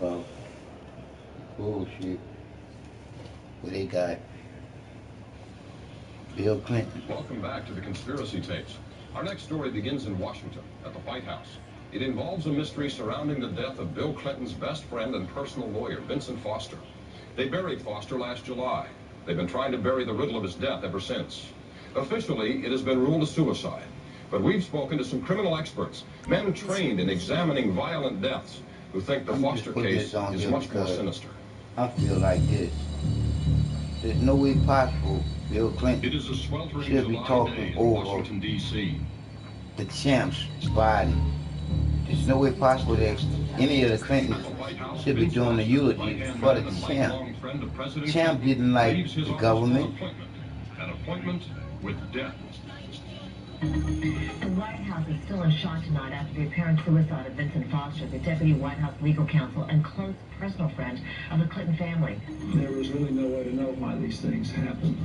about bullshit where they got Bill Clinton. Welcome back to the Conspiracy Tapes. Our next story begins in Washington, at the White House. It involves a mystery surrounding the death of Bill Clinton's best friend and personal lawyer, Vincent Foster. They buried Foster last July. They've been trying to bury the riddle of his death ever since. Officially, it has been ruled a suicide. But we've spoken to some criminal experts, men trained in examining violent deaths, who think the Foster case is much more sinister. I feel like this. There's no way possible Bill Clinton It is a sweltering should be July talking day in over Washington, D.C. the champ's body. There's no way possible that any of the Clintons should be doing the eulogy for the champ. Champ didn't like the government. An appointment with death. The White House is still in shock tonight after the apparent suicide of Vincent Foster, the deputy White House legal counsel and close personal friend of the Clinton family. There was really no way to know why these things happen.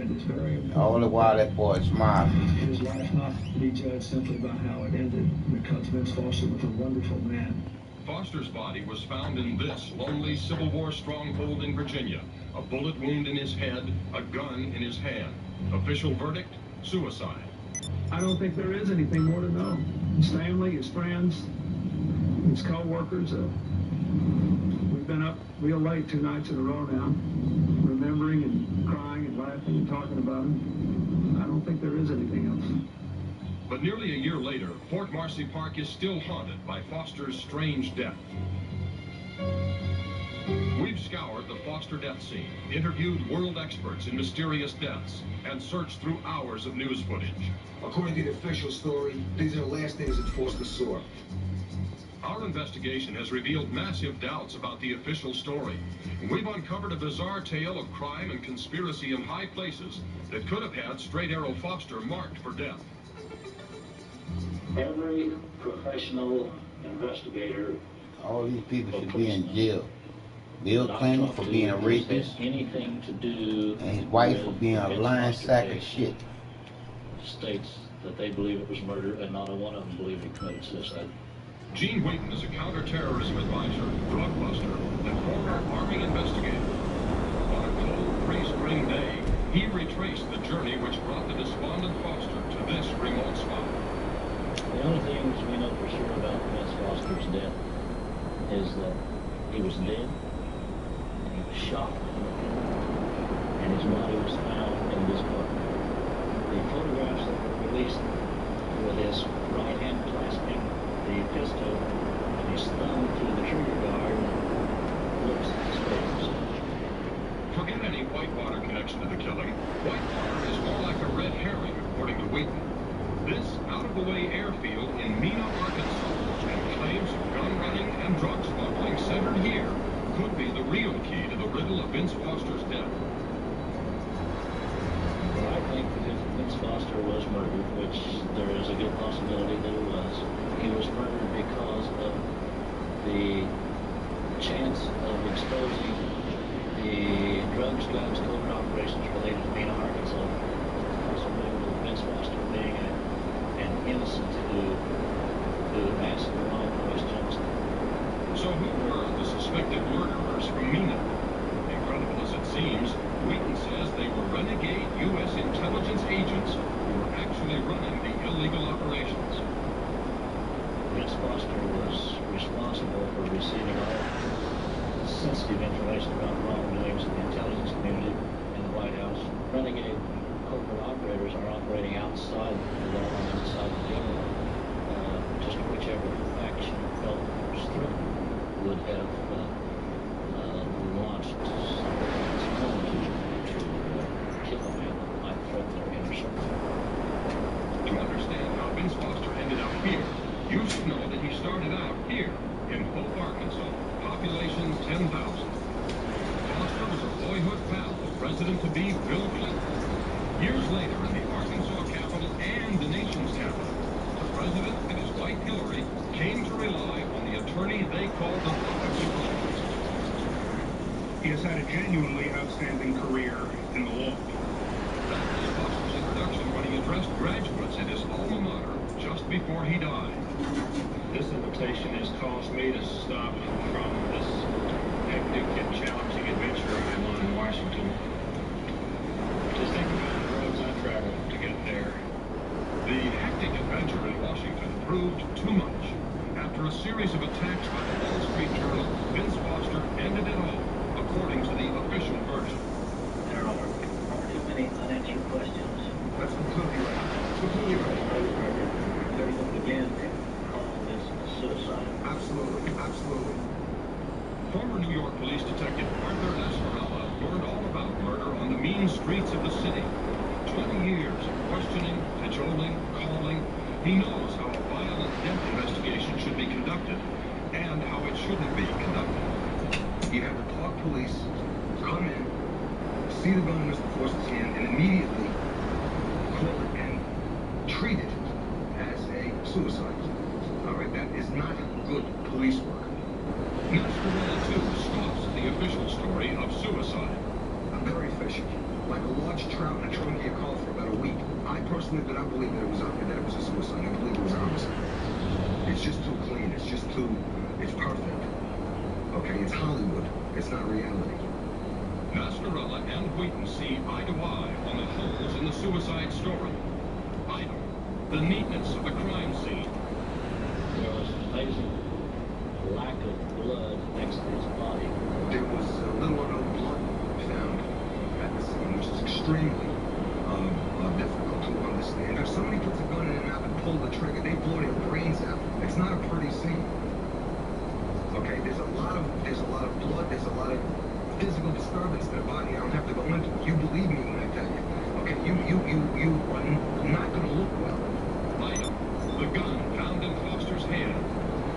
And it's very important. All the while that boy smiling. His life not to be judged simply by how it ended, because Vince Foster was a wonderful man. Foster's body was found in this lonely Civil War stronghold in Virginia. A bullet wound in his head, a gun in his hand. Official verdict, suicide. I don't think there is anything more to know. His family, his friends, his co-workers. We've been up real late 2 nights in a row now, remembering and crying and laughing and talking about him. I don't think there is anything else. But nearly a year later, Fort Marcy Park is still haunted by Foster's strange death. We've scoured the Foster death scene, interviewed world experts in mysterious deaths, and searched through hours of news footage. According to the official story, these are the last things that Foster saw. Our investigation has revealed massive doubts about the official story. We've uncovered a bizarre tale of crime and conspiracy in high places that could have had Straight Arrow Foster marked for death. Every professional investigator, All these people should be in jail. Bill Clinton for being a rapist, anything to do, and his wife for being a lying sack of shit. States that they believe it was murder, and not a one of them believe he committed suicide. Gene Wheaton is a counterterrorism advisor, drug buster, and former Army investigator. On a cold pre-spring day, he retraced the journey which brought the despondent Foster to this remote spot. The only things we know for sure about Vince Foster's death is that he was dead, and he was shot, and his body was found in this park. The photographs that were released with his right hand clasping the pistol and his thumb through the trigger guard looks exposed. Forget any Whitewater connection to the killing. Whitewater is more like a red herring, according to Wheaton. This out-of-the-way airfield in Mena, Arkansas, and claims of gun running and drug smuggling centered here could be the real key to the riddle of Vince Foster's death. Well, I think that if Vince Foster was murdered, which there is a good possibility that he was murdered because of the chance of exposing the drugs, guns, covert operations related to Mena, Arkansas. The possibility of Vince Foster being an innocent who asked the wrong questions. So who were the suspected murderers from Mena? Incredible as it seems, Wheaton says they were renegade U.S. intelligence agents who were actually running the illegal operations. Vince Foster was responsible for receiving all sensitive information about wrongdoings in the intelligence community in the White House. Renegade corporate operators are operating outside the law and outside the government. Just whichever faction felt was through would have launched something to kill a man that might threaten their inner circle. To understand how Vince Foster ended up here, you should know that he started out here in Hope, Arkansas, population 10,000. Foster was a boyhood pal of President-to-be Bill Clinton. Years later, in the Arkansas capital and the nation's capital, the president and his wife Hillary came to rely on the attorney they called the Public Defenders. He has had a genuinely outstanding career in the law. That was Foster's introduction when he addressed graduates at his alma mater just before he died. This invitation has caused me to stop from and challenging adventure I'm on in Washington. Just think about the roads I traveled to get there. The hectic adventure in Washington proved too much. After a series of attacks by the Wall Street Journal, Vince Foster ended it all, according to the official version. There are too many unanswered questions. That's completely right. Completely right. There's no begin to call this a suicide. Absolutely. Absolutely. Former New York Police Detective Arthur Nasrallah learned all about murder on the mean streets of the city. 20 years of questioning, cajoling, calling. He knows how a violent death investigation should be conducted and how it shouldn't be conducted. You have the Park Police come in, see the gun in Mr. Foster's hand, and immediately call it and treat it as a suicide. All right, that is not good police work. Nasrallah, too, scoffs at the official story of suicide. I'm very fishy. Like a large trout in a trunk of your car for about a week. I personally did not believe that it was a suicide. I believe it was a homicide. It's just too clean. It's perfect. Okay, it's Hollywood. It's not reality. Nasrallah and Wheaton see eye to eye on the holes in the suicide story. Item, the neatness of the crime scene. There was amazing lack of blood next to his body. There was little or no blood found at the scene, which is extremely difficult to understand. If somebody puts a gun in their mouth and pull the trigger, they blow their brains out. It's not a pretty scene. Okay, there's a lot of blood, there's a lot of physical disturbance in the body. I don't have to go into it. You believe me when I tell you. Okay, you are not going to look well. Item, the gun found in Foster's hand.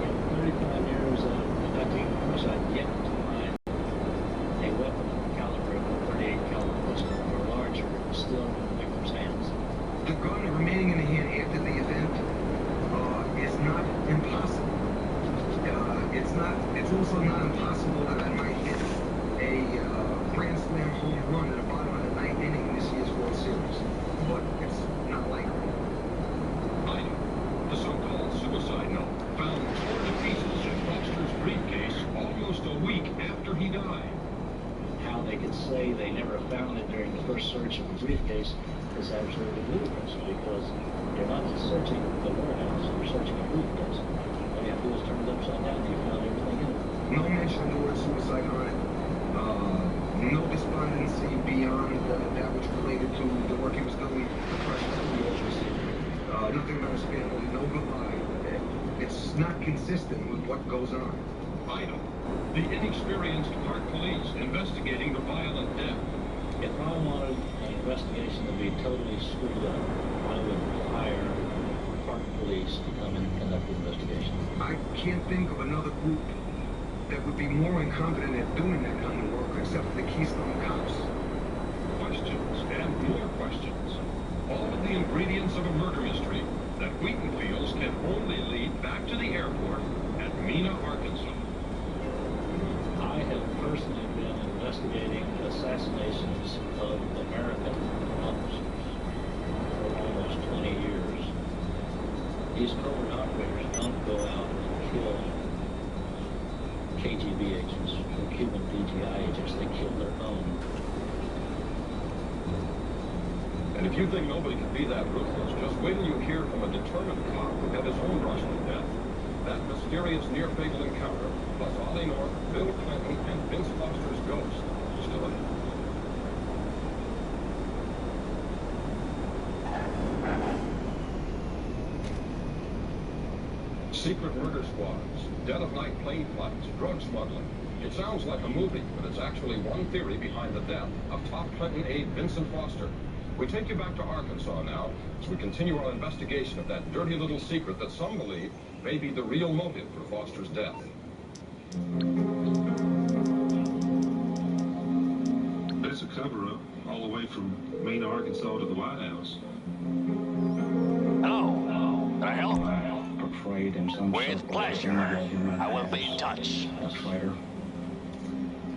In 35 years of conducting homicide, yet to find a weapon of the caliber of a 38 caliber pistol or larger still in the victim's hands. The gun remaining in the hand after the event is not impossible. It's also not impossible that I might hit a grand slam home run at the bottom of the ninth inning in this year's World Series. But it's not likely. Item, the so-called suicide note found torn to pieces in Foster's briefcase almost a week after he died. How they could say they never found it during the first search of the briefcase is absolutely ludicrous, because you're not just searching the warehouse, you're searching a briefcase. All you have to do is turn it upside down and you found everything in it. No mention of the word suicide on it. No despondency beyond that which related to the work he was doing, the pressures of the office. Nothing about his family, no goodbye. It's not consistent with what goes on. Item, the inexperienced Park Police investigating the violent death. If I wanted an investigation to be totally screwed up, I would hire Park Police to come in and conduct the investigation. I can't think of another group that would be more incompetent at doing that kind of work except for the Keystone Cops. Questions and more questions. All of the ingredients of a murder mystery that Wheaton feels can only lead back to the airport at Mena, Arkansas. I have personally been investigating assassinations of American officers for almost 20 years. These covert operators don't go out and kill KGB agents or Cuban DGI agents. They kill their own. And if you think nobody can be that ruthless, just wait till you hear from a determined cop who had his own rush to death. That mysterious near-fatal encounter, plus Ollie North, Bill Clinton, and Vince Foster's ghost, still ahead. Secret murder squads, dead-of-night plane flights, drug smuggling. It sounds like a movie, but it's actually one theory behind the death of top Clinton aide Vincent Foster. We take you back to Arkansas now as we continue our investigation of that dirty little secret that some believe may be the real motive for Foster's death. That's a cover-up all the way from Mena, Arkansas to the White House. Hello. Can I help? Portrayed in some With pleasure. I will be in touch. A traitor.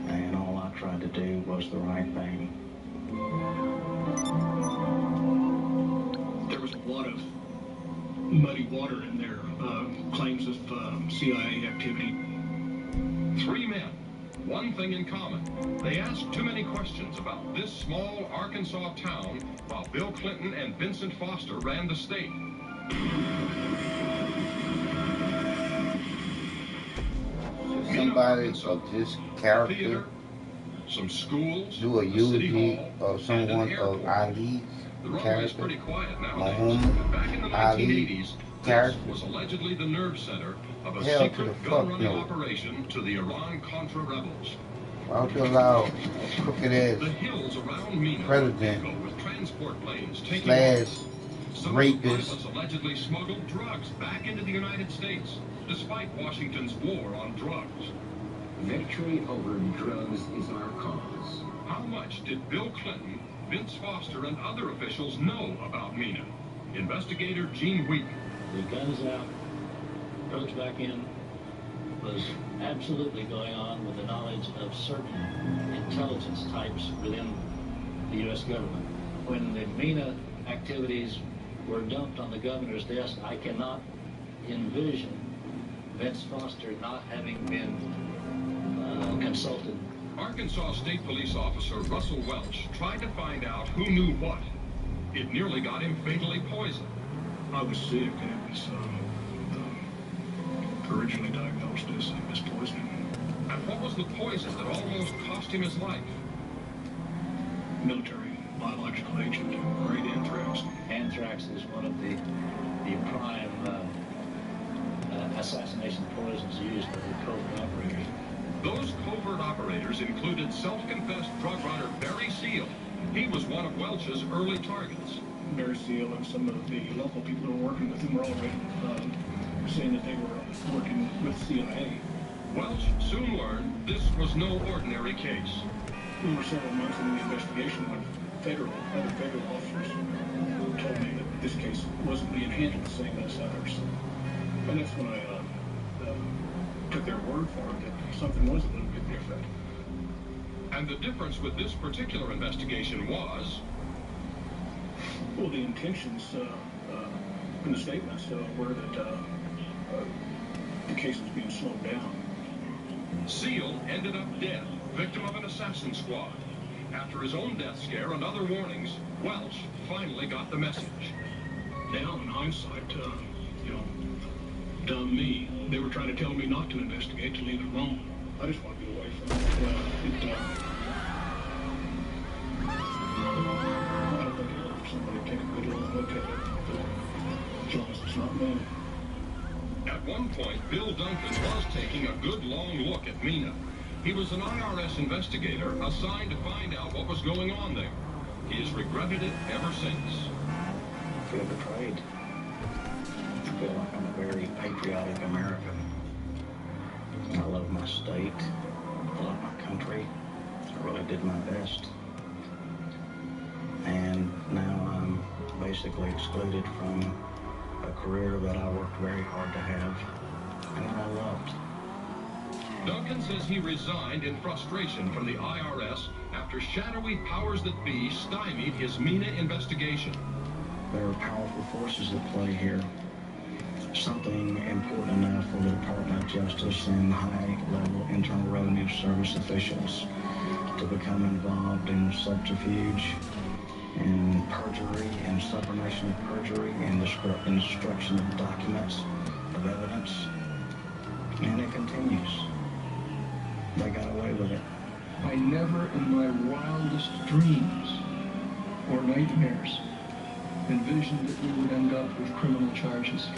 And all I tried to do was the right thing. There was a lot of muddy water in there, claims of CIA activity. 3 men, one thing in common. They asked too many questions about this small Arkansas town while Bill Clinton and Vincent Foster ran the state. Somebody of this character some schools, do a eulogy of someone of Ali's character, Muhammad Ali's character. Was allegedly the nerve center of a Hell to the secret fuck gun-running no. operation to the Iran-Contra rebels. Why would you allow crooked The ass hills around Mina president with transport planes taking slash Some of the rapist pilots allegedly smuggled drugs back into the United States, despite Washington's war on drugs. Victory over drugs is our cause. How much did Bill Clinton, Vince Foster, and other officials know about Mina? Investigator Gene Wheaton. The guns out, drugs back in, was absolutely going on with the knowledge of certain intelligence types within the U.S. government. When the Mina activities were dumped on the governor's desk, I cannot envision Vince Foster not having been consulted. Arkansas State Police Officer Russell Welch tried to find out who knew what. It nearly got him fatally poisoned. I was sick, and it was originally diagnosed as poisoning. And what was the poison that almost cost him his life? Military biological agent, grade anthrax. Anthrax is one of the prime assassination poisons used by the covert operators. Those covert operators included self-confessed drug runner Barry Seal. He was one of Welch's early targets. Barry Seal and some of the local people who were working with him were already saying that they were working with CIA. Welch soon learned this was no ordinary case. We were several months into the investigation when other federal officers told me that this case wasn't being handled the same as others. And that's when I took their word for it that something was a little bit different. And the difference with this particular investigation was... Well, the intentions in the statements were that the case was being slowed down. Seal ended up dead, victim of an assassin squad. After his own death scare and other warnings, Welch finally got the message. Now, in hindsight, dumb me. They were trying to tell me not to investigate, to leave it alone. I just want to get away from it. I don't think it'll hurt somebody to take a good long look at it. As long as it's not me. At one point, Bill Duncan was taking a good long look at Mina. He was an IRS investigator assigned to find out what was going on there. He has regretted it ever since. I feel betrayed. I feel like I'm a very patriotic American. I love my state. I love my country. I really did my best. And now I'm basically excluded from a career that I worked very hard to have and that I loved. Duncan says he resigned in frustration from the IRS after shadowy powers that be stymied his Mina investigation. There are powerful forces at play here. Something important enough for the Department of Justice and high-level Internal Revenue Service officials to become involved in subterfuge and perjury and subornation of perjury and destruction of documents, of evidence. And it continues. They got away with it. I never in my wildest dreams or nightmares envisioned that we would end up with criminal charges.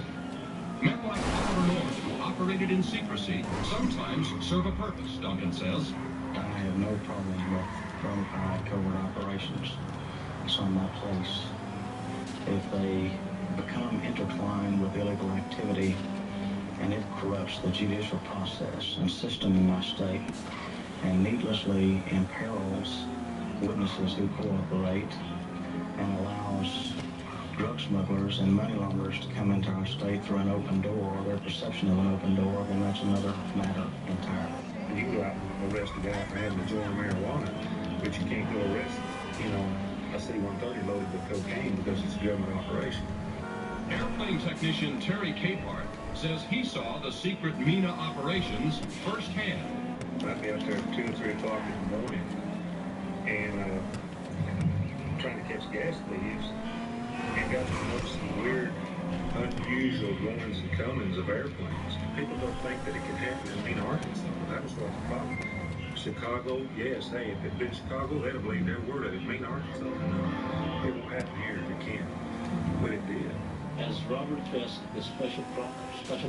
Men like Oliver North, who operated in secrecy, sometimes serve a purpose, Duncan says. I have no problem with bona fide covert operations. It's on my place. If they become intertwined with illegal activity and it corrupts the judicial process and system in my state and needlessly imperils witnesses who cooperate and allows drug smugglers and money launderers to come into our state through an open door, or their perception of an open door, then that's another matter entirely. You can go out and arrest a guy for having a joint of marijuana, but you can't go arrest, a C-130 loaded with cocaine because it's a government operation. Airplane technician Terry Capehart says he saw the secret Mina operations firsthand. I'd be out there at 2 3 o'clock in the morning, and trying to catch gas thieves, and got to notice some weird, unusual goings and comings of airplanes. People don't think that it can happen in Mena, Arkansas. That was what the problem. Chicago, yes, hey, if it'd been Chicago, they'd have believed every word of it. Mena, Arkansas, no, it won't happen here. It can't, but it did. As Robert Fisk, the special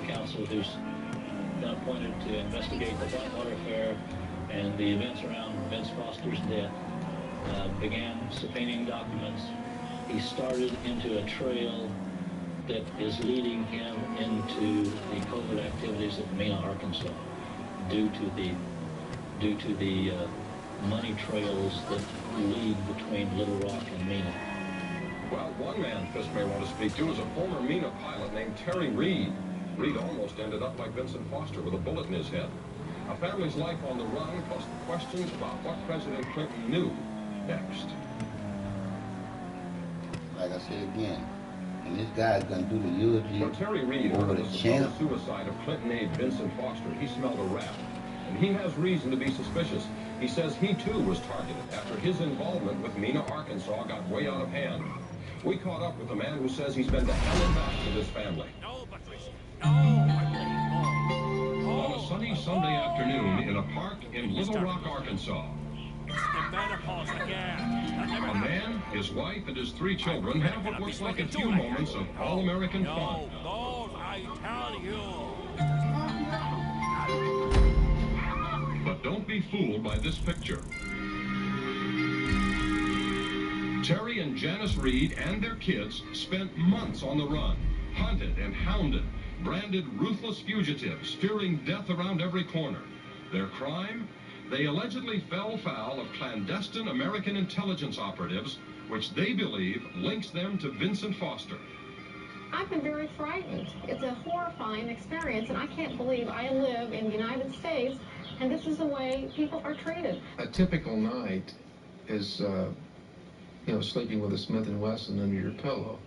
counsel who's been appointed to investigate the Whitewater affair and the events around Vince Foster's death, began subpoenaing documents, he started into a trail that is leading him into the covert activities at Mena, Arkansas, due to the money trails that lead between Little Rock and Mena. Well, one man Fisk may want to speak to is a former Mena pilot named Terry Reed. Reed almost ended up like Vincent Foster with a bullet in his head. A family's life on the run, plus the questions about what President Clinton knew next. Like I said again, and this guy's gonna do the eulogy For Terry Reed, over over the the champ. suicide of Clinton aide Vincent Foster, he smelled a rat. And he has reason to be suspicious. He says he too was targeted after his involvement with Mena, Arkansas got way out of hand. We caught up with a man who says he's been to hell and back with his family. On a sunny Sunday afternoon in a park in Little Rock, Arkansas, a man, his wife, and his 3 children have what looks like a few moments of all-American fun. But don't be fooled by this picture. Terry and Janice Reed and their kids spent months on the run, hunted and hounded, branded ruthless fugitives, fearing death around every corner. Their crime? They allegedly fell foul of clandestine American intelligence operatives, which they believe links them to Vincent Foster. I've been very frightened. It's a horrifying experience, and I can't believe I live in the United States, and this is the way people are treated. A typical night is, sleeping with a Smith & Wesson under your pillow.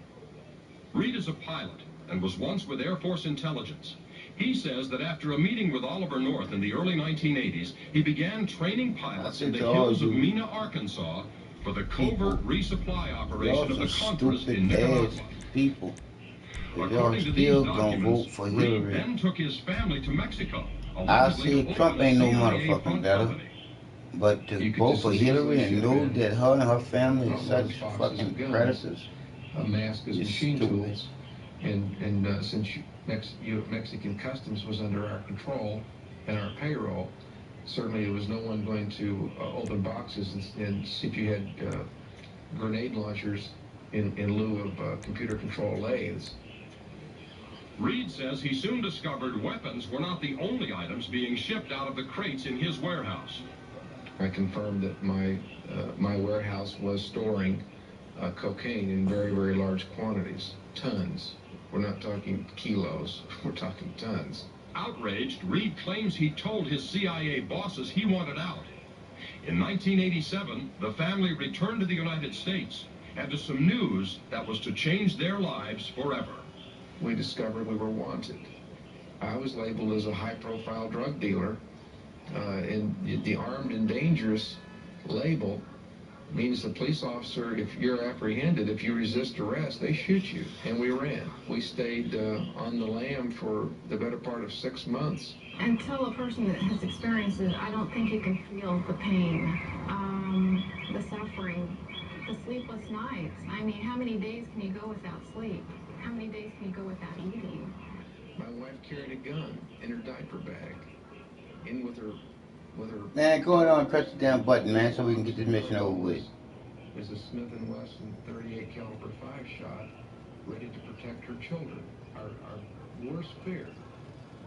Reed is a pilot and was once with Air Force Intelligence. He says that after a meeting with Oliver North in the early 1980s, he began training pilots in the hills of Mena, Arkansas, for the covert resupply operation of the Contras in Nicaragua. People. According to these documents, Reed then took his family to Mexico. I see Trump ain't no motherfucking better. But to vote for Hillary and know that her and her family is such fucking predators. A mask is machine tools. And since Mexican Customs was under our control and our payroll, certainly there was no one going to open boxes and see if you had grenade launchers in lieu of computer-controlled lathes. Reed says he soon discovered weapons were not the only items being shipped out of the crates in his warehouse. I confirmed that my warehouse was storing cocaine in very, very large quantities, tons. We're not talking kilos, we're talking tons. Outraged, Reed claims he told his CIA bosses he wanted out. In 1987, the family returned to the United States and to some news that was to change their lives forever. We discovered we were wanted. I was labeled as a high-profile drug dealer, and the armed and dangerous label means the police officer, if you're apprehended, if you resist arrest, they shoot you. And we ran. We stayed on the lam for the better part of 6 months. Until a person that has experienced it, I don't think you can feel the pain, the suffering, the sleepless nights. I mean, how many days can you go without sleep? How many days can you go without eating? My wife carried a gun in her diaper bag, in with her. Man, go on and press the damn button, man, so we can get this mission over with. There's a Smith & Wesson 38 caliber 5-shot ready to protect her children. Our worst fear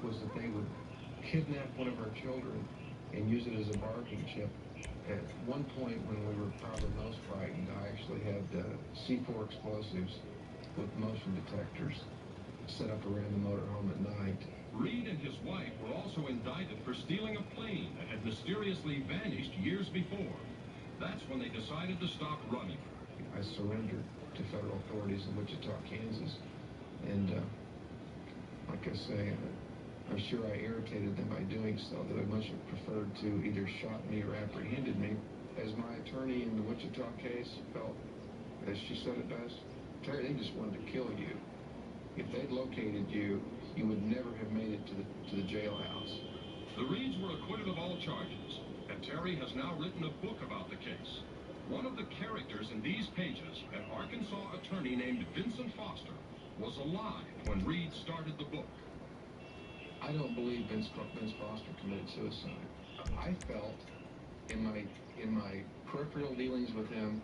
was that they would kidnap one of our children and use it as a bargaining chip. At one point when we were probably most frightened, I actually had C4 explosives with motion detectors set up around the motorhome at night. Reed and his wife were also indicted for stealing a plane that had mysteriously vanished years before. That's when they decided to stop running. I surrendered to federal authorities in Wichita, Kansas. And like I say, I'm sure I irritated them by doing so. They would much have preferred to either shot me or apprehended me. As my attorney in the Wichita case felt, as she said it best, Terry, they just wanted to kill you. If they'd located you, you would never have made it to the jailhouse. The Reeds were acquitted of all charges, and Terry has now written a book about the case. One of the characters in these pages, an Arkansas attorney named Vincent Foster, was alive when Reed started the book. I don't believe Vince Foster committed suicide. I felt in my peripheral dealings with him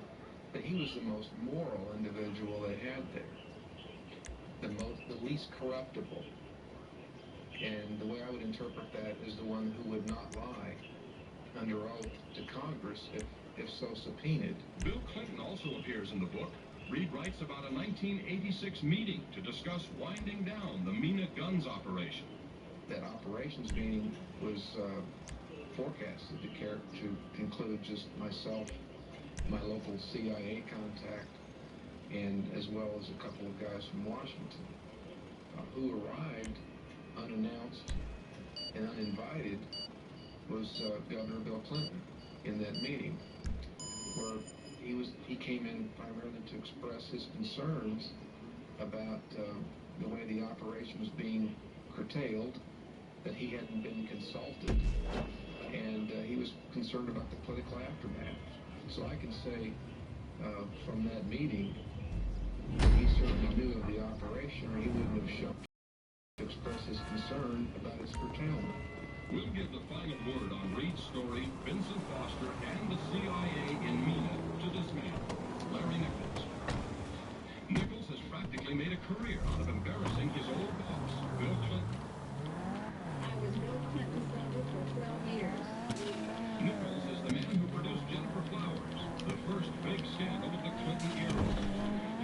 that he was the most moral individual they had there, the least corruptible. And the way I would interpret that is the one who would not lie under oath to Congress if so subpoenaed. Bill Clinton also appears in the book. Reed writes about a 1986 meeting to discuss winding down the Mina Guns operation. That operations meeting was forecasted to include just myself, my local CIA contact, and as well as a couple of guys from Washington who arrived unannounced and uninvited was Governor Bill Clinton in that meeting, where he came in primarily to express his concerns about the way the operation was being curtailed, that he hadn't been consulted, and he was concerned about the political aftermath. So I can say from that meeting, he certainly knew of the operation, or he wouldn't have shown to express his concern about its curtailment. We'll give the final word on Reed's story, Vincent Foster, and the CIA in Mina to this man, Larry Nichols. Nichols has practically made a career out of embarrassing his old boss, Bill Clinton. I was Bill Clinton's number for 12 years. Nichols is the man who produced Jennifer Flowers, the first big scandal of the Clinton era.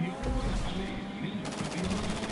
He always believed Mina would be eliminated.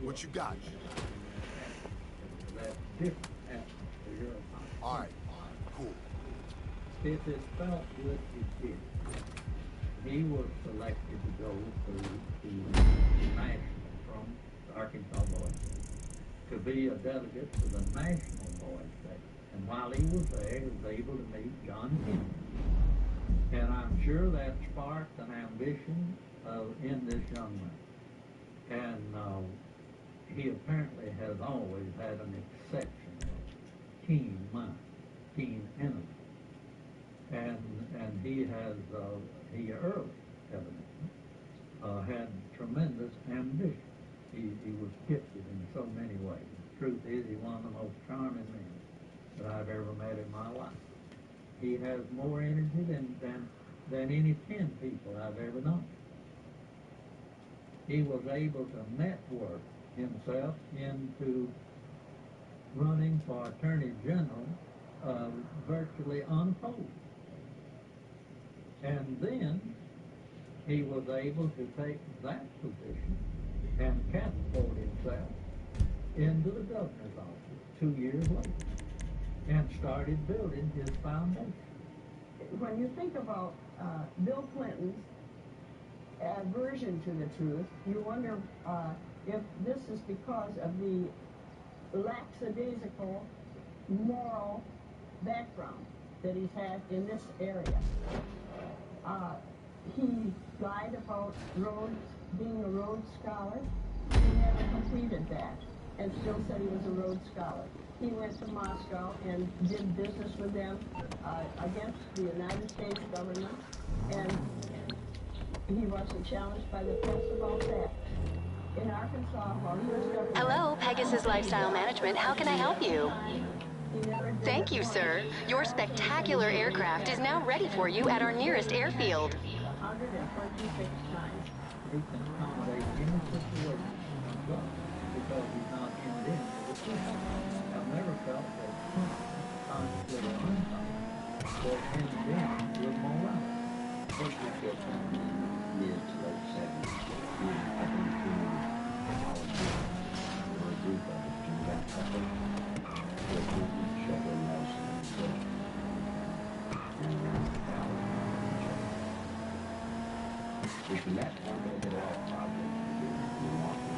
What you got? All right, cool. If it felt good, it did. He was selected to go to the national from the Arkansas Boys to be a delegate to the national Boys Day. And while he was there, he was able to meet John Kennedy. And I'm sure that sparked an ambition in this young man. And he apparently has always had an exceptional keen mind, keen intellect. And he has, he early, evidently, had tremendous ambition. He was gifted in so many ways. The truth is, he's one of the most charming men that I've ever met in my life. He has more energy than any 10 people I've ever known. He was able to network himself into running for Attorney General virtually unopposed. And then he was able to take that position and catapult himself into the governor's office 2 years later and started building his foundation. When you think about Bill Clinton's aversion to the truth, you wonder if this is because of the lackadaisical moral background that he's had in this area. He lied about Rhodes, being a Rhodes Scholar. He never completed that and still said he was a Rhodes Scholar. He went to Moscow and did business with them against the United States government, and he wasn't challenged by the press about that. In Arkansas, while he was governor... Hello, Pegasus Lifestyle Management. How can I help you? Thank you, sir. Your spectacular aircraft is now ready for you at our nearest airfield. 126 times. He can accommodate any situation because he's not in it with the system. I've never felt that consciously or unconsciously was in it with morality. First, I feel mid to late 70s. I've been through college for a group of it, and about a couple with Sheffield Nelson and from that point, they did all projects in Milwaukee.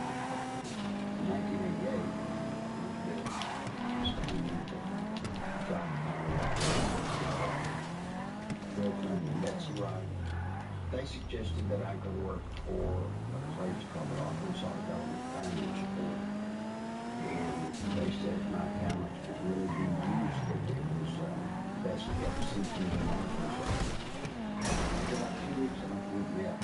In 1988, Bill Clinton and Betsy Wright, they suggested that I go to work for a place called the Arkansas Government Financial Board. And they said my talents would really be used for it. It was best kept secret in Arkansas. For about 2 weeks, I went with me up.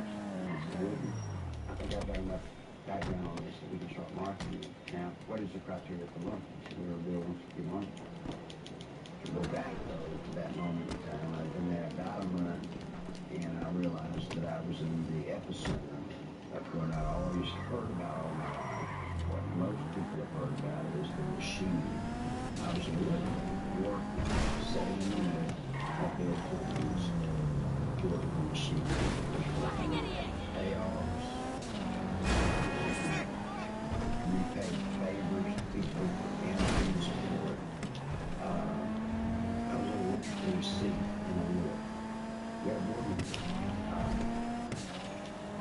I think I've got enough background on this that we can start marketing it. Now, what is the criteria for marketing? So we were Bill wants to be marketed. To go back, though, to that moment in time, I've been there about a month, and I realized that I was in the epicenter of what I always heard about all my life. What most people have heard about is the machine. I was living, working, setting in the middle of Bill Clinton's political machine. Fucking idiot! Payoffs, repay favors to people and things for it. I was an interesting seat in the war. We had a board meeting.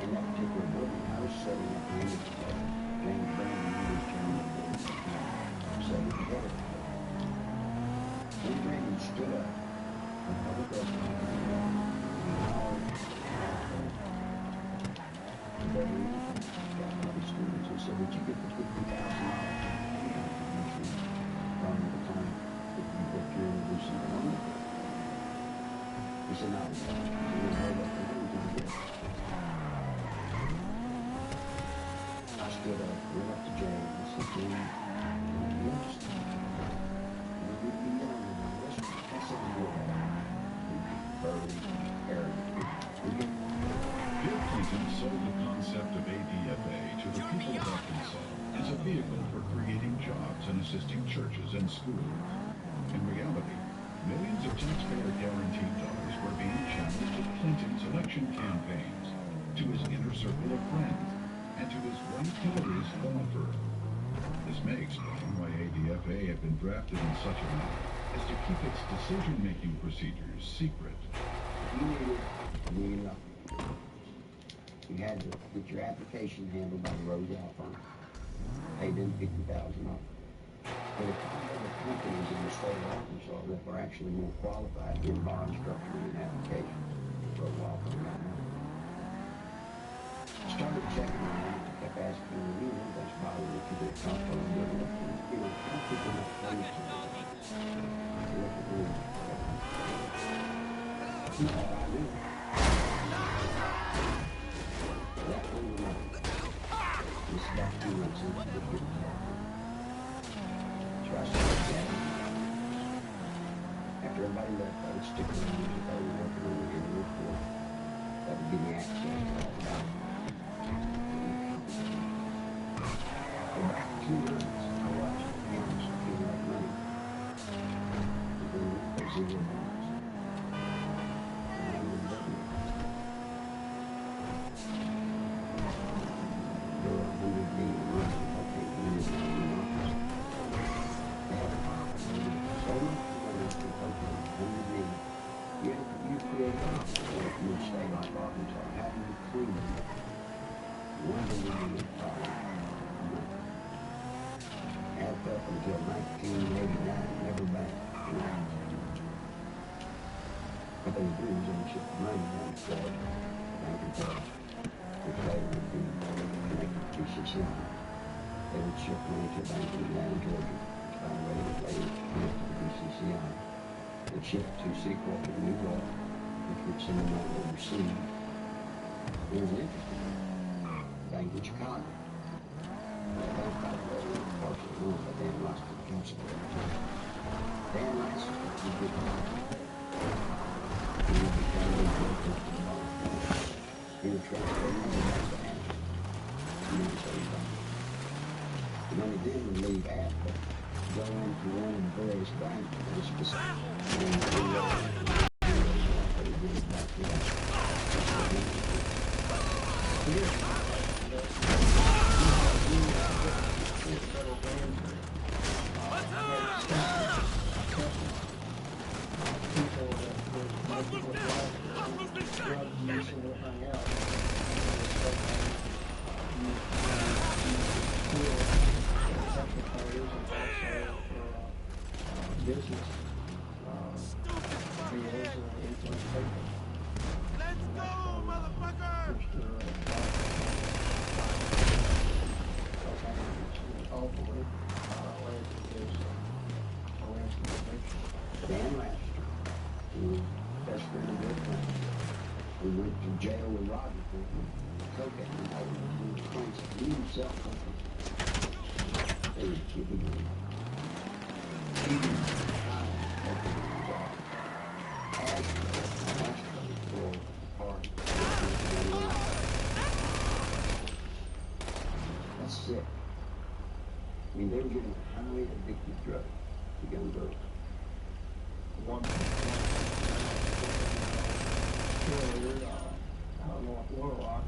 In that particular board meeting, I was setting up the image together. James Brandon, who was chairman of the board at the time, setting it together. When Brandon stood up, the public opened and said, would you get the $50,000 from the time that you're introducing the money? He said, no, he didn't know what they were going to get. I stood up, went up to Jay, and said, Jay, you'd be interested. You would be young, and I said, you would be very arrogant. Bill Clinton sold the concept of ADFA to the people of Arkansas as a vehicle for creating jobs and assisting churches and schools. In reality, millions of taxpayer-guaranteed dollars were being channeled to Clinton's election campaigns, to his inner circle of friends, and to his wife Hillary's law firm. This may explain why ADFA had been drafted in such a manner as to keep its decision-making procedures secret. You needed me nothing. You had to get your application handled by the Rose Law Firm. Paid them $50,000. there are other companies in the state of Arkansas that were actually more qualified in bond structuring and application for a while from now. I started checking around, I kept asking, that's bothering me to do compost, some people have things to do. Look at me. That's all I knew. That one was this is about 2 months into the good talk. So I started chatting. After everybody left, I would stick around if I was working on the annual report. That would give me access to all the documents. For about 2 months, I watched the accounts accumulate money. And then they zero balance. And I was loving it. There were 100 million money. Okay, 100 million office. They had a problem. So much money to open 100 million. Yet you create an office in a state like Arkansas. How do you clean it? 100 million problem. Add up until 1989, never back. What they would do is they would ship money down to Florida, Bank of Florida, which later would be connected to BCCI. They would ship money to a bank in Atlanta, Georgia, which by the way was later connected to BCCI. They'd ship to Seacorp in New York, which would send them out overseas. It was interesting. Bank in Chicago. That bank, by the way, was partially owned by Dan Laster, the council. Dan Laster, he did that. He was the family of the bond. He would transfer money back to Anna. Minnesota Bank. The money then would leave after, go into one of the various banks that was specific. And they would give it back to that. Dan Laster, who was best friend of Bill Clinton, who went to jail with Roger Clinton, cocaine, and all of them, he himself, they would keep him in. He was that's sick. I mean, they were giving highly addictive drugs to young girls. One cheerleader out of North Little Rock,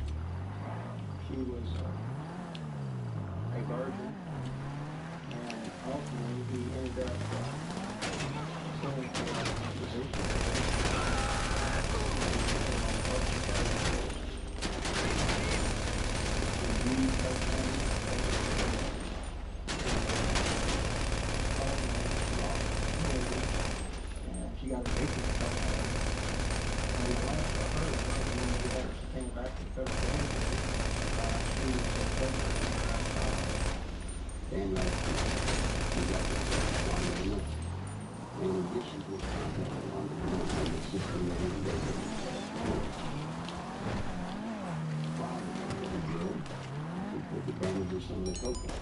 she was a virgin, and ultimately he ended up going for a position. She got addicted to cocaine. And the last I heard was when she came back to federal agency, she was suspended. Dan Laster, he got this one of them. In addition to his contact along the system that he did. Father was really good. He took advantage of some of the cocaine.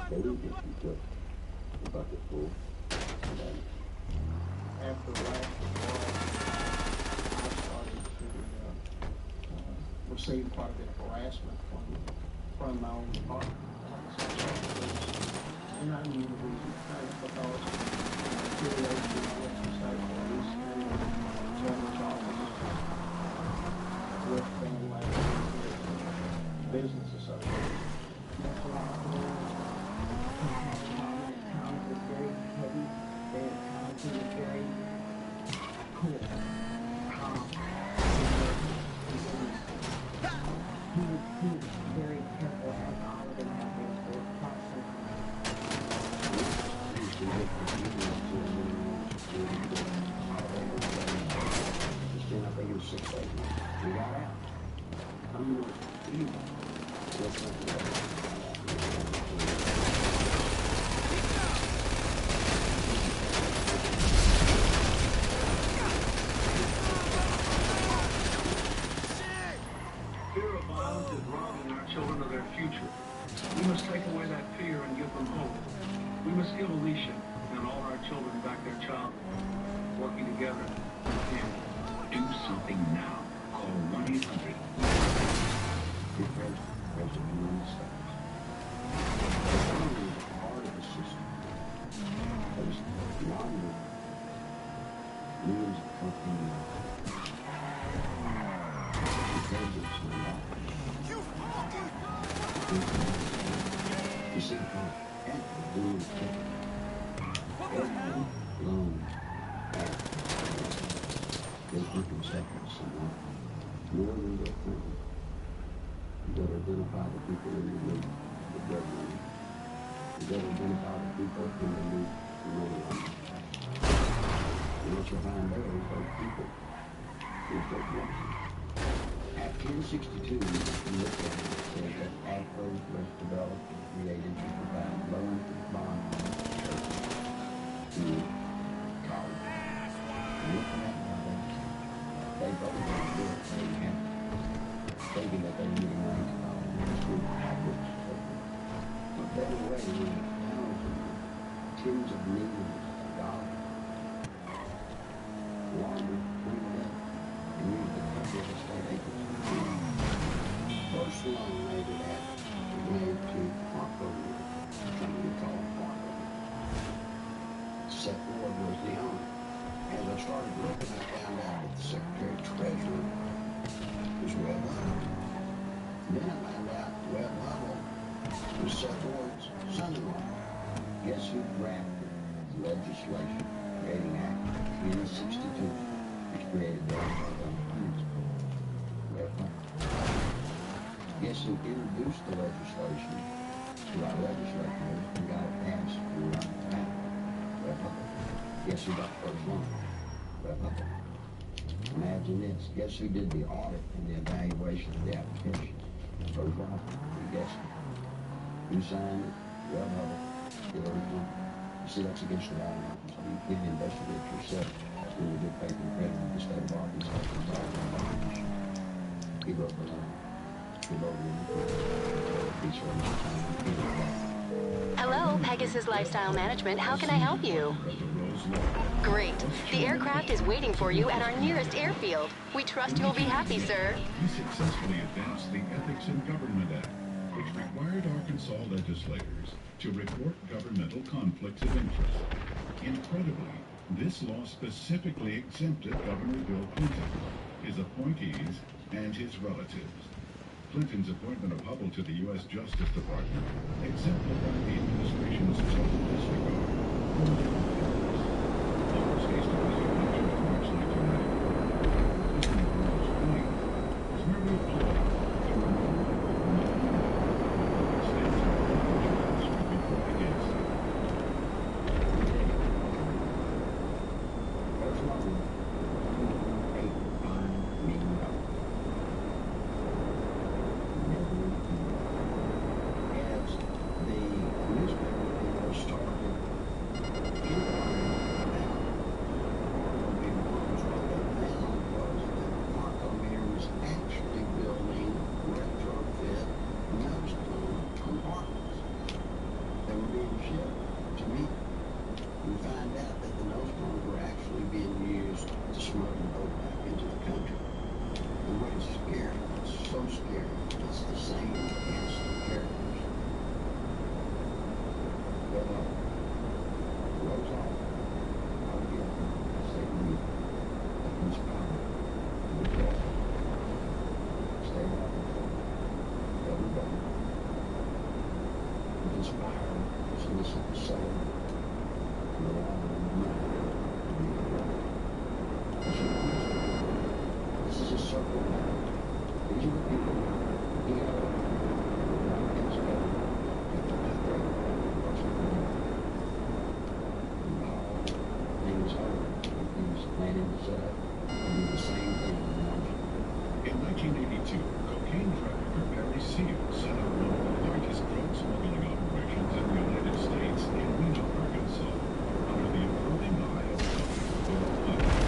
They would get you took a bucket full. And then after the last report, I started to receive quite a bit of harassment from my own department. And I knew the reason because affiliation with the state police and the governor's office with like business associations. He take the funeral to a minimum security court. Just then I think it was 6 days. We got out. I don't know what to do. That's something that Fear of violence is robbing our children of their future. We must take away that fear and give them hope. We must give Alicia and all our children back their childhood. Working together, we can Do something now. Call 1-800. there's a new stuff. It's part of the system. There's non-millions of companies. You see, after doing every loan there's different seconds and more than their friends. You gotta identify the people in the loop with their money. You gotta identify the people in the loop with money on them. And what you'll find there is those people is those ones. At 1062, you can look at it, it says that ACRO was developed and created to provide loan to bond churches, schools, colleges. And look at that nowadays. They both want to do it. They have thinking that they're getting money to college and school Catholics. But better way than thousands, tens of millions of dollars wander under that and use the country as a state agency. First loan made it at made to Marco, something we call Marco. Seth Ward was the owner. As I started looking, I found out that the Secretary of Treasury was Webb Huddle. Then I found out Webb Huddle was Seth Ward's son-in-law. Guess who drafted legislation creating Act 1062, which created the Webb Huddle. Guess who introduced the legislation to our legislators and got it passed through our panel? Webb Huddle. Guess who got the first loan? Webb Huddle. Imagine this. Guess who did the audit and the evaluation of the application? First one. You guessed it. Who signed it? Webb Huddle. Hillary Clinton. You see, that's against the law now. So you can investigate yourself. That's when you get paper credit with the state of Arkansas. He wrote the loan. He wrote it. Hello, Pegasus Lifestyle Management. How can I help you? Great. The aircraft is waiting for you at our nearest airfield. We trust you'll be happy, sir. We successfully advanced the Ethics in Government Act, which required Arkansas legislators to report governmental conflicts of interest. Incredibly, this law specifically exempted Governor Bill Clinton, his appointees, and his relatives. Clinton's appointment of Hubble to the U.S. Justice Department exemplified the administration's total disregard for legal affairs. Huble's hasty resignation of March 1994, Clinton acknowledged claim, was merely a ploy to remove the states and individuals would be fought against. First loan, $8.5 million. As the newspaper started And it was, the same thing. In 1982, cocaine trafficker Barry Seal set up one of the largest drug smuggling operations in the United States in Reno, Arkansas, under the approving eye of Governor Bill Clinton.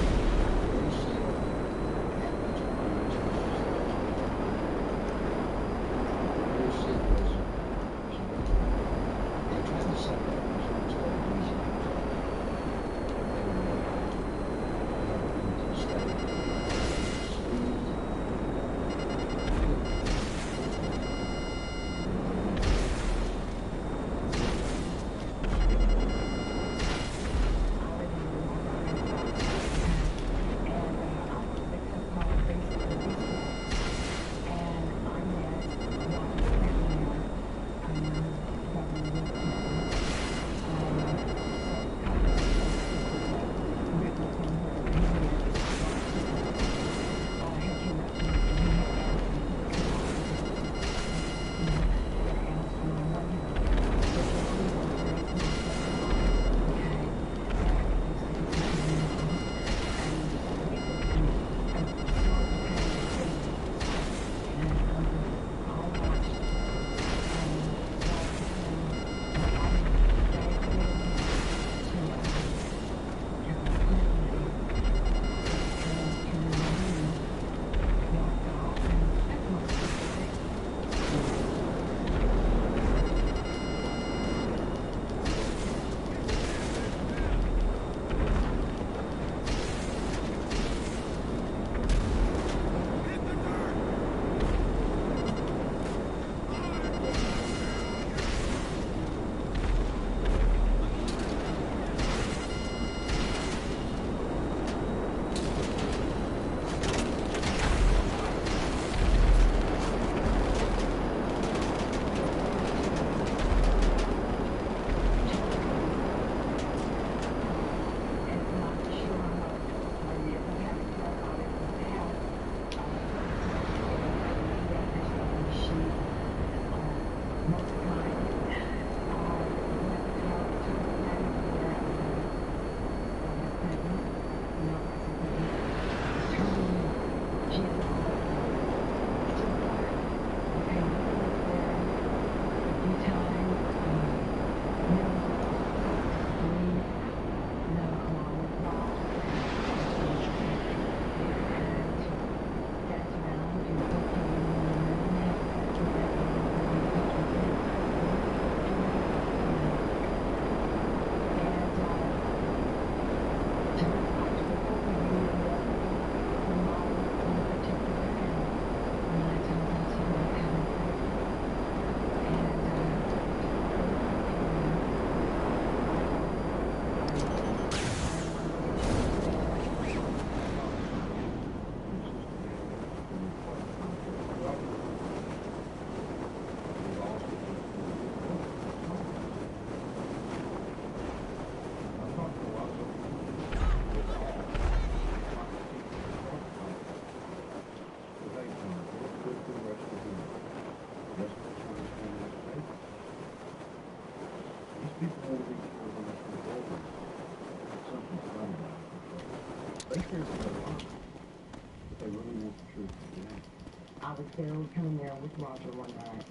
I was there coming there with Roger one night,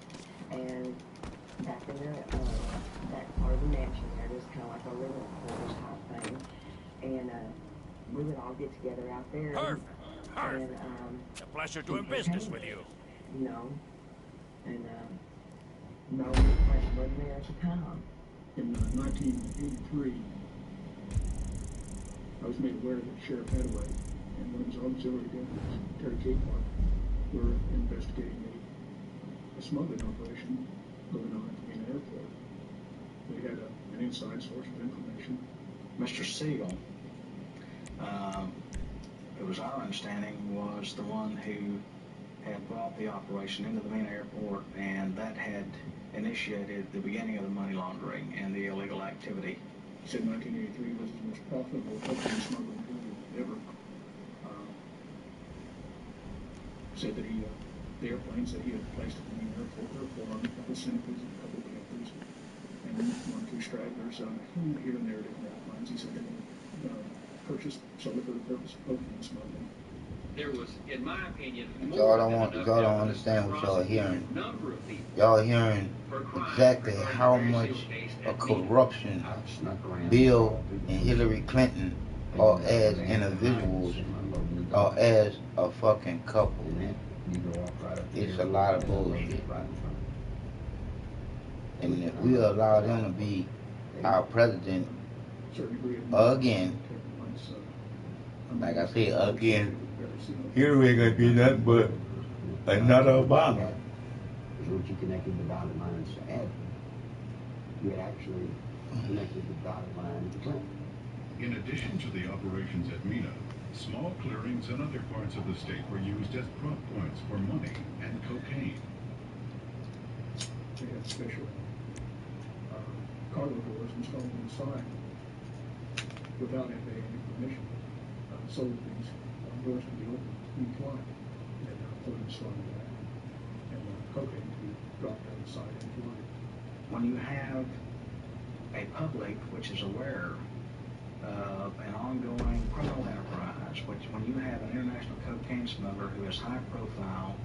and back in the back part of the mansion there, there's kind of like a living quarters type thing, and we would all get together out there. Perfect. And It's a pleasure doing business with you. You know, and no request wasn't there at the time. In 1983, I was made aware that Sheriff Hadaway and one of his auxiliary deputies, Terry Capehart, were investigating a smuggling operation going on at the main airport. They had an inside source of information. Mr. Seal, it was our understanding, was the one who had brought the operation into the main airport, and that had initiated the beginning of the money laundering and the illegal activity. He said 1983 was his most profitable cocaine smuggling period ever. Said that the airplanes that he had placed at the main airport were for a couple of Senecas and a couple of Panthers, and one or two stragglers here and there, different airplanes. He said they purchased solely for the purpose of opium smuggling. There was, in my opinion, Y'all don't understand what y'all are hearing. Y'all are hearing exactly how much of corruption Bill and Hillary Clinton are as individuals or as a fucking couple. It's a lot of bullshit. And if we allow them to be our president again, like I said, again, Hillary ain't gonna be nothing but another Obama. Once you connected the dotted lines to Ed, you had actually connected the dotted line to Clinton. In addition to the operations at Mina, small clearings in other parts of the state were used as prop points for money and cocaine. They had special cargo doors installed on the side without FAA permission, so that these doors could be opened in flight, and equipment started that, and cocaine to be dropped down the side in flight. When you have a public which is aware of an ongoing criminal enterprise, which when you have an international cocaine smuggler who is high profile,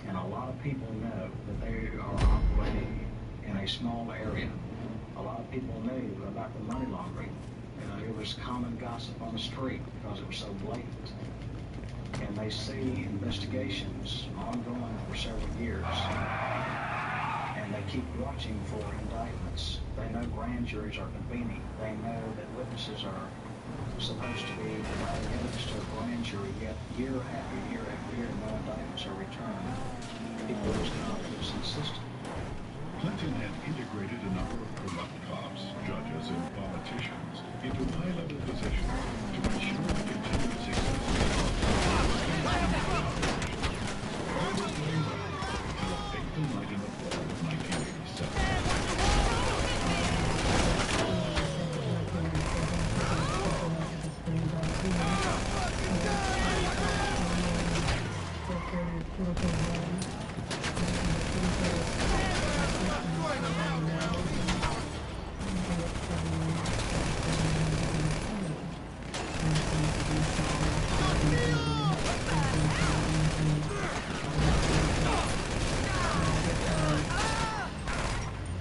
and a lot of people know that they are operating in a small area. A lot of people knew about the money laundering. It was common gossip on the street because it was so blatant. And they see investigations ongoing for several years. And they keep watching for indictments. They know grand juries are convening. They know that witnesses are supposed to be providing evidence to a grand jury, yet year after year after year, no indictments are returned. People lose confidence in the system. Clinton had integrated a number of corrupt cops, judges, and politicians into high-level positions to ensure the continued success of the fateful night in the fall of 1987.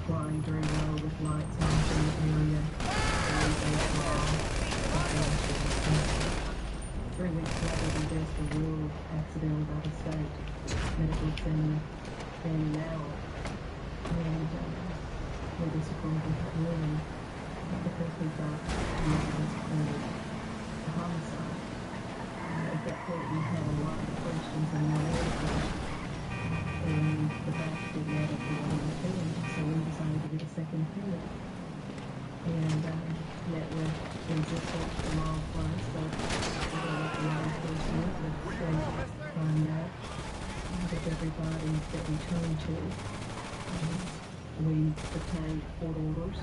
Flying very low with lights on in the area. 3 weeks later, the death of world accidental by the state medical examiner standing out, and with this approval ruling because we thought it was a homicide. At that point, we had a lot of questions and no answers. And the facts didn't add up to what we were doing, so we decided to get a second opinion. And met with resistance from all fronts, so we're going to let the law enforcement, the state, find out with everybody that we turn to. We obtained court orders.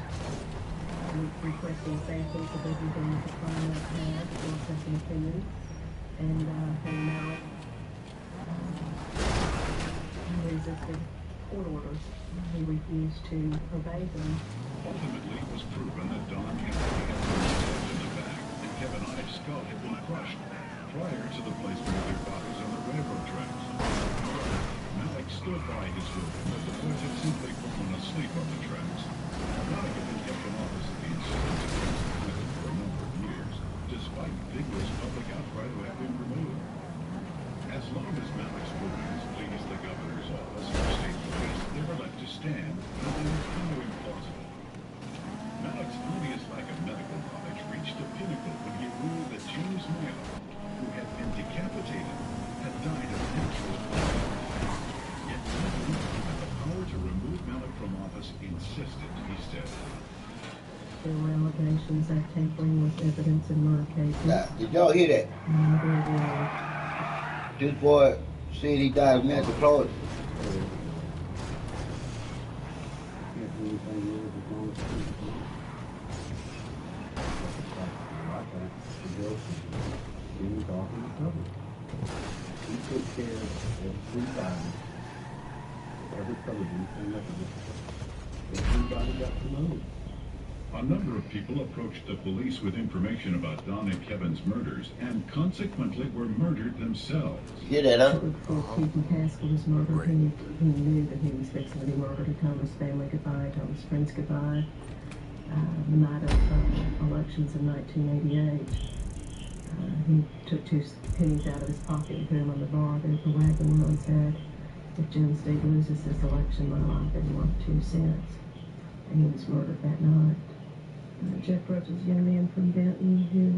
We requested samples of everything that the crime had for a second opinion. And they now resisted court orders. He refused to obey them. Ultimately, it was proven that Don Kennedy had been stabbed in the back and Kevin Ives' skull had been crushed prior to the placement of their bodies on the railroad tracks. Malik stood by his ruling that the boys had simply fallen asleep on the tracks. Malik had been kept in office at the insistence of President Clinton for a number of years, despite vigorous public outcry to have him removed. As long as Malik's rulings pleased the governor's office or state police, they were left to stand, nothing continuing plausible. Malik's obvious lack of medical knowledge reached a pinnacle when he ruled that James Mayo, who had been decapitated, had died of natural causes. Yet Clinton, who had the power to remove Malik from office, insisted he said. There were allegations of tampering with evidence in murder cases. Now, did y'all hear that? This boy said he died of natural causes. He took care of everybody, every person, everybody got promoted. A number of people approached the police with information about Don and Kevin's murders and consequently were murdered themselves. Hear that, huh? Before Keith McCaskill was murdered, he knew that he was fixing to be murdered. He told his family goodbye, told his friends goodbye. The night of elections in 1988, he took 2 pennies out of his pocket and put them on the bar there at the wagon wheel and said, "If Jim Steed loses this election, my life isn't worth 2 cents." And he was murdered that night. Jeff Rhodes was a young man from Benton who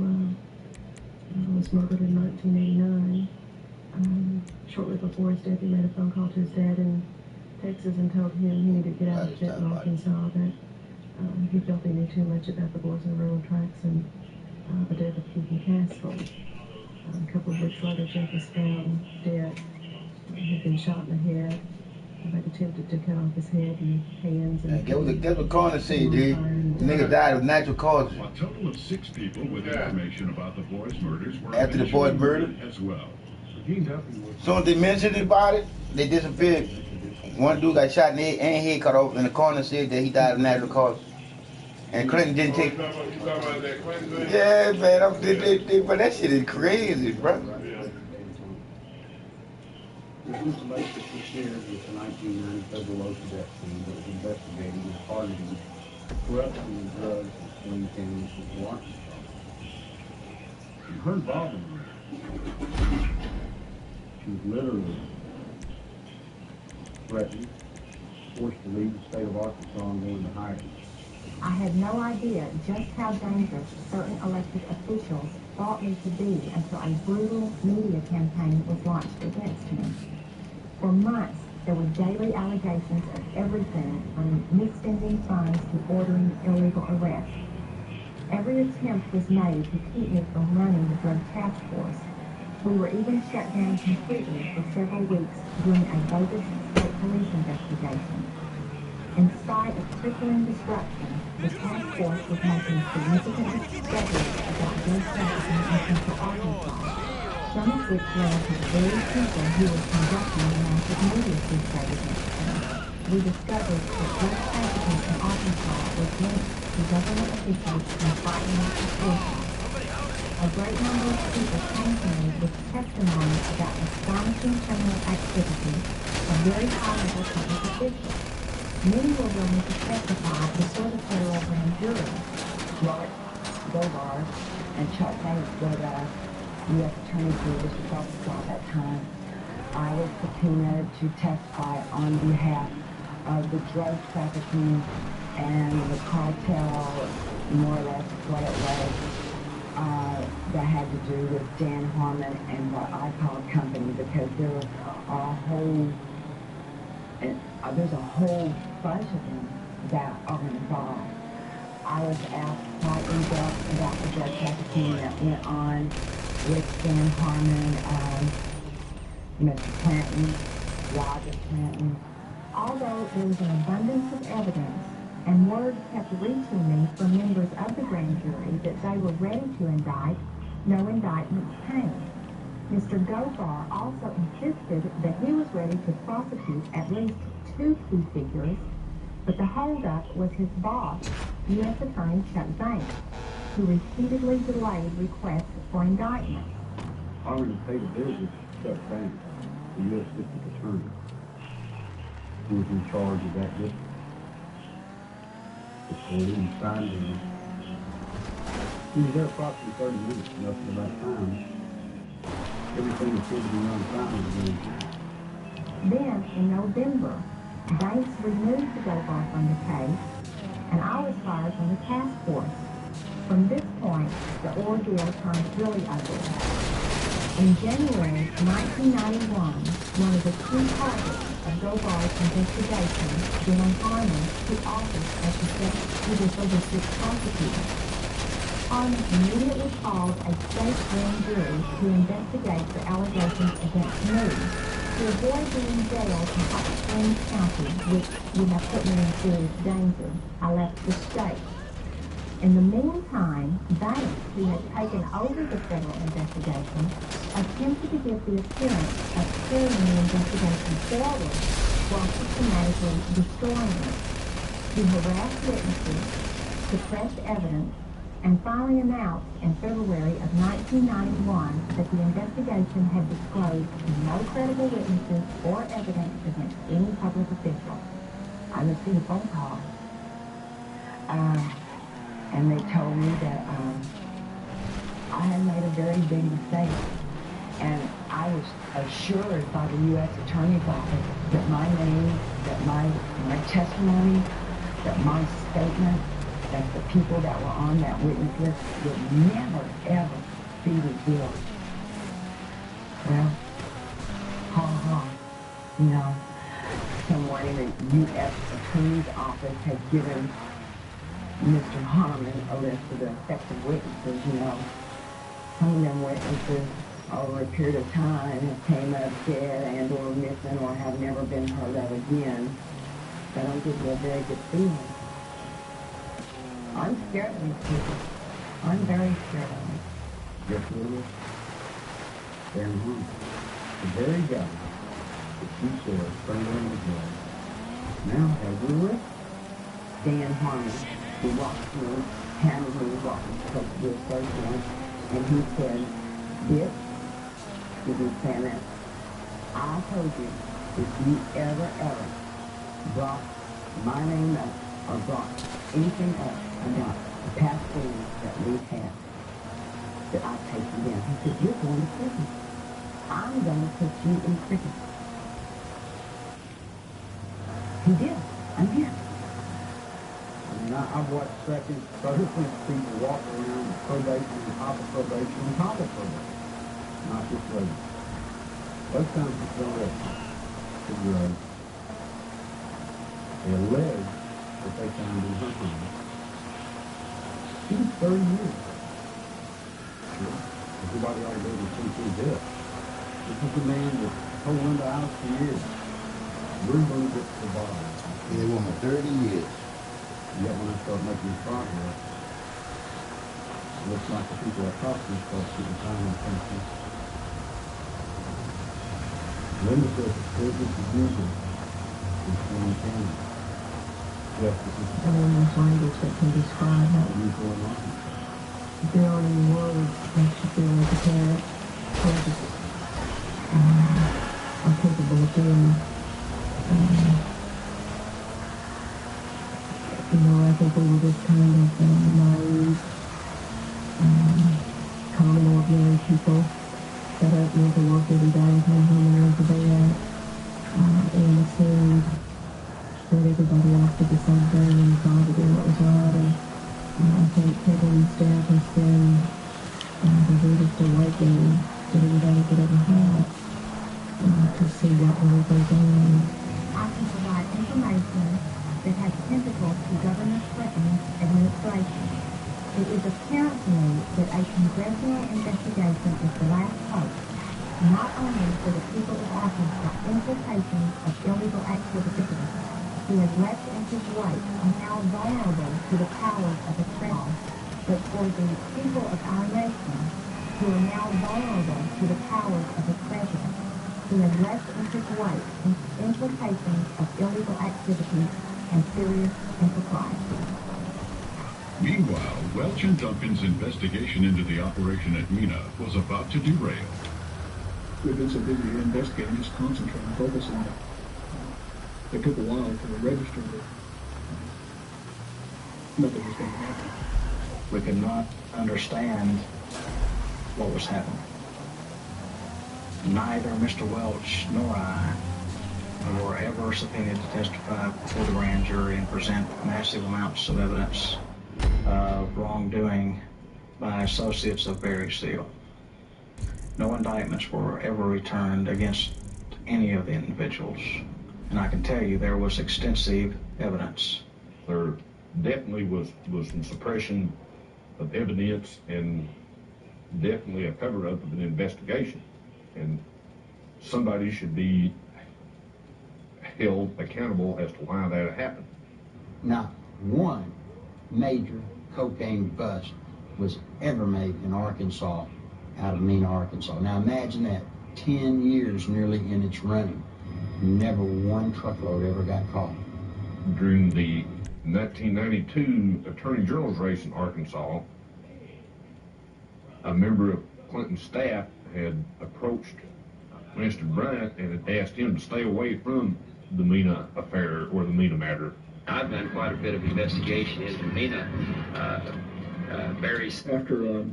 was murdered in 1989. Shortly before his death, he made a phone call to his dad in Texas and told him he needed to get out of Benton, Arkansas, that he felt he knew too much about the boys in the railroad tracks and the death of Keith McCaskill. A couple of weeks later, Jeff was found dead. He had been shot in the head. They attempted to cut off his head and hands. And guess what coroner said, dude? The nigga died of natural causes. A total of 6 people with information about the boys' murders were after the boys' murder as well. So they mentioned about it, they disappeared. One dude got shot in the head and head cut off, and the coroner said that he died of natural causes. And Clinton didn't take. Yeah, man, but that shit is crazy, bro. The information was shared with the 1990 federal local debt team that was investigating and targeting corruption and drugs in Wayne County, Arkansas. Her involvement in it, she was literally threatened, forced to leave the state of Arkansas and go into hiding. I had no idea just how dangerous certain elected officials thought me to be until a brutal media campaign was launched against me. For months, there were daily allegations of everything from misspending funds to ordering illegal arrests. Every attempt was made to keep me from running the drug task force. We were even shut down completely for several weeks during a bogus state police investigation. In spite of crippling disruption, the task force was making significant discoveries about drug trafficking in Central Arkansas, some of which led to the very people who were conducting the massive media crusade against them. We discovered that drug trafficking in Arkansas was linked to government officials and fighting institutions. A great number of people came to me with testimony about astonishing criminal activity of very high-level public officials. Many were willing to testify before the federal grand jury. Robert Govar and Chuck Hayes were the U.S. Attorney for the District of Arkansas at that time. I was subpoenaed to testify on behalf of the drug trafficking and the cartel, more or less what it was, that had to do with Dan Harmon and what I call company, because there was there's a whole bunch of them that are involved. I was asked quite in depth about the drug trafficking that went on with Dan Harmon, Mr. Clinton, Roger Clinton. Although there was an abundance of evidence and word kept reaching me from members of the grand jury that they were ready to indict, no indictments came. Mr. Govar also insisted that he was ready to prosecute at least 2 key figures, but the holdup was his boss, U.S. Attorney Chuck Banks, who repeatedly delayed requests for indictment. I already paid a bill with Chuck Banks, the U.S. District Attorney, who was in charge of that district. Before he signed him. He was there approximately 30 minutes, nothing about time. Everything was supposed to be run fine. Then, in November, Banks removed the Govar from the case, and I was fired from the task force. From this point, the ordeal turned really ugly. In January 1991, one of the key targets of Govar's investigation, Dan Harmon, took office as the Judicial District Prosecutor. Harmon immediately called a state grand jury to investigate the allegations against me. To avoid being jailed in Hot Springs County, which would have put me in serious danger, I left the state. In the meantime, Banks, who had taken over the federal investigation, attempted to give the appearance of carrying the investigation forward while systematically destroying it. He harassed witnesses, suppressed evidence, and finally announced in February of 1991 that the investigation had disclosed no credible witnesses or evidence against any public official. I received a phone call, and they told me that I had made a very big mistake, and I was assured by the U.S. Attorney's Office that my name, that my testimony, that my statement, that the people that were on that witness list would never, ever be revealed. Well, you know, someone in the U.S. Attorney's Office had given Mr. Harmon a list of the affected witnesses, you know. Some of them witnesses over a period of time have came up dead and or missing or have never been heard of again. That don't give you a very good feeling. I'm scared of these people. I'm very scared of them. Yes, Lord. Darren Harmon, the very guy that you saw sprinkled in the blood, now has a arrest. Dan Harmon, who walked through, handled me walking close to the first one, and he said, "This," he was saying that, "I told you, if you ever brought my name up or brought anything up about the past things that we've had, that I'd take you down." He said, "You're going to prison. I'm going to put you in prison." He did. I'm here. I mean, I've watched second, third people walk around probation and top of probation and top of probation. Not just ladies. Those kinds of people they allege that they found in her home. She was 30 years. Yeah. Everybody ought to be able to see through this. This is the man that told Linda out for years. We're going to get to the bottom. They were 30 years. Yet when I start making progress, it looks like the people I talk to start getting time and attention. Linda says the business as usual in Swan County. Justice is the English language that can describe that. There are any words that you feel like a parent are capable of doing. You know, I think we were just kind of naive, common ordinary people that are able to work every day and come home and go to bed, and assumed that everybody else did the same thing and tried to do what was right. And I think Kevin and Steph has been the greatest awakening that anybody could ever have to see what really goes on. I can provide information that has tentacles to Governor Clinton's administration. It is apparent to me that a congressional investigation is the last hope, not only for the people of Arkansas implications of illegal activity, who have left inches white and now vulnerable to the powers of the criminal, but for the people of our nation, who are now vulnerable to the powers of the president, who have left inches white in implications of illegal activities and serious impropriety. Meanwhile, Welch and Duncan's investigation into the operation at Mena was about to derail. We've been so busy investigating, just concentrating, focusing on it. It took a while to register that nothing was going to happen. We could not understand what was happening. Neither Mr. Welch nor I were ever subpoenaed to testify before the grand jury and present massive amounts of evidence of wrongdoing by associates of Barry Seal. No indictments were ever returned against any of the individuals. And I can tell you there was extensive evidence. There definitely was some suppression of evidence and definitely a cover-up of an investigation. And somebody should be held accountable as to why that happened. Not one major cocaine bust was ever made in Arkansas out of Mena, Arkansas. Now imagine that, 10 years nearly in its running. Never one truckload ever got caught. During the In 1992 Attorney General's race in Arkansas, a member of Clinton's staff had approached Winston Bryant and had asked him to stay away from the MENA affair or the MENA matter. I've done quite a bit of investigation into MENA. After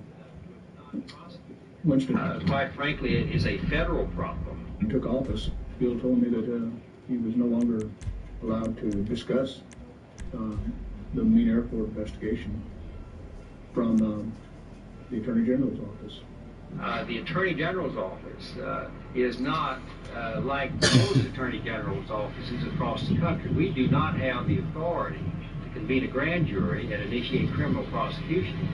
Winston, quite frankly, it is a federal problem. he took office, Bill told me that he was no longer allowed to discuss the MENA airport investigation from the Attorney General's office. The Attorney General's office is not like most Attorney General's offices across the country. We do not have the authority to convene a grand jury and initiate criminal prosecution.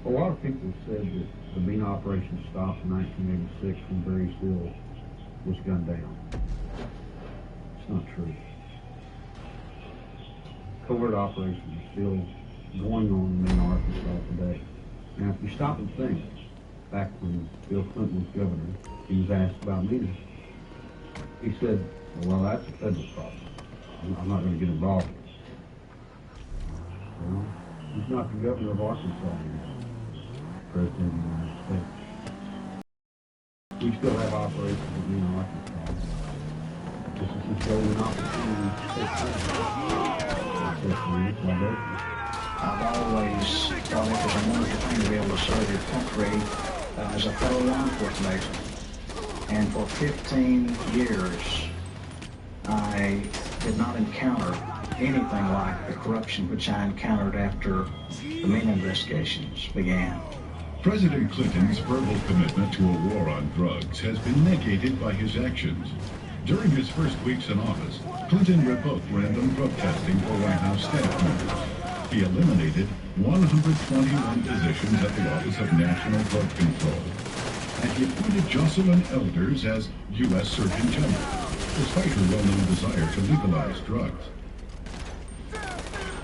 A lot of people said that the MENA operation stopped in 1986 when Barry Seal was gunned down. It's not true. Covert operations are still going on in MENA, Arkansas today. Now, if you stop and think, back when Bill Clinton was governor, he was asked about MENA. He said, well, that's a federal problem. I'm not going to get involved in it. Well, he's not the governor of Arkansas anymore, President of the United States. We still have operations in MENA, Arkansas. This is a golden opportunity to take place. I've always thought it was a wonderful thing to be able to serve your country as a federal law enforcement agent. And for 15 years, I did not encounter anything like the corruption which I encountered after the MENA investigations began. President Clinton's verbal commitment to a war on drugs has been negated by his actions. During his first weeks in office, Clinton revoked random drug testing for White House staff members. He eliminated 121 positions at the Office of National Drug Control. And he appointed Jocelyn Elders as U.S. Surgeon General, despite her well-known desire to legalize drugs.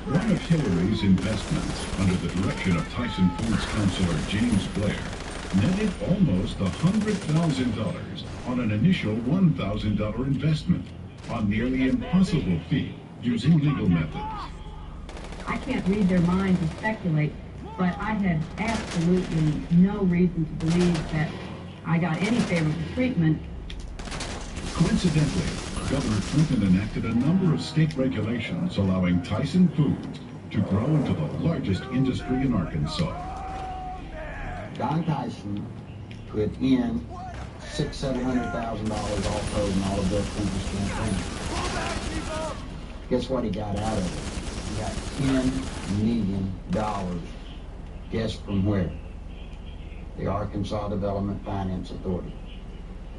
One of Hillary's investments, under the direction of Tyson Foods counselor James Blair, netted almost $100,000 on an initial $1,000 investment on nearly impossible feat using legal methods. I can't read their minds and speculate, but I had absolutely no reason to believe that I got any favorable treatment. Coincidentally, Governor Clinton enacted a number of state regulations allowing Tyson Foods to grow into the largest industry in Arkansas. Don Tyson put in $600,000-$700,000 all told in all of Bill Clinton's campaign. Guess what he got out of it? He got $10 million. Guess from where? The Arkansas Development Finance Authority.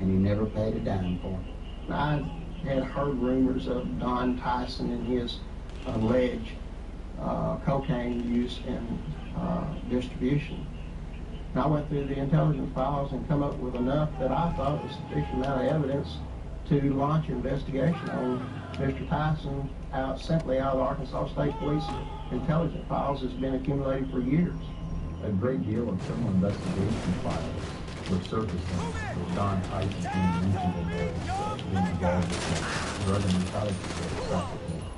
And he never paid a dime for it. I had heard rumors of Don Tyson and his alleged cocaine use and distribution. And I went through the intelligence files and come up with enough that I thought was sufficient amount of evidence to launch an investigation on Mr. Tyson simply out of the Arkansas State Police intelligence files has been accumulated for years. A great deal of criminal investigation files were surfacing with Don Tyson being mentioned in those being involved with drug and narcotic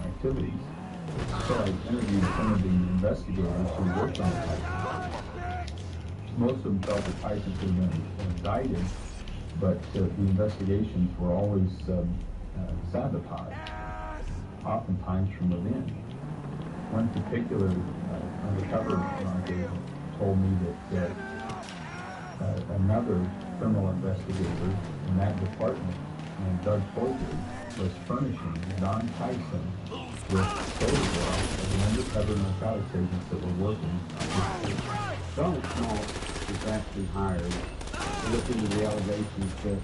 activities. So I interviewed some of the investigators who worked on Tyson. Most of them felt that Tyson had been indicted, but the investigations were always sabotaged, oftentimes from within. One particular undercover agent told me that another criminal investigator in that department, named Doug Folger, was furnishing Don Tyson with photographs of the undercover narcotics agents that were working on this case. Donald Small was actually hired to look into the allegations that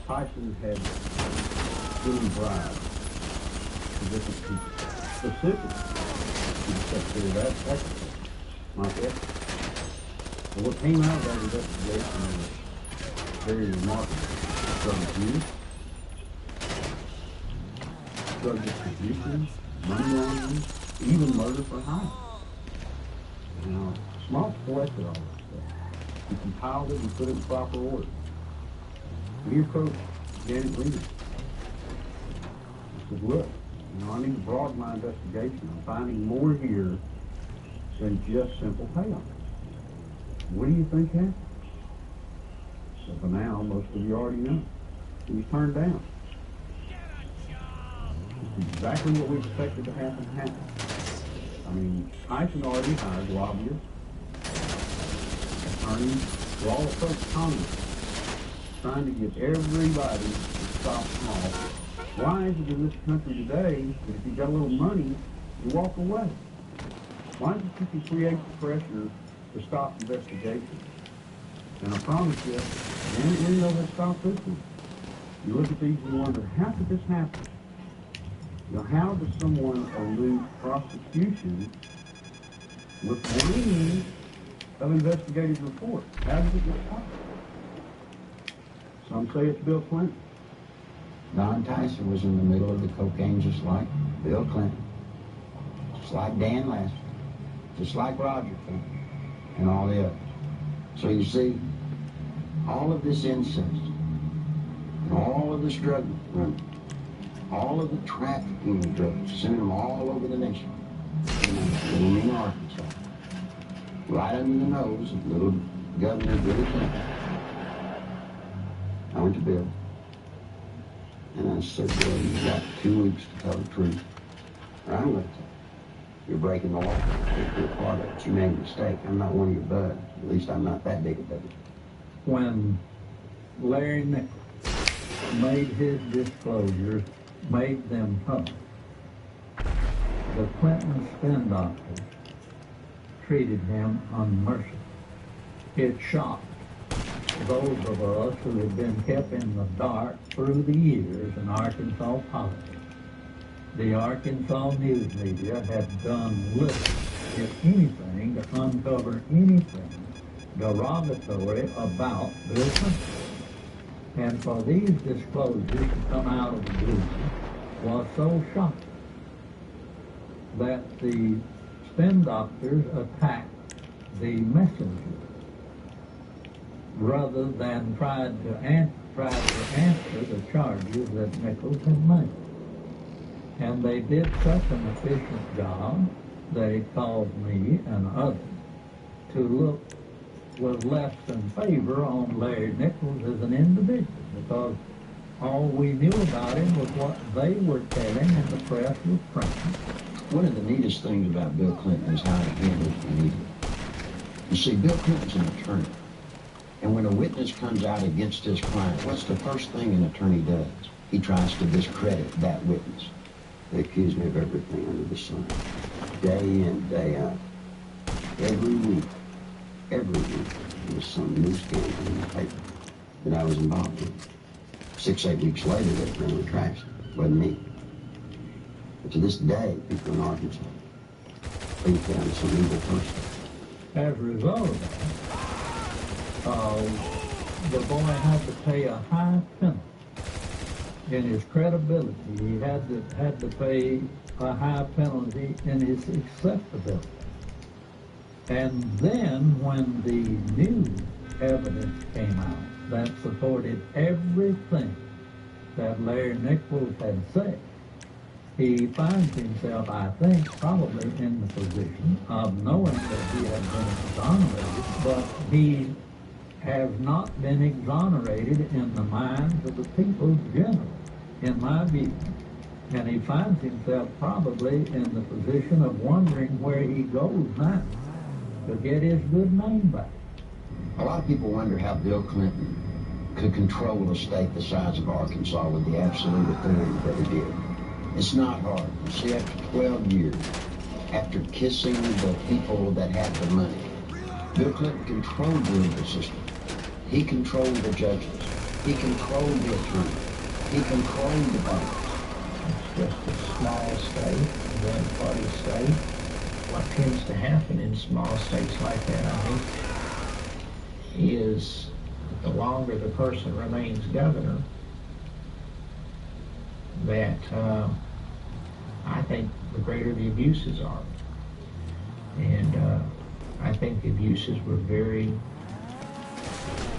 Tyson had given bribes to different people, specifically to the Secretary of Agriculture, Mike Evans. And what came out of that investigation was very remarkable. Drug abuse, drug distribution, money laundering, even murder for hire. Now, Small collected all this stuff. He compiled it and put it in proper order. And he approached Janet Reno. He said, look, You know, I need to broaden my investigation. I'm finding more here than just simple payoff. What do you think happened? So for now, most of you already know. He was turned down. Exactly what we expected to happen happened. I mean, Tyson already hired lobbyists, attorneys, who all approached Congress, trying to get everybody to stop them off. Why is it in this country today that if you got a little money, you walk away? Why is it that you create the pressure to stop investigations? And I promise you, and you know they stop this one. You look at these and you wonder, how could this happen? You know, how does someone elude prosecution with reams of investigative reports? How does it get stopped? Some say it's Bill Clinton. Don Tyson was in the middle of the cocaine just like Bill Clinton, just like Dan Laster, just like Roger Clinton, and all the others. So you see, all of this incest, and all of this drug running, all of the trafficking of drugs, sending them all over the nation, in Arkansas, right under the nose of little Governor Billy Clinton. I went to Bill, and I said, well, you've got 2 weeks to tell the truth, or I'm going to tell you. You're breaking the law. You're part of it. You made a mistake. I'm not one of your buds. At least I'm not that big a buddy. When Larry Nichols made his disclosures, made them public, the Clinton spin doctors treated him unmercifully. It shocked those of us who had been kept in the dark through the years in Arkansas politics. The Arkansas news media had done little, if anything, to uncover anything derogatory about Bill Clinton. And for these disclosures to come out of the blue was so shocking that the spin doctors attacked the messenger rather than tried to answer the charges that Nichols had made. And they did such an efficient job that it caused me and others to look with less than favor on Larry Nichols as an individual, because all we knew about him was what they were telling and the press was printing. One of the neatest things about Bill Clinton is how he handles the media. You see, Bill Clinton's an attorney. And when a witness comes out against his client, what's the first thing an attorney does? He tries to discredit that witness. They accuse me of everything under the sun, day in, day out. Every week, there was some new scandal in the paper that I was involved in. 6, 8 weeks later, they ran the traction. It wasn't me. But to this day, people in Arkansas think that I'm some evil person. As a result of that, the boy had to pay a high penalty. In his credibility, he had to pay a high penalty in his acceptability. And then when the new evidence came out that supported everything that Larry Nichols had said, he finds himself, I think, probably in the position of knowing that he had been exonerated, but he has not been exonerated in the minds of the people generally, in my view. And he finds himself probably in the position of wondering where he goes now to get his good name back. A lot of people wonder how Bill Clinton could control a state the size of Arkansas with the absolute authority that he did. It's not hard. You see, after 12 years, after kissing the people that had the money, Bill Clinton controlled the legal system. He controlled the judges. He controlled the attorneys. He controlled the banks. It's just a small state, a one-party state. What tends to happen in small states like that, I think, is the longer the person remains governor, that I think the greater the abuses are. And I think the abuses were very,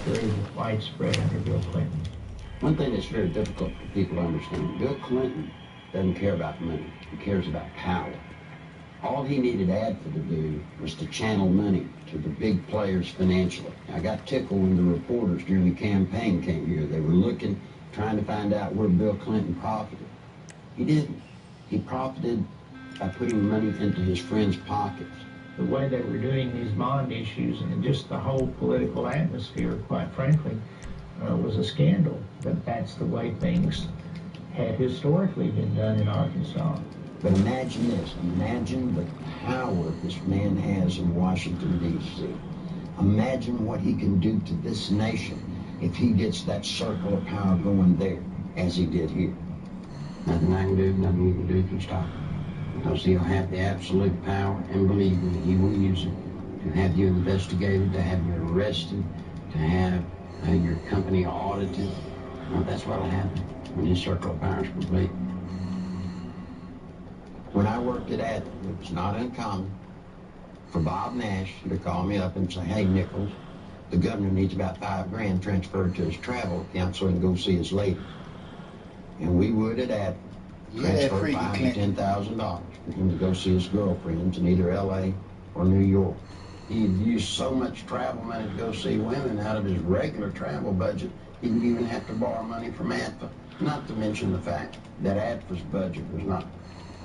very widespread under Bill Clinton. One thing that's very difficult for people to understand, Bill Clinton doesn't care about money. He cares about power. All he needed ADFA to do was to channel money to the big players financially. I got tickled when the reporters during the campaign came here. They were looking, trying to find out where Bill Clinton profited. He didn't. He profited by putting money into his friends' pockets. The way they were doing these bond issues and just the whole political atmosphere, quite frankly, was a scandal. But that's the way things had historically been done in Arkansas. But imagine this. Imagine the power this man has in Washington, D.C. Imagine what he can do to this nation if he gets that circle of power going there, as he did here. Nothing I can do, nothing you can do can stop him. Because he'll have the absolute power, and believe me, he will use it to have you investigated, to have you arrested, to have your company audited. Well, that's what'll happen when his circle of power is complete. When I worked at ADFA, it was not uncommon for Bob Nash to call me up and say, hey, Nichols, the governor needs about $5,000 transferred to his travel account so he can go see his lady. And we would at ADFA transfer $5,000 to $10,000 for him to go see his girlfriends in either L.A. or New York. He'd used so much travel money to go see women out of his regular travel budget, he would even have to borrow money from ADFA. Not to mention the fact that ADFA's budget was not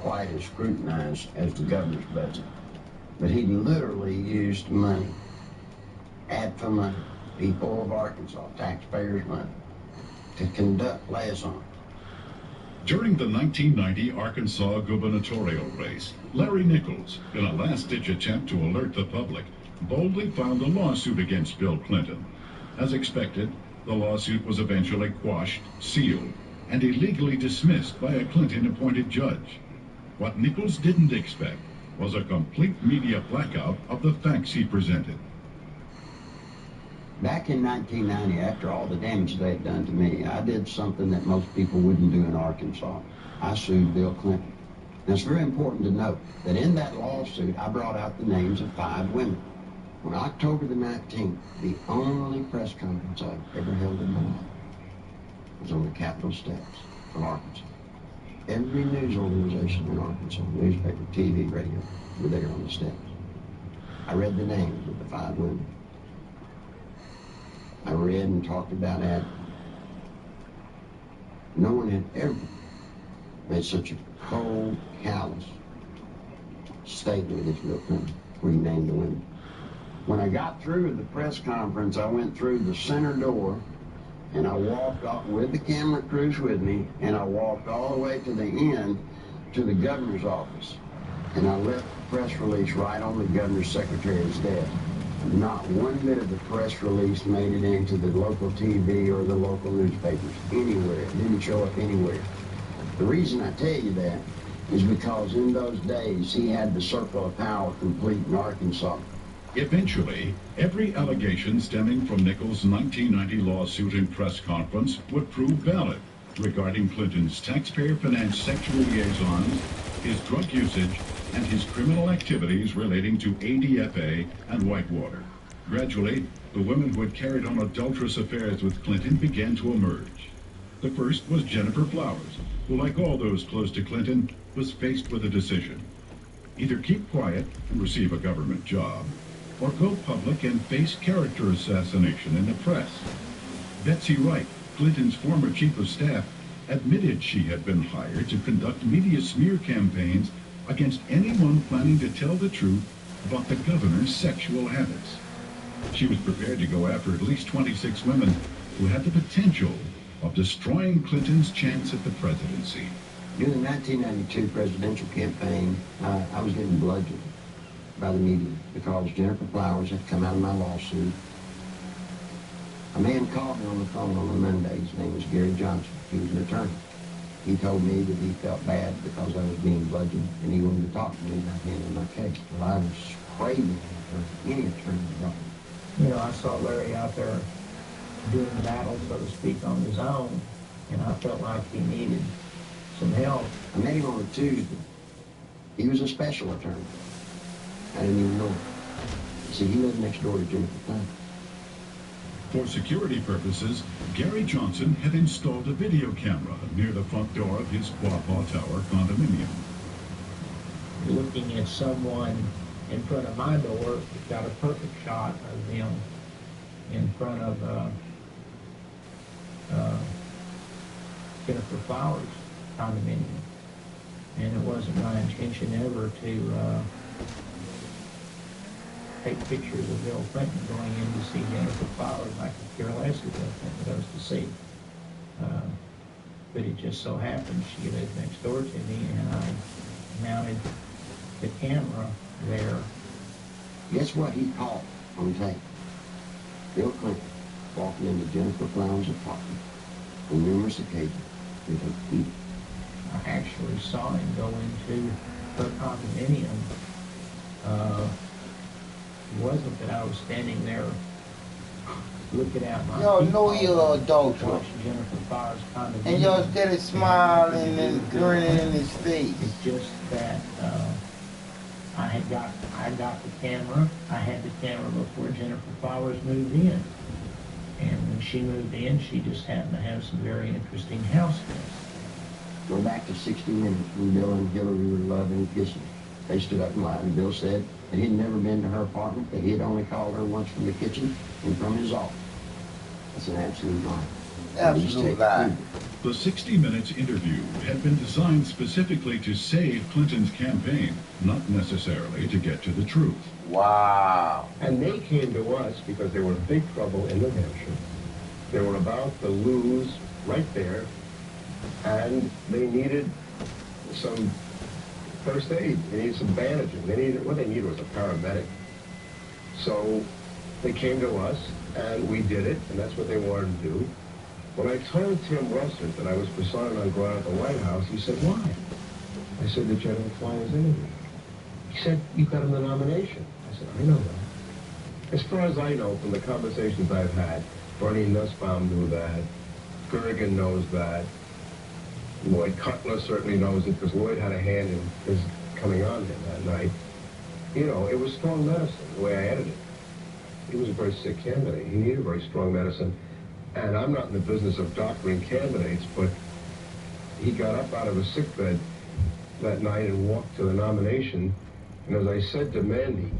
quite as scrutinized as the governor's budget. But he literally used money, ADFA money, people of Arkansas, taxpayers' money, to conduct liaison. During the 1990 Arkansas gubernatorial race, Larry Nichols, in a last-ditch attempt to alert the public, boldly filed a lawsuit against Bill Clinton. As expected, the lawsuit was eventually quashed, sealed, and illegally dismissed by a Clinton-appointed judge. What Nichols didn't expect was a complete media blackout of the facts he presented. Back in 1990, after all the damage they had done to me, I did something that most people wouldn't do in Arkansas. I sued Bill Clinton. Now, it's very important to note that in that lawsuit, I brought out the names of 5 women. On October the 19th, the only press conference I've ever held in my life was on the Capitol steps of Arkansas. Every news organization in Arkansas, newspaper, TV, radio, were there on the steps. I read the names of the 5 women. I read and talked about ADFA. No one had ever made such a cold, callous statement against Bill Clinton where he named the women. When I got through the press conference, I went through the center door and I walked off with the camera crews with me, and I walked all the way to the end to the governor's office. And I left the press release right on the governor's secretary's desk. Not one bit of the press release made it into the local TV or the local newspapers, anywhere. It didn't show up anywhere. The reason I tell you that is because in those days, he had the circle of power complete in Arkansas. Eventually, every allegation stemming from Nichols' 1990 lawsuit and press conference would prove valid regarding Clinton's taxpayer-financed sexual liaisons, his drug usage, and his criminal activities relating to ADFA and Whitewater. Gradually, the women who had carried on adulterous affairs with Clinton began to emerge. The first was Jennifer Flowers, who, like all those close to Clinton, was faced with a decision. Either keep quiet and receive a government job, or go public and face character assassination in the press. Betsy Wright, Clinton's former chief of staff, admitted she had been hired to conduct media smear campaigns against anyone planning to tell the truth about the governor's sexual habits. She was prepared to go after at least 26 women who had the potential of destroying Clinton's chance at the presidency. During the 1992 presidential campaign, I was getting bludgeoned by the media because Jennifer Flowers had come out of my lawsuit. A man called me on the phone on a Monday. His name was Gary Johnson. He was an attorney. He told me that he felt bad because I was being bludgeoned, and he wanted to talk to me about handling my case. Well, I was craving for any attorney to talk to me. You know, I saw Larry out there doing battle, so to speak, on his own, and I felt like he needed some help. I met him on a Tuesday. He was a special attorney. I didn't even know him. See, he lived next door to Jennifer Flowers. For security purposes, Gary Johnson had installed a video camera near the front door of his Quapaw Tower condominium. Looking at someone in front of my door, got a perfect shot of them in front of Jennifer Flowers' condominium. And it wasn't my intention ever to take pictures of Bill Clinton going in to see Jennifer Flowers. I could care less who Bill Clinton goes to see. But it just so happened she lived next door to me, and I mounted the camera there. Guess what he caught on tape? Bill Clinton walking into Jennifer Flowers' apartment on numerous occasions with her feet. I actually saw him go into her condominium. It wasn't that I was standing there looking at my know you're adulterous. watching Jennifer Flowers' condominium. And y'all steady smiling and grinning in his face. It's just that I got the camera. I had the camera before Jennifer Flowers moved in. And when she moved in, she just happened to have some very interesting house guests. Go back to 60 Minutes when Bill and Hillary were loving and kissing. They stood up and lied, and Bill said that he'd never been to her apartment, that he had only called her once from the kitchen and from his office. That's an absolute lie. Absolute lie. The 60 Minutes interview had been designed specifically to save Clinton's campaign, not necessarily to get to the truth. Wow. And they came to us because they were in big trouble in New Hampshire. They were about to lose right there, and they needed some first aid. They needed some bandaging. What they needed was a paramedic. So they came to us, and we did it, and that's what they wanted to do. When I told Tim Russert that I was persona non grata at the White House, he said, why? I said, the Jennifer Flowers interview. He said, you got him the nomination. I said, I know that. As far as I know from the conversations I've had, Bernie Nussbaum knew that, Gergen knows that, Lloyd Cutler certainly knows it because Lloyd had a hand in his coming on him that night. You know, it was strong medicine, the way I edited it. He was a very sick candidate. He needed very strong medicine. And I'm not in the business of doctoring candidates, but he got up out of a sickbed that night and walked to the nomination. And as I said to Mandy,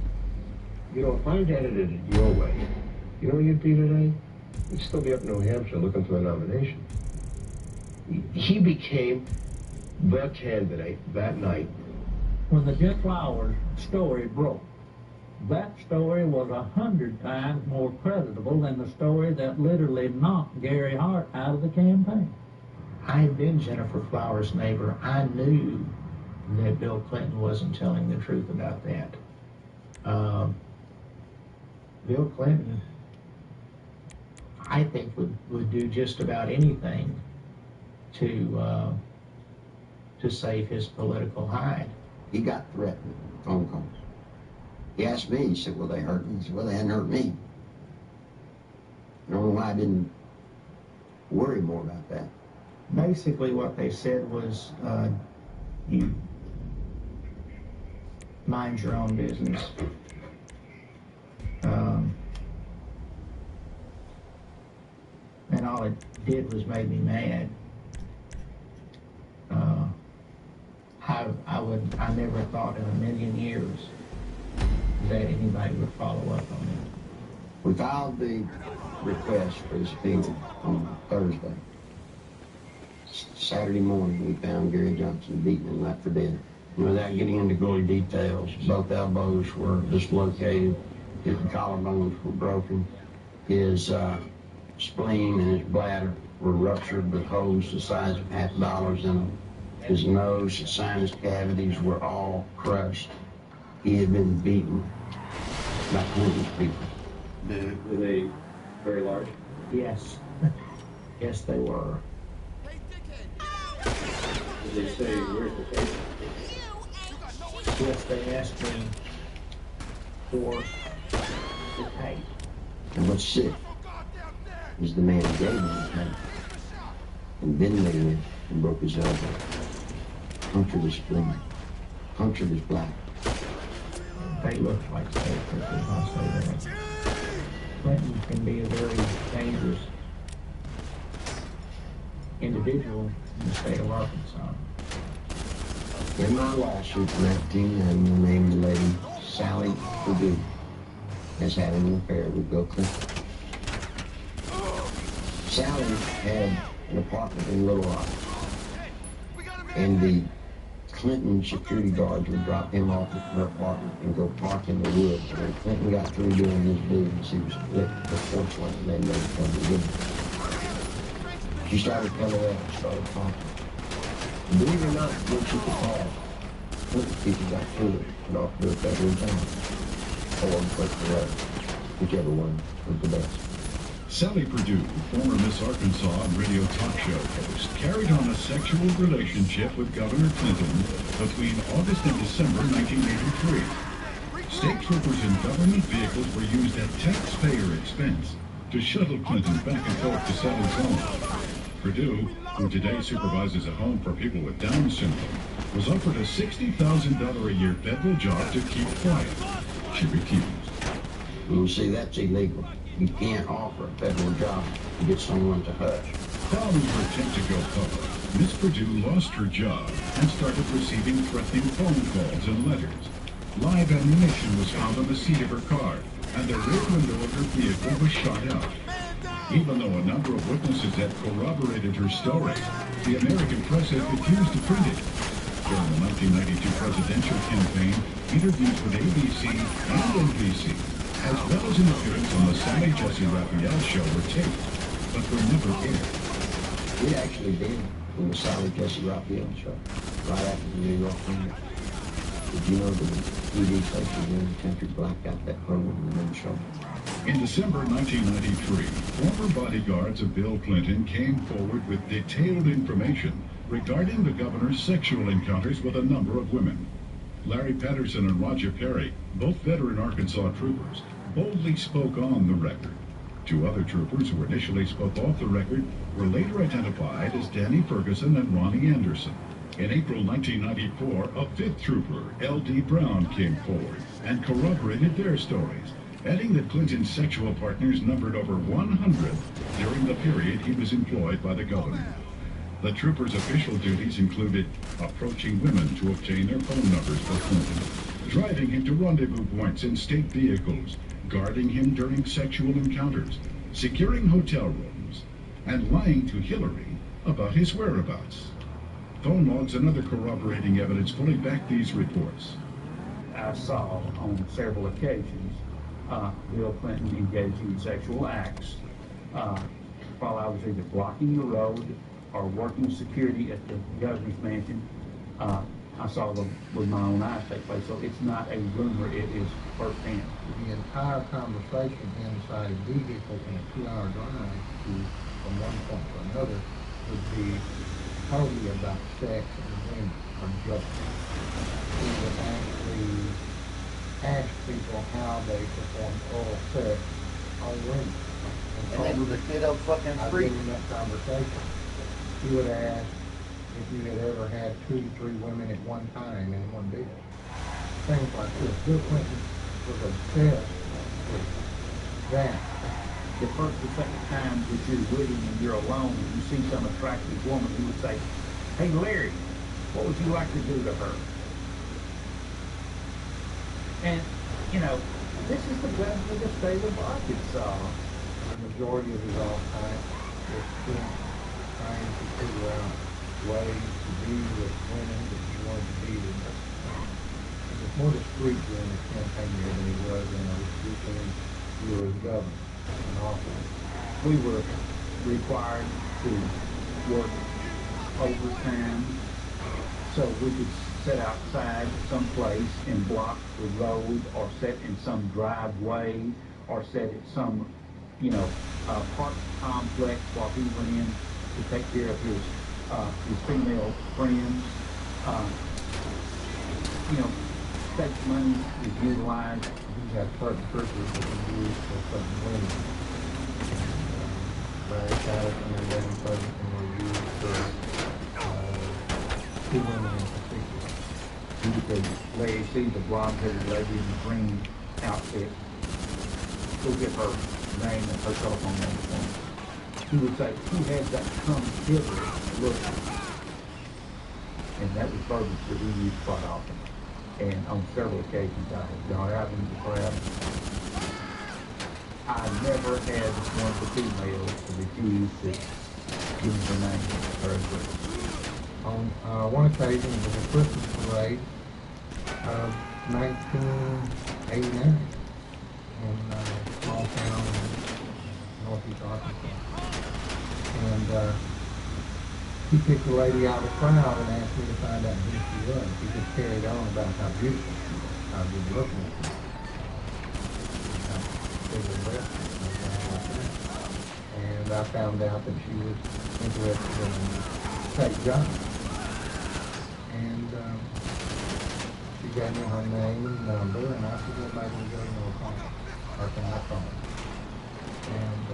you know, if I'd edited it your way, you know where you'd be today? You'd still be up in New Hampshire looking for the nomination. He became the candidate that night. When the Jet Flowers story broke, that story was 100 times more creditable than the story that literally knocked Gary Hart out of the campaign. I had been Jennifer Flowers' neighbor. I knew that Bill Clinton wasn't telling the truth about that. Bill Clinton, I think, would do just about anything to save his political hide. He got threatened with phone calls. He asked me, he said, well, they hurt me. He said, well, they hadn't hurt me. I don't know why I didn't worry more about that. Basically what they said was, you mind your own business. And all it did was make me mad. I never thought in a million years that anybody would follow up on it. We filed the request for the subpoena on Thursday. Saturday morning, we found Gary Johnson beaten and left for dead. Without getting into gory details, both elbows were dislocated, his collarbones were broken, his spleen and his bladder were ruptured with holes the size of $50 in them. His nose and sinus cavities were all crushed. He had been beaten by Clinton's people. Were they very large? Yes. Yes, they were. Did they say, where's the patient? Yes, they asked me for the tape. And what's sick is the man gave him the tape and then they went and broke his elbow, punctured his spleen, punctured his bladder. They looked like they could not say that. Clinton can be a very dangerous individual in the state of Arkansas. In my lawsuit from 1990, named the lady Sally Perdue as having an affair with Bill Clinton. Sally had an apartment in Little Rock, and the Clinton security guards would drop him off at her apartment and go park in the woods. And when Clinton got through doing his business, he was lit the porch light and then they would come to get him. She started coming out and started talking. Believe it or not, when she could talk, Clinton people got through it and offered her a federal job. Or put the letter, whichever one was the best. Sally Perdue, former Miss Arkansas and radio talk show host, carried on a sexual relationship with Governor Clinton between August and December 1983. State troopers in government vehicles were used at taxpayer expense to shuttle Clinton back and forth to Sally's home. Perdue, who today supervises a home for people with Down syndrome, was offered a $60,000 a year federal job to keep quiet. She refused. You see, that's illegal. You can't offer a federal job to get someone to hush. Following her attempt to go public, Miss Perdue lost her job and started receiving threatening phone calls and letters. Live ammunition was found on the seat of her car, and the rear window of her vehicle was shot out. Even though a number of witnesses had corroborated her story, the American press had refused to print it. During the 1992 presidential campaign, interviews with ABC and NBC, as well as an appearance on the Sally Jesse Raphael show, were taped, but were never aired. We actually did on the Sally Jesse Raphael show, right after the New York Times. Did you know the TV station in the country blacked out that program in the show? In December 1993, former bodyguards of Bill Clinton came forward with detailed information regarding the governor's sexual encounters with a number of women. Larry Patterson and Roger Perry, both veteran Arkansas troopers, boldly spoke on the record. Two other troopers who initially spoke off the record were later identified as Danny Ferguson and Ronnie Anderson. In April 1994, a fifth trooper, L.D. Brown, came forward and corroborated their stories, adding that Clinton's sexual partners numbered over 100 during the period he was employed by the governor. The trooper's official duties included approaching women to obtain their phone numbers for Clinton, driving him to rendezvous points in state vehicles, guarding him during sexual encounters, securing hotel rooms, and lying to Hillary about his whereabouts. Phone logs and other corroborating evidence fully back these reports. I saw on several occasions Bill Clinton engaging in sexual acts while I was either blocking the road or working security at the governor's mansion. I saw them with my own eyes take place, so it's not a rumor, it is firsthand. The entire conversation inside a vehicle in a 2-hour drive from one point to another would be totally about sex and women or drugs. He would actually ask people how they perform oral sex on women. And they would sit up fucking free. During that conversation, he would ask if you had ever had 2 to 3 women at one time in one deal. Things like this. Bill Clinton was obsessed with that. The first or second time that you're with him and you're alone and you see some attractive woman, he would say, "Hey Larry, what would you like to do to her?" And, you know, this is the governor of the state of Arkansas. The majority of his off time was spent trying to figure out ways to be with women that he wanted to be with. He was more discreet during the campaign year than he was in a weekend he was governor in office. We were required to work overtime so we could sit outside someplace and block the road, or sit in some driveway, or sit at some, you know, park complex while he went in to take care of his female friends. You know, state money is utilized. He had certain troopers that he used for certain women. Larry Patterson and Danny Ferguson were used for 2 women in particular. You could Larry see the blonde-headed lady in the green outfit. Go get her. name and her telephone number for me. He would say, who has that come hither look? And that was verbiage that we used quite often. And on several occasions I had gone out into the crowd. I never had one of the females to refuse to give me her name or address. On one occasion, it was a Christmas parade of 1989 in a small town in northeast Arkansas. And he picked a lady out of the crowd and asked me to find out who she was. He just carried on about how beautiful she was, how good looking she was. And I found out that she was interested in take jobs. And she gave me her name and number, and I said, well, maybe we'll go to a phone. Or can I call? And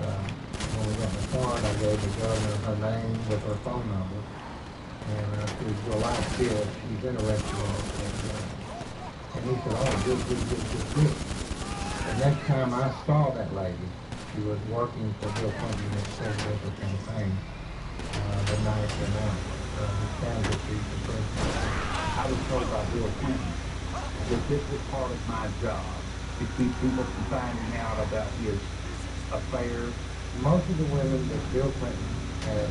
when we got in the car, I gave the governor her name with her phone number. And I said, well, I feel she's interested in it. And he said, oh, good. The next time I saw that lady, she was working for Bill Clinton in his presidential campaign the night and his candidacy for president. I was told by Bill Clinton that this was part of my job, to keep people from finding out about his affairs. Most of the women that Bill Clinton had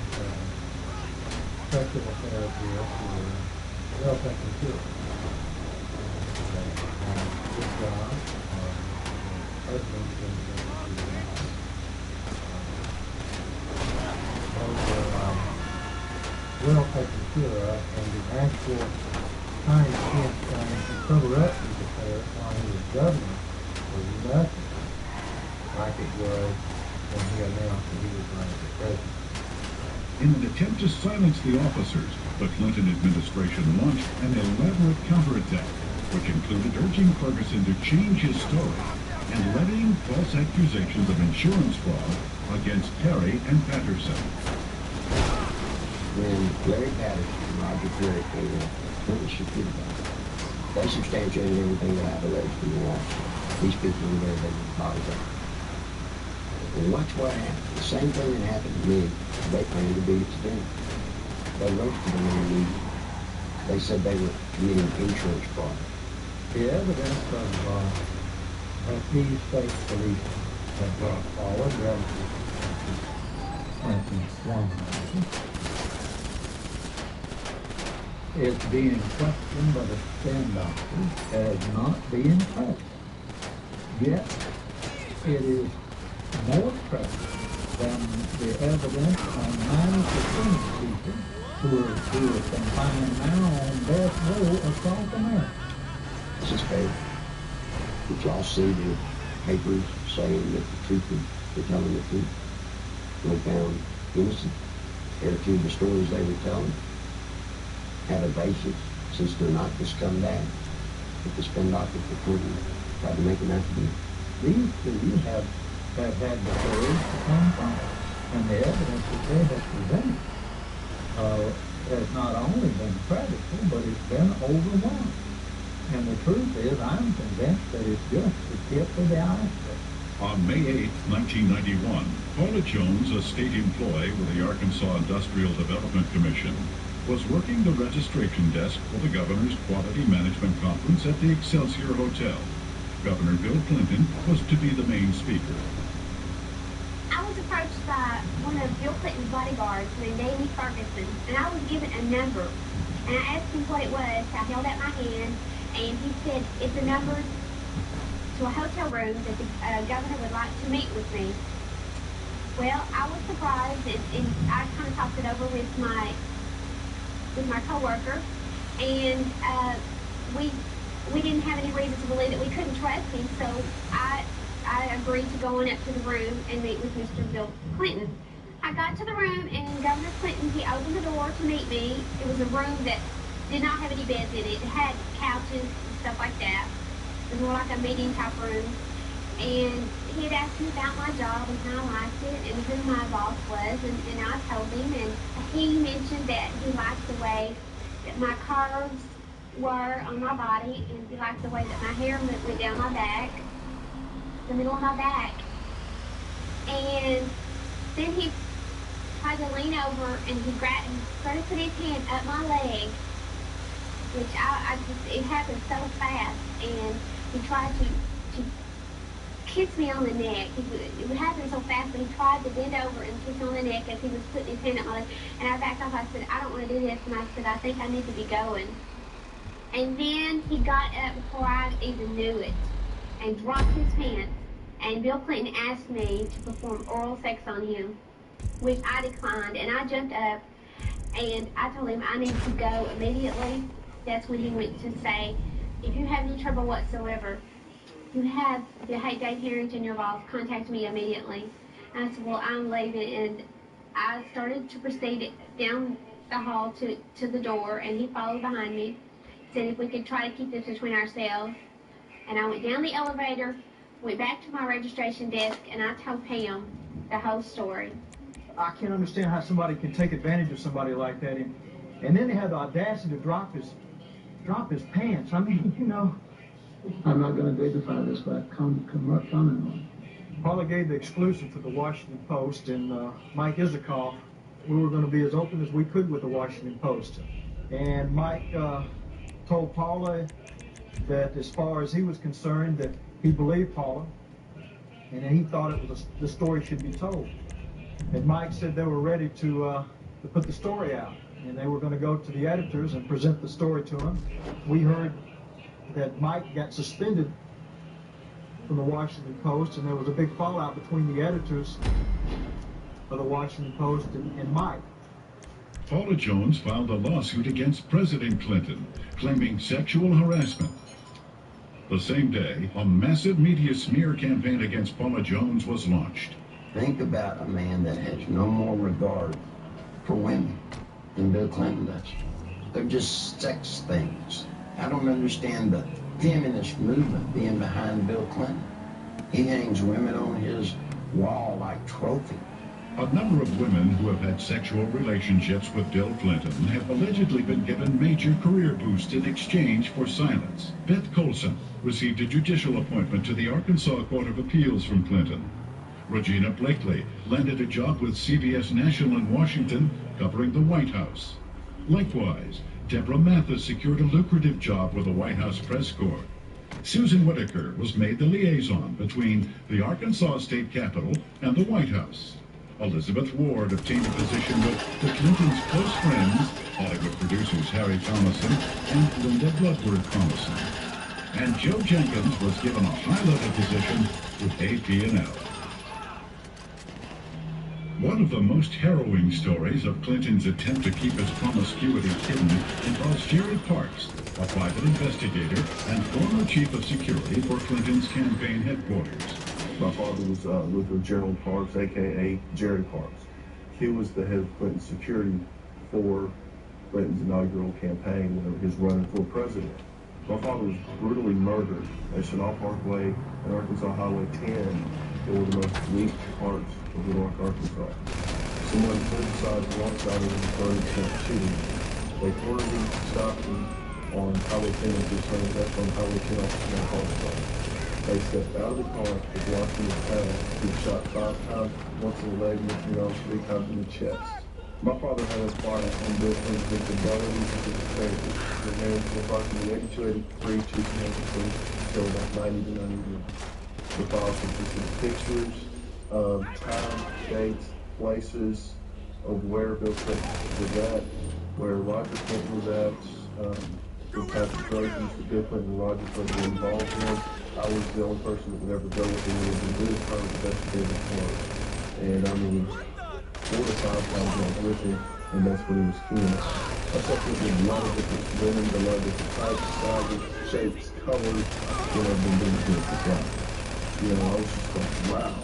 sexual affairs with were well taken care of. Good job. Husbands and well taken care of, and the actual time spent trying to cover up his affairs while he was governor was nothing like it was when he announced that he was running for president. In an attempt to silence the officers, the Clinton administration launched an elaborate counterattack, which included urging Ferguson to change his story and levying false accusations of insurance fraud against Perry and Patterson. When Larry Patterson and Roger Perry came in, Clinton shooted about it. They substantiated everything that I've alleged in the last. These people were there, they were bodies up. And watch what happened. The same thing that happened to me, they claimed to be to them. They wrote to them in the media. They said they were committing insurance fraud. The evidence of these state police have brought forward relative to Clinton's woman is being questioned by the stand doctors as not being present. Yet, it is more present than the evidence on 90% of people who have been found now on death row across America. This is fair. Did y'all see the papers saying that the truth were telling the truth? They found innocent. Every two of the stories they were telling had a basis, since they're not the scumbag that the spin doctor for Clinton tried to make them out to be. These two have had the courage to come from, and the evidence that they have presented has not only been credible, but it's been overwhelming. And the truth is, I'm convinced that it's just the tip of the iceberg. On May 8, 1991, Paula Jones, a state employee with the Arkansas Industrial Development Commission, was working the registration desk for the governor's Quality Management Conference at the Excelsior Hotel. Governor Bill Clinton was to be the main speaker. I was approached by one of Bill Clinton's bodyguards named Amy Ferguson, and I was given a number. And I asked him what it was. I held out my hand, and he said, it's a number to a hotel room that the governor would like to meet with me. Well, I was surprised, and I kind of talked it over with my co-worker, and we didn't have any reason to believe that we couldn't trust him, so I agreed to go on up to the room and meet with Mr. Bill Clinton. I got to the room, and Governor Clinton, he opened the door to meet me. It was a room that did not have any beds in it. It had couches and stuff like that. It was more like a meeting type room. And he had asked me about my job and how I liked it and who my boss was, and I told him, and he mentioned that he liked the way that my curves were on my body, and he liked the way that my hair went down my back, the middle of my back. And then he tried to lean over and he started to put his hand up my leg, which it happened so fast. And he tried to kiss me on the neck. It would happen so fast, but he tried to bend over and kiss me on the neck as he was putting his hand up my leg. And I backed off. I said, I don't want to do this. And I said, I think I need to be going. And then he got up before I even knew it and dropped his pants. And Bill Clinton asked me to perform oral sex on him, which I declined. And I jumped up and I told him I need to go immediately. That's when he went to say, if you have any trouble whatsoever, you have the Dave Harrington involved, contact me immediately. And I said, well, I'm leaving. And I started to proceed down the hall to the door, and he followed behind me. Said if we could try to keep this between ourselves. And I went down the elevator, went back to my registration desk, and I told Pam the whole story. I can't understand how somebody can take advantage of somebody like that. And then they had the audacity to drop his pants. I mean, you know. I'm not going to dignify this by commenting on it. Paula gave the exclusive to the Washington Post, and Mike Isikoff, we were going to be as open as we could with the Washington Post. And Mike told Paula that as far as he was concerned, that he believed Paula, and he thought the story should be told. And Mike said they were ready to put the story out, and they were going to go to the editors and present the story to him. We heard that Mike got suspended from the Washington Post, and there was a big fallout between the editors of the Washington Post and Mike. Paula Jones filed a lawsuit against President Clinton, claiming sexual harassment. The same day, a massive media smear campaign against Paula Jones was launched. Think about a man that has no more regard for women than Bill Clinton does. They're just sex things. I don't understand the feminist movement being behind Bill Clinton. He hangs women on his wall like trophies. A number of women who have had sexual relationships with Bill Clinton have allegedly been given major career boosts in exchange for silence. Beth Colson received a judicial appointment to the Arkansas Court of Appeals from Clinton. Regina Blakely landed a job with CBS National in Washington covering the White House. Likewise, Deborah Mathis secured a lucrative job with the White House press corps. Susan Whitaker was made the liaison between the Arkansas State Capitol and the White House. Elizabeth Ward obtained a position with the Clintons' close friends, Hollywood producers Harry Thomason and Linda Bloodworth Thomason. And Joe Jenkins was given a high-level position with AP&L. One of the most harrowing stories of Clinton's attempt to keep his promiscuity hidden involves Jerry Parks, a private investigator and former chief of security for Clinton's campaign headquarters. My father was Luther Gerald Parks, a.k.a. Jerry Parks. He was the head of Clinton's security for Clinton's inaugural campaign when he was running for president. My father was brutally murdered at Chenal Parkway and Arkansas Highway 10 in one of the most bleak parts of North Arkansas. Someone criticized alongside of him and started shooting. They cornered him, stopped him on Highway 10 and just turned left on Highway 10 off Chenal Parkway. They stepped out of the car, was walking his path. He was shot 5 times, once in the leg, once 3 times in the chest. My father had a fight on Bill Clinton's infidelity to his family. The marriage was approximately 82, 83 to 2003, so about 90 to 91. The file consisted of pictures of time, dates, places of where Bill Clinton was at, where Roger Clinton was at, the type of drugs that Bill Clinton and Roger Clinton were involved in. I was the only person that would ever go with him and do his private investigative work. And I mean, 4 to 5 times I was with him, and that's when he was king. I slept with a lot of different women, a lot of different types, sizes, shapes, colors, that I've been doing this for life. You know, I was just like, wow.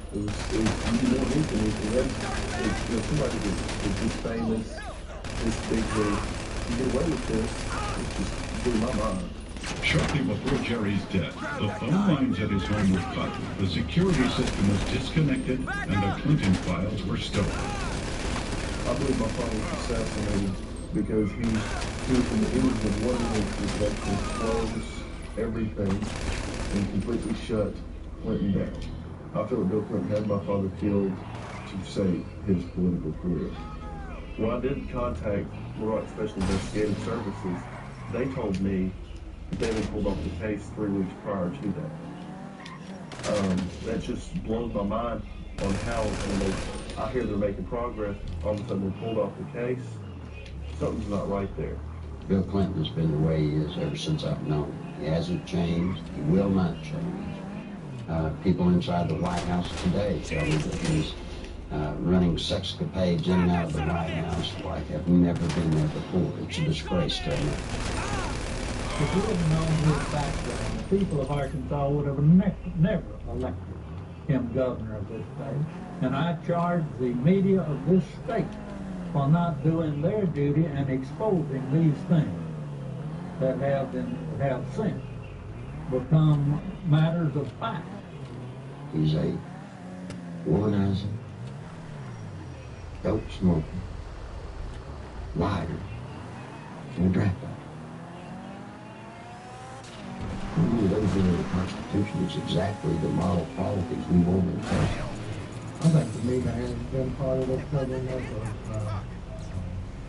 It was you don't need anything else. You know, somebody that's this famous, this big, you get away with this, it just blew my mind. Shortly before Jerry's death, the phone lines at his home were cut, the security system was disconnected, and the Clinton files were stolen. I believe my father was assassinated because he was the one that could close everything and completely shut Clinton down. I feel that Bill Clinton had my father killed to save his political career. When I did contact Little Rock Special Investigative Services, they told me that they had pulled off the case 3 weeks prior to that. That just blows my mind on how, when I hear they're making progress, all of a sudden they pulled off the case. Something's not right there. Bill Clinton has been the way he is ever since I've known him. He hasn't changed. He will not change. People inside the White House today tell me that he's running sexcapades in and out of the White House like have never been there before. It's a disgrace to America. If we had known his background, the people of Arkansas would have never elected him governor of this state. And I charge the media of this state for not doing their duty and exposing these things that have since become matters of fact. He's a womanizer, dope smoker, liar, and a draft dog. Those in the Constitution is exactly the model qualities we want in person. I think the media has been part of this covering up of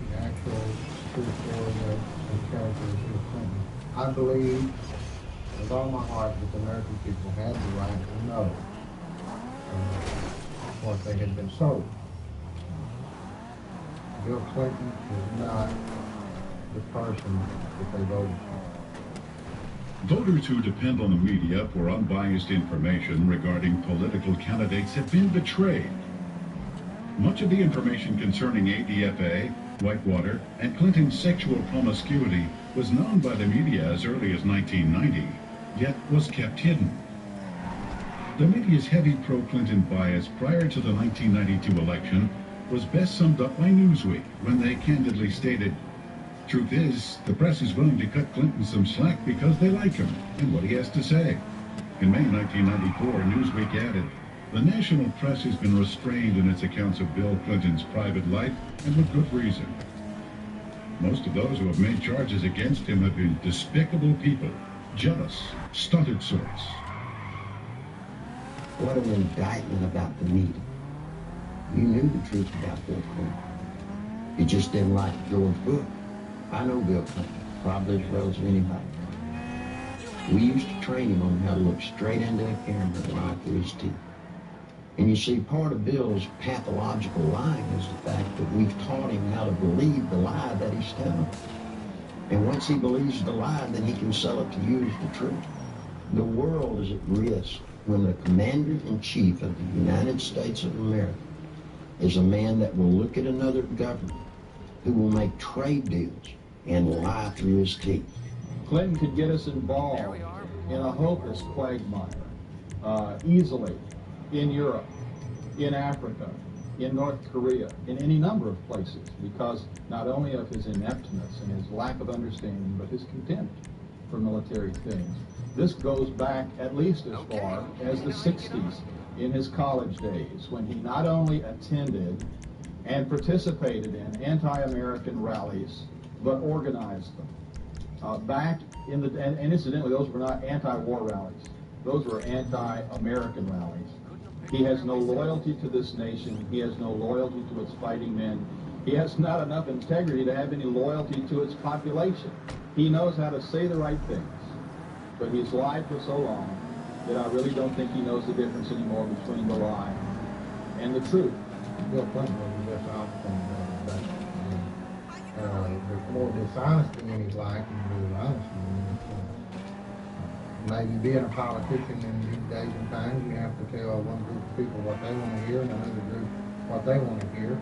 the actual true story and character of Bill Clinton. I believe with all my heart that the American people had the right to know what they had been sold. Bill Clinton is not the person that they voted for. Voters who depend on the media for unbiased information regarding political candidates have been betrayed. Much of the information concerning ADFA, Whitewater, and Clinton's sexual promiscuity was known by the media as early as 1990, yet was kept hidden. The media's heavy pro-Clinton bias prior to the 1992 election was best summed up by Newsweek when they candidly stated, "Truth is, the press is willing to cut Clinton some slack because they like him and what he has to say." In May 1994, Newsweek added, "The national press has been restrained in its accounts of Bill Clinton's private life, and with good reason. Most of those who have made charges against him have been despicable people, jealous, stunted sorts." What an indictment about the media. You knew the truth about Bill Clinton. You just didn't like George Bush. I know Bill Clinton, probably as well as anybody. We used to train him on how to look straight into the camera and lie through his teeth. And you see, part of Bill's pathological lying is the fact that we've taught him how to believe the lie that he's telling. And once he believes the lie, then he can sell it to you as the truth. The world is at risk when the Commander-in-Chief of the United States of America is a man that will look at another government, who will make trade deals and lie through his teeth. Clinton could get us involved in a hopeless quagmire easily in Europe, in Africa, in North Korea, in any number of places, because not only of his ineptness and his lack of understanding, but his contempt for military things. This goes back at least as far as the 60s in his college days, when he not only attended and participated in anti-American rallies, but organized them. And incidentally, those were not anti-war rallies. Those were anti-American rallies. He has no loyalty to this nation. He has no loyalty to its fighting men. He has not enough integrity to have any loyalty to its population. He knows how to say the right things, but he's lied for so long that I really don't think he knows the difference anymore between the lie and the truth. Bill Clinton was the best outcome of that. There's more dishonesty in his life than there is honesty in his life. Maybe being a politician in these days and times, you have to tell one group of people what they want to hear and another group what they want to hear.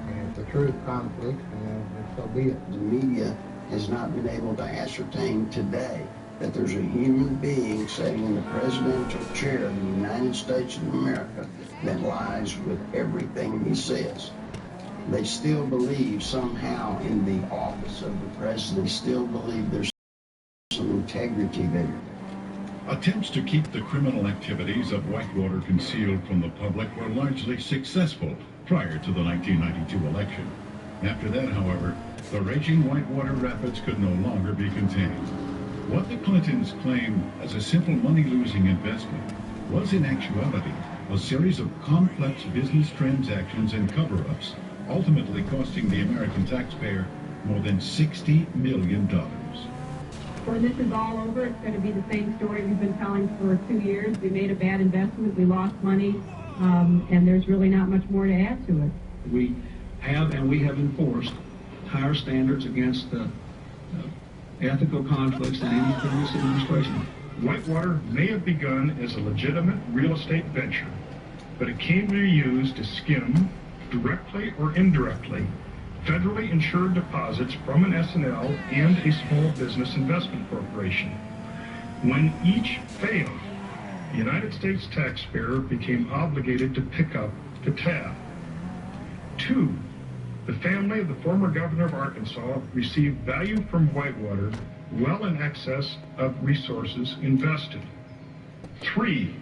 And if the truth conflicts, then so be it. The media has not been able to ascertain today that there's a human being sitting in the presidential chair of the United States of America that lies with everything he says. They still believe somehow in the office of the president. They still believe there's some integrity there. Attempts to keep the criminal activities of Whitewater concealed from the public were largely successful prior to the 1992 election. After that, however, the raging Whitewater Rapids could no longer be contained. What the Clintons claimed as a simple money-losing investment was in actuality a series of complex business transactions and cover-ups, ultimately costing the American taxpayer more than $60 million. When this is all over, it's going to be the same story we've been telling for 2 years. We made a bad investment, we lost money, and there's really not much more to add to it. We have enforced higher standards against ethical conflicts than any previous administration. Whitewater may have begun as a legitimate real estate venture, but it came to be used to skim, directly or indirectly, federally insured deposits from an S&L and a small business investment corporation. When each failed, the United States taxpayer became obligated to pick up the tab. 2, the family of the former governor of Arkansas received value from Whitewater well in excess of resources invested. 3,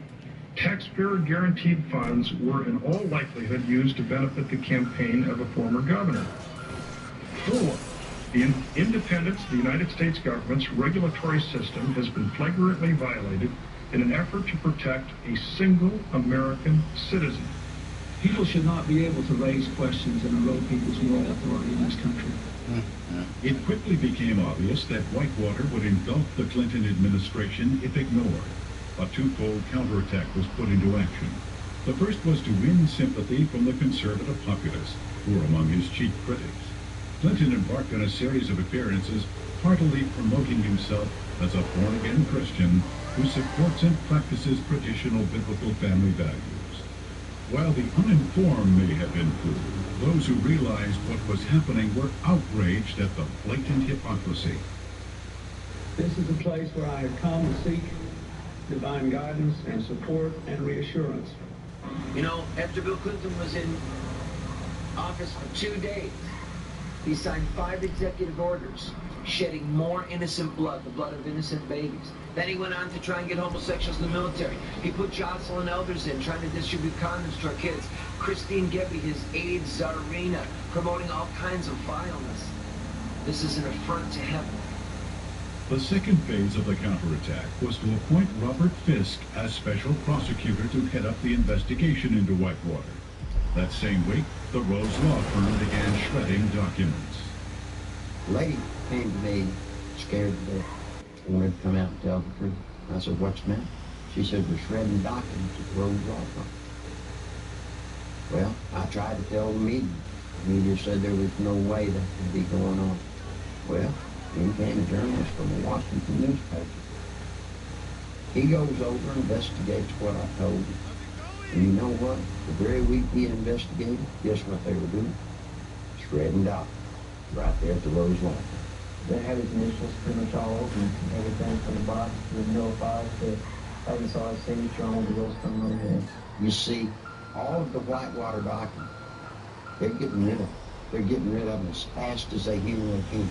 taxpayer-guaranteed funds were in all likelihood used to benefit the campaign of a former governor. 4, the independence of the United States government's regulatory system has been flagrantly violated in an effort to protect a single American citizen. People should not be able to raise questions and erode people's moral authority in this country. It quickly became obvious that Whitewater would engulf the Clinton administration if ignored. A twofold counterattack was put into action. The first was to win sympathy from the conservative populace, who were among his chief critics. Clinton embarked on a series of appearances, heartily promoting himself as a born-again Christian who supports and practices traditional biblical family values. While the uninformed may have been fooled, those who realized what was happening were outraged at the blatant hypocrisy. This is a place where I have come to seek divine guidance and support and reassurance. You know, after Bill Clinton was in office for 2 days, he signed 5 executive orders, shedding more innocent blood, the blood of innocent babies. Then he went on to try and get homosexuals in the military. He put Jocelyn Elders in, trying to distribute condoms to our kids. Christine Gebbe, his AIDS czarina, promoting all kinds of vileness. This is an affront to heaven. The second phase of the counterattack was to appoint Robert Fisk as special prosecutor to head up the investigation into Whitewater. That same week, the Rose Law Firm began shredding documents. A lady came to me, scared to death, wanted to come out and tell the truth. I said, "What's the matter?" She said, "We're shredding documents at the Rose Law Firm." Well, I tried to tell the media. The media said there was no way that could be going on. Well, in came a journalist from the Washington newspaper. He goes over and investigates what I told him. And you know what? The very week he investigated, guess what they were doing? Shredding documents right there at the Rose Law Firm. They had his initials pretty much all over and everything from the box to the mill files to I even saw his signature on the Rose Firm on the head. You see, all of the Whitewater documents, they're getting rid of them. They're getting rid of them as fast as they humanly can.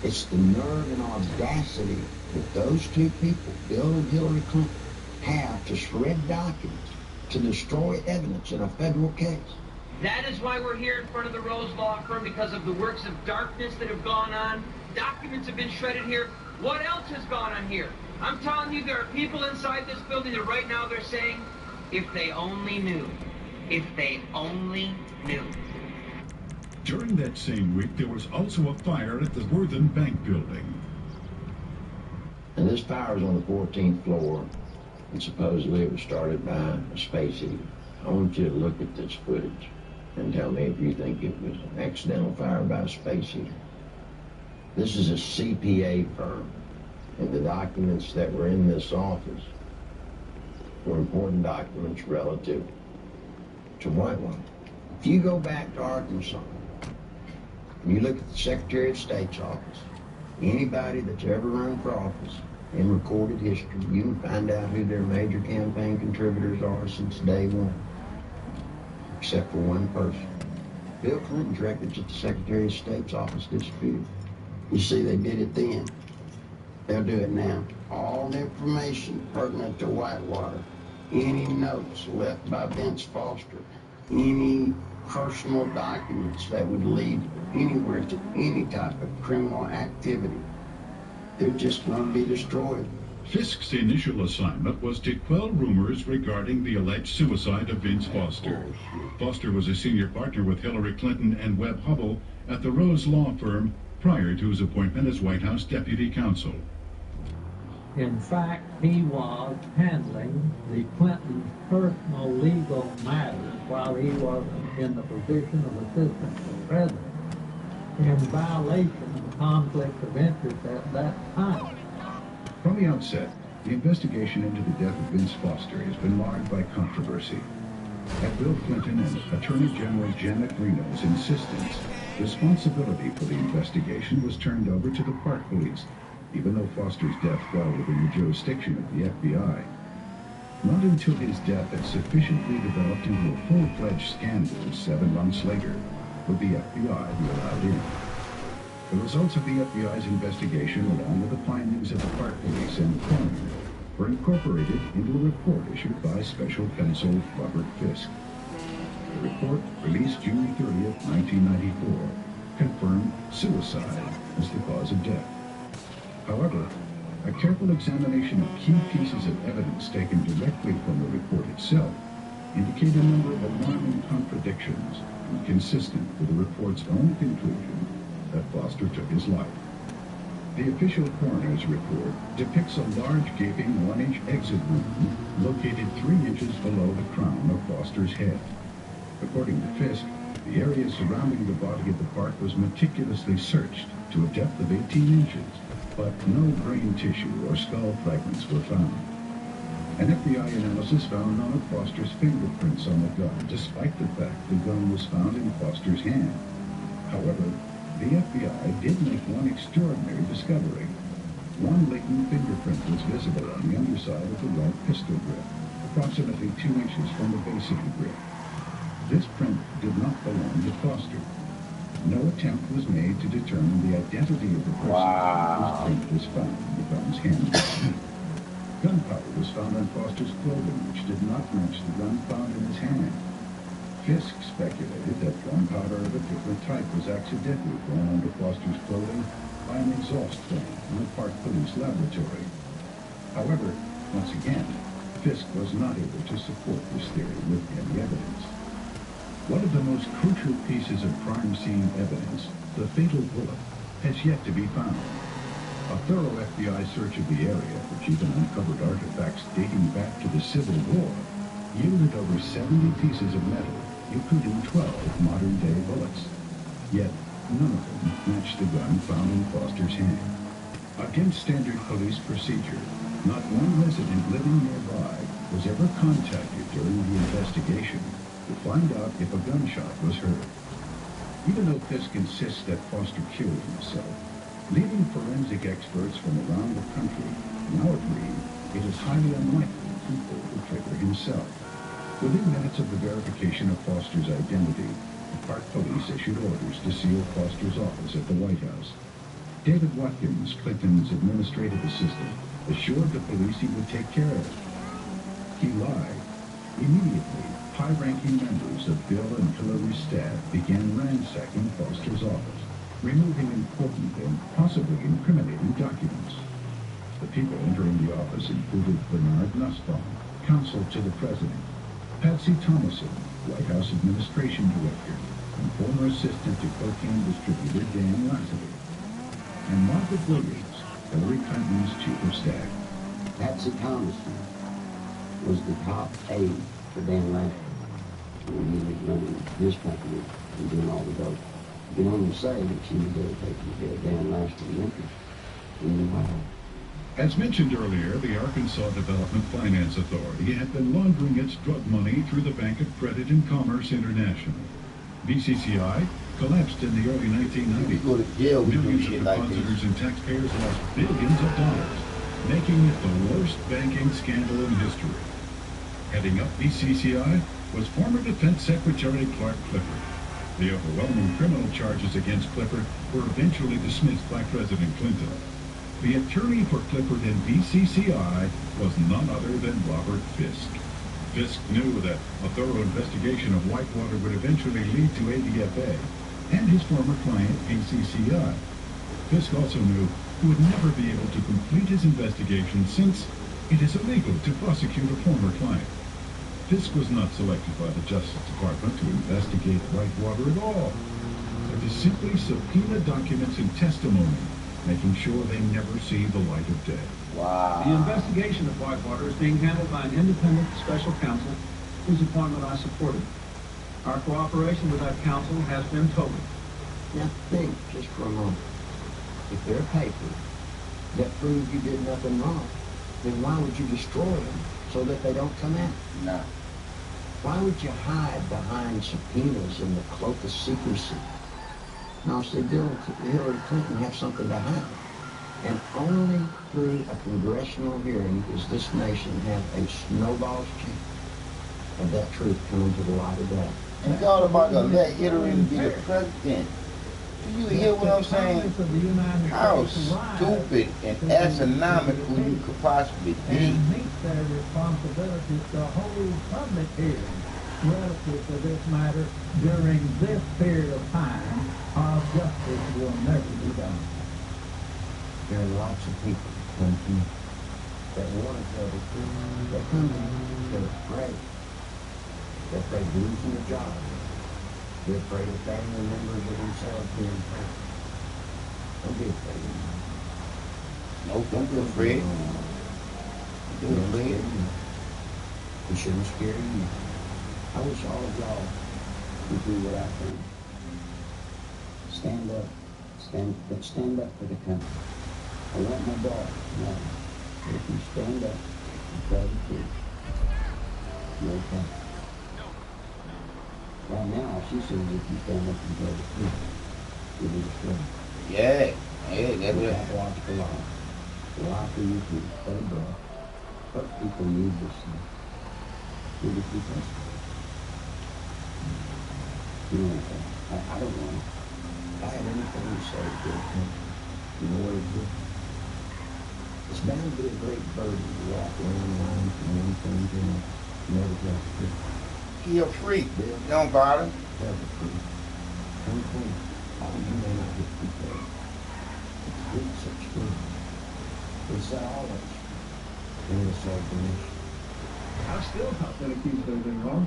It's the nerve and audacity that those two people, Bill and Hillary Clinton, have to shred documents, to destroy evidence in a federal case. That is why we're here in front of the Rose Law Firm, because of the works of darkness that have gone on. Documents have been shredded here. What else has gone on here? I'm telling you, there are people inside this building that right now they're saying, if they only knew. If they only knew. During that same week, there was also a fire at the Worthen Bank building. And this fire was on the 14th floor, and supposedly it was started by a space heater. I want you to look at this footage and tell me if you think it was an accidental fire by a space heater. This is a CPA firm, and the documents that were in this office were important documents relative to Whitewater. If you go back to Arkansas, and you look at the Secretary of State's office, anybody that's ever run for office in recorded history, you can find out who their major campaign contributors are since day one, except for one person. Bill Clinton's records at the Secretary of State's office disappeared. You see, they did it then. They'll do it now. All the information pertinent to Whitewater, any notes left by Vince Foster, any personal documents that would lead anywhere to any type of criminal activity, they're just going to be destroyed. Fisk's initial assignment was to quell rumors regarding the alleged suicide of Vince Foster. Foster was a senior partner with Hillary Clinton and Webb Hubbell at the Rose Law Firm prior to his appointment as White House Deputy Counsel. In fact, he was handling the Clinton's personal legal matters while he was in the position of assistant to the president, in violation of the conflict of interest at that time. From the outset, the investigation into the death of Vince Foster has been marred by controversy. At Bill Clinton and Attorney General Janet Reno's insistence, responsibility for the investigation was turned over to the Park Police, even though Foster's death fell within the jurisdiction of the FBI. Not until his death had sufficiently developed into a full-fledged scandal 7 months later would the FBI be allowed in. The results of the FBI's investigation, along with the findings of the Park Police and the coroner, were incorporated into a report issued by Special Counsel Robert Fisk. The report, released June 30th, 1994, confirmed suicide as the cause of death. However, a careful examination of key pieces of evidence taken directly from the report itself indicate a number of alarming contradictions inconsistent with the report's own conclusion that Foster took his life. The official coroner's report depicts a large gaping 1-inch exit wound located 3 inches below the crown of Foster's head. According to Fisk, the area surrounding the body of the Park was meticulously searched to a depth of 18 inches, but no brain tissue or skull fragments were found. An FBI analysis found none of Foster's fingerprints on the gun, despite the fact the gun was found in Foster's hand. However, the FBI did make one extraordinary discovery. One latent fingerprint was visible on the underside of the right pistol grip, approximately 2 inches from the base of the grip. This print did not belong to Foster. No attempt was made to determine the identity of the person whose print was found in the gun's hand. Gunpowder was found on Foster's clothing, which did not match the gun found in his hand. Fisk speculated that gunpowder of a different type was accidentally thrown onto Foster's clothing by an exhaust fan in the Park Police laboratory. However, once again, Fisk was not able to support this theory with any evidence. One of the most crucial pieces of crime scene evidence, the fatal bullet, has yet to be found. A thorough FBI search of the area, which even uncovered artifacts dating back to the Civil War, yielded over 70 pieces of metal, including 12 modern-day bullets. Yet, none of them matched the gun found in Foster's hand. Against standard police procedure, not one resident living nearby was ever contacted during the investigation to find out if a gunshot was heard. Even though Fisk insists that Foster killed himself, leading forensic experts from around the country now agree it is highly unlikely he pulled the trigger himself. Within minutes of the verification of Foster's identity, the Park Police issued orders to seal Foster's office at the White House. David Watkins, Clinton's administrative assistant, assured the police he would take care of it. He lied. Immediately, high-ranking members of Bill and Hillary's staff began ransacking Foster's office, removing important and possibly incriminating documents. The people entering the office included Bernard Nussbaum, counsel to the president, Patsy Thomason, White House Administration Director, and former assistant to cocaine distributor Dan Lassiter, and Margaret Williams, Hillary Clinton's chief of staff. Patsy Thomason was the top aide for Dan Lassiter when he was running his company and doing all the voting. You can only say that she was dedicated to Dan Lassiter's interest in the White House. As mentioned earlier, the Arkansas Development Finance Authority had been laundering its drug money through the Bank of Credit and Commerce International. BCCI collapsed in the early 1990s. Millions of depositors and taxpayers lost billions of dollars, making it the worst banking scandal in history. Heading up BCCI was former Defense Secretary Clark Clifford. The overwhelming criminal charges against Clifford were eventually dismissed by President Clinton. The attorney for Clifford and BCCI was none other than Robert Fisk. Fisk knew that a thorough investigation of Whitewater would eventually lead to ADFA and his former client, BCCI. Fisk also knew who would never be able to complete his investigation since it is illegal to prosecute a former client. Fisk was not selected by the Justice Department to investigate Whitewater at all, but to simply subpoena documents and testimony, making sure they never see the light of day. Wow. The investigation of Whitewater is being handled by an independent special counsel whose appointment I supported. Our cooperation with that counsel has been total. Now think just for a moment. If they're papers that prove you did nothing wrong, then why would you destroy them so that they don't come out? No. Why would you hide behind subpoenas in the cloak of secrecy? Now, see, Bill and Hillary Clinton have something to hide. And only through a congressional hearing does this nation have a snowball's chance of that truth coming to the light of day. And it's all about to let Hillary be the president. Do you hear what I'm saying? How stupid and astronomical you could possibly be. And meet their responsibilities to hold public hearings relative to this matter during this period of time, our justice will never be done. There are lots of people, Clinton, that want to tell the truth. They come in, they're afraid. They're afraid of losing their job. They're afraid of family members of themselves being hurt. Don't be afraid of them. No, don't be afraid. Don't be afraid. We shouldn't scare you. I wish all of y'all would do what I do. Stand up. Stand up for the country. I want my daughter to know that if you stand up and tell the truth, you're okay. Right now, she says if you stand up and tell the truth, you'll be destroyed. Yeah, that's what it. Biological law. The law for you to cut a breath. But people need this thing. Need to keep us. You know what I don't know. If I had anything to say to the country, you know what it is? It's bound to be a great burden to walk around lines from one thing to another. Never tell the truth. You're free. Don't bother. Tell the truth. Come clean. Oh, you may not get too close. It's good such truth. It's that all of us. And it's all the nation. I've still not been accused of anything wrong,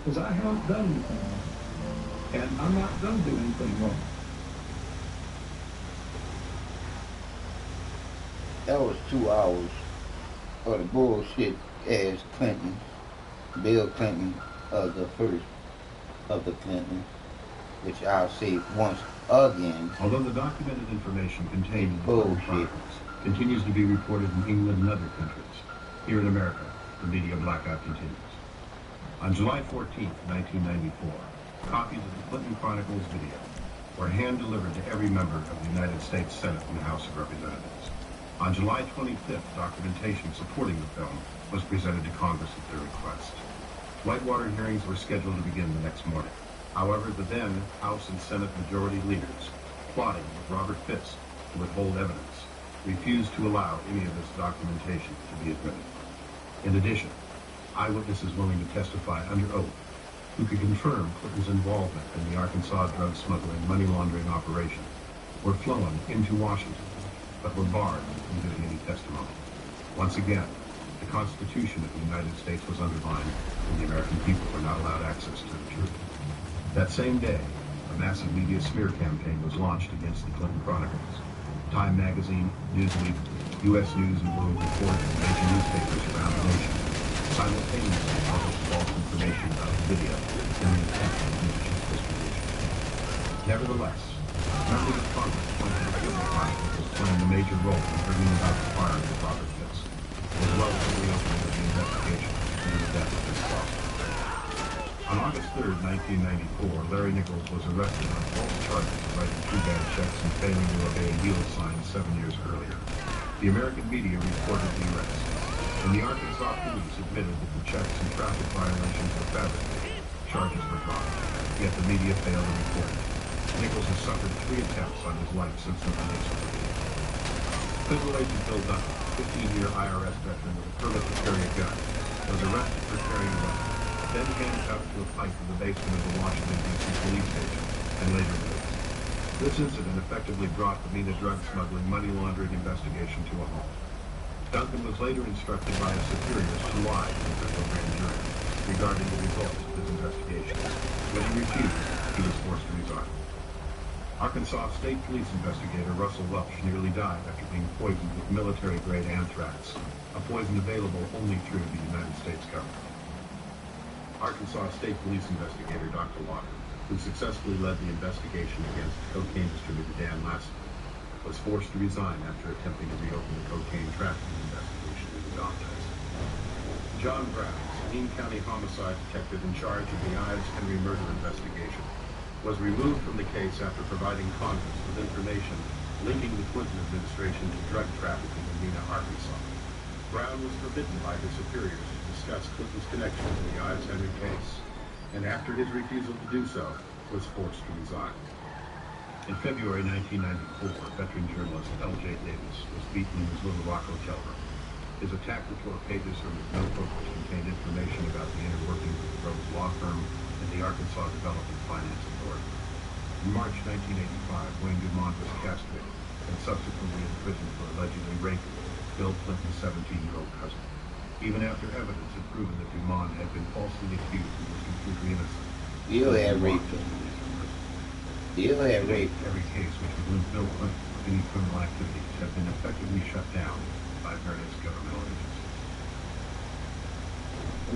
because I haven't done anything wrong. And I'm not going to do anything wrong. That was 2 hours of the bullshit as Clinton, Bill Clinton, the first of the Clinton, which I'll say once again. Although the documented information contained in the Clinton Chronicles continues to be reported in England and other countries, here in America, the media blackout continues. On July 14, 1994, copies of the Clinton Chronicles video were hand-delivered to every member of the United States Senate and the House of Representatives. On July 25th, documentation supporting the film was presented to Congress at their request. Whitewater hearings were scheduled to begin the next morning. However, the then House and Senate majority leaders, plotting with Robert Fisk to withhold evidence, refused to allow any of this documentation to be admitted. In addition, eyewitnesses willing to testify under oath who could confirm Clinton's involvement in the Arkansas drug smuggling money laundering operation were flown into Washington, but were barred from giving any testimony. Once again, the Constitution of the United States was undermined, and the American people were not allowed access to the truth. That same day, a massive media smear campaign was launched against the Clinton Chronicles. Time magazine, Newsweek, U.S. News and World Report, and major newspapers around the nation simultaneously published false information about the video in an attempt to limit its distribution. Nevertheless, members of Congress pointed to the Clinton Chronicles as playing a major role in bringing about the firing of Robert Fisk, as well as the reopening of the investigation into the death of Fisk Foster. On August 3, 1994, Larry Nichols was arrested on false charges of writing too bad checks and failing to obey a yield sign 7 years earlier. The American media reported the arrest, and the Arkansas police admitted that the checks and traffic violations were fabricated. Charges were dropped, yet the media failed to report it. Nichols has suffered 3 attempts on his life since the release of the video. Federal agent Bill Duncan, 15-year IRS veteran with a permit to carry a gun, was arrested for carrying a weapon, then handcuffed to a pipe in the basement of the Washington, D.C. police station, and later released. This incident effectively brought the Mina drug smuggling money laundering investigation to a halt. Duncan was later instructed by his superiors to lie to the federal grand jury regarding the results of his investigation. When he refused, he was forced to resign. Arkansas State Police investigator Russell Welch nearly died after being poisoned with military-grade anthrax, a poison available only through the United States government. Arkansas State Police investigator Dr. Walker, who successfully led the investigation against cocaine distributor Dan Lassen, was forced to resign after attempting to reopen the cocaine trafficking investigation into Dantes. John Brown, Saline County homicide detective in charge of the Ives Henry murder investigation, was removed from the case after providing Congress with information linking the Clinton administration to drug trafficking in Mena, Arkansas. Brown was forbidden by his superiors to discuss Clinton's connection to the Ives Henry case, and after his refusal to do so, was forced to resign. In February 1994, veteran journalist L.J. Davis was beaten in his Little Rock hotel room. His attack report pages from his notebook, which contained information about the inner workings of the Rhodes Law Firm and the Arkansas Development Finance Authority. In March 1985, Wayne Dumont was castrated and subsequently imprisoned for allegedly raping Bill Clinton's 17-year-old cousin. Even after evidence had proven that Dumont had been falsely accused and was completely innocent. You had raped him. You had raped him. Every case which would link Bill Clinton with any criminal activities have been effectively shut down by various governmental agencies.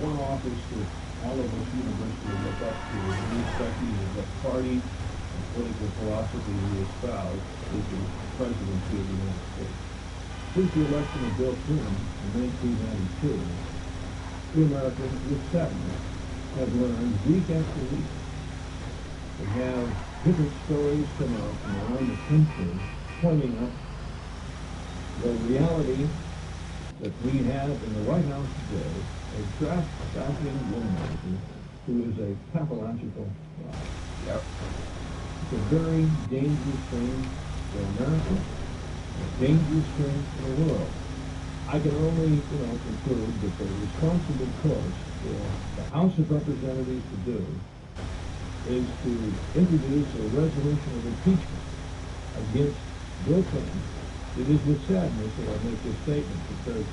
One office that all of us universities look up to, irrespective of what party and political philosophy we espouse, is the presidency of the United States. Since the election of Bill Clinton in 1992, we Americans, with sadness, have learned week after week to have different stories come out from around the country pointing up the reality that we have in the White House today, a trafficking womanizer who is a pathological liar. Yep. It's a very dangerous thing for America, a dangerous thing for the world. I can only, conclude that the responsible course for the House of Representatives to do is to introduce a resolution of impeachment against Bill Clinton. It is with sadness that I make this statement, because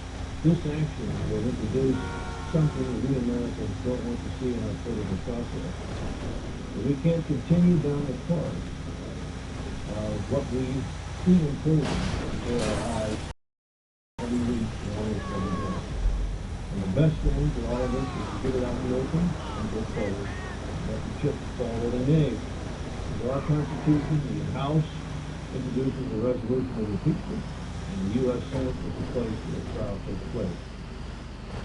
this action will introduce something that we Americans don't want to see in our political process. But we can't continue down the course of what we see unfolding before our eyes every week and almost every day. And the best thing for all of us is to get it out in the open and go forward. Let the chips fall where they may. Under our Constitution, the House introduces a resolution of impeachment, and the U.S. Senate is the place where the trial takes place.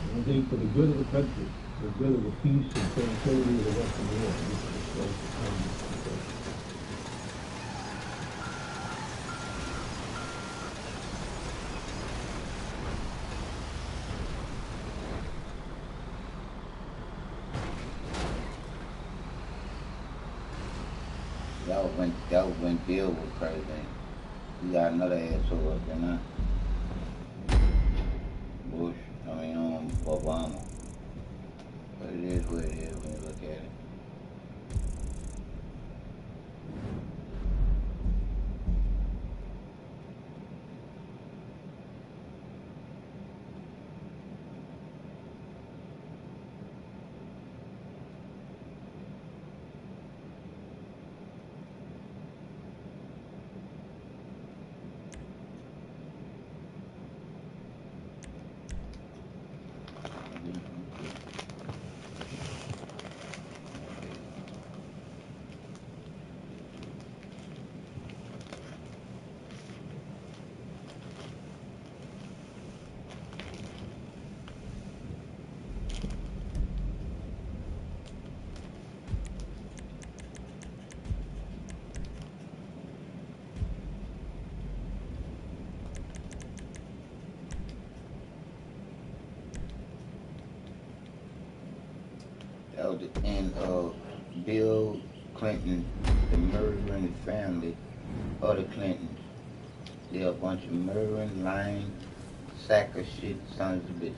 And I think for the good of the country, for the good of the peace and tranquility of the Western world, this is the place to come to take. That was when Bill was president. We got another asshole up there now. Obama. But it is what it is when you look at it. That was the end of Bill Clinton, the murdering family of the Clintons. They're a bunch of murdering, lying, sack of shit sons of bitches.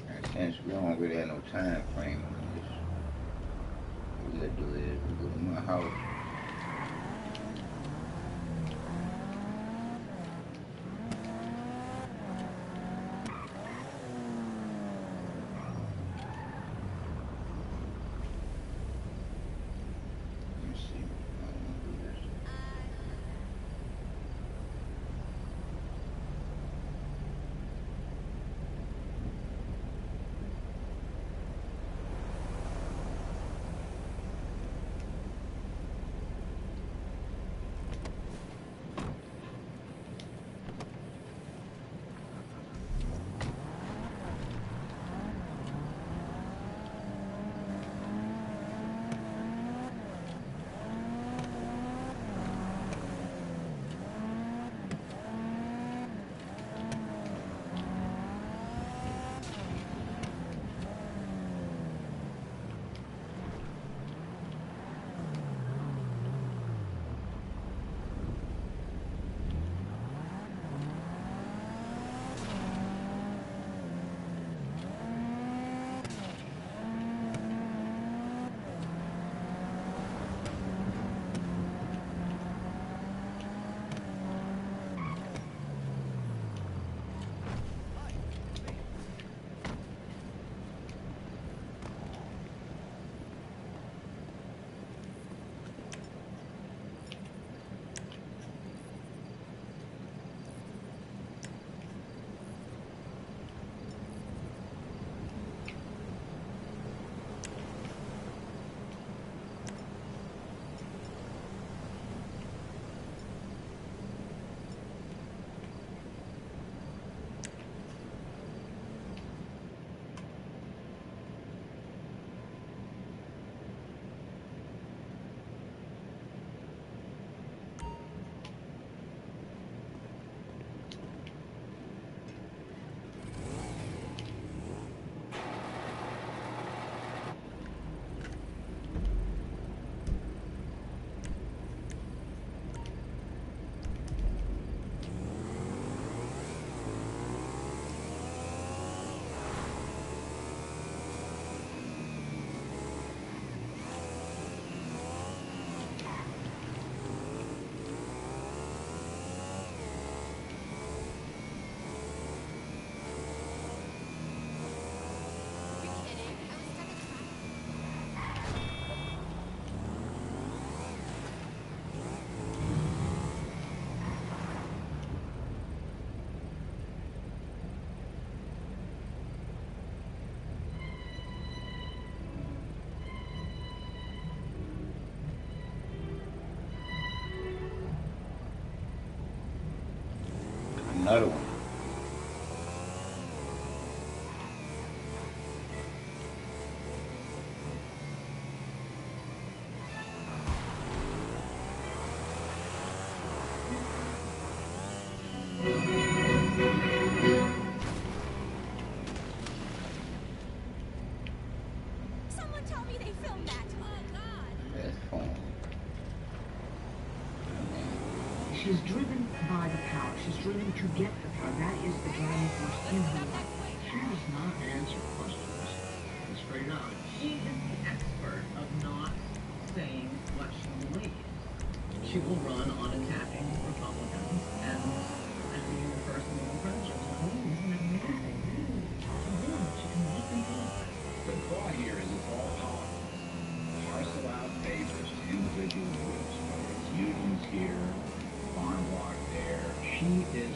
That's Since we don't really have no time frame on this, what we'll do is we'll go to my house. Another one. Someone tell me they filmed that. Oh, God. That's fun. She's driven by the power. She's driven to get the power. That is the driving force in her life. She does not answer questions straight out. She is the expert of not saying what she believes. She will run on attacking Republicans and being the first woman president. Oh, isn't that amazing? She can walk into it. The thought here is it's all politics. Parcel out favors to individual groups, whether it's unions here, farm block there. She is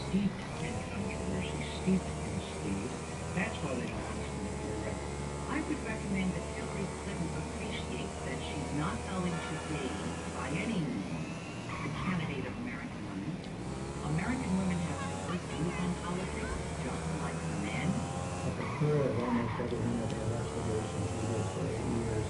steeped in controversy, steeped in sleaze. That's why they don't want to move her record. I would recommend that Hillary Clinton appreciates that she's not going to be, by any means, the candidate of American women. American women have diverse views on politics, just like men. At the core of almost everything that the investigations we did for 8 years,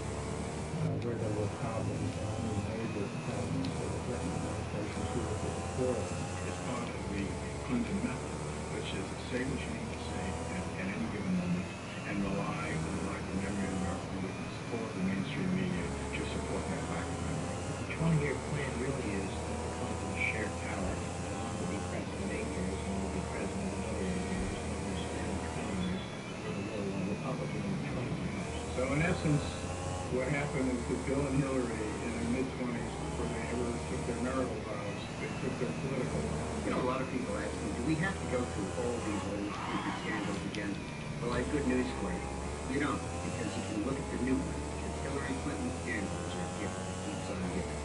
where there were problems, only major problems for the Clinton administration, she was at the core of them. It's part of the Clinton method, which is say what you need to say at any given moment and rely on the life and memory of American witness or the mainstream media to support that fact. The 20-year plan really is that the Clintons share power. One will be president 8 years, one will be president another 8 years, one will spend 20 years for the will So in essence, what happened is that Bill and Hillary in their mid-20s, before they ever took their marital vows, they took their political vows. You know, a lot of people ask me, do we have to go through all these old stupid scandals again? Well, I have good news for you. You don't, because you can look at the new one, because Hillary Clinton's scandals are a gift that keeps on giving.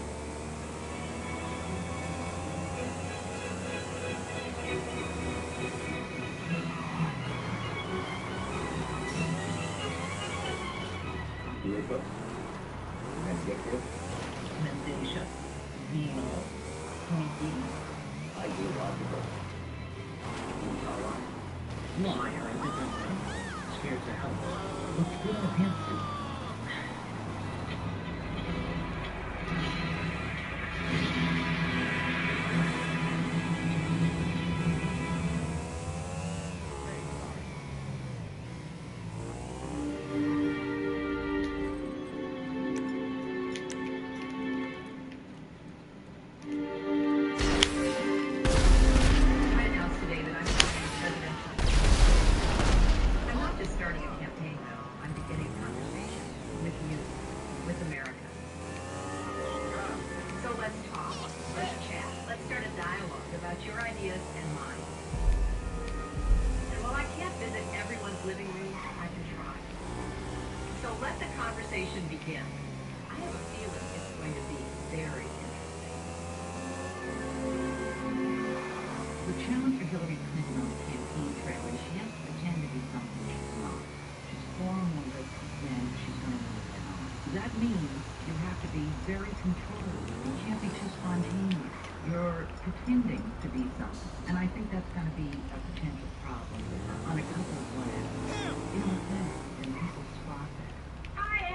Europa, Vindictive, Mendacious, venal, sneaky, ideological, intolerant, liar, and different scared to hell. Looks good in a pantsuit. Begin. I have a feeling it's going to be very interesting. The challenge for Hillary Clinton on the campaign trail is she has to pretend to be something she's not. She's far more risky than she's going to really let on. That means you have to be very controlled. You can't be too spontaneous. You're pretending to be something. And I think that's going to be a potential problem on a couple of levels. You know what I'm saying? And people spot that.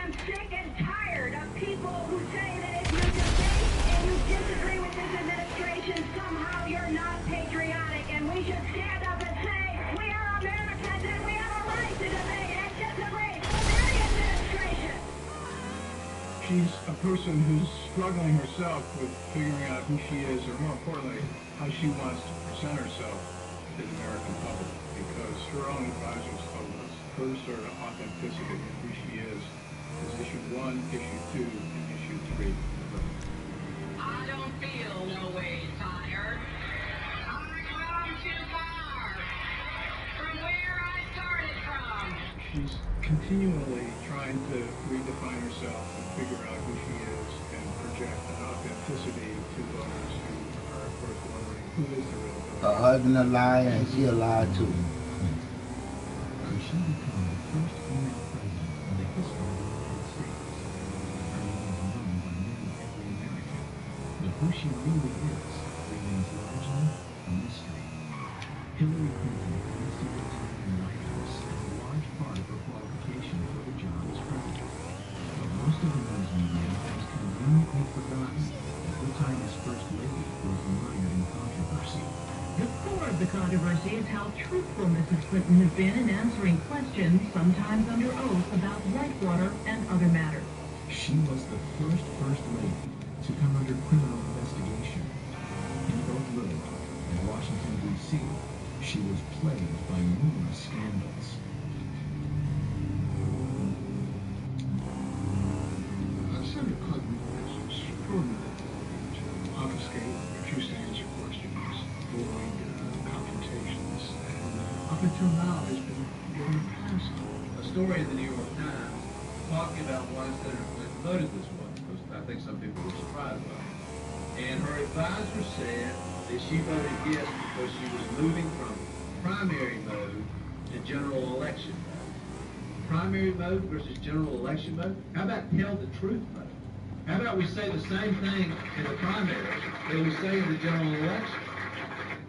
I'm sick and tired of people who say that if you debate and you disagree with this administration, somehow you're not patriotic, and we should stand up and say, we are Americans and we have a right to debate and disagree with any administration. She's a person who's struggling herself with figuring out who she is, or more importantly, how she wants to present herself to the American public, because her own advisors told us her sort of authenticity and who she is issue 1, issue 2, and issue 3. I don't feel no way tired. I've come too far from where I started from. She's continually trying to redefine herself and figure out who she is and project an authenticity to voters who are, of course, wondering who is the real Hillary. Her husband a liar and she a liar too. Could she become the first female president in the history of the United States? Her name is known by nearly every American, but who she really is remains largely a mystery. Hillary Clinton plans to retire in the White House as a large part of her qualification for the job as president. But most of the news media has conveniently forgotten that her time as First Lady was mired in controversy. The core of the controversy is how truthful Mrs. Clinton has been in answering questions, sometimes under oath, about Whitewater and other matters. She was the first Lady to come under criminal investigation. In Oak Road in Washington, D.C., she was plagued by numerous scandals. Senator Clinton has extraordinary ability to obfuscate, refuse to answer questions, avoid confrontations, and up until now has been very passive. A story in the New York Times talking about why Senator Clinton voted this way, because I think some people were surprised by it. And her advisor said that she voted yes because she was moving from primary mode to general election mode. Primary mode versus general election mode? How about tell the truth mode? How about we say the same thing in the primary that we say in the general election?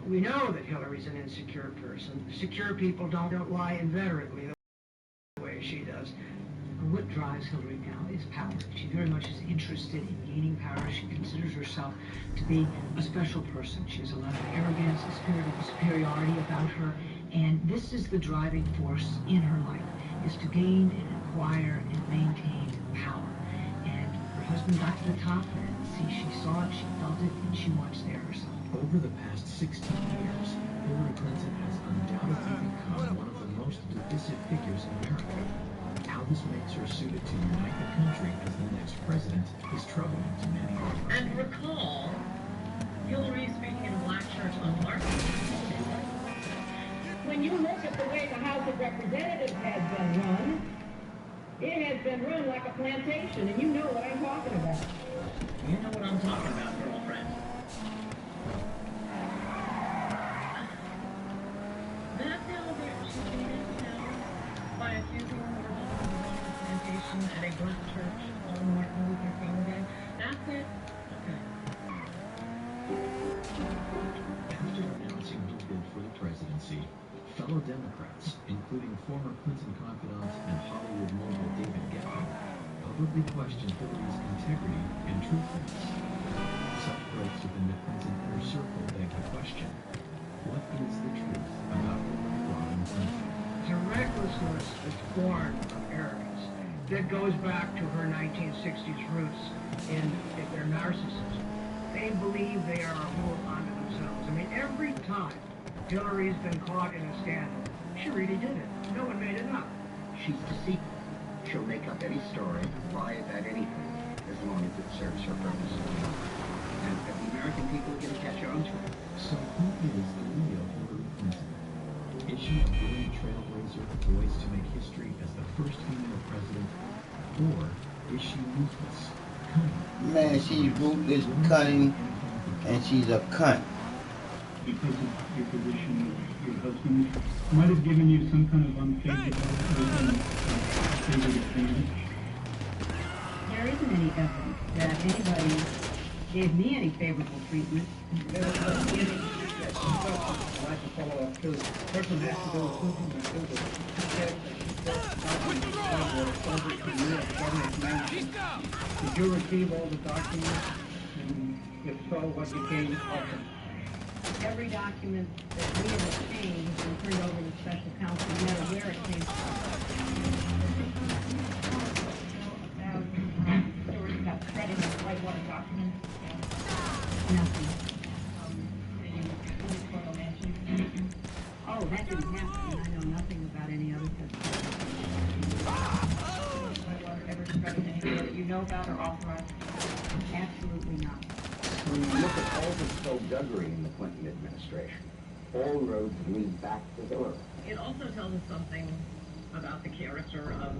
We know that Hillary's an insecure person. Secure people don't lie inveterately the way she does. What drives Hillary now is power. She very much is interested in gaining power. She considers herself to be a special person. She has a lot of arrogance, a spirit of superiority about her, and this is the driving force in her life, is to gain and acquire and maintain power. And her husband got to the top, and she saw it, she felt it, and she wants there herself. Over the past 16 years, Hillary Clinton has undoubtedly become one of the most divisive figures in America. How this makes her suited to unite the country as the next president is troubling to many. And recall, Hillary speaking in a black church on Martin. When you look at the way the House of Representatives has been run, it has been run like a plantation, and you know what I'm talking about. You know what I'm talking about, girlfriend. That's how she's being held by accusing her of running a plantation at a black church on Martin Luther King Day. That's it. Okay. After announcing her bid for the presidency, fellow Democrats, including former Clinton confidant and Hollywood mogul David Geffen, publicly questioned Hillary's integrity and truthfulness. Such breaks within the Clinton inner circle beg the question: what is the truth about Hillary Rodham Clinton? It's a recklessness that's born of arrogance that goes back to her 1960s roots in their narcissism. They believe they are a whole unto themselves. I mean, every time Hillary's been caught in a scandal, she really did it. No one made it up. She's deceitful. She'll make up any story, lie about anything, as long as it serves her purpose. And the American people are going to catch on to it. So who is the real Hillary Clinton? Is she a brilliant trailblazer poised to make history as the first female president? Or is she ruthless, cunning? Man, she's ruthless, cunning, and she's a cunt. Because of your position with your husband might have given you some kind of unfavorable opinion. There isn't any evidence that anybody gave me any favorable treatment. I'd like to follow up too. Person has to go to Putin and do the Did you receive all the documents? And if so, what became of them? Every document that we have obtained has been turned over to special counsel, no matter where it came from. Stories about credit and Whitewater documents. Nothing. Editorial mention. Oh, that didn't happen. I know nothing about any other testimony. Whitewater ever spread anything that you know about or authorized? Absolutely not. When you look at all the skullduggery in the Clinton administration, all roads lead back to Hillary. It also tells us something about the character of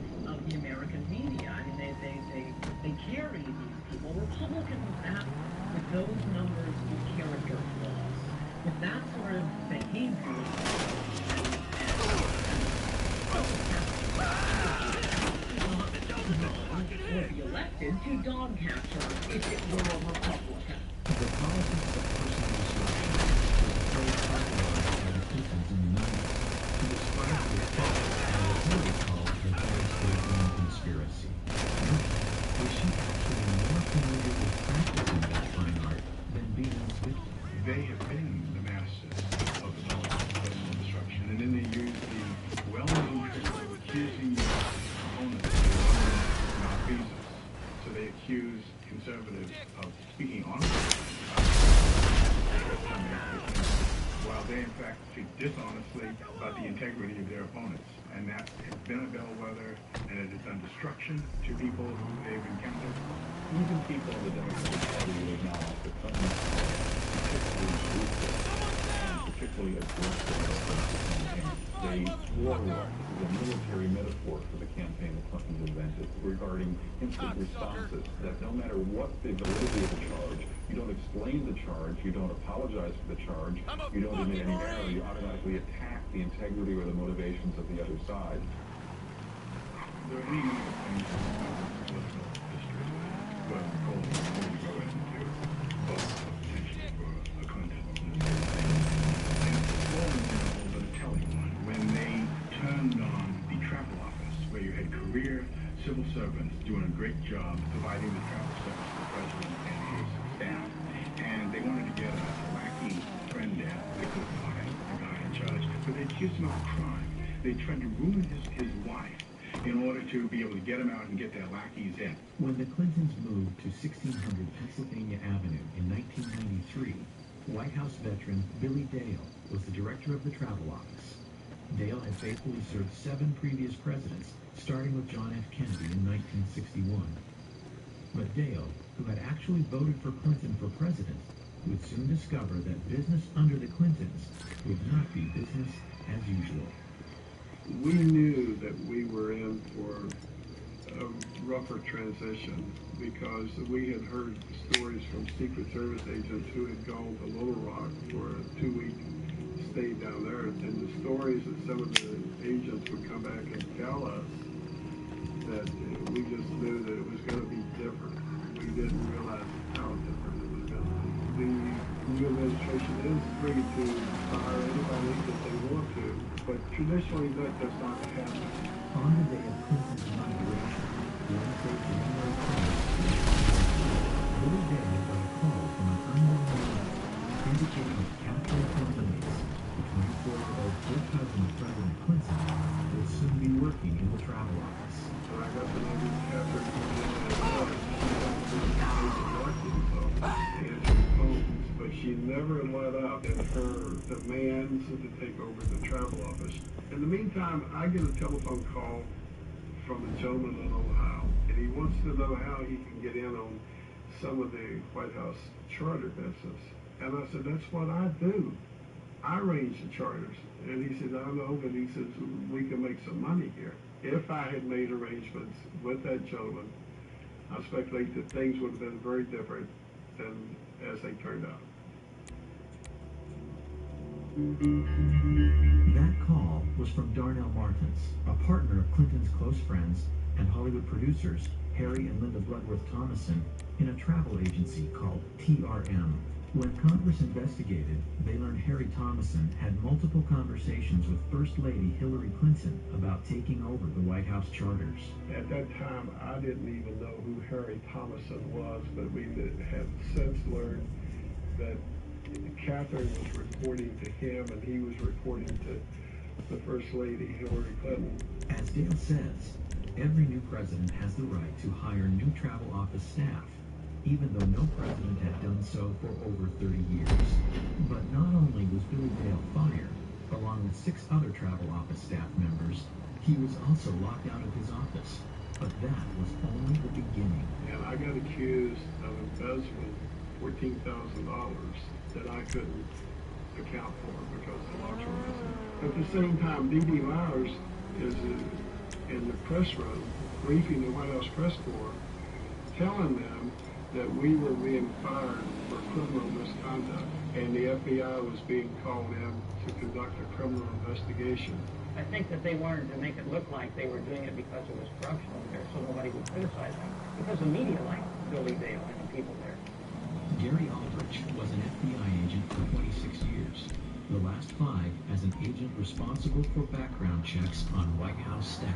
the American media. I mean, they carry these people. Republicans act with those numbers of character flaws, with that sort of behavior. Would be elected to dog capture if it were a Republican. The politics of personal disruption was very popularized by the Clintons in the 90s to describe the effect of what Hillary called the Thanksgiving conspiracy. Was she actually more familiar with practicing that fine art than being its victim? They have been the masters of the politics of personal disruption, and then they use the well-known trick of accusing your opponents of malfeasance. So they accuse conservatives of speaking honestly, while they in fact speak dishonestly about the integrity of their opponents. And that has been a bellwether, and it has done destruction to people who they've encountered. Even people in the Democratic Party will acknowledge that Clinton particularly ruthless and particularly aggressive in the campaign. They war room is a military metaphor for the campaign that Clinton invented regarding instant responses, that no matter what the validity of the charge, you don't explain the charge, you don't apologize for the charge, you don't admit any error, you automatically attack the integrity or the motivations of the other side. There are any number of things about political history that before we go into both potentially for a Clinton administration. And for example, the telling one, when they turned on the travel office, where you had career civil servants doing a great job providing the travel service to the president and his staff, and they wanted to get a wacky friend in, they could have fired the guy in charge, but they accused him of a crime. They tried to ruin his wife in order to be able to get him out and get their lackeys in. When the Clintons moved to 1600 Pennsylvania Avenue in 1993, White House veteran Billy Dale was the director of the travel office. Dale had faithfully served 7 previous presidents, starting with John F. Kennedy in 1961. But Dale, who had actually voted for Clinton for president, would soon discover that business under the Clintons would not be business as usual. We knew that we were in for a rougher transition because we had heard stories from Secret Service agents who had gone to Little Rock for a 2-week stay down there, and the stories that some of the agents would come back and tell us, that we just knew that it was going to be different. We didn't realize how different it was going to be. The new administration is free to hire anybody that they want to, but traditionally that does not happen. On the day of Clinton's inauguration, Wednesday, January 20th, Little Dale got a call from an unknown number indicating that Catherine Clinton-Yates, the 24-year-old third cousin of President Clinton, would soon be working in the travel office. When I got to know who Catherine Clinton-Yates answered phones, but she never let up in her demands to take over the travel office. In the meantime, I get a telephone call from a gentleman in Ohio, and he wants to know how he can get in on some of the White House charter business. And I said, that's what I do. I arrange the charters. And he said, I know, but he says, we can make some money here. If I had made arrangements with that gentleman, I speculate that things would have been very different than as they turned out. That call was from Darnell Martins, a partner of Clinton's close friends and Hollywood producers Harry and Linda Bloodworth Thomason in a travel agency called TRM. When Congress investigated, they learned Harry Thomason had multiple conversations with First Lady Hillary Clinton about taking over the White House charters. At that time, I didn't even know who Harry Thomason was, but we have since learned that Catherine was reporting to him and he was reporting to the First Lady Hillary Clinton. As Dale says, every new president has the right to hire new travel office staff, even though no president had done so for over 30 years. But not only was Billy Dale fired, along with 6 other travel office staff members, he was also locked out of his office. But that was only the beginning. And I got accused of embezzling $14,000 that I couldn't account for because the locks were missing. At the same time, D.D. Myers is in the press room briefing the White House press corps, telling them that we were being fired for criminal misconduct, and the FBI was being called in to conduct a criminal investigation. I think that they wanted to make it look like they were doing it because it was corruption there, so nobody would criticize them. Because the media liked Billy Dale and the people there. Gary Aldrich was an FBI agent for 26 years, the last 5 as an agent responsible for background checks on White House staff.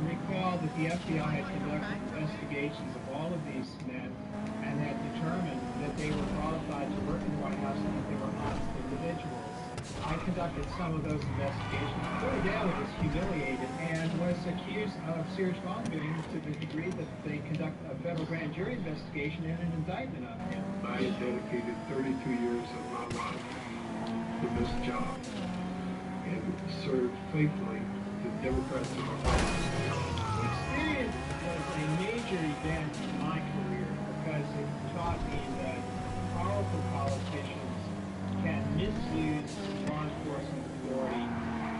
Recall that the FBI had conducted investigations of all of these men and had determined that they were qualified to work in the White House and that they were honest individuals. I conducted some of those investigations. Billy Dale was humiliated and was accused of serious wrongdoing to the degree that they conducted a federal grand jury investigation and an indictment on him. I had dedicated 32 years of my life to this job and served faithfully the Democrats in Ohio. The experience was a major event in my career because it taught me that powerful politicians can misuse law enforcement authority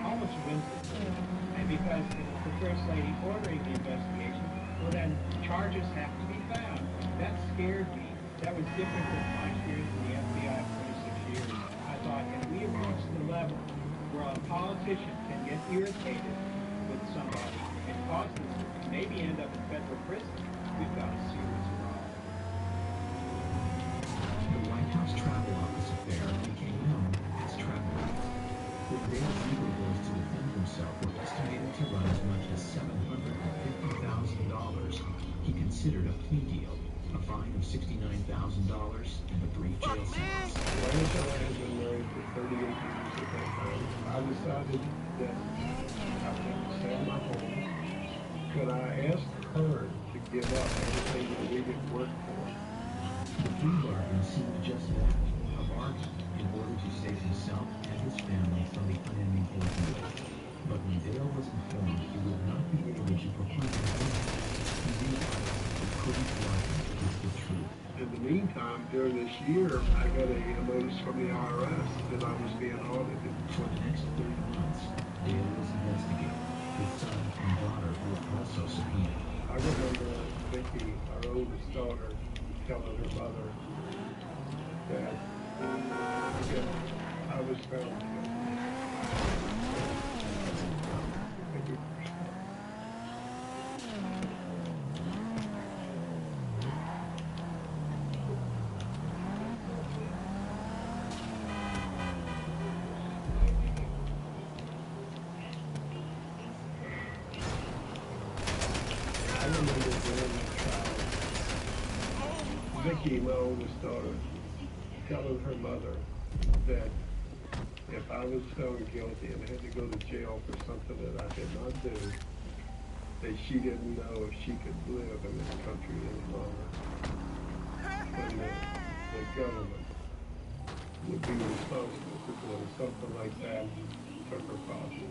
almost whimsically. And because the First Lady ordering the investigation, well then charges have to be found. That scared me. That was different than my experience in the FBI for 26 years. I thought if we approach the level where a politician can get irritated with somebody and cause them to maybe end up in federal prison, we've got a serious problem. The White House travel office affair became known as Travelgate. When Dale's legal bills to defend himself were estimated to run as much as $750,000, he considered a plea deal, a fine of $69,000, and a brief jail sentence. Vanessa had been married for 38 years at that time. I decided that I would sell my home. Could I ask her to give up everything that we had worked for? The plea bargain seemed just that, a bargain, in order to save himself and his family from the unending ordeal. during this year, I got a notice from the IRS that I was being audited. For the next 30 months, Dale was investigated. His son and daughter were also subpoenaed. I remember Vicky, our oldest daughter, telling her mother that I was found guilty. Vicky, my oldest daughter, telling her mother that if I was found guilty and had to go to jail for something that I did not do, that she didn't know if she could live in this country any longer. And the government would be responsible for doing something like that to her father.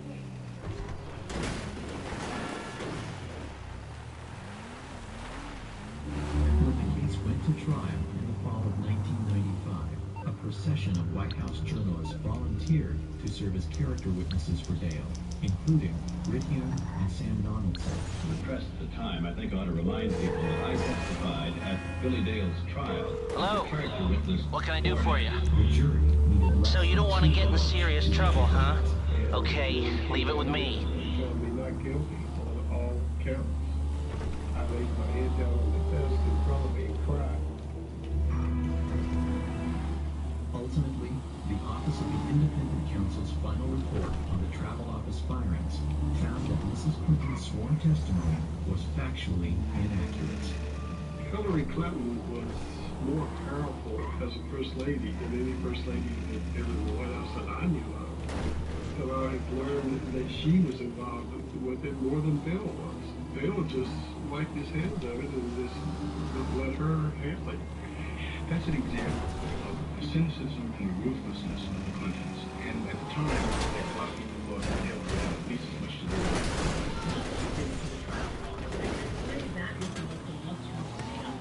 Went to trial in the fall of 1995. A procession of White House journalists volunteered to serve as character witnesses for Dale, including Rick Hume and Sam Donaldson. The press at the time, I think, ought to remind people that I testified at Billy Dale's trial. Hello? Character witness. What can I do for you? The jury needed less So you don't want to get in serious trouble, huh? And Okay, leave it with me. They found me not guilty on all counts. I laid my head down on the desk in front of me and cried. Ultimately, the Office of the Independent Counsel's final report on the Travel Office firings found that Mrs. Clinton's sworn testimony was factually inaccurate. Hillary Clinton was more powerful as a first lady than any first lady that ever in the White House that I knew of. And I have learned that she was involved with it more than Bill was. Bill just wiped his hands of it and just let her handle it. That's an example of the cynicism and ruthlessness of the Clintons. And at the time, a lot of people thought that Dale would have at least as much to do with it. That is the most illustrious scandal,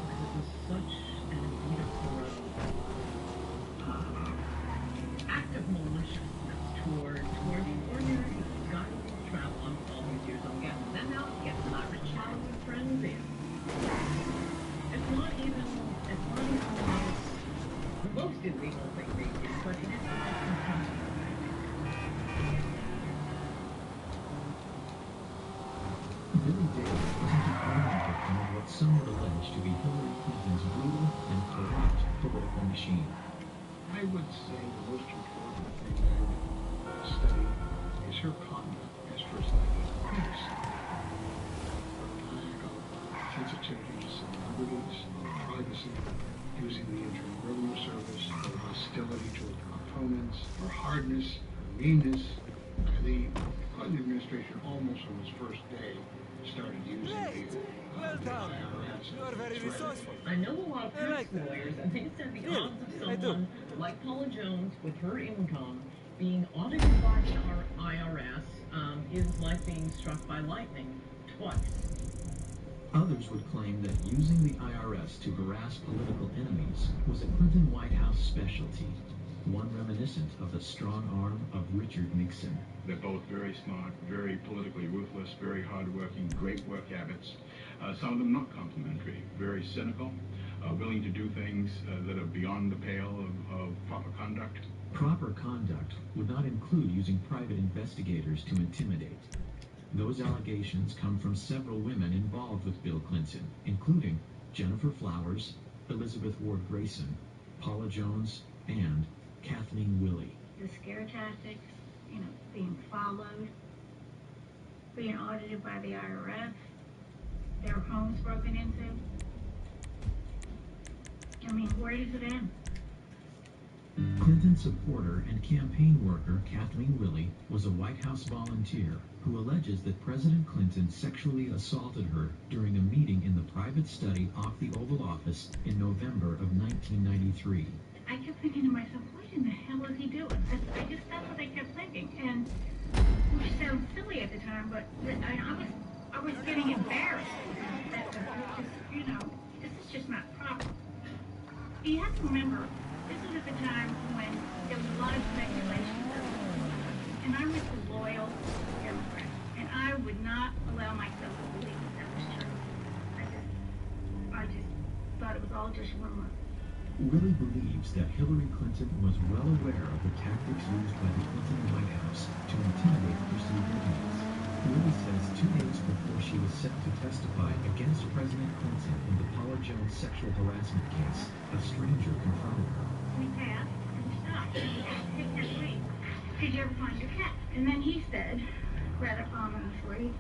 because it was such an beautiful act of maliciousness toward ordinary guys who travel on all these years on getting them out, getting my rich Hollywood friends in. It's not even the most illegal thing they did, but it is the most contemptible. Billy Dale wasn't the only victim of what some would allege to be Hillary Clinton's brutal and corrupt political machine. I would say the most important thing I would study is her conduct as first lady. Yes. Her sensitivity to celebrities, privacy, using the Internal Revenue Service, her hostility toward her opponents, her hardness, her meanness. The Clinton administration, almost on its first day, started using the IRS. You are very resourceful. I know a lot of tax lawyers, and they said the odds of someone like Paula Jones with her income being audited by the IRS is like being struck by lightning twice. Others would claim that using the IRS to harass political enemies was a Clinton White House specialty, one reminiscent of the strong arm of Richard Nixon. They're both very smart, very politically ruthless, very hardworking, great work habits. Some of them not complimentary, very cynical, willing to do things that are beyond the pale of proper conduct. Proper conduct would not include using private investigators to intimidate. Those allegations come from several women involved with Bill Clinton, including Jennifer Flowers, Elizabeth Ward Grayson, Paula Jones, and Kathleen Willey. The scare tactics, being followed, being audited by the IRS, their homes broken into. I mean, where does it end? Clinton supporter and campaign worker Kathleen Willey was a White House volunteer who alleges that President Clinton sexually assaulted her during a meeting in the private study off the Oval Office in November of 1993. I kept thinking to myself, what in the hell is he doing? That's what I kept thinking. And which sounds silly at the time, but I was getting embarrassed. That this is just not proper. You have to remember, this was at the time when there was a lot of speculation. And I was a loyal Democrat. And I would not allow myself to believe that was true. I just thought it was all just rumor. Willie believes that Hillary Clinton was well aware of the tactics used by the Clinton White House to intimidate perceived enemies. Willie says 2 days before she was set to testify against President Clinton in the Paula Jones sexual harassment case, a stranger confronted her. We passed and stopped. And he said, "Hey, wait, did you ever find your cat?" And then he said, rather ominously,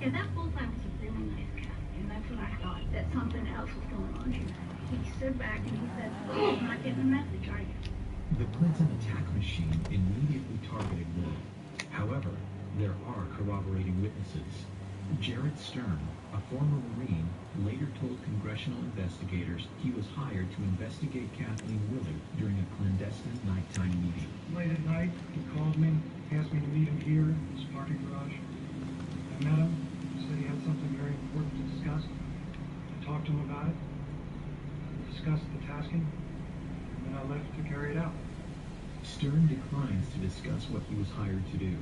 "Yeah, that bullseye was a really nice cat." And that's when I thought that something else was going on here. He stood back and he said, "Oh, you're not getting the message, are you?" The Clinton attack machine immediately targeted Willie. However, there are corroborating witnesses. Jared Stern, a former Marine, later told congressional investigators he was hired to investigate Kathleen Willey during a clandestine nighttime meeting. Late at night, he called me, asked me to meet him here in his parking garage. I met him, said he had something very important to discuss. I talked to him about it, discussed the tasking, and then I left to carry it out. Stern declines to discuss what he was hired to do,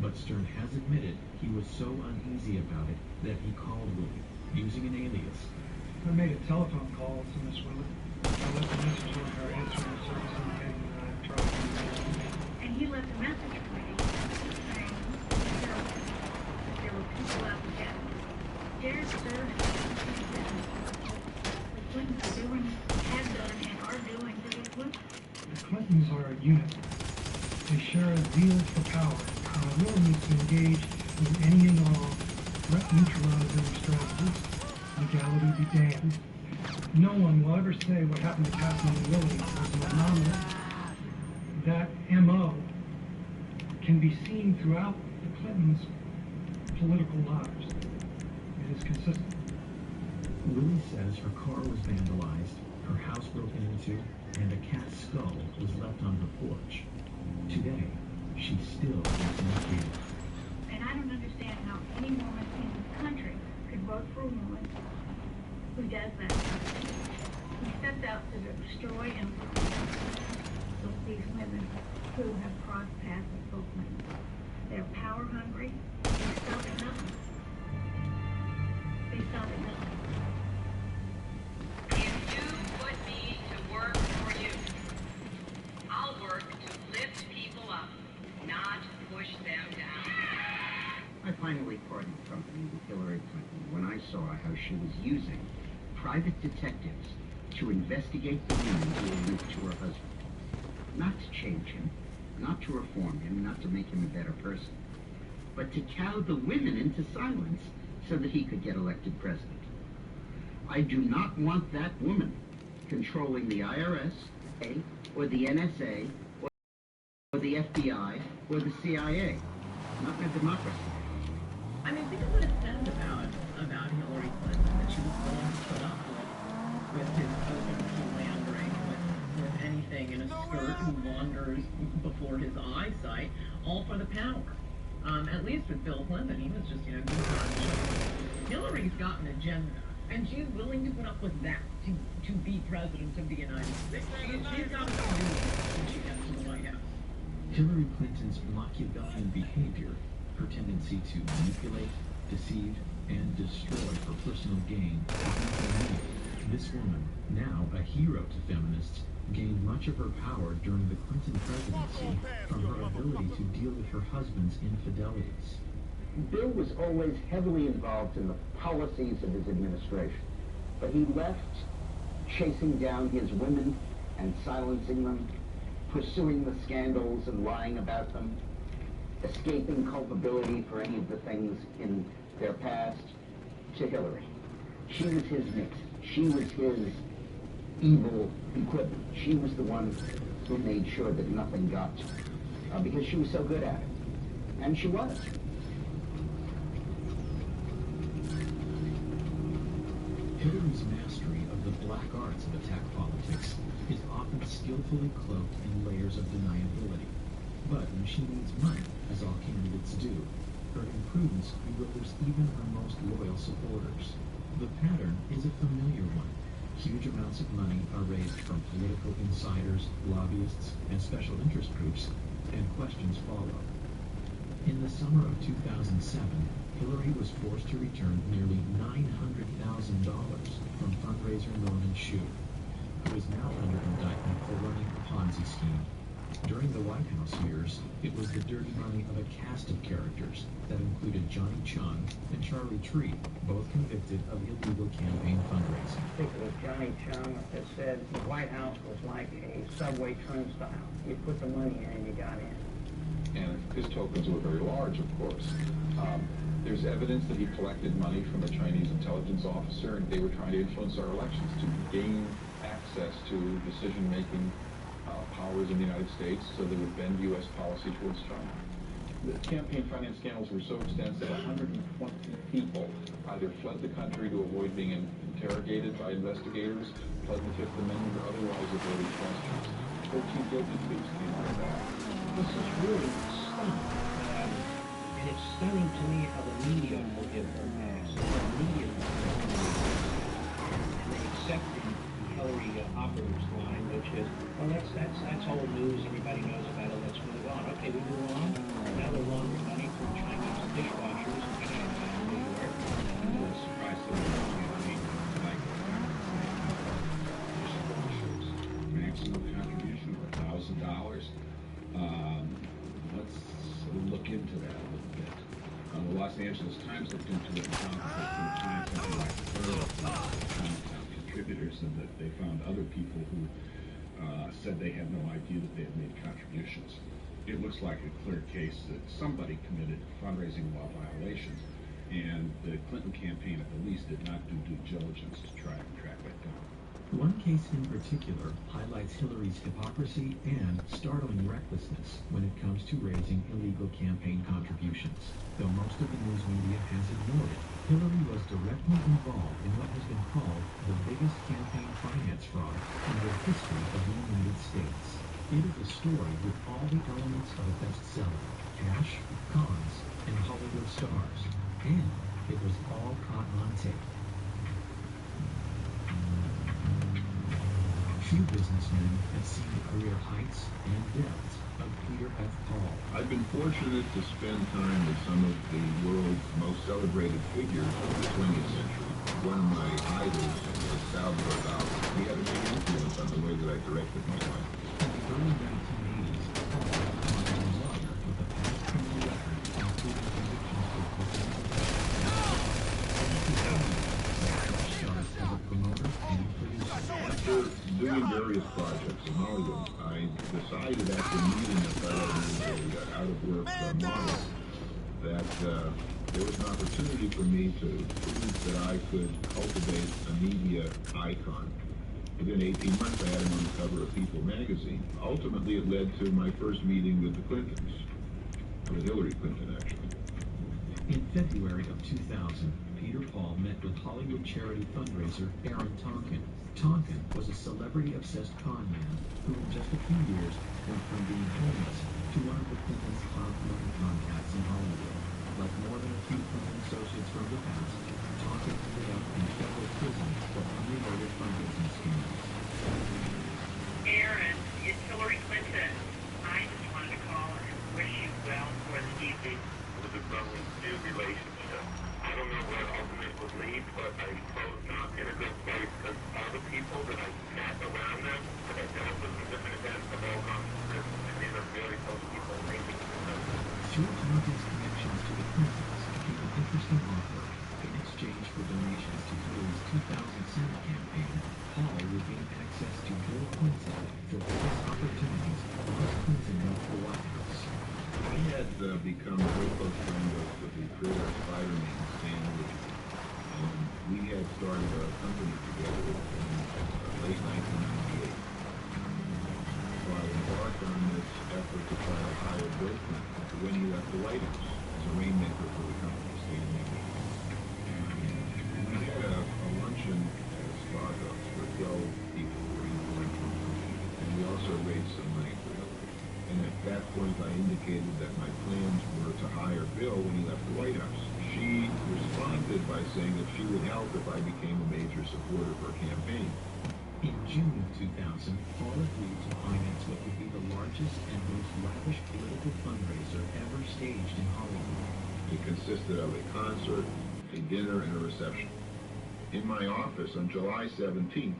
but Stern has admitted he was so uneasy about it that he called Willie, using an alias. I made a telephone call to Miss Willey. I left a message on her answering service indicating that I had tried to reach her. And he left a message for me saying that there were people out to get me. Jared Stern said the Clintons are doing, have done, and are doing pretty good. The Clintons are a unit. They share a zeal for power and a willingness to engage in any and all threat neutralizing strategies. Legality be damned. No one will ever say what happened to Kathleen Willey was an anomaly. That M.O. can be seen throughout the Clintons' political lives. It is consistent. Willey says her car was vandalized, her house broken into, and a cat's skull was left on her porch. Today, she still is not here. And I don't understand how any woman in this country could vote for a woman who does that. Who steps out to destroy and protect these women who have crossed paths with both men. They're power hungry. They stop at nothing. They stop at nothing. If you put me to work for you, I'll work to lift people up, not push them down. I finally parted company with Hillary Clinton when I saw how she was using private detectives to investigate the women who were linked to her husband. Not to change him, not to reform him, not to make him a better person, but to cow the women into silence so that he could get elected president. I do not want that woman controlling the IRS, or the NSA, or the FBI, or the CIA. Not in a democracy. I mean, think of what it says about Hillary Clinton, that she was willing to put up with his open philandering, with anything in a skirt who wanders before his eyesight, all for the power. At least with Bill Clinton, he was just, Hillary's got an agenda, and she's willing to put up with that to be president of the United States. She's got to do it when she gets to the White House. Hillary Clinton's Machiavellian behavior, her tendency to manipulate, deceive, and destroy for personal gain, this woman, now a hero to feminists, gained much of her power during the Clinton presidency from her ability to deal with her husband's infidelities. Bill was always heavily involved in the policies of his administration, but he left chasing down his women and silencing them, pursuing the scandals and lying about them, escaping culpability for any of the things in their past, to Hillary. She was his mix. She was his evil equipment. She was the one who made sure that nothing got to her, because she was so good at it. And she was. Hillary's mastery of the black arts of attack politics is often skillfully cloaked in layers of deniability. But when she needs money, as all candidates do, her imprudence bewilders even her most loyal supporters. The pattern is a familiar one. Huge amounts of money are raised from political insiders, lobbyists, and special interest groups, and questions follow. In the summer of 2007, Hillary was forced to return nearly $900,000 from fundraiser Norman Shue, who is now under indictment for running a Ponzi scheme. During the White House years, it was the dirty money of a cast of characters that included Johnny Chung and Charlie Tree, both convicted of illegal campaign fundraising. I think it was Johnny Chung that said the White House was like a subway turnstile. You put the money in and you got in. And his tokens were very large, of course. There's evidence that he collected money from a Chinese intelligence officer, and they were trying to influence our elections to gain access to decision-making powers in the United States so they would bend U.S. policy towards China. The campaign finance scandals were so extensive, 120 people either fled the country to avoid being interrogated by investigators, pled the Fifth Amendment, or otherwise avoided questions. 14 guilty pleas came out of that. This is really stunning. And it's stunning to me how the media will give her mass. The media and they accepted Hillary operatives line, which is, well, that's old news. Everybody knows about it. Let's move on. Okay, we move on. Now they're laundering money from Chinese dishwashers in Chinatown, New York. I'm a little surprised that we're talking like dishwashers. Maximum contribution of $1,000. Let's look into that a little bit. The Los Angeles Times looked into it and found that they couldn't find something like a third of Chinatown contributors, and that they found other people who said they had no idea that they had made contributions. It looks like a clear case that somebody committed fundraising law violations, and the Clinton campaign at the least did not do due diligence to try and track that down. One case in particular highlights Hillary's hypocrisy and startling recklessness when it comes to raising illegal campaign contributions. Though most of the news media has ignored it, Hillary was directly involved in what has been called the biggest campaign finance fraud in the history of the United States. It is a story with all the elements of a bestseller: cash, cons, and Hollywood stars. And it was all caught on tape. Few businessmen have seen the career heights and depths of Peter F. Paul. I've been fortunate to spend time with some of the world's most celebrated figures of the 20th century. One of my idols was Salvador Dali. He had a big influence on the way that I directed my life. In the early 1980s, Paul was a lawyer with a past criminal record, including convictions for cocaine. Started as a promoter and producer. After doing various projects in Hollywood, I decided after meeting a fellow who's out-of-work model that there was an opportunity for me to prove that I could cultivate a media icon. Within 18 months, I had him on the cover of People magazine. Ultimately, it led to my first meeting with the Clintons, with Hillary Clinton, actually. In February of 2000, Peter Paul met with Hollywood charity fundraiser Aaron Tonkin. Tonkin was a celebrity-obsessed con man who in just a few years went from being homeless to one of the Clintons' top money contacts in Hollywood. Like more than a few Clinton associates from the past, Tonkin ended up in federal prison for unrelated fundraising schemes. Aaron, it's Hillary Clinton. I just wanted to call and wish you well for the evening. It was a growing new relationship. I don't know where ultimately it would lead, but I suppose not in a good place, because all the people that I met around them, that I dealt with in different events, have all gone to prison, and these are very close people making Through Tonkin's connections to the Clintons became an interesting offer. In exchange for donations to Hillary's 2007 campaign, Paul would be ended by saying that she would help if I became a major supporter of her campaign. In June of 2000, Paul agreed to finance what would be the largest and most lavish political fundraiser ever staged in Hollywood. It consisted of a concert, a dinner, and a reception. In my office on July 17th,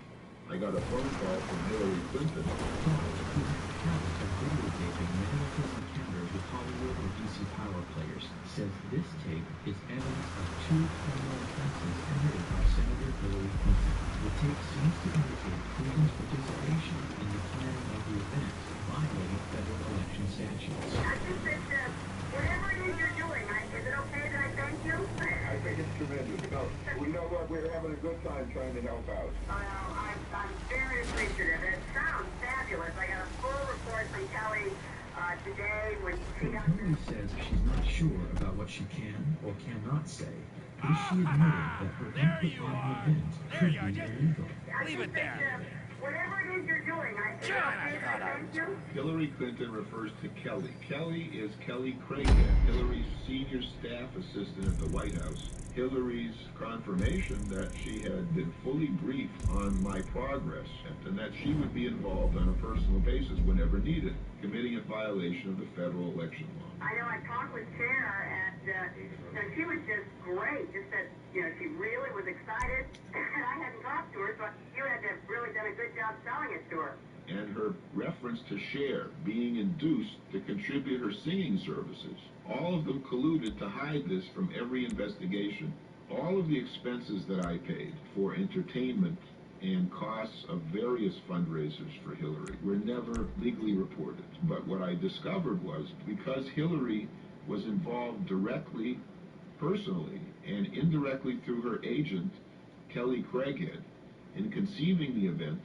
I got a phone call from Hillary Clinton. Paul, who had the habit of videotaping many of his encounters with Hollywood or DC power players, says this tape is evidence of 2 criminal offenses committed by Senator Hillary Clinton. The tape seems to indicate Clinton's participation in the planning of the event, violating federal election statutes. I think that whatever it is you're doing, is it okay that I thank you? I think it's tremendous. We know that we're having a good time trying to help out. I'm very appreciative. It sounds fabulous. I got a full report from Kelly today when she got... Hillary says she's not sure about what she can or cannot say, but she admitted that her input on the event could be illegal. Leave it there. Whatever it is you're doing, is it okay that I thank you? Hillary Clinton refers to Kelly. Kelly is Kelly Craighead, Hillary's senior staff assistant at the White House. Hillary's confirmation that she had been fully briefed on my progress and that she would be involved on a personal basis whenever needed, committing a violation of the federal election law. I know I talked with Chair, and she was just great. Just that, she really was excited, and I hadn't talked to her, so you had to have really done a good job selling it to her. And her reference to Cher being induced to contribute her singing services. All of them colluded to hide this from every investigation. All of the expenses that I paid for entertainment and costs of various fundraisers for Hillary were never legally reported. But what I discovered was, because Hillary was involved directly, personally, and indirectly through her agent, Kelly Craighead, in conceiving the event,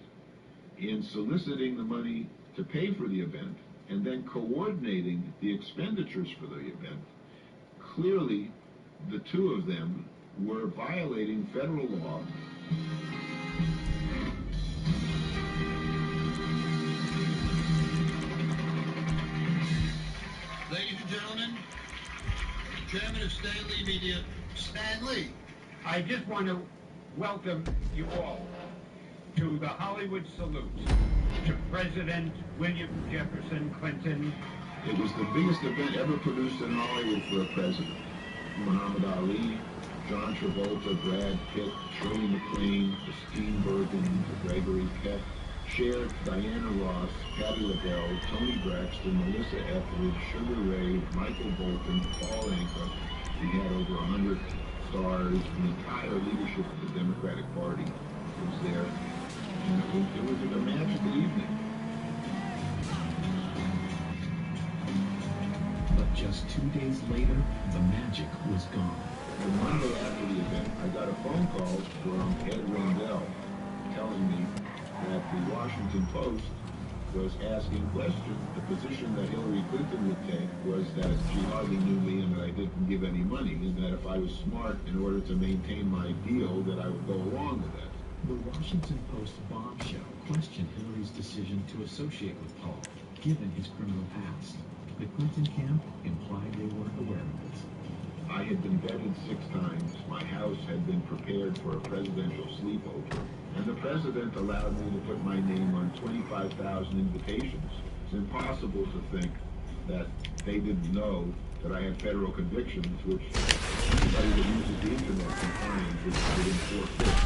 in soliciting the money to pay for the event, and then coordinating the expenditures for the event, clearly the two of them were violating federal law. Ladies and gentlemen, Chairman of Stan Lee Media, Stan Lee. I just want to welcome you all to the Hollywood salute to President William Jefferson Clinton. It was the biggest event ever produced in Hollywood for a president. Muhammad Ali, John Travolta, Brad Pitt, Shirley MacLaine, Christine Bergen, Gregory Peck, Cher, Diana Ross, Patti LaBelle, Toni Braxton, Melissa Etheridge, Sugar Ray, Michael Bolton, Paul Anka. We had over 100 stars. The entire leadership of the Democratic Party was there. And it was a magical evening. But just 2 days later, the magic was gone. The Monday after the event, I got a phone call from Ed Rendell telling me that the Washington Post was asking questions. The position that Hillary Clinton would take was that she hardly knew me and that I didn't give any money, and that if I was smart in order to maintain my deal, that I would go along with that. The Washington Post bombshell questioned Hillary's decision to associate with Paul, given his criminal past. The Clinton camp implied they weren't aware of it. I had been vetted 6 times. My house had been prepared for a presidential sleepover. And the president allowed me to put my name on 25,000 invitations. It's impossible to think that they didn't know that I had federal convictions, which anybody that uses the internet can find within 4 clicks.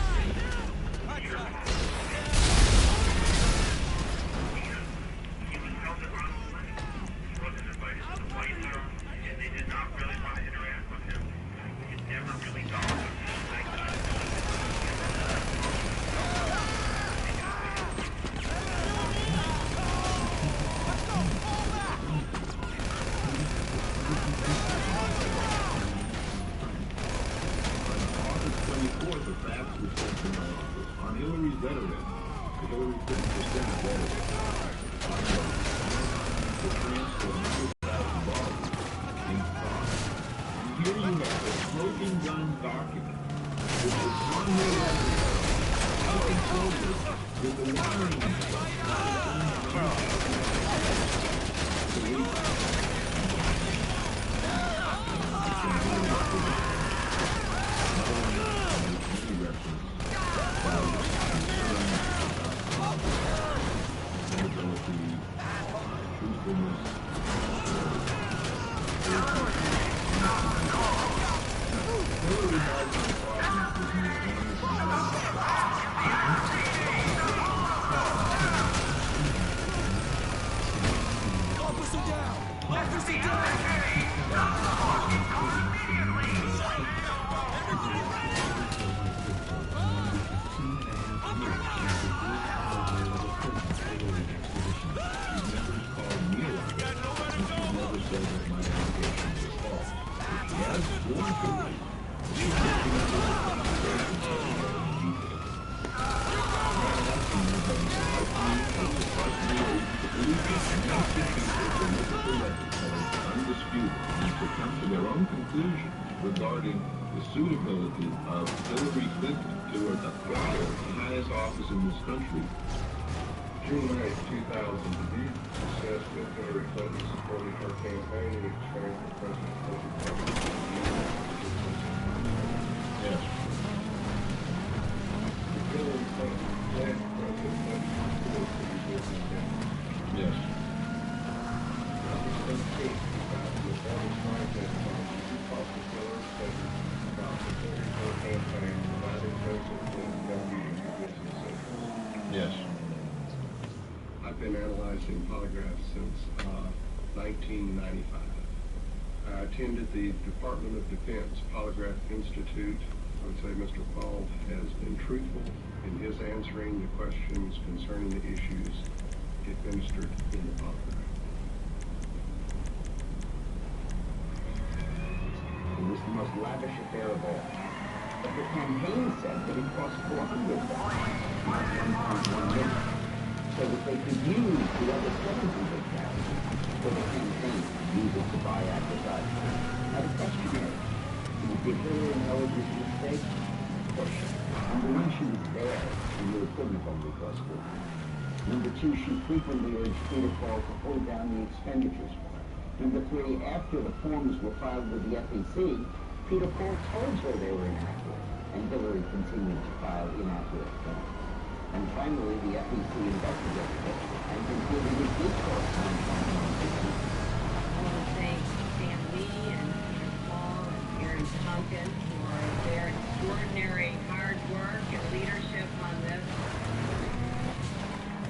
Officer down! Officer down! Undisputed and to come to their own conclusion regarding the suitability of Hillary Clinton to the highest office in this country. June 8, 2008, assessed that Hillary Clinton supported her campaign and experienced the President Yes. Hillary Clinton led President Clinton support for the U.S. campaign. Yes. August 18, 2009, you talked to Hillary Clinton about supporting her campaign, providing President Clinton deputy in your business sector. Yes. I've been analyzing polygraphs since 1995. I attended the Department of Defense Polygraph Institute. I would say Mr. Paul has been truthful in his answering the questions concerning the issues administered in the polygraph. It was the most lavish affair of all. But the campaign said that it cost $400,000, not $1.1 million. So that they could use the other $700,000 for the campaign, use it to buy advertising. Now the question is, did Hillary know it was a mistake? Of course. Number one, she was there, and you couldn't have only cost $400,000. Number two, she frequently urged Peter Paul to hold down the expenditures for her. Number three, after the forms were filed with the FEC, Peter Paul told her they were inaccurate, and Hillary continued to file inaccurate forms. And finally, the FEC investigated it and concluded it did cost $1.1 million. I want to thank Stan Lee and Peter Paul and Aaron Tompkins for their extraordinary hard work and leadership on this.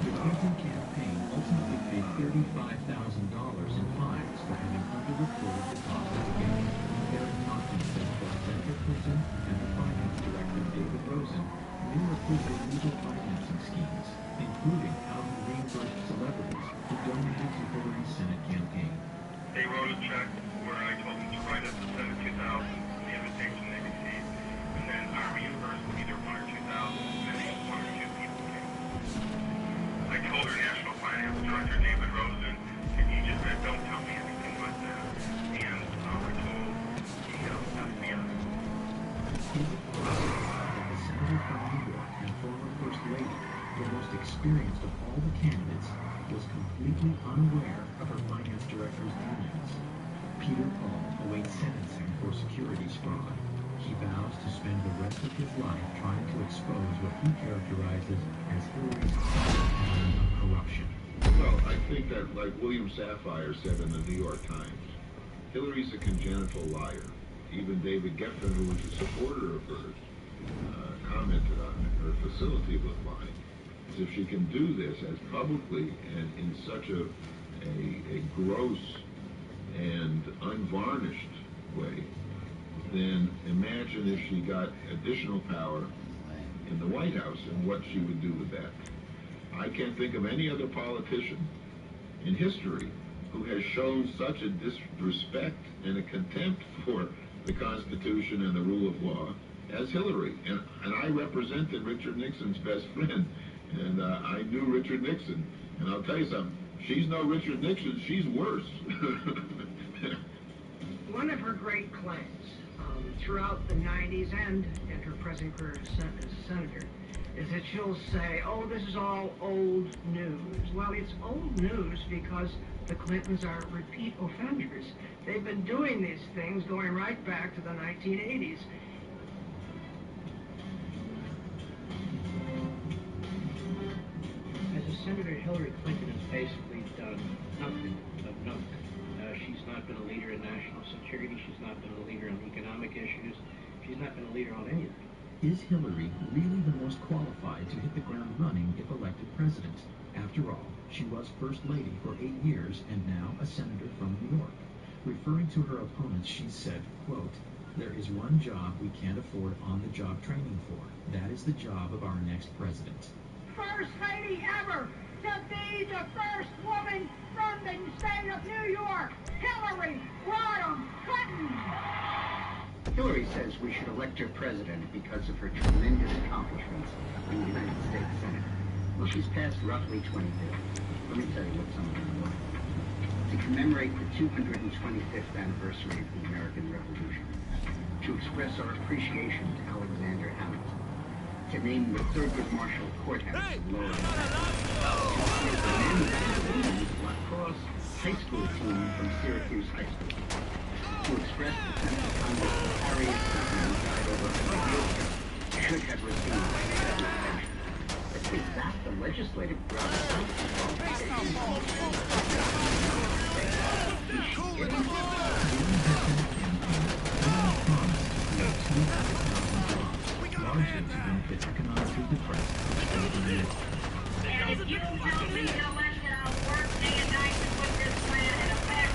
The Clinton campaign ultimately paid $35,000 in fines for having underreported deposits against Aaron Tompkins said both Senator Clinton and the finance director David Rosen knew of his illegal financing schemes, including how he reimbursed celebrities who donated to Hillary's Senate campaign. They wrote a check where I told them to write us the $72,000 from the invitation they received, and then I reimbursed either $1,000 or $2,000, depending on one or two people came. I told our National Finance Director, David Rosen, and he just said, don't tell me anything but that. And I told the FBI. Senator from New York and former First Lady, the most experienced of all the candidates, was completely unaware of her finance director's dealings. Peter Paul awaits sentencing for securities fraud. He vows to spend the rest of his life trying to expose what he characterizes as Hillary's pattern of corruption. Well, I think that, like William Safire said in the New York Times, Hillary's a congenital liar. Even David Geffen, who was a supporter of hers, commented on her facility with lying. As if she can do this as publicly and in such a gross and unvarnished way, then imagine if she got additional power in the White House and what she would do with that. I can't think of any other politician in history who has shown such a disrespect and a contempt for the Constitution and the rule of law as Hillary. And I represented Richard Nixon's best friend, and I knew Richard Nixon. And I'll tell you something, she's no Richard Nixon, she's worse. One of her great claims throughout the 90s and in her present career as a senator is that she'll say, oh, this is all old news. Well, it's old news because the Clintons are repeat offenders. They've been doing these things going right back to the 1980s. As a senator, Hillary Clinton has basically done nothing of note. She's not been a leader in national security. She's not been a leader on economic issues. She's she's not going to lead her on anything. Is Hillary really the most qualified to hit the ground running if elected president? After all, she was First Lady for 8 years and now a senator from New York. Referring to her opponents, she said, quote, "There is one job we can't afford on-the-job training for. That is the job of our next president." First lady ever to be the first woman from the state of New York, Hillary Rodham Clinton. Hillary says we should elect her president because of her tremendous accomplishments in the United States Senate. Well, she's passed roughly 20 bills. Let me tell you what some of them were. To commemorate the 225th anniversary of the American Revolution. To express our appreciation to Alexander Hamilton. To name the Thurgood Marshall Courthouse in Lower Manhattan. To create the men's and women's lacrosse high school team from Syracuse High School. To express the sense of Congress that Harriet Tubman, who died over 100 years ago, should have received that attention. But is that the legislative process? Largely to benefit economically depressed Americans. And if you tell me to elect it, I'll work day and night to put this plan in effect.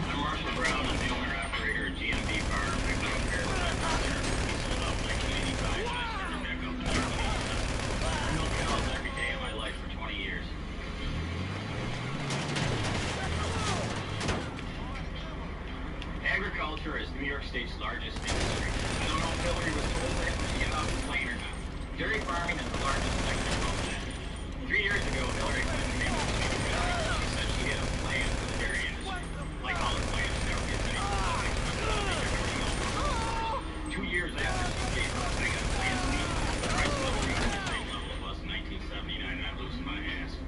I'm Marshall Brown. I'm the owner-operator of GMB Farm. I grew up here with my father. He sold out in 1985 and I started back up in 1987. I milk cows every day of my life for 20 years. Agriculture is New York State's largest industry. I don't know if Hillary was told that when she got off the plane or not. Dairy farming is the largest sector of that. 3 years ago, Hillary Clinton came up to me and she said she had a plan for the dairy industry. Like all her plans, never gets any specific. 2 years after she gave her plan to me, the price of milk reached the same level it was in 1979, and I'm losing my ass.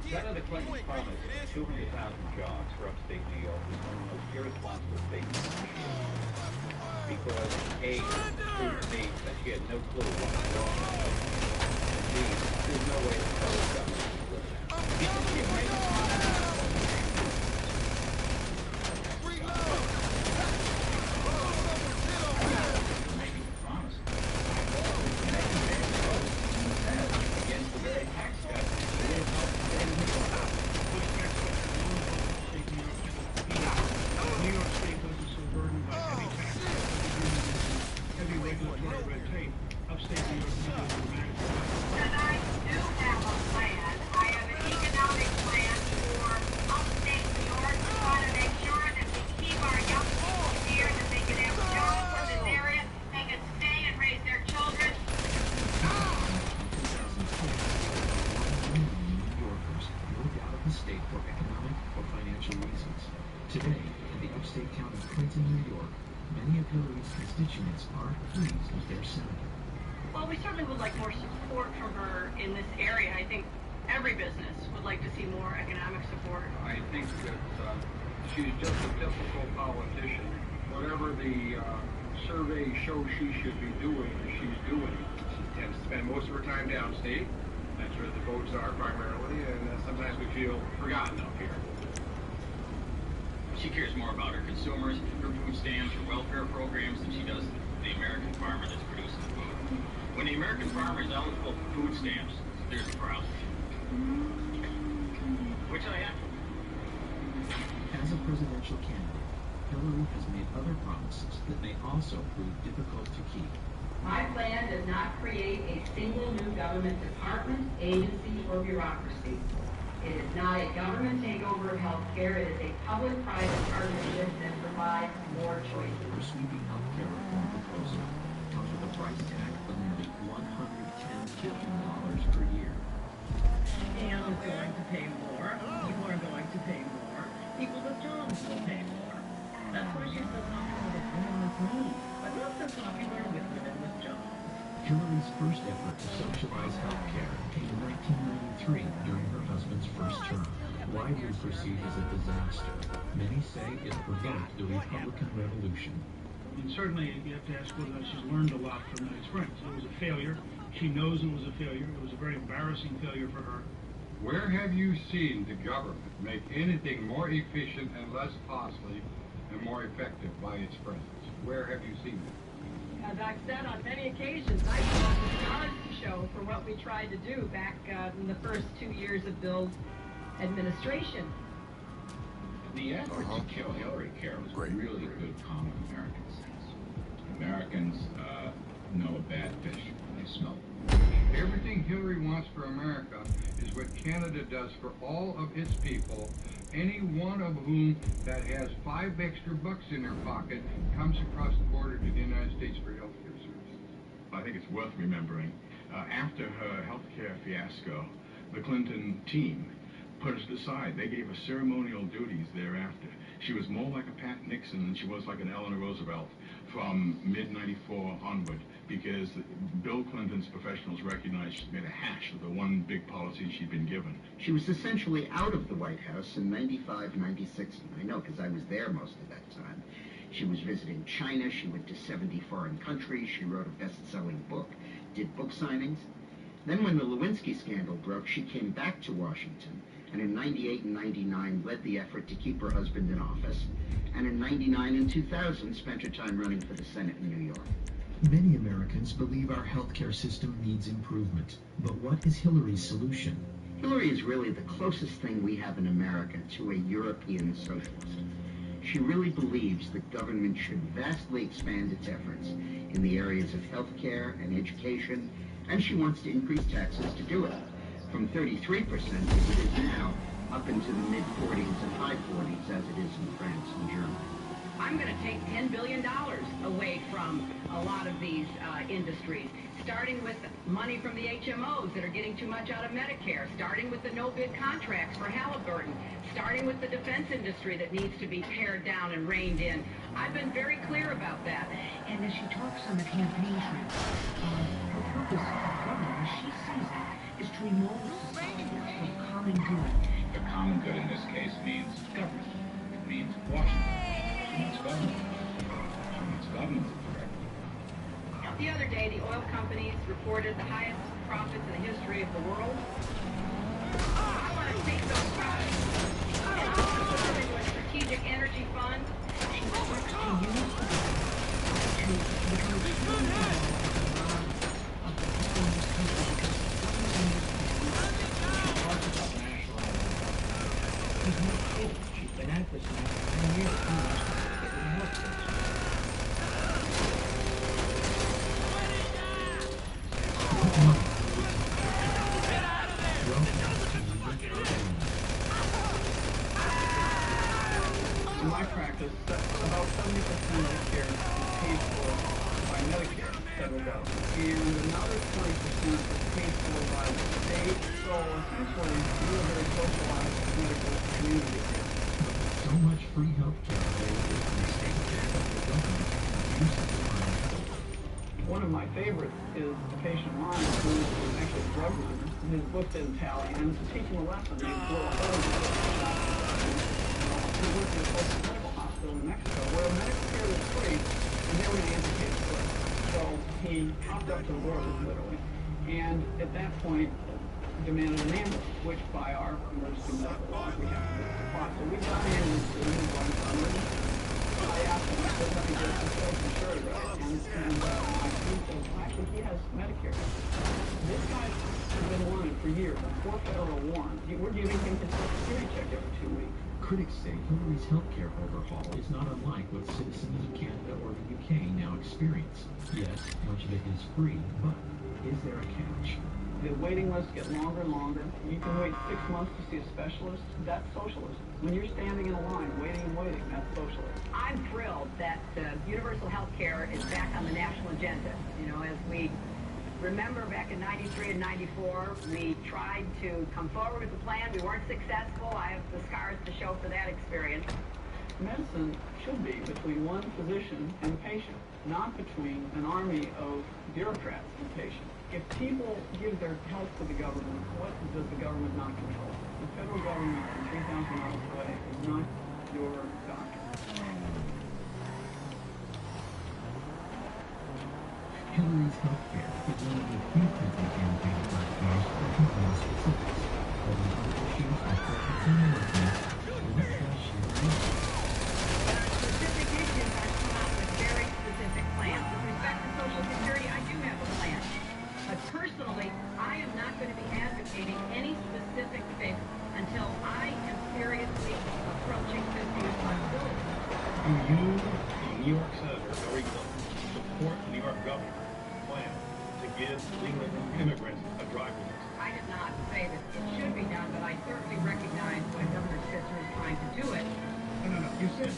Senator Clinton's promise of 200,000 jobs for upstate New York was one of the most irresponsible statements because A, proved to me that she had no clue what was wrong, and B, there's no way the federal government can live that. She had made Today, in the upstate town of Clinton, New York, many of Hillary's constituents aren't pleased with their senator. Well, we certainly would like more support from her in this area. I think every business would like to see more economic support. I think that she's just a difficult politician. Whatever the survey shows she should be doing, she's doing. She tends to spend most of her time downstate. That's where the votes are primarily, and sometimes we feel forgotten up here. She cares more about her consumers, her food stamps, her welfare programs than she does the American farmer that's producing the food. When the American farmer is eligible for food stamps, there's a problem. Which I am. As a presidential candidate, Hillary has made other promises that may also prove difficult to keep. My plan does not create a single new government department, agency, or bureaucracy. It is not a government takeover of health care. It is a public-private partnership that provides more choices. Her sweeping health care reform proposal comes with a price tag of nearly $110 billion per year. And is going to pay more. You are going to pay more. People with jobs will pay more. That's why she's so popular with women with needs, but not so popular with women with jobs. Hillary's first effort to socialize health care came in 1993 during her husband's first term, widely perceived as a disaster. Many say it provoked the Republican Revolution. And certainly you have to ask whether she's learned a lot from that experience. It was a failure. She knows it was a failure. It was a very embarrassing failure for her. Where have you seen the government make anything more efficient and less costly and more effective by its presence? Where have you seen that? As I've said on many occasions, I brought the stars to show for what we tried to do back in the first 2 years of Bill's administration. The effort to kill Hillary Care was really good common American sense. Americans know a bad fish when they smell it. Everything Hillary wants for America is what Canada does for all of its people, any one of whom that has $5 extra in their pocket comes across the border to the United States for health care services. I think it's worth remembering, after her health care fiasco, the Clinton team put us aside. They gave her ceremonial duties thereafter. She was more like a Pat Nixon than she was like an Eleanor Roosevelt from mid-94 onward, because Bill Clinton's professionals recognized she'd made a hash of the one big policy she'd been given. She was essentially out of the White House in 95, 96. I know, because I was there most of that time. She was visiting China. She went to 70 foreign countries. She wrote a best-selling book, did book signings. Then when the Lewinsky scandal broke, she came back to Washington, and in 98 and 99 led the effort to keep her husband in office, and in 99 and 2000 spent her time running for the Senate in New York. Many Americans believe our healthcare system needs improvement. But what is Hillary's solution? Hillary is really the closest thing we have in America to a European socialist. She really believes that government should vastly expand its efforts in the areas of healthcare and education, and she wants to increase taxes to do it, from 33% as it is now, up into the mid-40s and high 40s as it is in France and Germany. I'm going to take $10 billion away from a lot of these industries, starting with money from the HMOs that are getting too much out of Medicare, starting with the no-bid contracts for Halliburton, starting with the defense industry that needs to be pared down and reined in. I've been very clear about that. And as she talks on the campaign trail, her purpose of government, as she sees it, is to remold society for common good. The common good in this case means government. It means Washington. She wants government. She wants government to direct. The other day, the oil companies reported the highest profits in the history of the world. I want to take those profits and I want to put them into a strategic energy fund. She expects to use the to become extremely involved of the people in this country because government in this country talks about national identity. She's not kidding. She's been at this now for 10 years. She wants to get in the workforce. In my practice, about 70% of care is paid for by Medicare, federal government, and another 20% is paid for by the state. So essentially, we're a very socialized medical community here. So much free health care available from the state and federal government. One of my favorites is the patient Ron, who is actually a drug runner. His book didn't tally, and to teach him a lesson, they blew a hole in the he worked at a local medical hospital in Mexico, where Medicare was free, and they were going to amputate his foot. So he popped up to the border, literally, and at that point demanded an ambulance, which by our emergency medical laws we have to supply. So we got an ambulance to him and run from him. I asked him, I said, let me get his insurance right, and my team said, actually, he has Medicare. This guy's been wanted for years, a 4 federal warrant. We're giving him his Social Security check every 2 weeks. Critics say Hillary's healthcare overhaul is not unlike what citizens of Canada or the UK now experience. Yes, much of it is free, but is there a catch? The waiting lists get longer and longer. You can wait 6 months to see a specialist. That's socialism. When you're standing in a line, waiting and waiting, that's socialism. I'm thrilled that universal health care is back on the national agenda. You know, as we remember back in 93 and 94, we tried to come forward with a plan. We weren't successful. I have the scars to show for that experience. Medicine should be between one physician and the patient, not between an army of bureaucrats and the patient. If people give their health to the government, what does the government not control? The federal government from 3,000 miles away is not your doctor. Hillary's healthcare is one of the few Clinton campaign platforms that contains specifics. President issues and continue with me. What does she do? Specific issues, I've come out with very specific plans. With respect to Social Security, I do have a plan. But personally, I am not going to be advocating any specific fix until I am seriously approaching fiscal responsibility. Do you, the New York Senator, Hillary Clinton, support the New York governor's plan to give legal immigrants a driver's license? I did not say that it should be done, but I certainly recognize when Governor Spitzer is trying to do it. No. You said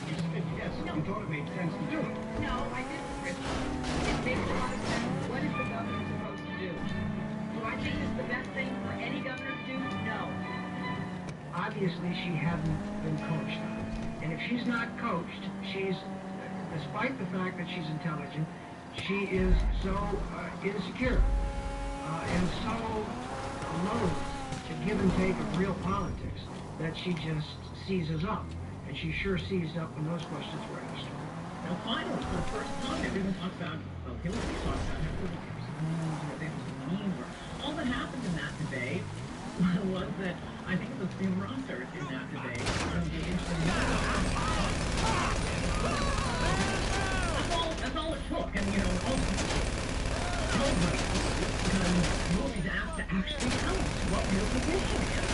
yes. No. You thought it made sense to do it. No, I didn't, Richard. It makes a lot of sense. What is the governor supposed to do? Do I think it's the best thing for any governor to do? No. Obviously, she hadn't been coached on it. And if she's not coached, she's, despite the fact that she's intelligent, she is so insecure and so loath to give and take of real politics that she just seizes up. And she sure seized up when those questions were asked. Now, finally, for the first time, everyone talks about, well, Hillary talks about how Hillary was mean, or they was mean, or all that happened in that debate was that I think it was Jim Russert in that debate. That's all it took, and nobody was asked to actually tell us what your position is.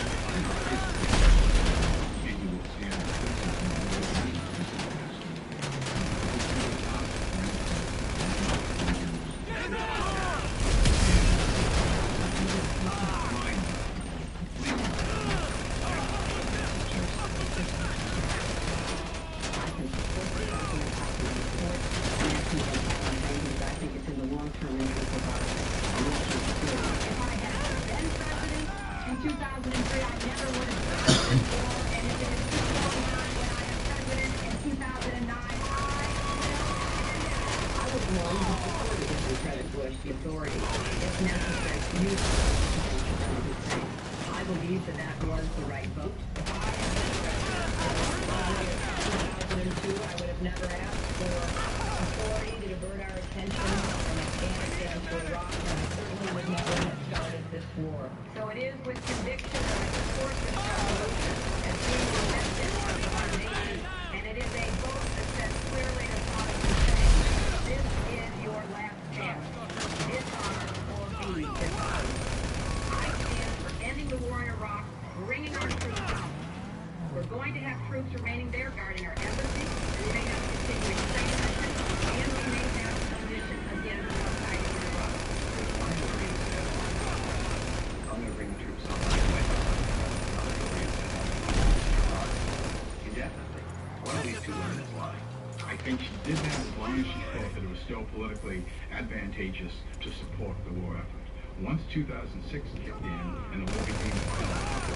Politically advantageous to support the war effort. Once 2006 kicked in and the war became violent for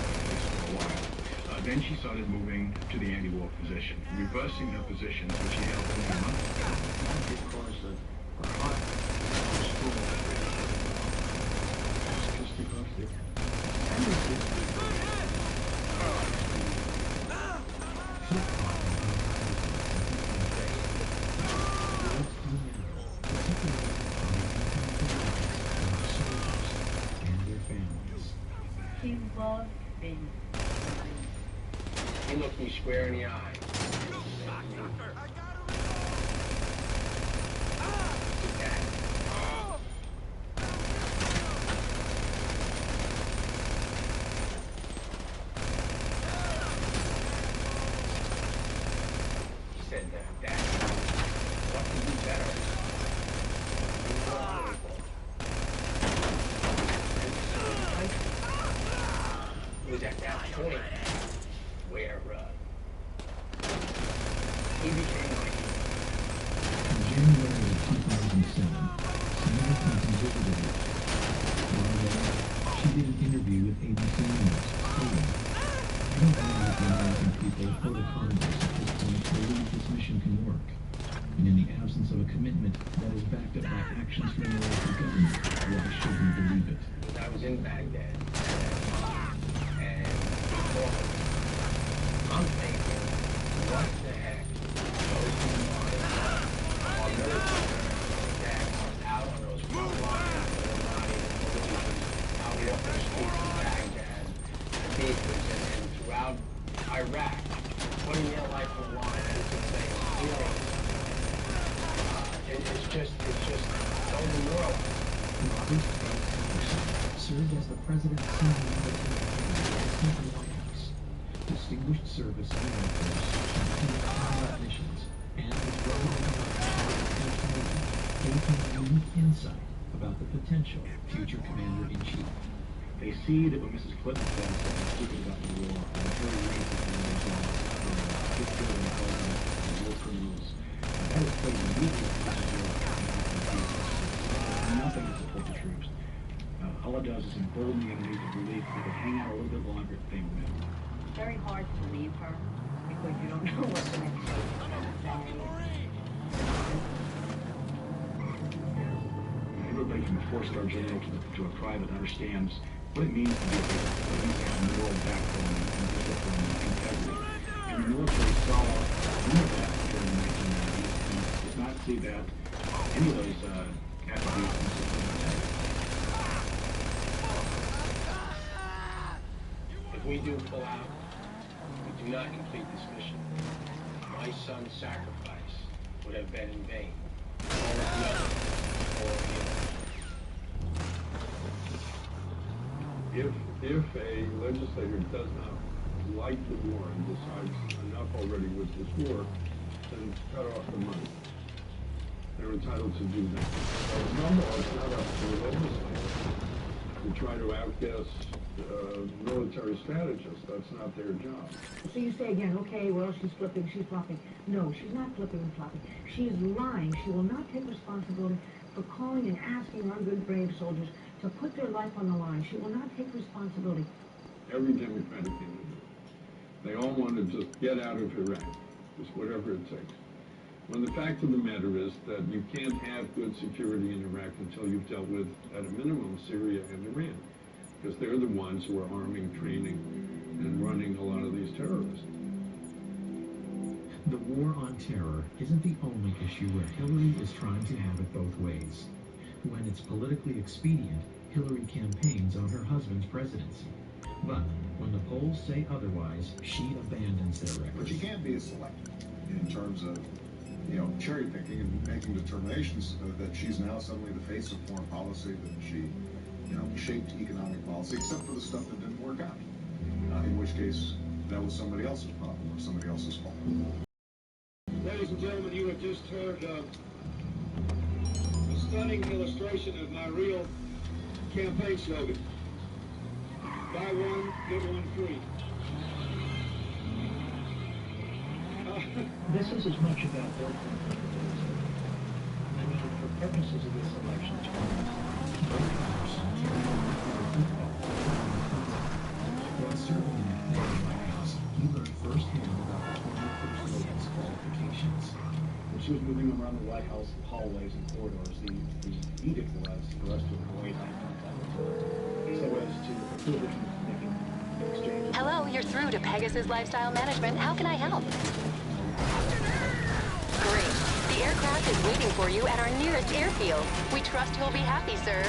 a while, then she started moving to the anti-war position, reversing her positions which she held only a month ago. Because of a hot just because He loved me. He looked me square in the eye. He said, Dad, what can do better? It was at that point where he became like in January of 2007, Senator Clinton visited her. While there, she did an interview with ABC News, stating, "I don't know that the American people or the Congress at this point believe this mission can work. And in the absence of a commitment that is backed up by actions from the local government, why should we believe it?" I was in Baghdad. I'm thinking, what the heck goes on our military that are out on those front lines that are not even out walking the streets of Baghdad, of Iraq, putting your life on the line, as you say, it's just golden world. Robert served as the president's senior military advisor at the White House, distinguished service in the Air Force, combat missions, and his role in the transformation gave him unique insight about the potential future commander-in-chief. They see that when Mrs. Clinton says something stupid about the war, and very racist and just killing war criminals, that is played immediately nothing to support the troops. All it does is embolden the enemy to believe that they can hang out a little bit longer if they win. It's very hard to leave her because you don't know what the next day is going to say. Everybody from a four-star general to a private understands what it means to be a hero, what it means to have moral backbone and discipline and integrity. And the military saw none of that during the 1990s and did not see that any of those attributes in system. If we do pull out, we do not complete this mission. My son's sacrifice would have been in vain. All is nothing, all is If a legislator does not like the war and decides enough already with this war, then cut off the money. They're entitled to do that. No, it's not up to the legislator to try to outguess military strategists. That's not their job. So you say again, okay, well, she's flipping, she's flopping. No, she's not flipping and flopping. She is lying. She will not take responsibility for calling and asking our good, brave soldiers to put their life on the line. She will not take responsibility. Every Democratic candidate. They all want to just get out of Iraq, just whatever it takes. When the fact of the matter is that you can't have good security in Iraq until you've dealt with, at a minimum, Syria and Iran, because they're the ones who are arming, training, and running a lot of these terrorists. The war on terror isn't the only issue where Hillary is trying to have it both ways. When it's politically expedient, Hillary campaigns on her husband's presidency. But when the polls say otherwise, she abandons their record. But you can't be a selective in terms of, cherry picking and making determinations that she's now suddenly the face of foreign policy, that she, shaped economic policy, except for the stuff that didn't work out. In which case, that was somebody else's problem or somebody else's fault. Ladies and gentlemen, you have just heard a stunning illustration of my real campaign slogan. Buy one, get one free. This is as much about Bill Clinton as it is. I mean, for purposes of this election, while serving in the White House, he learned firsthand about the 21st Lady's qualifications. When she was moving around the White House hallways and corridors, the edict was for us to avoid eye contact with her, so as to preclude her from making exchanges. Hello, you're through to Pegasus Lifestyle Management. How can I help? Great. The aircraft is waiting for you at our nearest airfield. We trust you'll be happy, sir.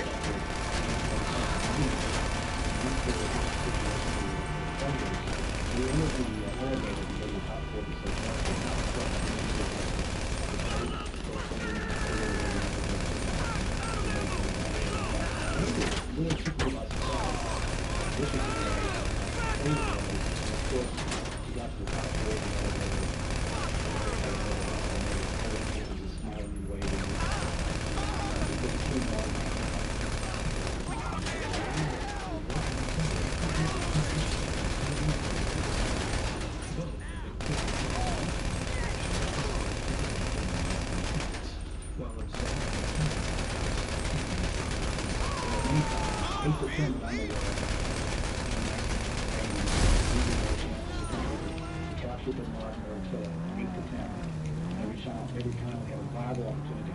Every time we have a viable opportunity,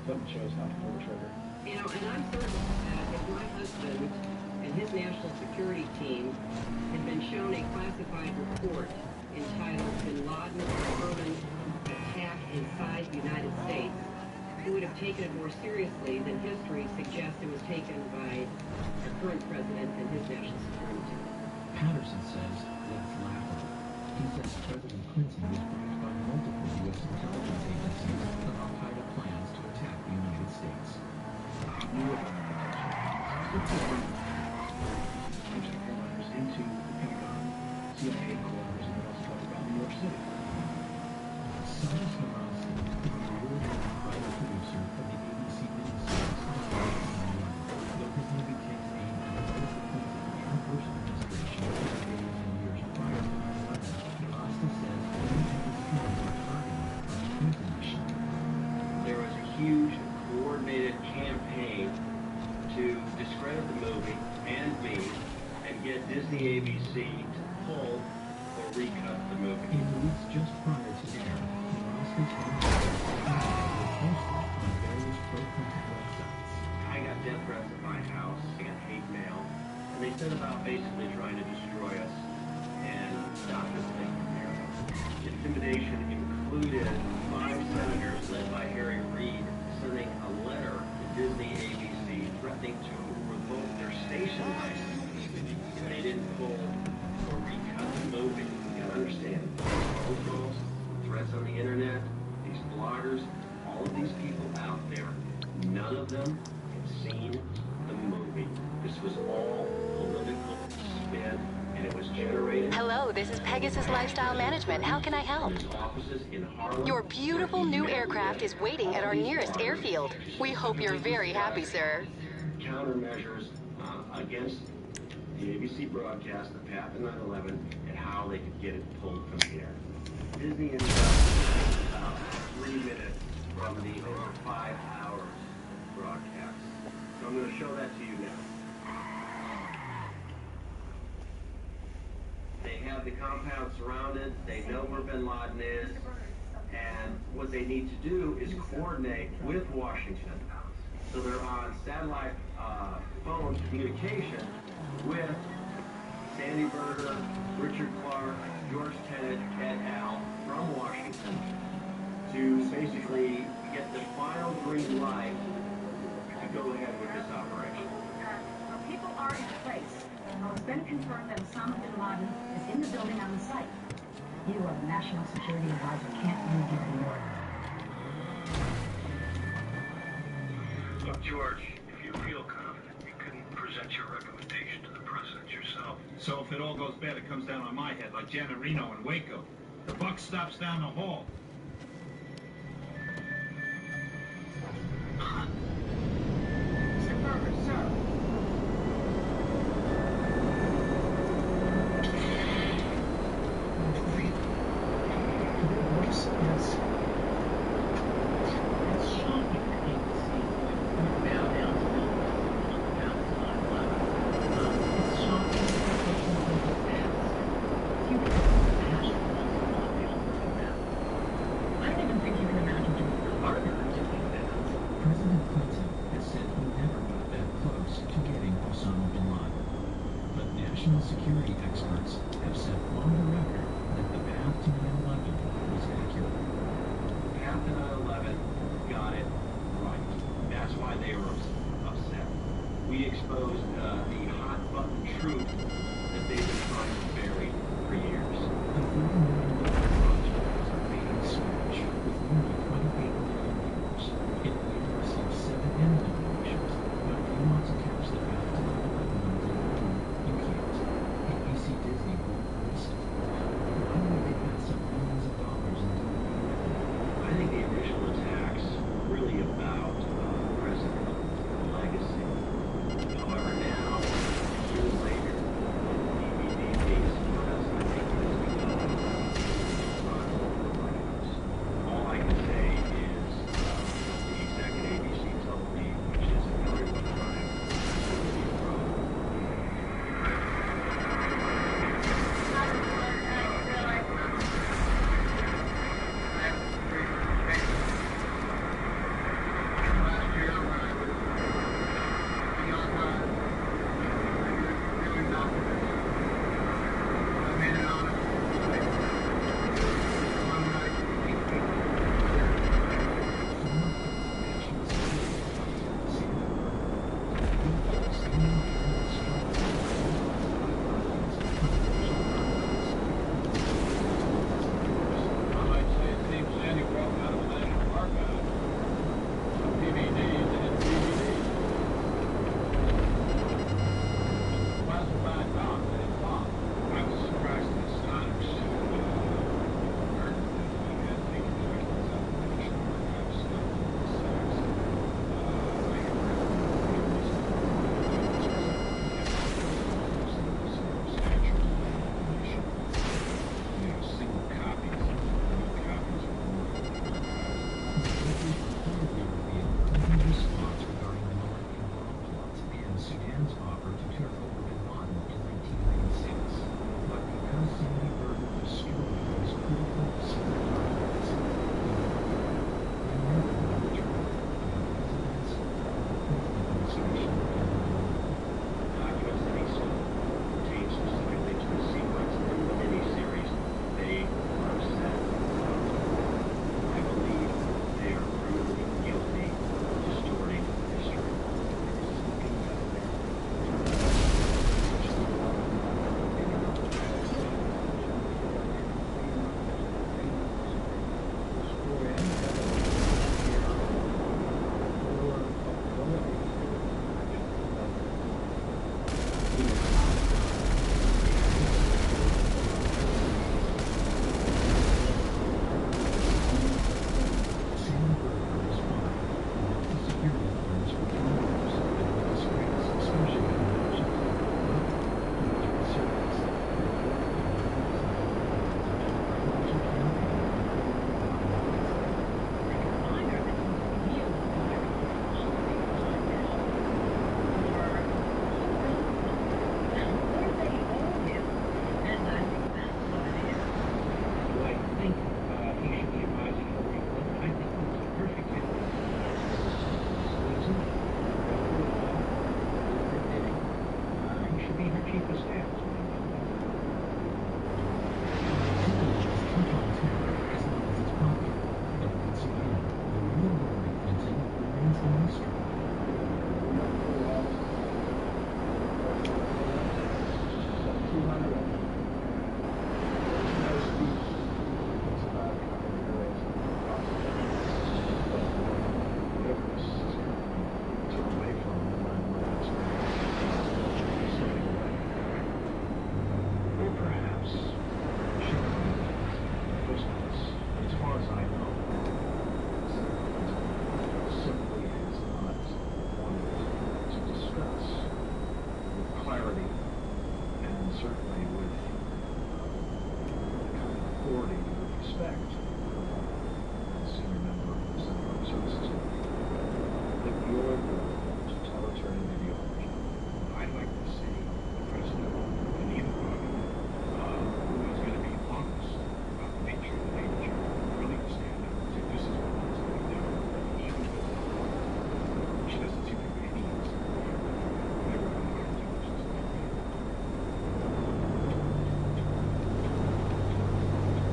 Clinton chose not to pull the trigger. And I'm certain that if my husband and his national security team had been shown a classified report entitled Bin Laden Urban Attack Inside the United States, he would have taken it more seriously than history suggests it was taken by our current president and his national security team. Patterson says, let's laugh. Clinton was briefed by multiple U.S. intelligence agencies of al-Qaeda plans to attack the United States. Into the Pentagon, CIA headquarters, and also talk about New York City. Cyrus Nowrasteh is the award-winning writer producer of the ABC miniseries though his movie takes aim at both the Clinton and Bush administration in the days and years prior to 9/11, Nowrasteh says many of his films are targeted by the Clinton mission. There was a huge coordinated campaign to discredit the movie and me and get Disney ABC to pull or recut the movie. In the weeks just prior to air, Nowrasteh's own was posted on various pro-Clinton websites. I got death threats at my house, I got hate mail, and they said about basically trying to destroy us and stop this thing from here. Intimidation included 5 senators led by Harry Reid sending a letter to Disney ABC threatening to revoke their station license if they didn't pull or recut the movie. You gotta understand, phone calls, threats on the internet, these bloggers, all of these people out there, none of them have seen the movie. This was all political spin, and it was generated. Hello, this is Pegasus Lifestyle Management. How can I help? There's offices in Harlem. Your beautiful new aircraft is waiting at our nearest airfield. We hope you're very happy, sir. Countermeasures against the ABC broadcast, the path of 9/11, and how they could get it pulled from the air. Disney ended up about 3 minutes from the over 5 hours broadcast. So I'm going to show that to you now. They have the compound surrounded. They know where bin Laden is. And what they need to do is coordinate with Washington. So they're on satellite phone communication with Sandy Berger, Richard Clark, George Tenet, et al. From Washington to basically get the final green light to go ahead with this operation. People are in place. It's been confirmed that Osama bin Laden is in the building on the site. You are the National Security Advisor. Can't move your finger. Look, George, if you feel confident, you can present your recommendation to the president yourself. So if it all goes bad, it comes down on my head, like Janet Reno in Waco. The buck stops down the hall. Mr. Berger, sir. Yes. It's shocking to me to see them bow down to them about 9/11. It's shocking to see people in the past. Few people imagine bow down to that. I don't even think you can imagine doing Carter doing that. President Clinton has said he never got that close to getting Osama bin Laden. But national security experts have said on the record that the path to 9/11 was accurate. Path to 9/11 got it right. That's why they were upset. We exposed the hot button truth that they've been trying to bury for years. The $30 million project was a baiting switch with nearly 28 million viewers. It later received 7 Emmy nominations, but if you want to catch the path to 9/11 on day 1, you can't. ABC Disney majority would respect a senior member of the Senate Armed Services Committee. If you're the totalitarian ideology, I'd like to see the president in either party who is going to be honest about the nature of the danger, willing to stand up and say this is what needs to be done, even if she doesn't seem to be any answer. Never going to get intelligence like that.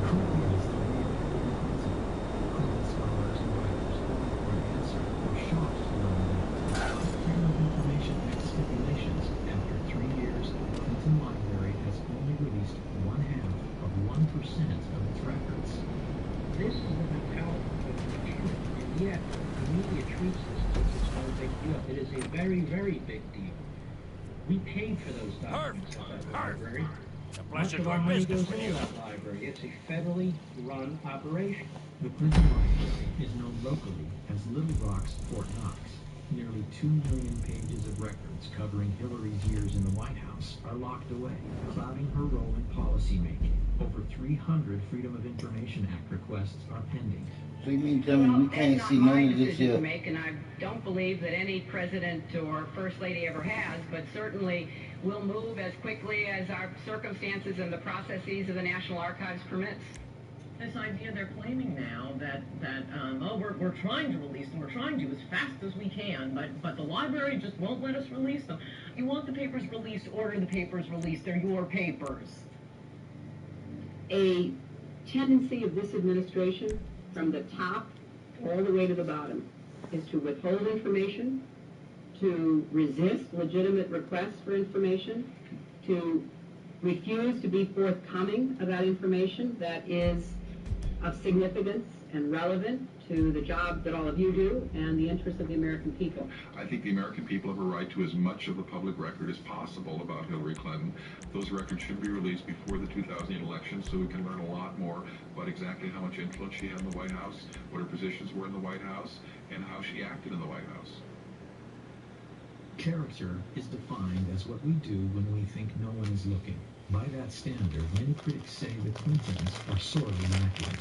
Who is the real Hillary Clinton? Clinton scholars and writers looking for an answer were shocked to learn that Freedom of Information Act stipulations, after 3 years, the Clinton Library has only released 1/2 of 1% of its records. This is the mentality of the tyranny, and yet the media treats this as if it's no big deal. It is a very, very big deal. We paid for those documents at that library. Much of our money goes into that library. It's a federally run operation. The Clinton Library is known locally as Little Rock's Fort Knox. Nearly 2 million pages of records covering Hillary's years in the White House are locked away, clouding her role in policymaking. Over 300 Freedom of Information Act requests are pending. So you mean tell me we can't see none of this decision to here? make, and I don't believe that any president or first lady ever has, but certainly we'll move as quickly as our circumstances and the processes of the National Archives permits. This idea they're claiming now that we're trying to release them, we're trying to as fast as we can, but the library just won't let us release them. You want the papers released, order the papers released. They're your papers. A tendency of this administration, from the top all the way to the bottom, is to withhold information, to resist legitimate requests for information, to refuse to be forthcoming about information that is of significance and relevant to the job that all of you do and the interests of the American people. I think the American people have a right to as much of the public record as possible about Hillary Clinton. Those records should be released before the 2008 election so we can learn a lot more about exactly how much influence she had in the White House, what her positions were in the White House, and how she acted in the White House. Character is defined as what we do when we think no one is looking. By that standard, many critics say the Clintons are sorely lacking.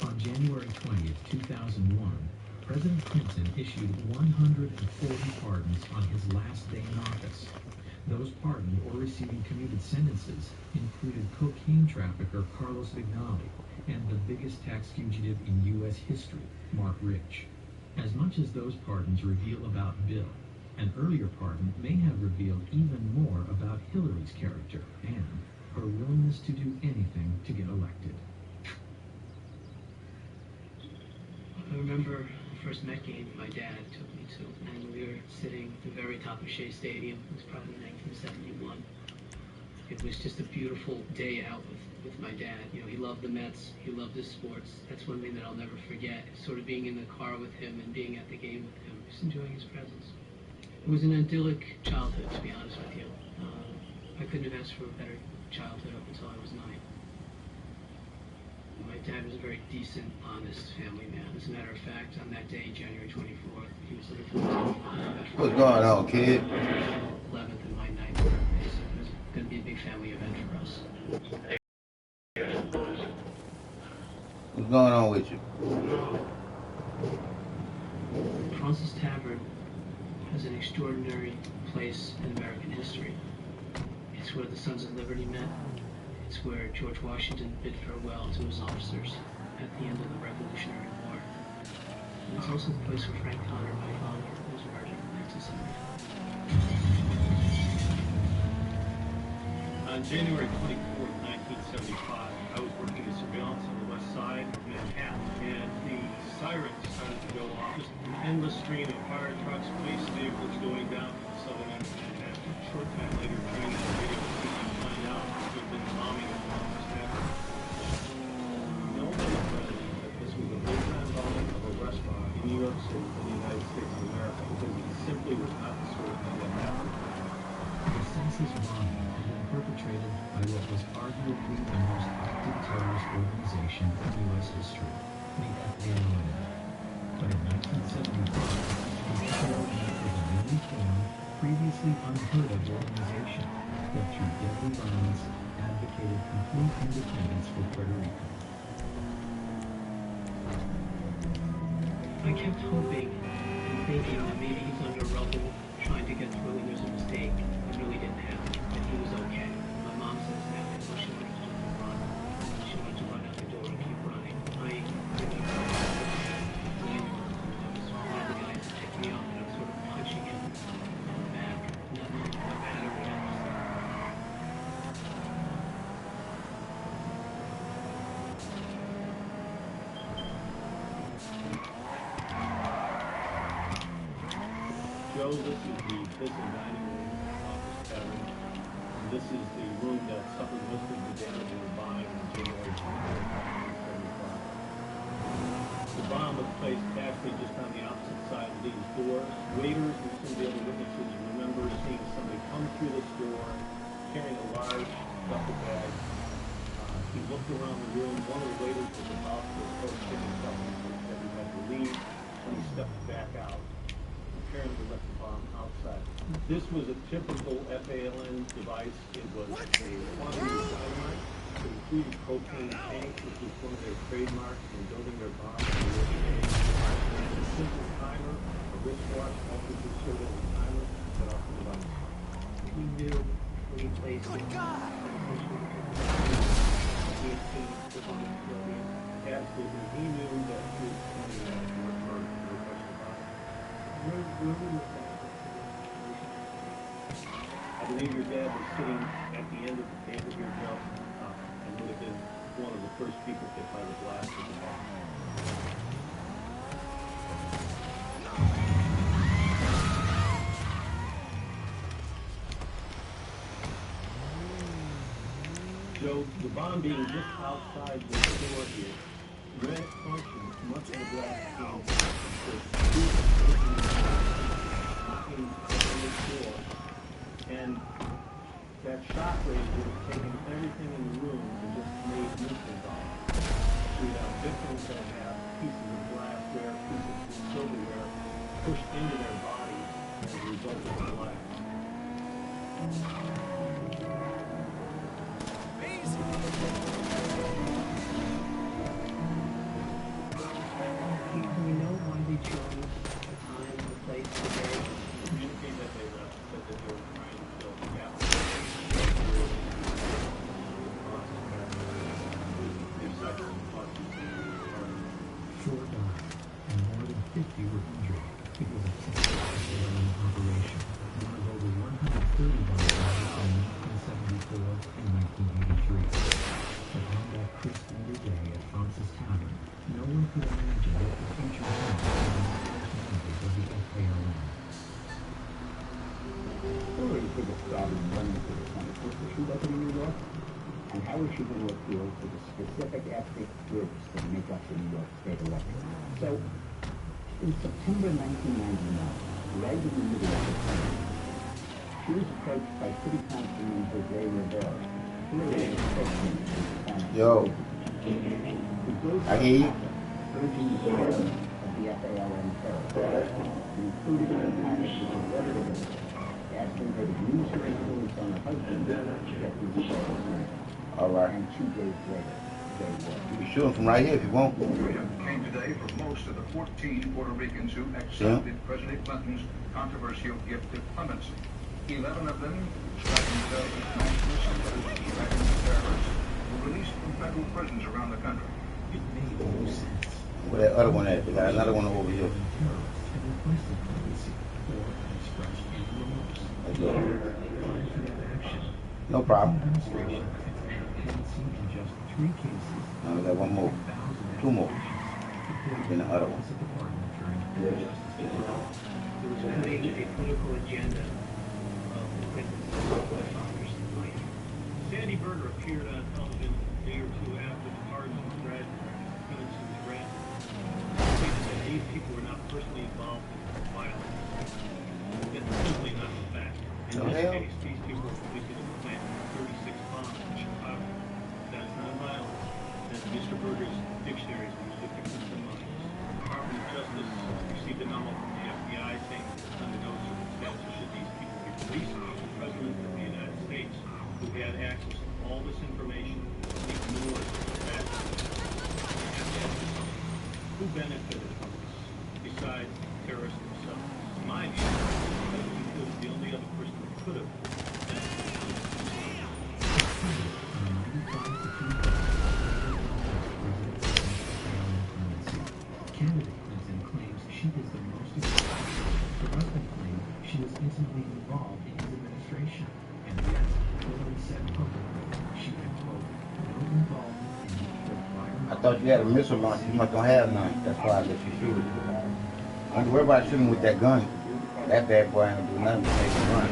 On January 20th, 2001, President Clinton issued 140 pardons on his last day in office. Those pardoned or receiving commuted sentences included cocaine trafficker Carlos Vignali and the biggest tax fugitive in U.S. history, Mark Rich. As much as those pardons reveal about Bill, an earlier pardon may have revealed even more about Hillary's character and her willingness to do anything to get elected. I remember the first Met game my dad took me to, and we were sitting at the very top of Shea Stadium. It was probably 1971. It was just a beautiful day out with my dad. You know, he loved the Mets. He loved his sports. That's one thing that I'll never forget, sort of being in the car with him and being at the game with him, just enjoying his presence. It was an idyllic childhood, to be honest with you. I couldn't have asked for a better childhood up until I was 9. My dad was a very decent, honest family man. As a matter of fact, on that day, January 24th, he was looking for What's going on, kid? 11th and my 9th birthday, so it was going to be a big family event for us. What's going on with you? Fraunces Tavern has an extraordinary place in American history. It's where the Sons of Liberty met. It's where George Washington bid farewell to his officers at the end of the Revolutionary War. And it's also the place where Frank Connor, my father, was murdered in 1975. On January 24th, 1975, I was working in surveillance on the west side of Manhattan, and the sirens started to go off. Just an endless stream of fire trucks, police vehicles going down to the southern end of Manhattan. A short time later, during the radio, we find out there had been bombing at Fraunces Tavern. Nobody credited that this was a big-time bombing of a restaurant in New York City in the United States of America, because it simply was not the sort of thing that happened. The senseless bombing had been perpetrated by what was arguably the most active terrorist organization in U.S. history, the FALN. But in 1975, the FALN was a newly formed, previously unheard-of organization that through deadly violence advocated complete independence for Puerto Rico. kept hoping and thinking that maybe he's under rubble, trying to get through, and there's a mistake. It really didn't happen, and he was okay. My mom says now that she wanted to run. She wanted to run out the door and keep running. I remember when I was one of the guys to pick me up, and I was sort of punching him in the back, not knowing what battery I was. Joe, this is the business dining room office cabin. And this is the room that suffered most of the damage in the bombing in January 1975. The bomb was placed actually just on the opposite side of these doors. Waiters and some of the other witnesses remember seeing somebody come through this door carrying a large duffel bag. He looked around the room. One of the waiters was about to approach him and tell him that he had to leave when he stepped back out. Apparently left the bomb outside. This was a typical FALN device. It was a quantity of dynamite. It included propane tank, which was one of their trademarks in building their bombs. A simple timer, a wristwatch, also considered as a timer, set off the device. He knew when he placed it. Oh my God! Absolutely. He knew that he was coming out to return to the question about it. I believe your dad was sitting at the end of the table here, Joe, and would have been one of the first people hit by the blast of the bomb. Joe, the bomb being just outside the door here, red functions much of the glass came and that shock wave would have taken everything in the room and just made nuclear bombs. So you have victims that have pieces of glassware, pieces of silverware pushed into their bodies as a result of the blast. Do we know why they chose the time, the place, the day? Communicate that they left, that they were trying to kill the gap. Four died, and more than 50 were injured. It was a typical operation. One of over 130 bombs in 1974 and 1983. But on that crisp winter day at Francis Tavern, no one could imagine what the future held for the members of the FALN. Hillary could have started running for the Senate if she wasn't in New York. And how is she going to appeal to the specific ethnic groups that make up the New York State electorate? So, in September 1999, right in the middle of the campaign, she was approached by City Councilman Jose Rivera. Yo, I hear you. Urging the chair of the FALN terror, included in the package with a letter to her, asking her to use her influence on her husband to get these charges. All right. And 2 days later, they were. You can shoot him from right here if you want. Came today for most of the 14 Puerto Ricans who accepted President Clinton's controversial gift of clemency. 11 of them, striking themselves as nationalists and others striking as terrorists, were released from federal prisons around the country. It made no sense. Where that other one at? They got another one over here. No problem. Now we got one more. 2 more. Then the other one. There was clearly a political agenda of the Clintons, founders in life. Sandy Berger appeared on television a day or 2 after the pardon was read, clemency was granted. He stated that these people were not personally involved in violence. That's simply not the fact. In this case, these people were convicted of planting 36 bombs in Chicago. That's not violence. As Mr. Berger's dictionary is used to fix the minds. The Department of Justice received a memo from the FBI saying that under no circumstances should these people be released. The President of the United States, who had access to all this information, ignored that. Who benefited from this? The Candidate Clinton claims she is the most experienced. Her husband claimed she was intimately involved in his administration, and yet Hillary said publicly she had, quote, no involvement in the environment. I thought you had a missile launch. You must don't have none. That's why I let you shoot it. Don't worry about shooting with that gun. That bad boy ain't gonna do nothing but make it run.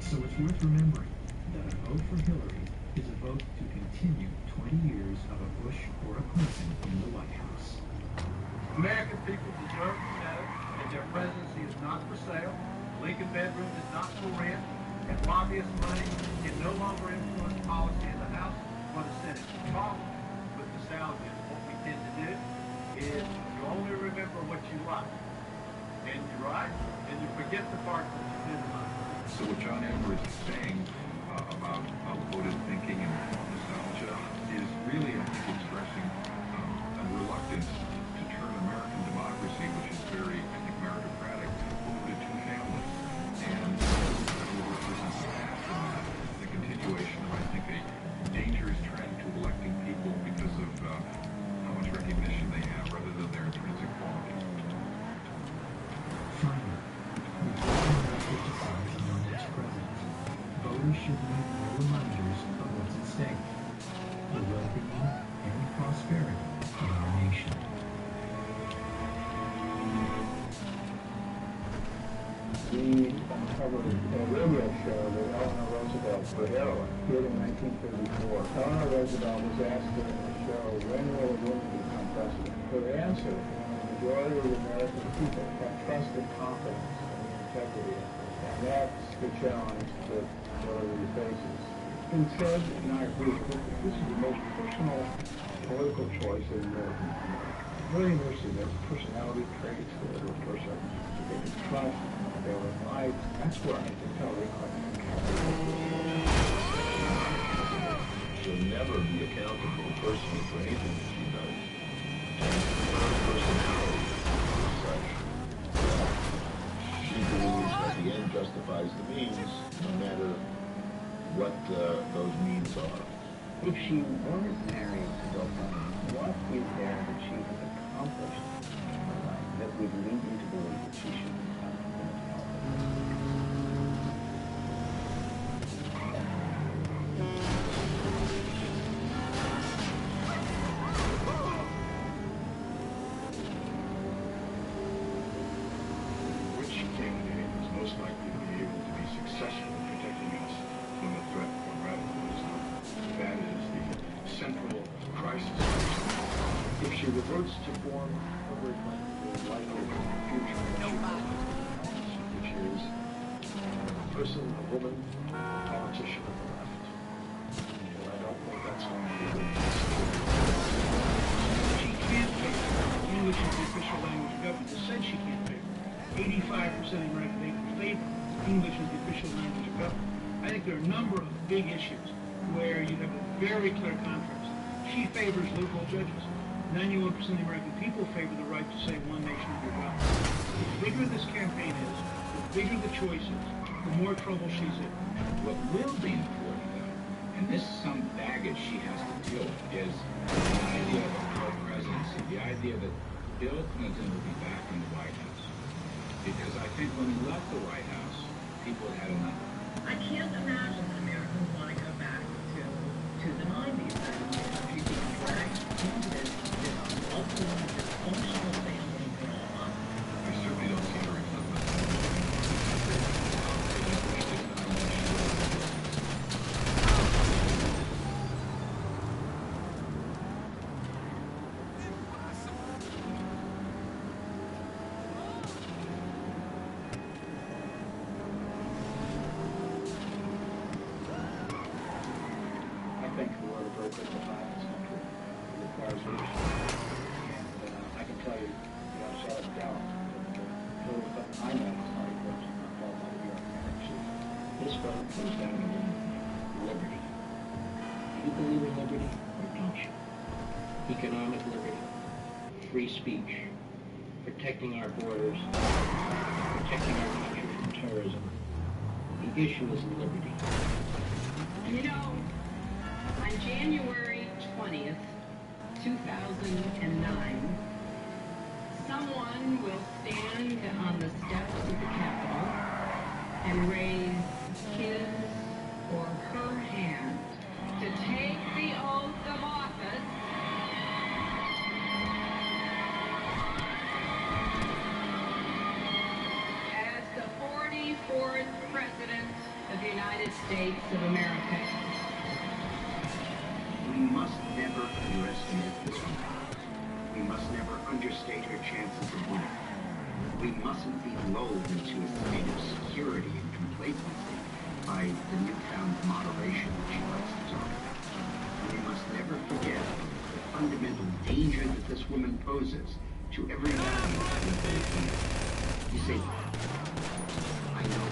So it's worth remembering that a vote for Hillary is a vote to continue 20 years of a Bush or a Clinton in the White House. American people deserve to know that their presidency is not for sale, Lincoln bedroom is not for rent, and lobbyist money can no longer influence policy in the House or the Senate. The problem with nostalgia is what we tend to do is you only remember what you like, and you're right, and you forget the part that you didn't like. So what John Edwards is saying about outvoted thinking and nostalgia is really, I think, expressing a reluctance to turn American democracy, which is very, I think, meritocratic, over to two families. And it represents the past and the continuation of, I think, a dangerous trend to electing people because of how much recognition they have rather than their intrinsic qualities. Finally, voters should need more reminders of what's at stake, the well-being and prosperity of our nation. We uncovered a radio show that Eleanor Roosevelt for heroin did in 1934. Eleanor Roosevelt was asked during the show, when will a woman become president? Her answer, the majority of the American people have trust and confidence in the integrity of it. And that's the challenge that Hillary faces. He said, and I agree with it, this is the most personal political choice in American history. Very interesting that personality traits that a person they can trust their own life. That's where I think Hillary Clinton She'll never be accountable personally for anything that she does. And her personality is such that she believes that the end justifies the means, no matter what those means are. If she weren't married to Bill Clinton, what is there that she has accomplished in her life that would lead you to believe that she should become Which candidate is most likely to be able to be successful in protecting us from the threat from radicalism? That is the central crisis. If she reverts to form Hillary Clinton, the likely future which is a person, a woman, a politician of the left. And I don't think that's going to be the case. She can't favor English as the official language of government. It said she can't favor. 85% of the American people favor English as the official language of government. I think there are a number of big issues where you have a very clear contrast. She favors liberal judges. 91% of the American people favor the right to say one nation under God. The bigger this campaign is, the bigger the choice is, the more trouble she's in. What will be important, though, and this is some baggage she has to deal with, is the idea of a co-presidency, the idea that Bill Clinton will be back in the White House. Because I think when he left the White House, people had enough. I can't imagine that Americans want to go back to the 90s and she's being dragged into this ultimate dysfunctional family drama. I certainly don't see her critical time in this country. It requires leadership. And I can tell you, Charlotte Gallup, Hillary Clinton, I know is not a person not qualified to be our commander-in-chief. This vote comes down to liberty. Do you believe in liberty or don't you? Economic liberty, free speech, protecting our borders, protecting our country from terrorism. The issue is liberty. You know, on January 20th, 2009, someone will stand on the steps of the Capitol and raise his or her hand to take the oath of office as the 44th President of the United States of America. We must never underestimate this woman. We must never understate her chances of winning. We mustn't be lulled into a state of security and complacency by the newfound moderation that she likes to talk about. And we must never forget the fundamental danger that this woman poses to every value that we hold dear. You see, I know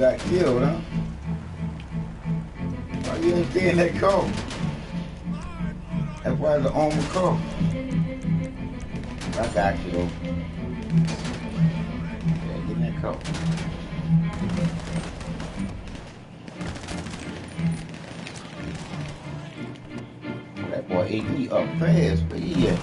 got killed, huh? Why you didn't stay in that car? That's why it's an armored car. I got you though. Yeah, get in that car. That boy ate me up fast, but yeah.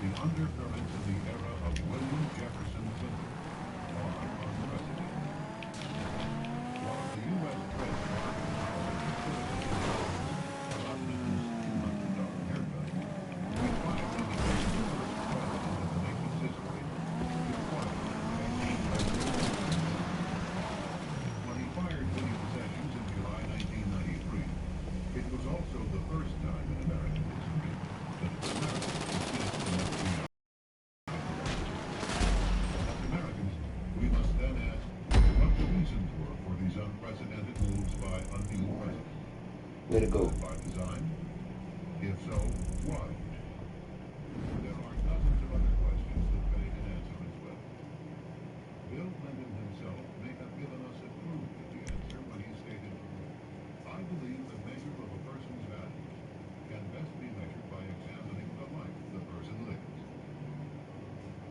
the undercurrents of the era of William Jefferson Clinton are unprecedented. While the U.S. press marked about Clinton's $200 haircut, we find that he was the first president of the nation's history to quietly maintain presidential immunity. When he fired William Sessions in July 1993, it was also the first time in American history that Americans dismissed an FBI. As Americans, we must then ask what the reasons were for these unprecedented moves by a new president. Way to go. By design? If so, why? There are dozens of other questions that beg an answer as well. Bill Clinton himself may have given us a clue to the answer when he stated, "I believe the measure of a person's values can best be measured by examining the life the person lives."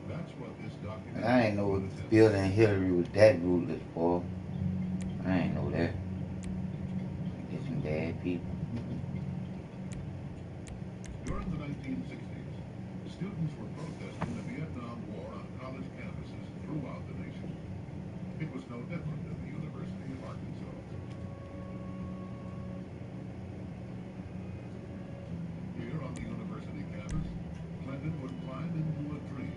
That's what this document. I ain't know Bill and Hillary was that ruthless, boy. I ain't know that. They're some bad people. During the 1960s, students were protesting the Vietnam War on college campuses throughout the nation. It was no different at the University of Arkansas. Here on the university campus, Clinton would climb into a tree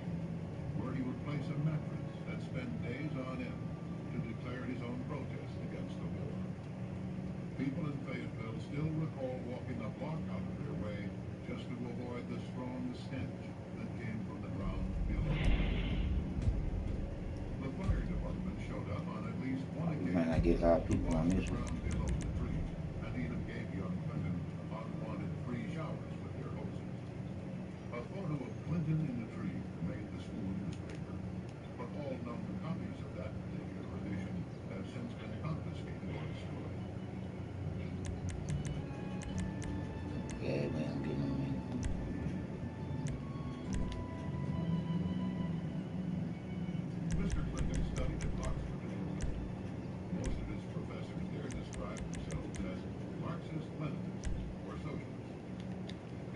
where he would place a mattress and spend days on end to declare his own protest against the war. People in Fayetteville still recall walking a block out of their way just to avoid the strong stench that came from the ground below. The fire department showed up on at least one occasion. Man, I get a lot of people on this one. Below the tree, and even gave young Clinton unwanted free showers with their hoses. A photo of Clinton in the tree made the school newspaper, but all known copies of that particular edition have since been confiscated or destroyed. Yeah, man, I'm getting them in. Mr. Clinton studied at Oxford University. Most of his professors there described themselves as Marxist-Leninists or socialists.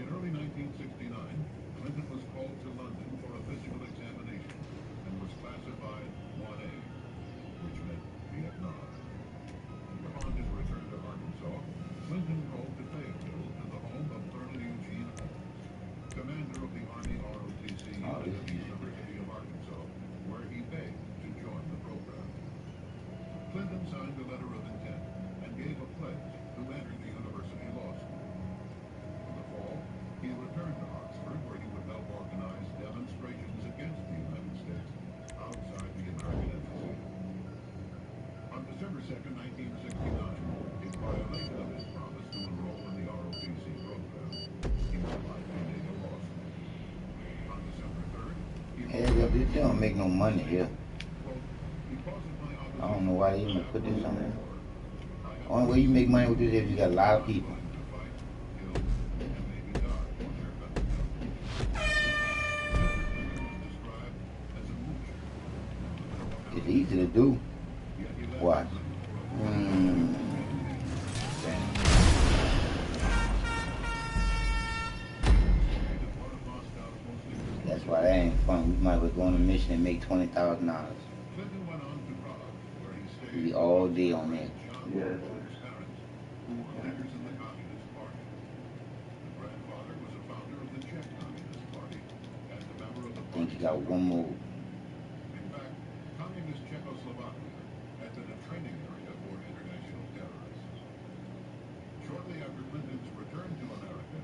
In early 1969, Clinton was called to London for a physical examination and was classified 1A, which meant Vietnam. Upon his return to Arkansas, Clinton drove to Fayetteville to the home of Colonel Eugene Holmes, commander of the Army ROTC at the University of Arkansas, where he begged to join the program. Clinton signed a letter of intent and gave a pledge to enter the university law school. In the fall, he returned to Oxford, where he would help organize demonstrations against the United States outside the American embassy. On December 2nd, 1969, in violation of his promise to enroll in the ROTC program, he applied to Yale Law School. On December 3rd, Hell, they don't make no money here. I don't know why they even put this on there. Only way you make money with this is if you got a lot of people. It's easy to do. Watch. That's why that ain't fun. We might as well go on a mission and make $20,000. Be all day on that. Yeah. I think you got one more. In fact, communist Czechoslovakia had been a training area for international terrorists. Shortly after Clinton's return to America,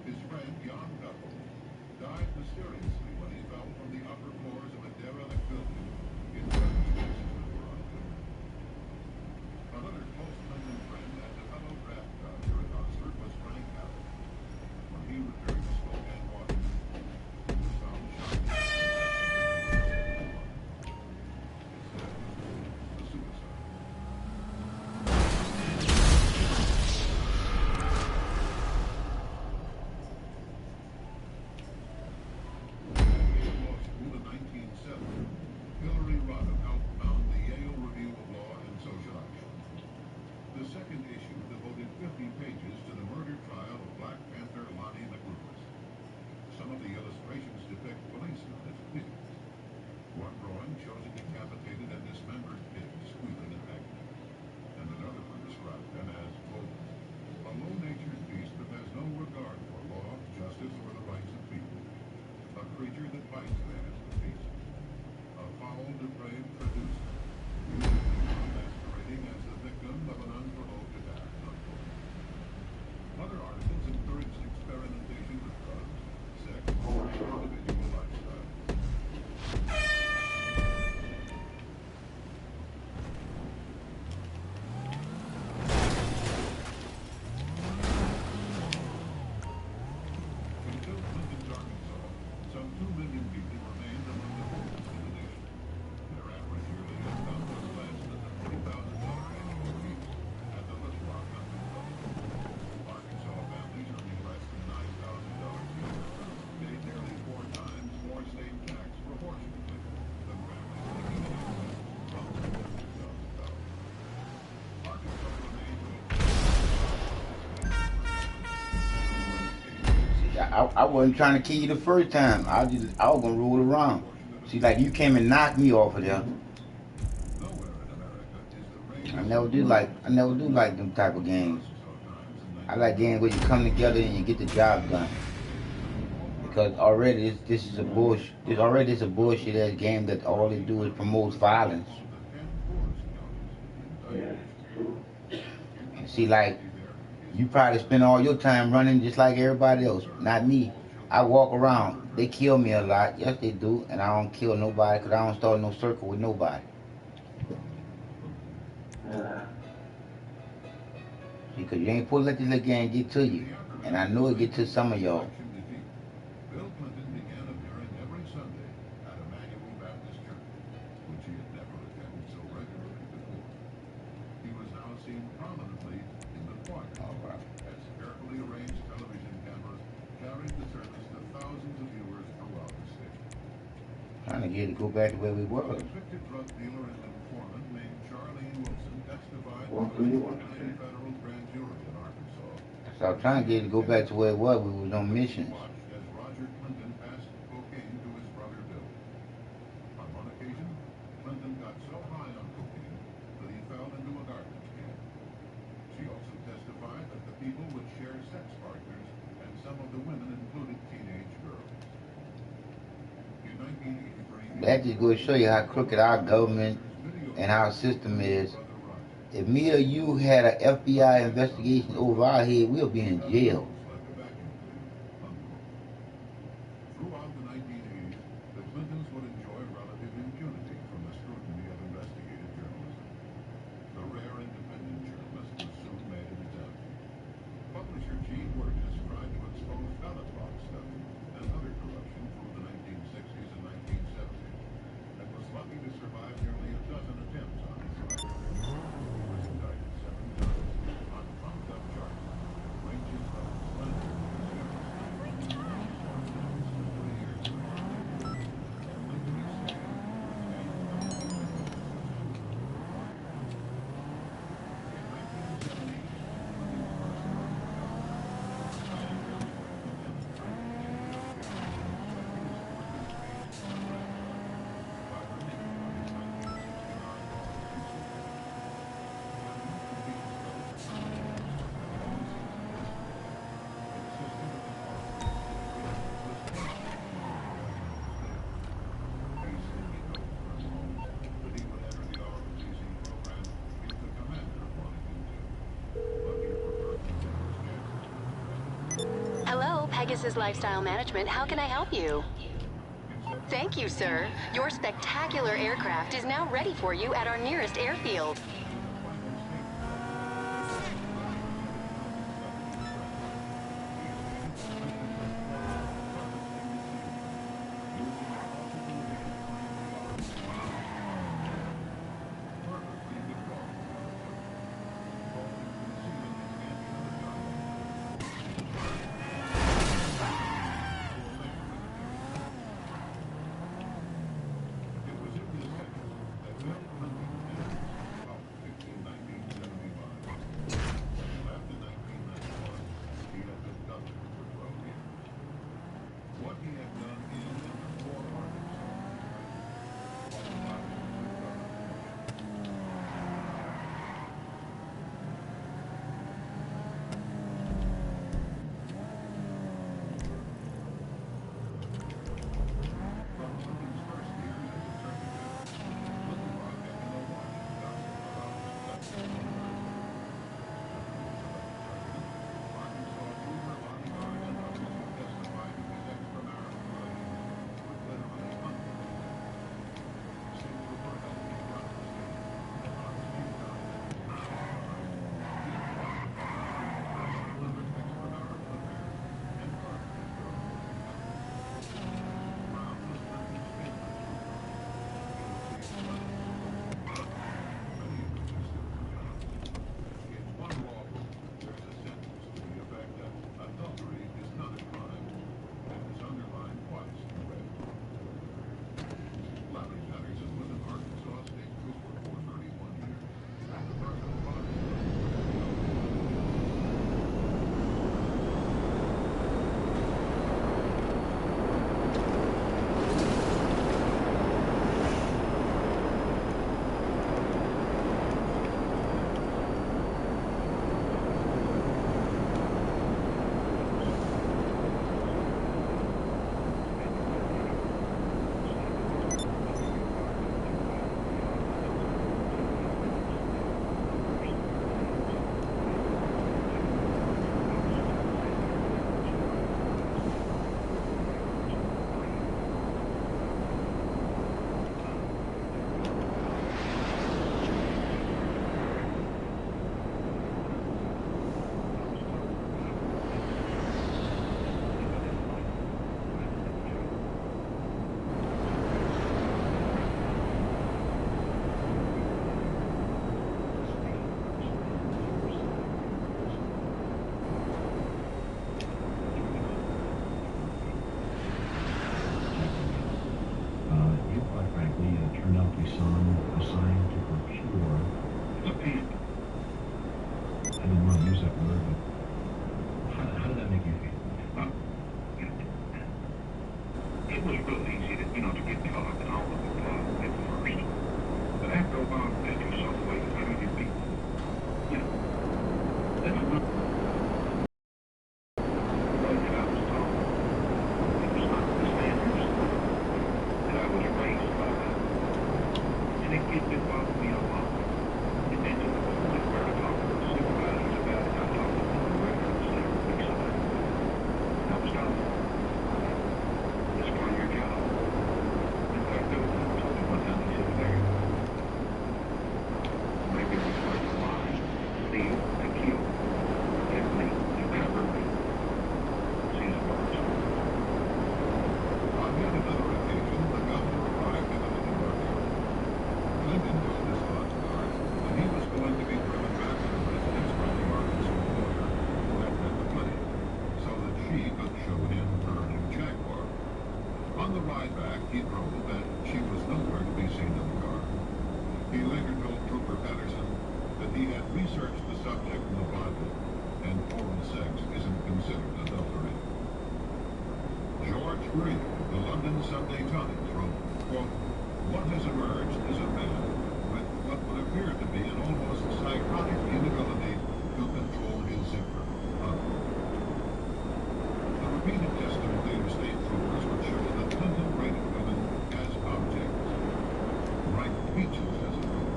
his friend Jan Duffel died mysteriously when he fell from the upper floors of a derelict building in Another close Clinton friend and a fellow draft dodger at Oxford was Frank Allen. When he returned to Spokane, Washington, he was found shot. twice that as the feast. A foul, depraved producer, masquerading as the victim of an unprovoked attack. Other articles encouraged experimentation with drugs, sex, and individual lifestyle. Until Clinton's Arkansas, some 2 million people remained among the poorest in the nation. Their average yearly income was less than the $40,000 annual fees at the Little Rock Hunting Club. Arkansas families earning less than $9,000 a year paid nearly 4 times more state tax proportionately than families making in excess of $150,000. Arkansas remained I wasn't trying to kill you the first time. I was gonna roll around. See, like you came and knocked me off of there. I never do like them type of games. I like games where you come together and you get the job done. Because already this is a bullshit. It's a bullshit ass game that all they do is promote violence. And see, like you probably spend all your time running just like everybody else. Not me. I walk around. They kill me a lot. Yes, they do. And I don't kill nobody because I don't start no circle with nobody. Because you ain't supposed to let this little game get to you. And I know it get to some of y'all. Bill Clinton began appearing every Sunday at Emmanuel Baptist Church, which he had never attended so regularly before. He was now seen prominently in the choir, as carefully arranged television cameras carried the service to thousands of viewers throughout the state. Trying to get it to go back to where we were. A convicted drug dealer and informant named Charlene Wilson testified before a federal grand jury in Arkansas. So I'm trying to get it to go back to where it was. We was on missions. As Roger Clinton passed cocaine to his brother Bill. On one occasion, Clinton got so high on cocaine that he fell into a garbage can. She also testified that the people would share sex partners, and some of the women included teenage girls. In 1983, That just goes to show you how crooked our government and our system is. If me or you had an FBI investigation over our head, we'll be in jail. Throughout the 1980s, the Clintons would enjoy relative impunity from the scrutiny of investigative journalism. The rare independent journalist was soon made an example. Publisher Gene Burgess tried to expose ballot box stuffing and other corruption through the 1960s and 1970s, and was lucky to survive nearly a dozen attempts on his life. He was indicted 7 times on trumped-up charges, ranging from slander to Hello, Pegasus Lifestyle Management. How can I help you? Thank you, sir. Your spectacular aircraft is now ready for you at our nearest airfield. actually turned out to be someone assigned to procure. It's a pimp. I didn't want to use that word, but how did that make you feel? It was real easy to, to get caught and all of it at first. But after a while, after you saw the way you treated people, that's not the way that I was taught. It was not the standards that I was raised by. And it bothered me a lot. And then to the point where I talked to the supervisors about it, I talked to the records every week about it. And I was told, it's part of your job. In fact, Bill Clinton told me one time, he said, Larry, maybe it's like a lie, steal, and kill. Get me, and cover me. See his words. On yet another occasion, the governor arrived in the New York area. Clinton told his bodyguards that he was going to be driven back to the residence by the Arkansas lawyer who had met the plane, so that she could show him her new Jaguar. On the ride back, he drove that she was nowhere to be seen in the car. He later told Trooper Patterson that he had researched the subject in the Bible, and oral sex isn't considered adultery. George Greer of the London Sunday Times wrote, quote, "What has emerged is a man with what would appear to be an almost psychotic inability to control his zipper." Unquote. The repeated testimony of state troopers would show that Clinton rated women as objects, ripe peaches as it were,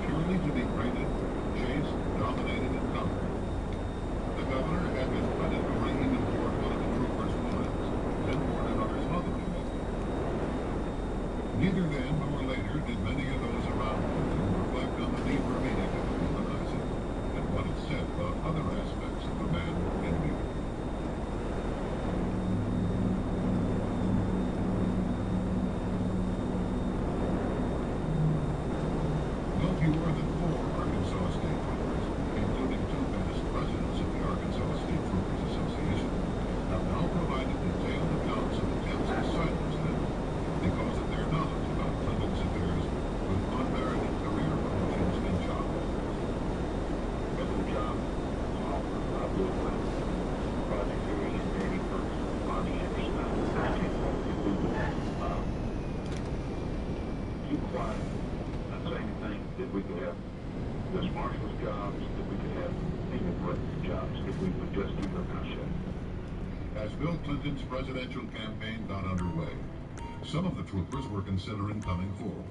purely to be rated, chased, dominated, and conquered. The governor had his predatory even toward one of the troopers' wives, then toward another's mother-in-law. Neither then nor later did many of those around Clinton reflect on the deeper meaning of womanizing and what it said about other aspects of a man in beauty. No fewer than 4 Arkansas state troopers, including 2 past presidents of the Arkansas State Troopers Association, have now provided detailed accounts of attempts to silence them because of their knowledge about Clinton's affairs with unmerited career promotions and job offers. Every job was offered by Bill Clinton, Roger Geary, and Danny Burke, Bonnie Anderson. I think if we would keep quiet, not say anything, that we could have U.S. Marshals jobs, that we could have even British jobs, if we would just keep our mouth shut. As Bill Clinton's presidential campaign got underway, some of the troopers were considering coming forward.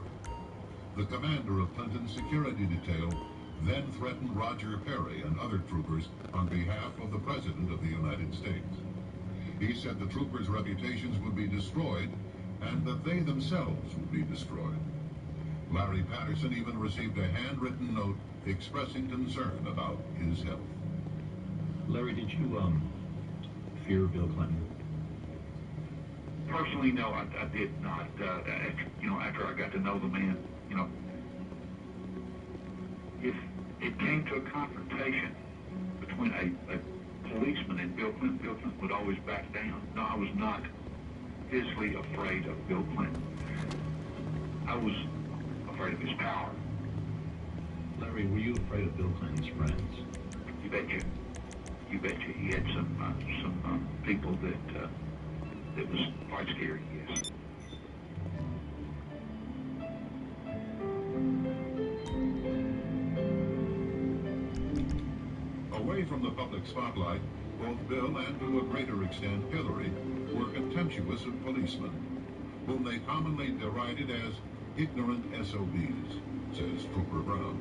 The commander of Clinton's security detail then threatened Roger Perry and other troopers on behalf of the President of the United States. He said the troopers' reputations would be destroyed and that they themselves would be destroyed. Larry Patterson even received a handwritten note expressing concern about his health. Larry, did you fear Bill Clinton? Personally, no, I did not. After I got to know the man, if it came to a confrontation between a policeman and Bill Clinton would always back down. No, I was not physically afraid of Bill Clinton. I was afraid of his power. Larry, were you afraid of Bill Clinton's friends? You betcha. You betcha. He had some people that was quite scary, yes. Away from the public spotlight, both Bill and to a greater extent Hillary were contemptuous of policemen, whom they commonly derided as ignorant SOBs, says Trooper Brown.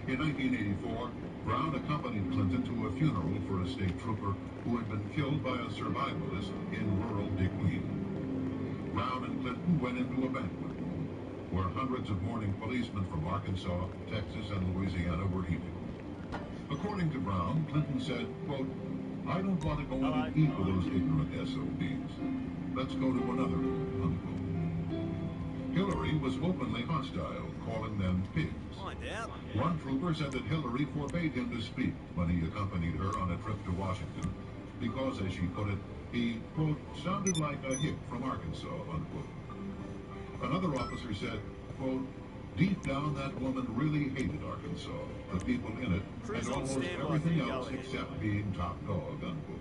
In 1984, Brown accompanied Clinton to a funeral for a state trooper who had been killed by a survivalist in rural Diqueen. Brown and Clinton went into a banquet room where hundreds of mourning policemen from Arkansas, Texas, and Louisiana were eating. According to Brown, Clinton said, quote, "I don't want to go in and eat with those ignorant SOBs. Let's go to another room," unquote. Hillary was openly hostile, calling them pigs. One trooper said that Hillary forbade him to speak when he accompanied her on a trip to Washington because, as she put it, he, quote, "sounded like a hick from Arkansas," unquote. Another officer said, quote, deep down that woman really hated Arkansas, the people in it, and almost everything else except being top dog, unquote.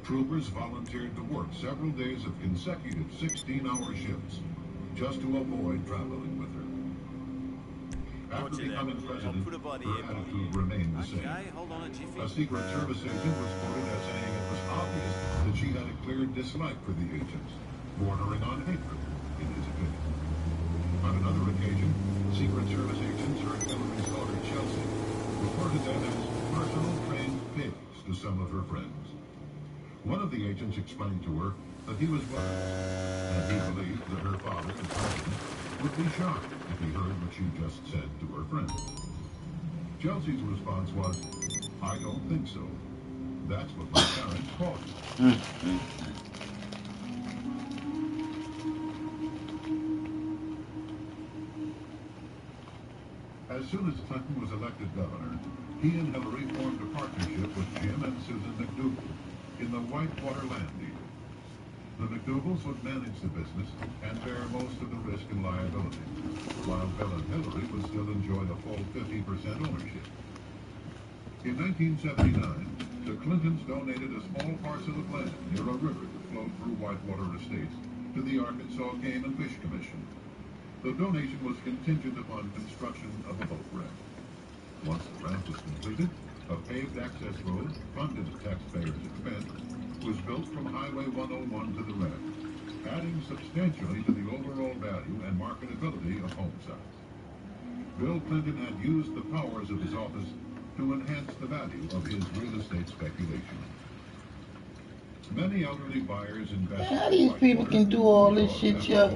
Troopers volunteered to work several days of consecutive 16-hour shifts just to avoid traveling with her. After becoming president, her attitude remained the same. A Secret Service agent was quoted as saying it was obvious that she had a clear dislike for the agents, bordering on hatred, in his opinion. On another occasion, Secret Service agents heard Hillary's daughter Chelsea refer to them as personal trained pigs to some of her friends. One of the agents explained to her that he was well, and he believed that her father, the president, would be shocked if he heard what she just said to her friend. Chelsea's response was, I don't think so. That's what my parents called it. As soon as Clinton was elected governor, he and Hillary formed a partnership with Jim and Susan McDougal in the Whitewater land deal. The McDougals would manage the business and bear most of the risk and liability, while Bill and Hillary would still enjoy a full 50% ownership. In 1979, the Clintons donated a small parcel of land near a river that flowed through Whitewater Estates to the Arkansas Game and Fish Commission. The donation was contingent upon construction of a boat ramp. Once the ramp was completed, a paved access road, funded at taxpayers' expense, was built from Highway 101 to the ramp, adding substantially to the overall value and marketability of home sites. Bill Clinton had used the powers of his office to enhance the value of his real estate speculation. Many elderly buyers invested. How these people can do all this shit, Chuck,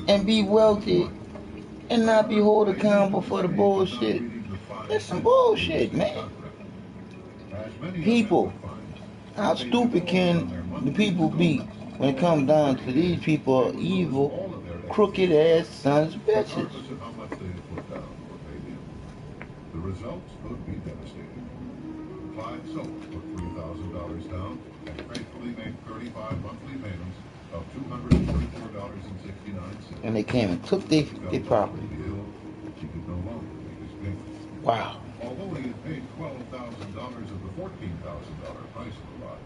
and be wealthy and not be held accountable for the bullshit? That's some bullshit, man. People, how stupid can the people be when it comes down to these people are evil, crooked ass sons of bitches? The results could be devastating. Clyde Soap put $3,000 down and faithfully made 35 monthly payments of $244.69. And they came and took their property. She could no longer make his payments. Wow. Although he had paid $12,000 of the $14,000 price of the lot,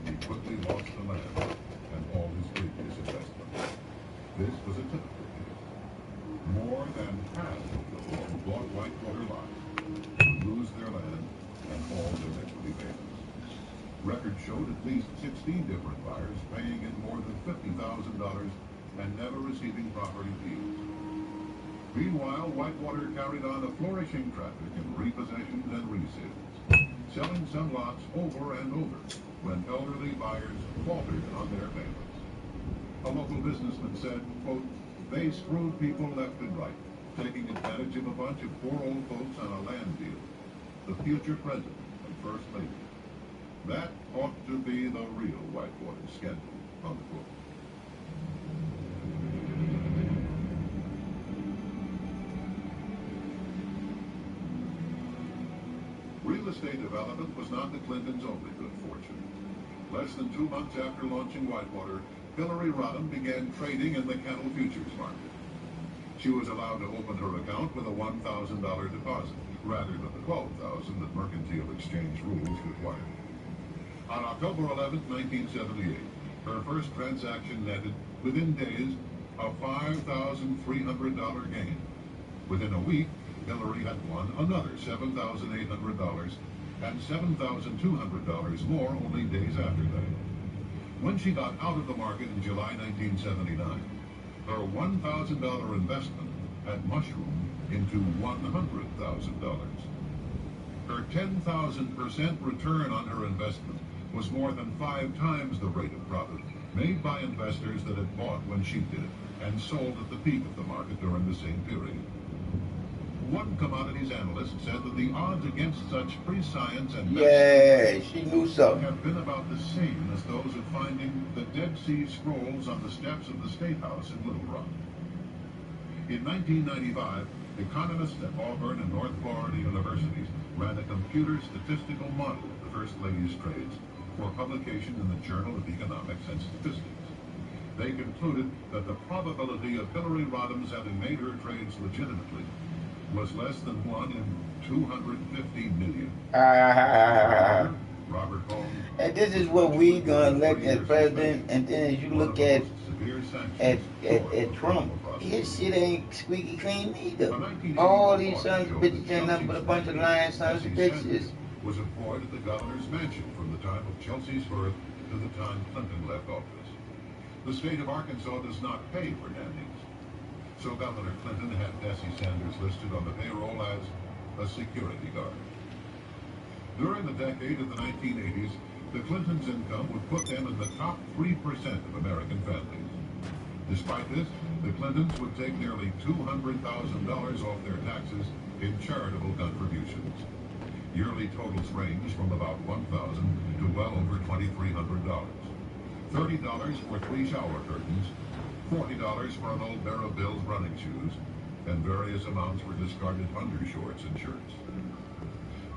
he quickly lost the land and all his previous investments. This was a typical case. More than half of the people who bought Whitewater lots would lose their land and all their equity payments. Records showed at least 16 different buyers paying in more than $50,000 and never receiving property fees. Meanwhile, Whitewater carried on a flourishing traffic in repossessions and resales, selling some lots over and over when elderly buyers faltered on their payments. A local businessman said, quote, they screwed people left and right, taking advantage of a bunch of poor old folks on a land deal. The future president and first lady. That ought to be the real Whitewater scandal, unquote. Real estate development was not the Clintons' only good fortune. Less than 2 months after launching Whitewater, Hillary Rodham began trading in the cattle futures market. She was allowed to open her account with a $1,000 deposit, rather than the $12,000 that mercantile exchange rules required. On October 11, 1978, her first transaction netted, within days, a $5,300 gain. Within a week, Hillary had won another $7,800 and $7,200 more only days after that. When she got out of the market in July 1979, her $1,000 investment had mushroomed into $100,000. Her 10,000% return on her investment was more than 5 times the rate of profit made by investors that had bought when she did and sold at the peak of the market during the same period. One commodities analyst said that the odds against such free science and she knew so. Have been about the same as those of finding the Dead Sea Scrolls on the steps of the State House in Little Rock. In 1995, economists at Auburn and North Florida universities ran a computer statistical model of the First Lady's trades for publication in the Journal of Economics and Statistics. They they concluded that the probability of Hillary Rodhams having made her trades legitimately was less than 1 in 250 million. Robert Holmes. And this is what we gonna elect as president, and then as you look at Trump, his shit ain't squeaky clean either. All these sons of bitches ain't nothing but a bunch of lying sons of bitches. Was employed at the governor's mansion from the time of Chelsea's birth to the time Clinton left office. The state of Arkansas does not pay for nannies. So Governor Clinton had Bessie Sanders listed on the payroll as a security guard. During the decade of the 1980s, the Clintons' income would put them in the top 3% of American families. Despite this, the Clintons would take nearly $200,000 off their taxes in charitable contributions. Yearly totals range from about $1,000 to well over $2,300. $30 for 3 shower curtains, $40 for an old pair of Bill's running shoes, and various amounts for discarded undershorts and shirts.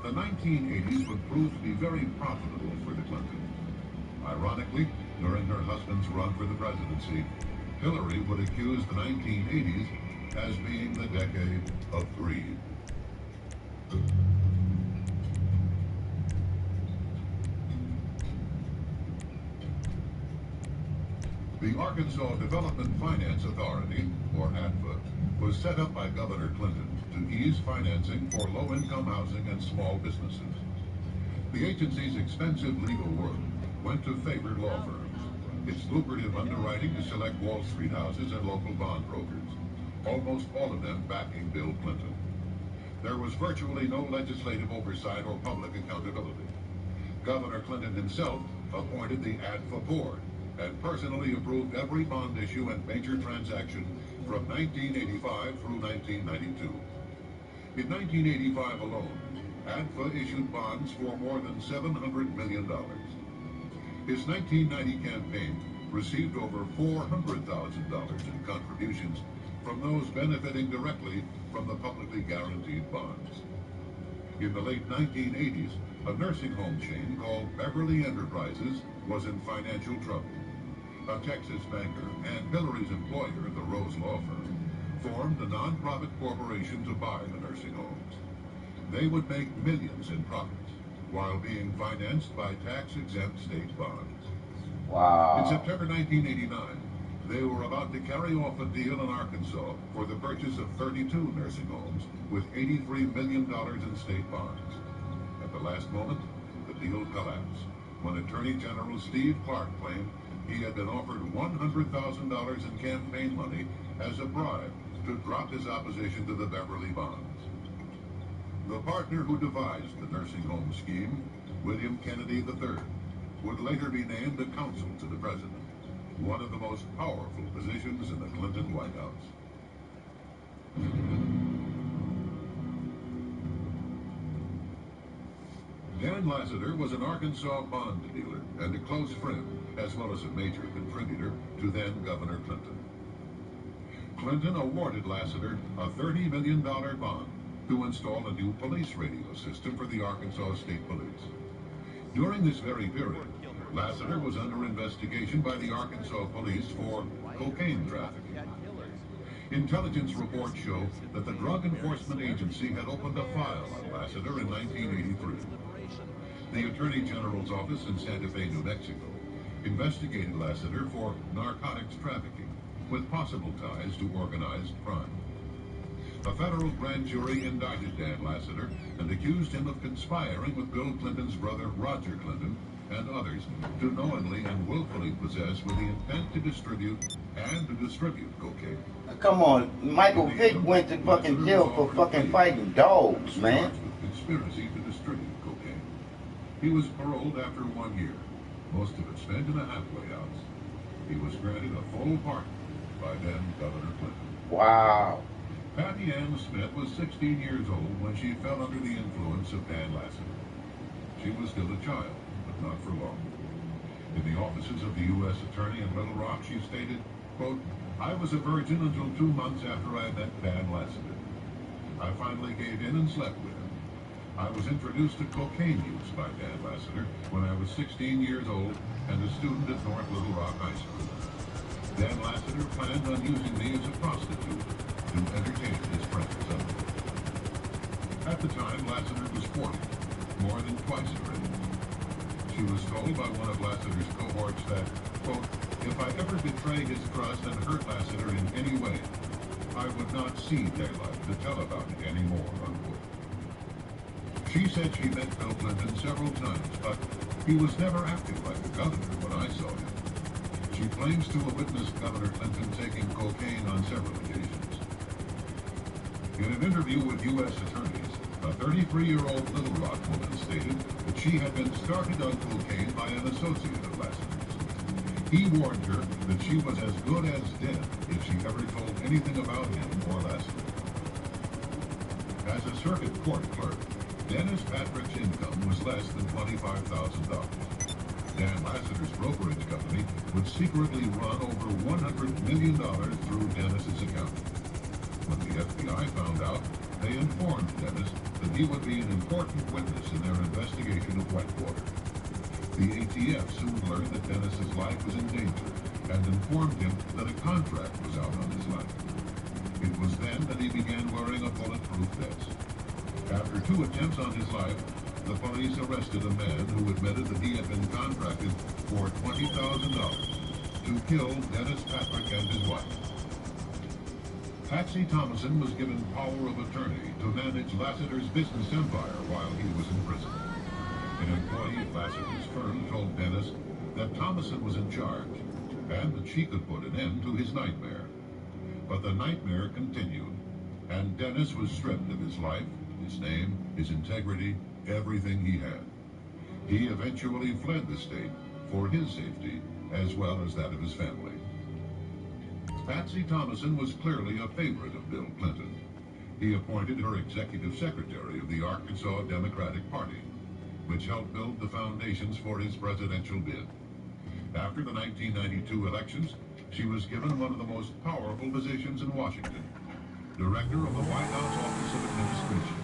The 1980s would prove to be very profitable for the Clintons. Ironically, during her husband's run for the presidency, Hillary would accuse the 1980s as being the decade of greed. The Arkansas Development Finance Authority, or ADFA, was set up by Governor Clinton to ease financing for low-income housing and small businesses. The agency's expensive legal work went to favored law firms, its lucrative underwriting to select Wall Street houses and local bond brokers, almost all of them backing Bill Clinton. There was virtually no legislative oversight or public accountability. Governor Clinton himself appointed the ADFA board and personally approved every bond issue and major transaction from 1985 through 1992. In 1985 alone, ADFA issued bonds for more than $700 million. His 1990 campaign received over $400,000 in contributions from those benefiting directly from the publicly guaranteed bonds. In the late 1980s, a nursing home chain called Beverly Enterprises was in financial trouble. A Texas banker and Hillary's employer, the Rose Law Firm, formed a non-profit corporation to buy the nursing homes. They would make millions in profits while being financed by tax-exempt state bonds. Wow. In September 1989, they were about to carry off a deal in Arkansas for the purchase of 32 nursing homes with $83 million in state bonds. At the last moment, the deal collapsed when Attorney General Steve Clark claimed he had been offered $100,000 in campaign money as a bribe to drop his opposition to the Beverly bonds. The partner who devised the nursing home scheme, William Kennedy III, would later be named a counsel to the president, one of the most powerful positions in the Clinton White House. Dan Lassiter was an Arkansas bond dealer and a close friend, as well as a major contributor to then-Governor Clinton. Clinton awarded Lassiter a $30 million bond to install a new police radio system for the Arkansas State Police. During this very period, Lassiter was under investigation by the Arkansas police for cocaine trafficking. Intelligence reports show that the Drug Enforcement Agency had opened a file on Lassiter in 1983. The Attorney General's office in Santa Fe, New Mexico, investigated Lassiter for narcotics trafficking with possible ties to organized crime. A federal grand jury indicted Dan Lassiter and accused him of conspiring with Bill Clinton's brother Roger Clinton and others to knowingly and willfully possess with the intent to distribute cocaine. Come on, Michael Vick went to fucking jail for fucking fighting dogs, man. With conspiracy to distribute cocaine. He was paroled after 1 year, most of it spent in a halfway house. He was granted a full pardon by then Governor Clinton. Wow. Patty Ann Smith was 16 years old when she fell under the influence of Dan Lassiter. She was still a child, but not for long. In the offices of the U.S. Attorney in Little Rock, she stated, quote, "I was a virgin until 2 months after I met Dan Lassiter. I finally gave in and slept with him. I was introduced to cocaine use by Dan Lassiter when I was 16 years old and a student at North Little Rock High School. Dan Lassiter planned on using me as a prostitute to entertain his friends. At the time, Lassiter was 40, more than twice her age. She was told by one of Lassiter's cohorts that, quote, if I ever betray his trust and hurt Lassiter in any way, I would not see daylight to tell about it anymore, unquote. She said she met Bill Clinton several times, but he was never acting like the governor when I saw him. She claims to have witnessed Governor Clinton taking cocaine on several occasions. In an interview with U.S. attorneys, a 33-year-old Little Rock woman stated that she had been started on cocaine by an associate of Lassiter's. He warned her that she was as good as dead if she ever told anything about him or Lassiter. As a circuit court clerk, Dennis Patrick's income was less than $25,000. Dan Lassiter's brokerage company would secretly run over $100 million through Dennis's account. When the FBI found out, they informed Dennis that he would be an important witness in their investigation of Whitewater. The ATF soon learned that Dennis's life was in danger and informed him that a contract was out on his life. It was then that he began wearing a bulletproof vest. After 2 attempts on his life, the police arrested a man who admitted that he had been contracted for $20,000 to kill Dennis Patrick and his wife. Patsy Thomason was given power of attorney to manage Lassiter's business empire while he was in prison. An employee of Lassiter's firm told Dennis that Thomason was in charge and that she could put an end to his nightmare. But the nightmare continued, and Dennis was stripped of his life, his name, his integrity, everything he had. He eventually fled the state for his safety as well as that of his family. Patsy Thomason was clearly a favorite of Bill Clinton. He appointed her executive secretary of the Arkansas Democratic Party, which helped build the foundations for his presidential bid. After the 1992 elections, she was given one of the most powerful positions in Washington, director of the White House Office of Administration.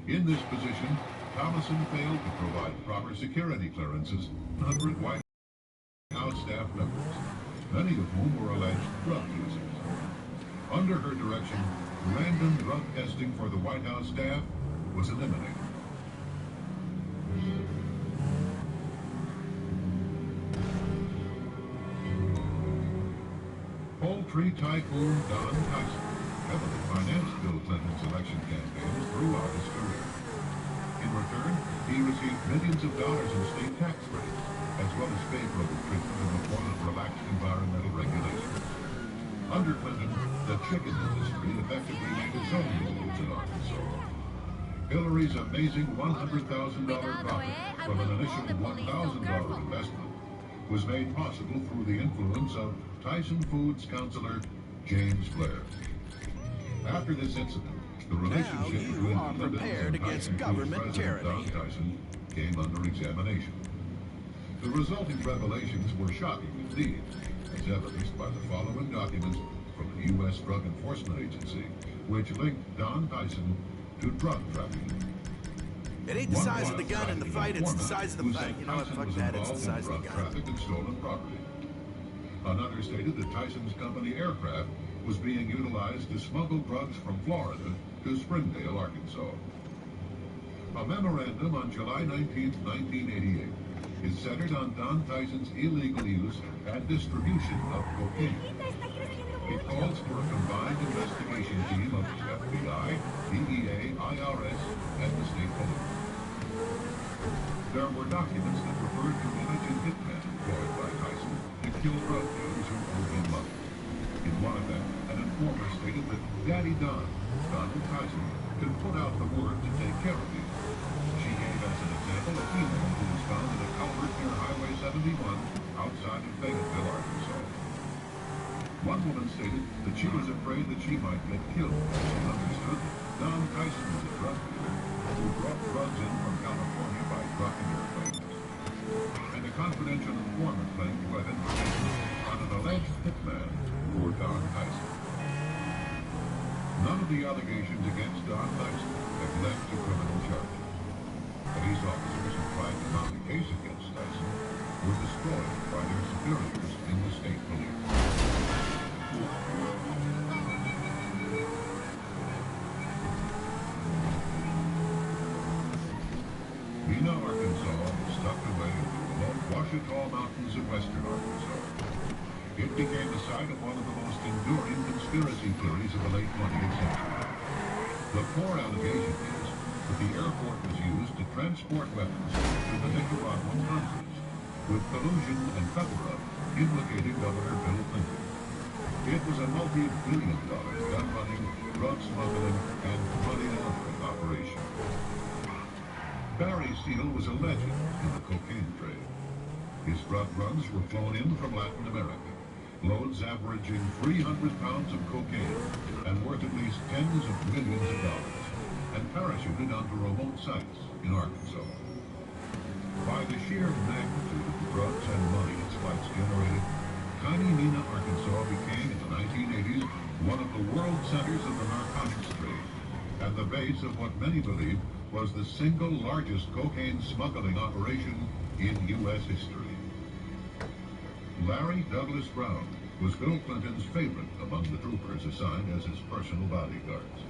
In this position, Thomason failed to provide proper security clearances to 100 White House staff members, many of whom were alleged drug users. Under her direction, random drug testing for the White House staff was eliminated. Poultry tycoon Don Tyson heavily financed Bill Clinton's election campaigns throughout his career. In return, he received millions of dollars in state tax breaks, as well as favorable treatment in the form of relaxed environmental regulations. Under Clinton, the chicken industry effectively made its own rules in Arkansas. Hillary's amazing $100,000 profit from an initial $1,000 investment was made possible through the influence of Tyson Foods counselor James Blair. After this incident, the relationship between Clinton and Tyson Foods president Don Tyson came under examination. The resulting revelations were shocking indeed, as evidenced by the following documents from the U.S. Drug Enforcement Agency, which linked Don Tyson to drug trafficking. It ain't the size of the gun in the fight, it's the size of the fight. You know what, fuck that, it's the size of the gun. Traffic and stolen property. Another stated that Tyson's company aircraft was being utilized to smuggle drugs from Florida to Springdale, Arkansas. A memorandum on July 19, 1988 is centered on Don Tyson's illegal use and distribution of cocaine. It calls for a combined investigation team of the FBI, DEA, IRS, and the state police. There were documents that referred to alleged hitmen employed by Tyson to kill drug dealers who owed him money. In one of them, an informer stated that Daddy Don, Donald Tyson, could put out the word to take care of him. She gave as an example a female who was found in a culvert near Highway 71 outside of Fayetteville, Arkansas. One woman stated that she was afraid that she might get killed. She understood Don Tyson was a drug dealer who brought drugs in from California by truck and airplanes. And a confidential informant claimed to have information on an alleged hitman for Don Tyson. None of the allegations against Don Tyson have led to criminal charges. Police officers who tried to mount a case against Tyson were destroyed by their superiors in the state police. of western Arkansas. It became the site of one of the most enduring conspiracy theories of the late 20th century. The core allegation is that the airport was used to transport weapons to the Nicaraguan Congress, with collusion and cover-up implicating Governor Bill Clinton. It was a multi-billion-dollar gun-running, drug smuggling, and money laundering operation. Barry Seal was a legend in the cocaine trade. His drug runs were flown in from Latin America, loads averaging 300 pounds of cocaine and worth at least tens of millions of dollars, and parachuted onto remote sites in Arkansas. By the sheer magnitude of the drugs and money its flights generated, tiny Mena, Arkansas became, in the 1980s, one of the world centers of the narcotics trade, and the base of what many believe was the single largest cocaine smuggling operation in U.S. history. Larry Douglas Brown was Bill Clinton's favorite among the troopers assigned as his personal bodyguards.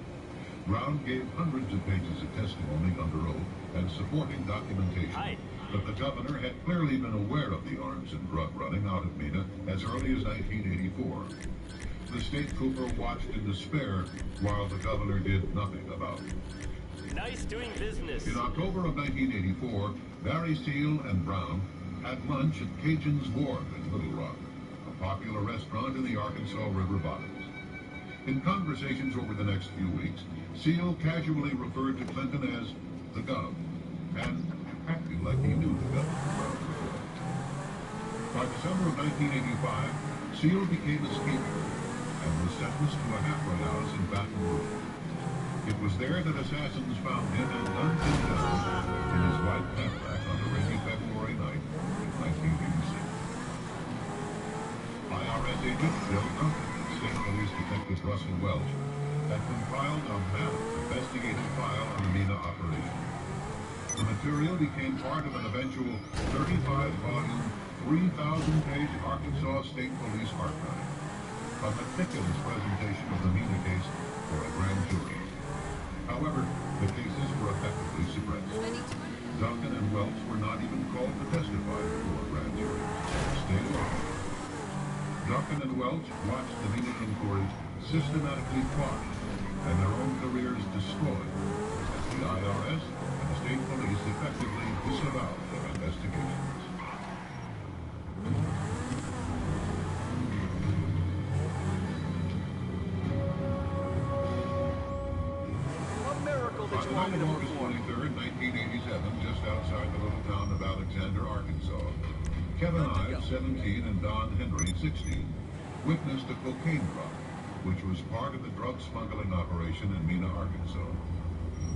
Brown gave hundreds of pages of testimony under oath and supporting documentation, but the governor had clearly been aware of the arms and drug running out of Mena as early as 1984. The state trooper watched in despair while the governor did nothing about it. Nice doing business. In October of 1984, Barry Seal and Brown had lunch at Cajun's Wharf in Little Rock, a popular restaurant in the Arkansas River bottoms. In conversations over the next few weeks, Seal casually referred to Clinton as the Gov, and acted like he knew the Gov. By December of 1985, Seal became a scapegoat and was sentenced to a halfway house in Baton Rouge. It was there that assassins found him and guns him down in his white Cadillac on a rainy February night in 1986. IRS agent Bill Duncan and State Police Detective Russell Welch had compiled a mammoth investigative file on the Mena operation. The material became part of an eventual 35-volume, 3,000-page Arkansas State Police archive, a meticulous presentation of the Mena case for a grand jury. However, the cases were effectively suppressed. Duncan and Welch were not even called to testify before a grand jury. Stay alone. Duncan and Welch watched the Mena inquiries systematically quashed and their own careers destroyed as the IRS and the state police effectively disavowed their investigations. On the night of August 23rd, 1987, just outside the little town of Alexander, Arkansas, Kevin Ives, 17, and Don Henry, 16, witnessed a cocaine drop, which was part of the drug smuggling operation in Mena, Arkansas.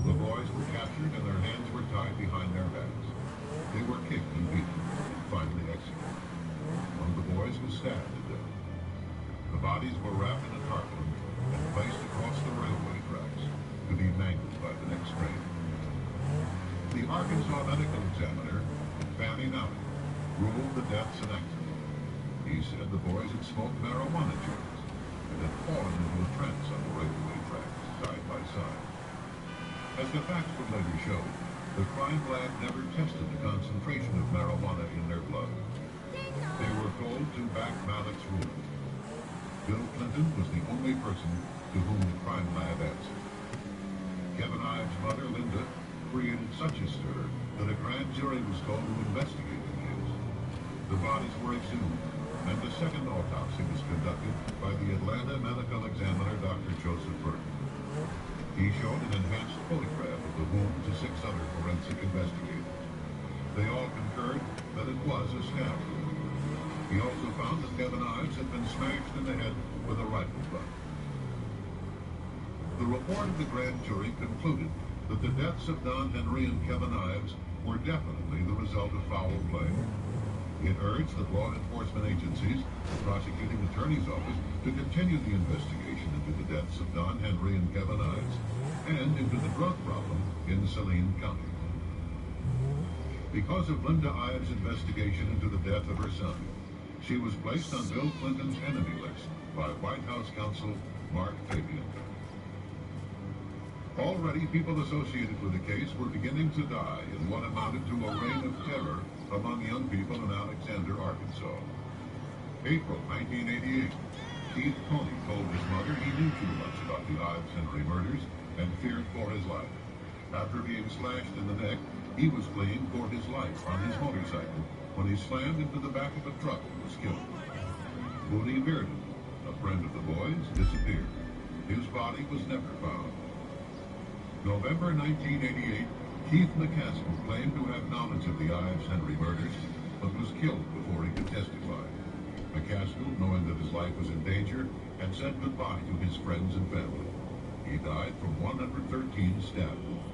The boys were captured and their hands were tied behind their backs. They were kicked and beaten and finally executed. One of the boys was stabbed to death. The bodies were wrapped in a tarpaulin and placed across the railway tracks to be mangled by the next train. The Arkansas medical examiner, Fanny Nowey, ruled the deaths an accident. He said the boys had smoked marijuana joints and had fallen into a trance on the railway tracks, side by side. As the facts would later show, the crime lab never tested the concentration of marijuana in their blood. They were told to back Malek's ruling. Bill Clinton was the only person to whom the crime lab answered. Kevin Ives' mother, Linda, created such a stir that a grand jury was called to investigate the case. The bodies were exhumed, and a second autopsy was conducted by the Atlanta medical examiner, Dr. Joseph Burton. He showed an enhanced photograph of the wound to 6 other forensic investigators. They all concurred that it was a stab wound. He also found that Kevin Ives had been smashed in the head with a rifle butt. The report of the grand jury concluded that the deaths of Don Henry and Kevin Ives were definitely the result of foul play. It urged that law enforcement agencies, the prosecuting attorney's office, to continue the investigation into the deaths of Don Henry and Kevin Ives, and into the drug problem in Saline County. Because of Linda Ives' investigation into the death of her son, she was placed on Bill Clinton's enemy list by White House counsel Mark Fabian. Already, people associated with the case were beginning to die in what amounted to a reign of terror among young people in Alexander, Arkansas. April 1988. Keith Coney told his mother he knew too much about the Ives Henry murders and feared for his life. After being slashed in the neck, he was fleeing for his life on his motorcycle when he slammed into the back of a truck and was killed. Moody Bearden, a friend of the boys, disappeared. His body was never found. November 1988, Keith McCaskill claimed to have knowledge of the Ives Henry murders, but was killed before he could testify. McCaskill, knowing that his life was in danger, had said goodbye to his friends and family. He died from 113 stab wounds.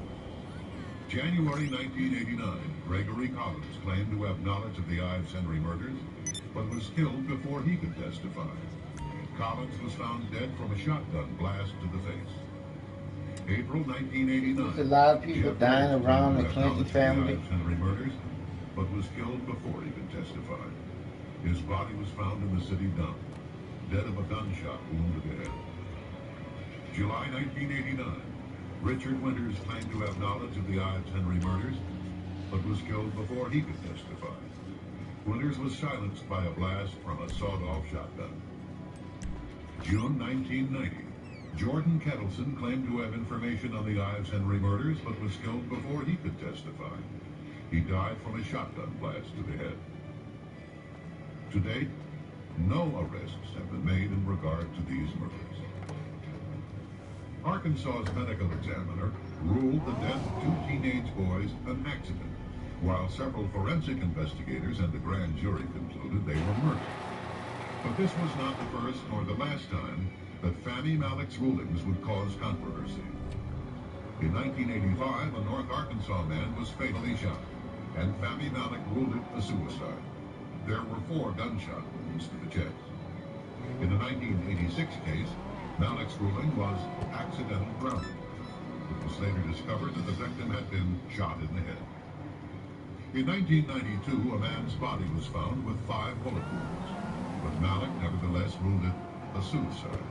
January 1989, Gregory Collins claimed to have knowledge of the Ives Henry murders, but was killed before he could testify. Collins was found dead from a shotgun blast to the face. April 1989. There's a lot of people dying around the Clinton family. The Ives Henry murders, but was killed before he could testify. His body was found in the city dump, dead of a gunshot wound to the head. July 1989. Richard Winters claimed to have knowledge of the Ives Henry murders, but was killed before he could testify. Winters was silenced by a blast from a sawed-off shotgun. June 1990. Jordan Kettleson claimed to have information on the Ives Henry murders, but was killed before he could testify. He died from a shotgun blast to the head. To date, no arrests have been made in regard to these murders. Arkansas's medical examiner ruled the death of 2 teenage boys an accident, while several forensic investigators and the grand jury concluded they were murdered. But this was not the first nor the last time that Fannie Malek's rulings would cause controversy. In 1985, a North Arkansas man was fatally shot, and Fannie Malek ruled it a suicide. There were 4 gunshot wounds to the chest. In the 1986 case, Malek's ruling was accidental drowning. It was later discovered that the victim had been shot in the head. In 1992, a man's body was found with 5 bullet wounds, but Malek nevertheless ruled it a suicide.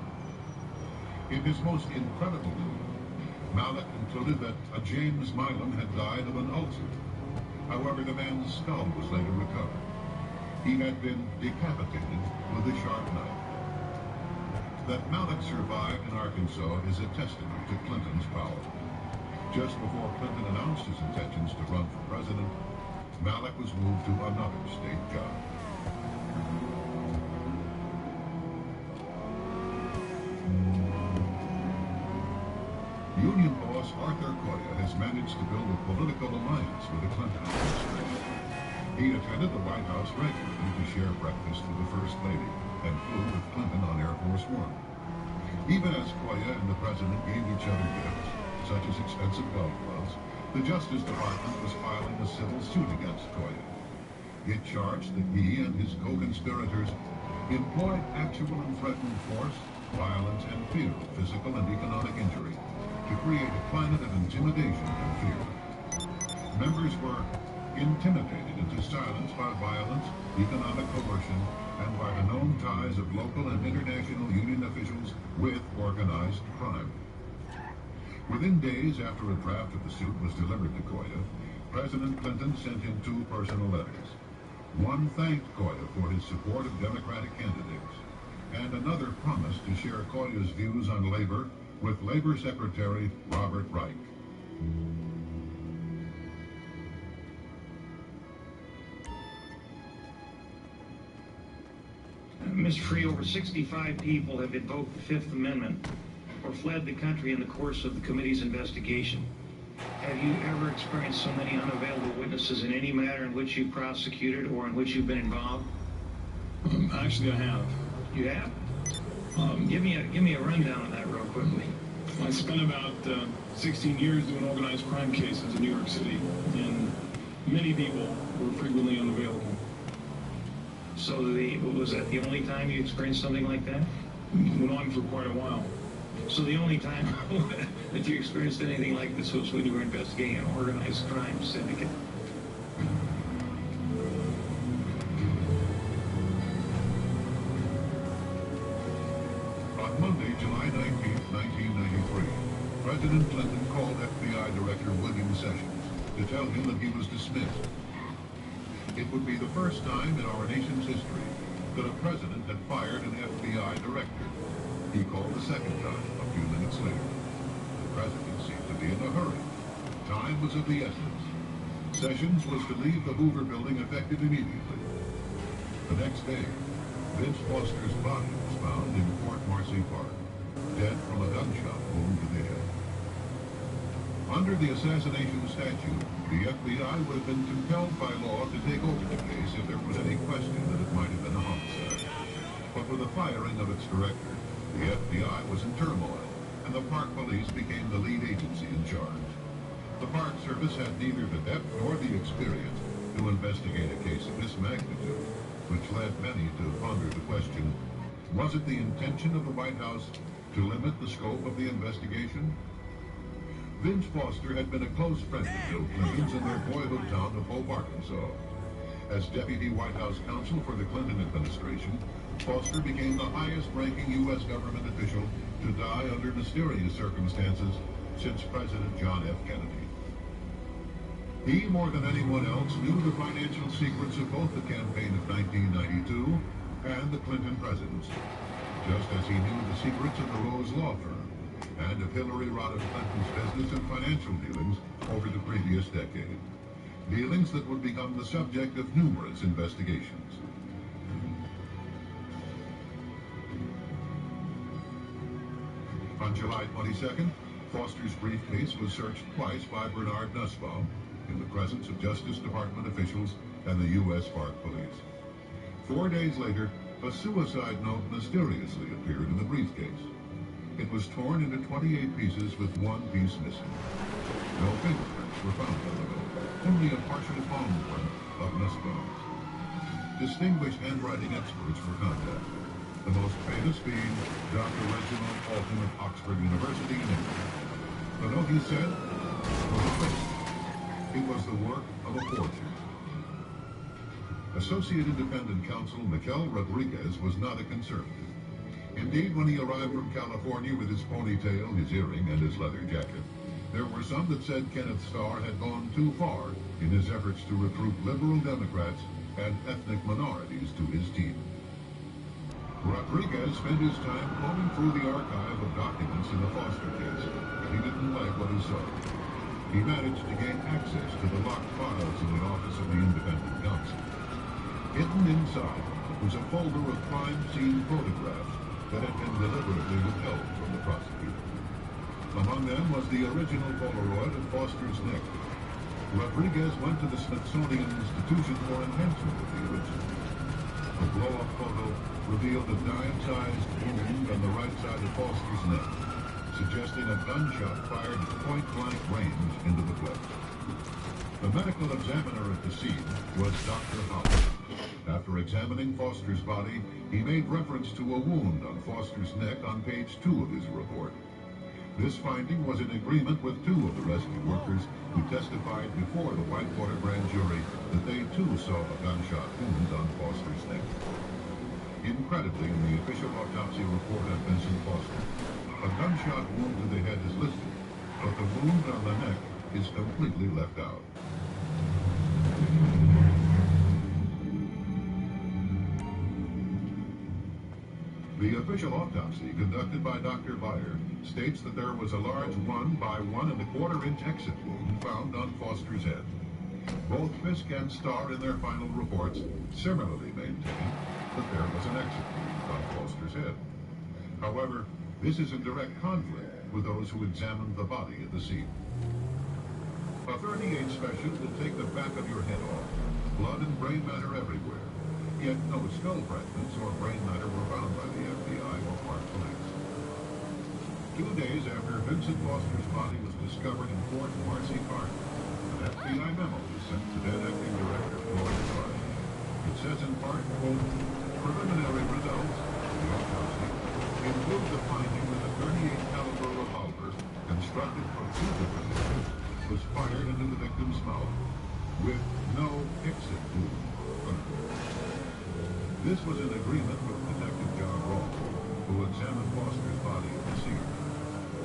In his most incredible ruling, Malek concluded that a James Milam had died of an ulcer. However, the man's skull was later recovered. He had been decapitated with a sharp knife. That Malek survived in Arkansas is a testament to Clinton's power. Just before Clinton announced his intentions to run for president, Malek was moved to another state job. Union boss Arthur Coya has managed to build a political alliance with the Clinton administration. He attended the White House regularly to share breakfast with the First Lady and flew with Clinton on Air Force One. Even as Coya and the president gave each other gifts, such as expensive golf gloves, the Justice Department was filing a civil suit against Coya. It charged that he and his co-conspirators employed actual and threatened force, violence, and fear of physical and economic injury to create a climate of intimidation and fear. Members were intimidated into silence by violence, economic coercion, and by the known ties of local and international union officials with organized crime. Within days after a draft of the suit was delivered to Coya, President Clinton sent him 2 personal letters. One thanked Coya for his support of Democratic candidates, and another promised to share Coya's views on labor with Labor Secretary Robert Reich. Mr. Free, over 65 people have invoked the Fifth Amendment or fled the country in the course of the committee's investigation. Have you ever experienced so many unavailable witnesses in any matter in which you prosecuted or in which you've been involved? Actually, I have. You have? Give me a rundown of that real quickly. I spent about 16 years doing organized crime cases in New York City, and many people were frequently unavailable. So was that the only time you experienced something like that? It went on for quite a while. So the only time that you experienced anything like this was when you were investigating an organized crime syndicate? On Monday, July 19, 1993, President Clinton called FBI Director William Sessions to tell him that he was dismissed. It would be the first time in our nation's history that a president had fired an FBI director. He called the second time a few minutes later. The president seemed to be in a hurry. Time was of the essence. Sessions was to leave the Hoover building effective immediately. The next day, Vince Foster's body was found in Fort Marcy Park, dead from a gunshot wound to the head. Under the assassination statute, the FBI would have been compelled by law to take over the case if there was any question that it might have been a homicide. But with the firing of its director, the FBI was in turmoil, and the Park Police became the lead agency in charge. The Park Service had neither the depth nor the experience to investigate a case of this magnitude, which led many to ponder the question, was it the intention of the White House to limit the scope of the investigation? Vince Foster had been a close friend of Bill Clinton's in their boyhood town of Hope, Arkansas. As Deputy White House Counsel for the Clinton administration, Foster became the highest-ranking U.S. government official to die under mysterious circumstances since President John F. Kennedy. He, more than anyone else, knew the financial secrets of both the campaign of 1992 and the Clinton presidency, just as he knew the secrets of the Rose Law Firm and of Hillary Rodham Clinton's business and financial dealings over the previous decade. Dealings that would become the subject of numerous investigations. On July 22nd, Foster's briefcase was searched twice by Bernard Nussbaum in the presence of Justice Department officials and the U.S. Park Police. 4 days later, a suicide note mysteriously appeared in the briefcase. It was torn into 28 pieces with one piece missing. No fingerprints were found on the note, only a partial palm print of Nussbaum's. Distinguished handwriting experts were contacted, the most famous being Dr. Reginald Alton of Oxford University in England. The note, he said, was a fake. It was the work of a forger. Associate Independent Counsel Mikel Rodriguez was not a conservative. Indeed, when he arrived from California with his ponytail, his earring, and his leather jacket, there were some that said Kenneth Starr had gone too far in his efforts to recruit liberal Democrats and ethnic minorities to his team. Rodriguez spent his time combing through the archive of documents in the Foster case, but he didn't like what he saw. He managed to gain access to the locked files in the office of the Independent Counsel. Hidden inside was a folder of crime scene photographs that had been deliberately withheld from the prosecutor. Among them was the original Polaroid of Foster's neck. Rodriguez went to the Smithsonian Institution for enhancement of the original. The blow-up photo revealed a dime-sized wound on the right side of Foster's neck, suggesting a gunshot fired at point-blank range into the flesh. The medical examiner at the scene was Dr. Howell. After examining Foster's body, he made reference to a wound on Foster's neck on page 2 of his report. This finding was in agreement with 2 of the rescue workers who testified before the Whitewater grand jury that they too saw a gunshot wound on Foster's neck. Incredibly, in the official autopsy report of Vincent Foster, a gunshot wound to the head is listed, but the wound on the neck is completely left out. The official autopsy conducted by Dr. Beyer states that there was a large 1 by 1 1/4 inch exit wound found on Foster's head. Both Fisk and Starr in their final reports similarly maintain that there was an exit wound on Foster's head. However, this is in direct conflict with those who examined the body at the scene. A 38 special will take the back of your head off, blood and brain matter everywhere. Yet no skull fragments or brain matter were found by the FBI or Park Police. 2 days after Vincent Foster's body was discovered in Fort Marcy Park, an FBI memo was sent to then acting director Floyd Clark. It says in part, quote, preliminary results of the autopsy include the finding that a 38 caliber revolver constructed from 2 different areas was fired into the victim's mouth with no exit wound. This was in agreement with Detective John Rawls, who examined Foster's body at the scene.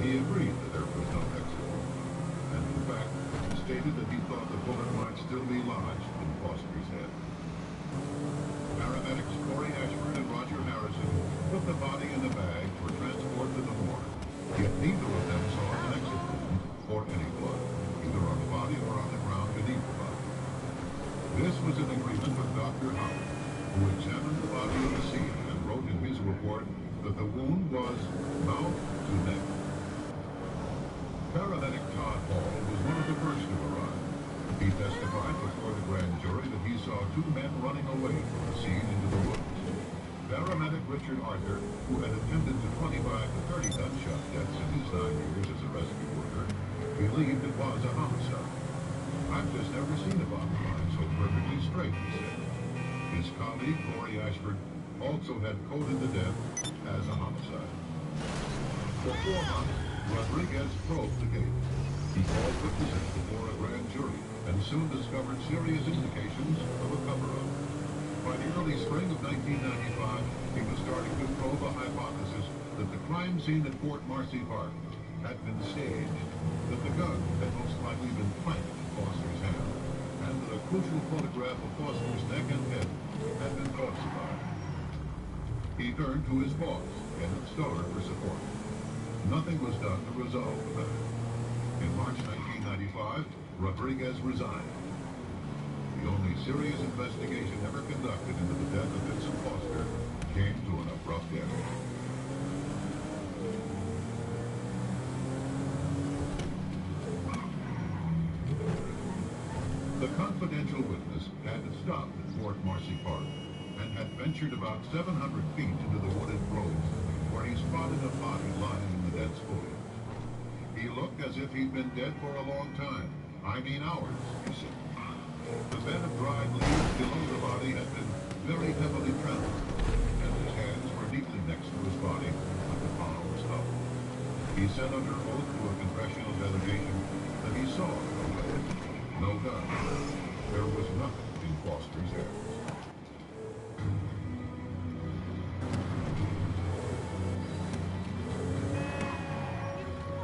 He agreed that there was no exit, and in fact, stated that he thought the bullet might still be lodged in Foster's head. Paramedics Corey Ashford and Roger Harrison put the body in a bag for transport to the morgue, yet neither of them saw an exit wound or any blood, either on the body or on the ground beneath the body. This was in agreement with Dr. Howard, who examined the body on the scene and wrote in his report that the wound was mouth to neck. Paramedic Todd Hall was one of the first to arrive. He testified before the grand jury that he saw two men running away from the scene into the woods. Paramedic Richard Arthur, who had attended to 25 to 30 gunshot deaths in his 9 years as a rescue worker, believed it was a homicide. "I've just never seen a bottom line so perfectly straight," he said. His colleague, Corey Ashford, also had coded the death as a homicide. For 4 months, Rodriguez probed the case. He called witnesses before a grand jury and soon discovered serious indications of a cover-up. By the early spring of 1995, he was starting to probe a hypothesis that the crime scene at Fort Marcy Park had been staged, that the gun had most likely been planted in Foster's hand, and that a crucial photograph of Foster's neck and head had been falsified. He turned to his boss, Kenneth Starr, for support. Nothing was done to resolve the matter. In March 1995, Rodriguez resigned. The only serious investigation ever conducted into the death of Vincent Foster came to an abrupt end. The confidential witness had stopped at Fort Marcy Park and had ventured about 700 feet into the wooded groves, where he spotted a body lying in the dense foliage. He looked as if he'd been dead for a long time. I mean hours, he said. The bed of dried leaves below the body had been very heavily trampled, and his hands were neatly next to his body with the palms up. He said under oath to a congressional delegation that he saw no weapon, no gun. There was nothing in Foster's hands.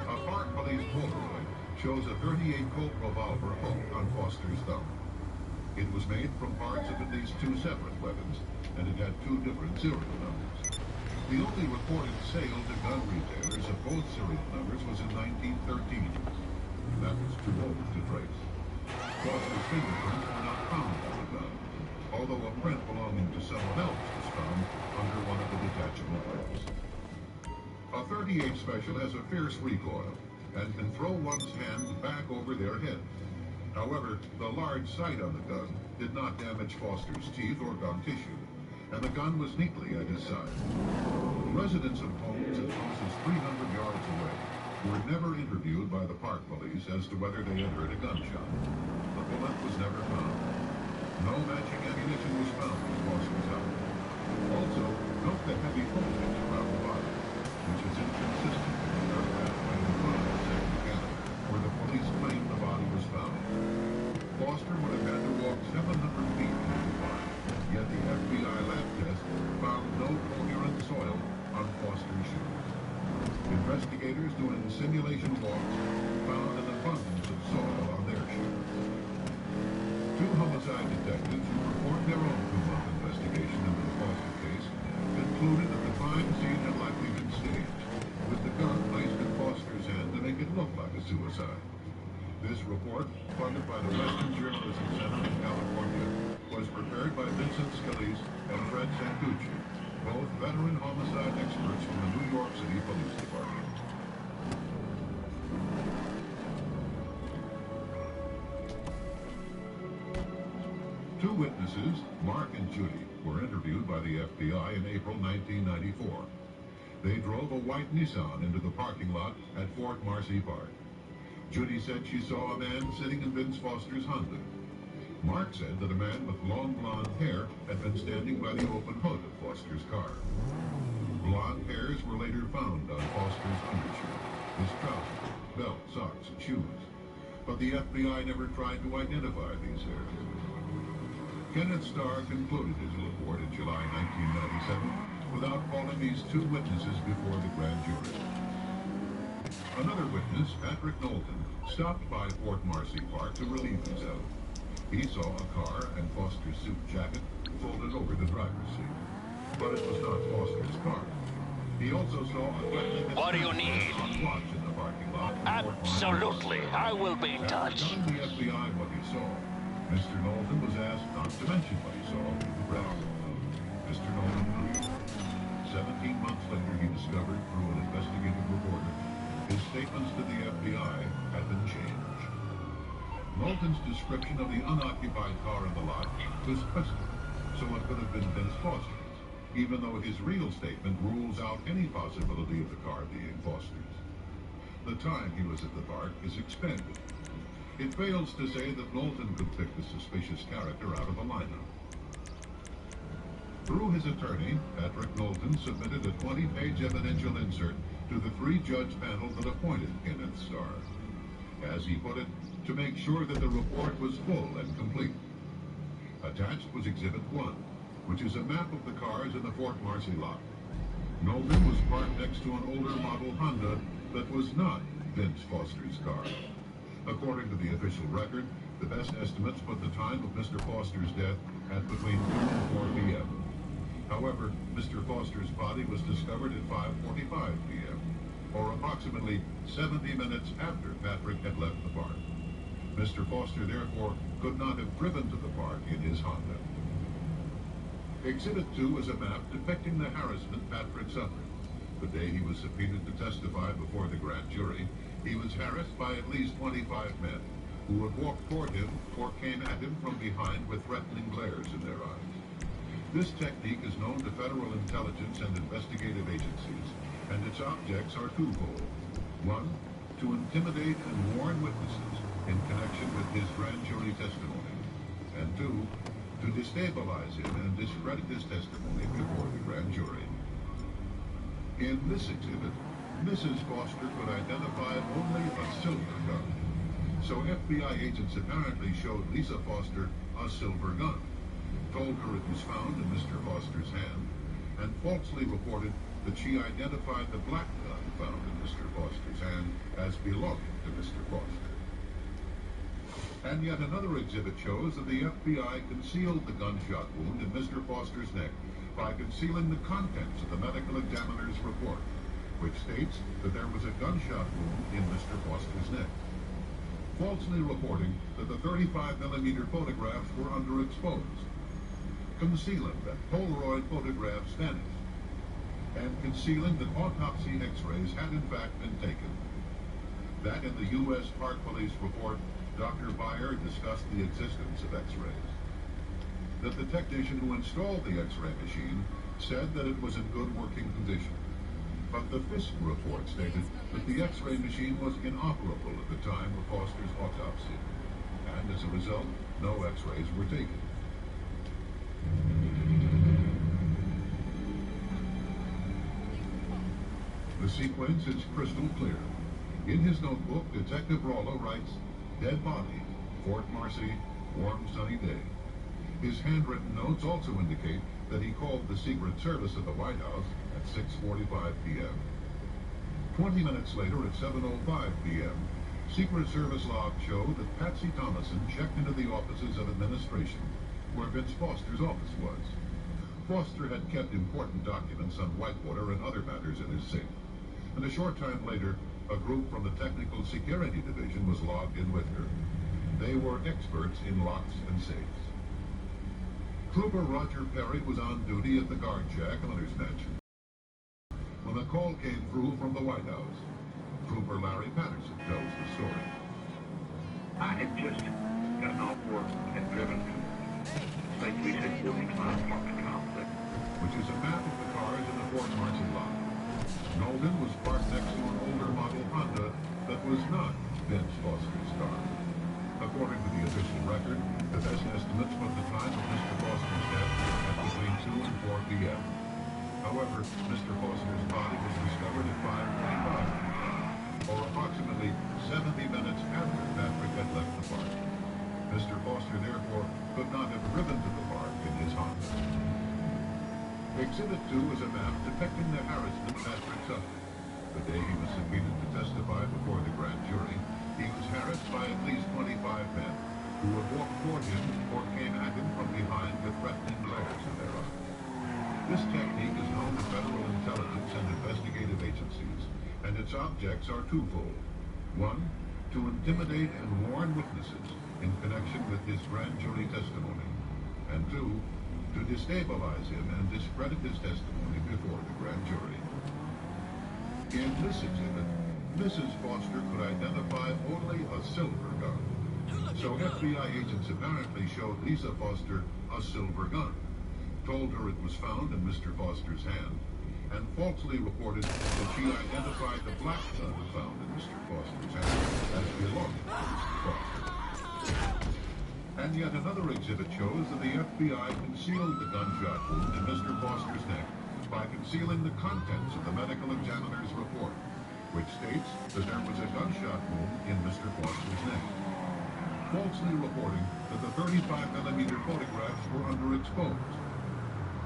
A Park Police Polaroid shows a .38 Colt revolver hooked on Foster's thumb. It was made from parts of at least 2 separate weapons, and it had 2 different serial numbers. The only recorded sale to gun retailers of both serial numbers was in 1913. That was too old to trace. Foster's fingerprints were not found on the gun, although a print belonging to someone else was found under one of the detachable grips. A .38 special has a fierce recoil and can throw one's hand back over their head. However, the large sight on the gun did not damage Foster's teeth or gum tissue, and the gun was neatly at his side. Residents of homes as close as 300 yards away were never interviewed by the Park Police as to whether they had heard a gunshot. The bullet was never found. No matching ammunition was found in Foster's house. Also, note the heavy foliage around the body, which is inconsistent with the aircraft plane in front of the second cabin, where the police claimed the body was found. Foster would have had to walk 700 feet into the park, yet the FBI lab test found no coherent soil on Foster's shoes. Investigators doing simulation walks found an abundance of soil on their shoes. 2 homicide detectives who performed their own 2-month investigation into the Foster case concluded that the crime scene had likely been staged, with the gun placed in Foster's hand to make it look like a suicide. This report, funded by the Western Journalism Center in California, was prepared by Vincent Scalise and Fred Santucci, both veteran homicide experts from the New York City Police Department. Two witnesses, Mark and Judy, were interviewed by the FBI in April 1994. They drove a white Nissan into the parking lot at Fort Marcy Park. Judy said she saw a man sitting in Vince Foster's Honda. Mark said that a man with long blonde hair had been standing by the open hood of Foster's car. Blonde hairs were later found on Foster's undershirt, his trousers, belt, socks, and shoes. But the FBI never tried to identify these hairs. Kenneth Starr concluded his report in July 1997 without calling these 2 witnesses before the grand jury. Another witness, Patrick Knowlton, stopped by Fort Marcy Park to relieve himself. He saw a car and Foster's suit jacket folded over the driver's seat. But it was not Foster's car. He also saw a threatening What do you need? watch in the parking lot. Absolutely. I will be in touch. Telling the FBI what he saw, Mr. Knowlton was asked not to mention what he saw to the press. Mr. Knowlton agreed. 17 months later, he discovered through an investigative reporter his statements to the FBI had been changed. Knowlton's description of the unoccupied car in the lot was twisted, so it could have been Vince Foster's, even though his real statement rules out any possibility of the car being Foster's. The time he was at the park is expanded. It fails to say that Knowlton could pick the suspicious character out of a lineup. Through his attorney, Patrick Knowlton submitted a 20-page evidential insert to the 3-judge panel that appointed Kenneth Starr. As he put it, to make sure that the report was full and complete. Attached was Exhibit 1, which is a map of the cars in the Fort Marcy lot. Knowlton was parked next to an older model Honda that was not Vince Foster's car. According to the official record, the best estimates put the time of Mr. Foster's death at between 2 and 4 p.m. However, Mr. Foster's body was discovered at 5:45 p.m., or approximately 70 minutes after Patrick had left the park. Mr. Foster, therefore, could not have driven to the park in his Honda. Exhibit 2 is a map depicting the harassment Patrick suffered. The day he was subpoenaed to testify before the grand jury, he was harassed by at least 25 men who would walk toward him or came at him from behind with threatening glares in their eyes. This technique is known to federal intelligence and investigative agencies, and its objects are twofold. One, to intimidate and warn witnesses in connection with his grand jury testimony, and 2, to destabilize him and discredit his testimony before the grand jury. In this exhibit, Mrs. Foster could identify only a silver gun, so FBI agents apparently showed Lisa Foster a silver gun, told her it was found in Mr. Foster's hand, and falsely reported that she identified the black gun found in Mr. Foster's hand as belonging to Mr. Foster. And yet another exhibit shows that the FBI concealed the gunshot wound in Mr. Foster's neck by concealing the contents of the medical examiner's report, which states that there was a gunshot wound in Mr. Foster's neck, falsely reporting that the 35mm photographs were underexposed, concealing that Polaroid photographs vanished, and concealing that autopsy x-rays had in fact been taken. That in the U.S. Park Police report, Dr. Beyer discussed the existence of x-rays. That the technician who installed the x-ray machine said that it was in good working condition. But the Fisk report stated that the x-ray machine was inoperable at the time of Foster's autopsy, and as a result, no x-rays were taken. The sequence is crystal clear. In his notebook, Detective Rollo writes, "Dead body, Fort Marcy, warm sunny day." His handwritten notes also indicate that he called the Secret Service at the White House at 6:45 p.m. 20 minutes later at 7:05 p.m., Secret Service logs show that Patsy Thomason checked into the offices of administration, where Vince Foster's office was. Foster had kept important documents on Whitewater and other matters in his safe, and a short time later, a group from the Technical Security Division was logged in with her. They were experts in locks and safes. Trooper Roger Perry was on duty at the guard shack on his mansion when a call came through from the White House. Trooper Larry Patterson tells the story. I had just gotten off work and driven to St. Lucie Wilmington apartment complex, which is a map of the cars in the Fort Marcy lot. Knowlton was parked next to an older model Honda that was not Vince Foster's car. According to the official record, the best estimates put the time of Mr. Foster's death at between 2 and 4 p.m. However, Mr. Foster's body was discovered at 5:45, or approximately 70 minutes after Patrick had left the park. Mr. Foster, therefore, could not have driven to the park in his Honda. Exhibit 2 is a map depicting the harassment Patrick suffered. The day he was subpoenaed to testify before the grand jury, he was harassed by at least 25 men who would walk toward him or came at him from behind with threatening glares in their eyes. This technique is known to federal intelligence and investigative agencies, and its objects are twofold. One, to intimidate and warn witnesses in connection with his grand jury testimony, and two, to destabilize him and discredit his testimony before the grand jury. In this exhibit, Mrs. Foster could identify only a silver gun. So FBI agents apparently showed Lisa Foster a silver gun, told her it was found in Mr. Foster's hand, and falsely reported that she identified the black gun found in Mr. Foster's hand as belonging to Mr. Foster. And yet another exhibit shows that the FBI concealed the gunshot wound in Mr. Foster's neck by concealing the contents of the medical examiner's report, which states that there was a gunshot wound in Mr. Foster's neck, falsely reporting that the 35mm photographs were underexposed,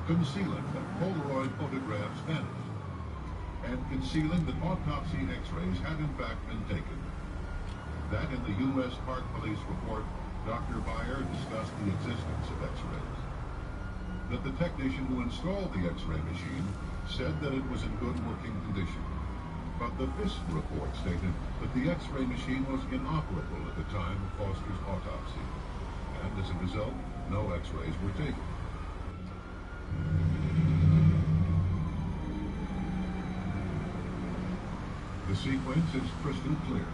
concealing that Polaroid photographs vanished, and concealing that autopsy x-rays had in fact been taken. That in the U.S. Park Police report, Dr. Bayer discussed the existence of x-rays. That the technician who installed the x-ray machine said that it was in good working condition. But the Fisk report stated that the x-ray machine was inoperable at the time of Foster's autopsy, and as a result, no x-rays were taken. The sequence is crystal clear.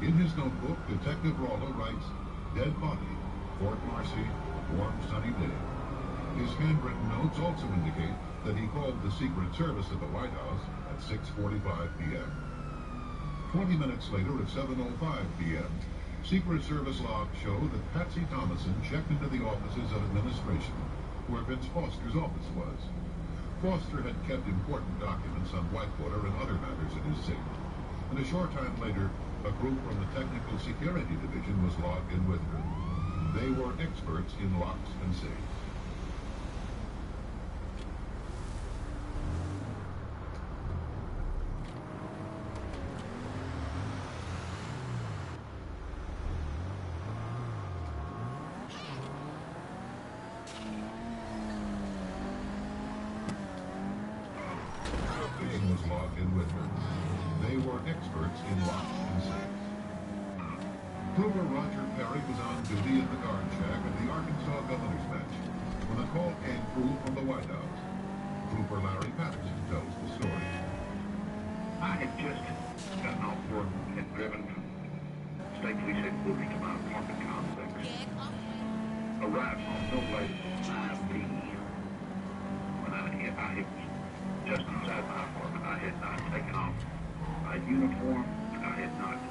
In his notebook, Detective Rollo writes, "Dead body, Fort Marcy, warm sunny day." His handwritten notes also indicate that he called the Secret Service at the White House at 6:45 p.m. 20 minutes later at 7:05 p.m., Secret Service logs show that Patsy Thomason checked into the offices of administration, where Vince Foster's office was. Foster had kept important documents on Whitewater and other matters in his safe, and a short time later, a group from the Technical Security Division was logged in with her. They were experts in locks and safes. Was logged in with her. They were experts in locks and safes. Trooper Roger Perry was on duty at the guard shack at the Arkansas Governor's Bench when a call came through from the White House. Trooper Larry Patterson tells the story. I had just gotten off work and driven from State Police Headquarters to my apartment complex. Arrived on no late 5 p.m. when I had just inside my apartment. I had not taken off my uniform. I had not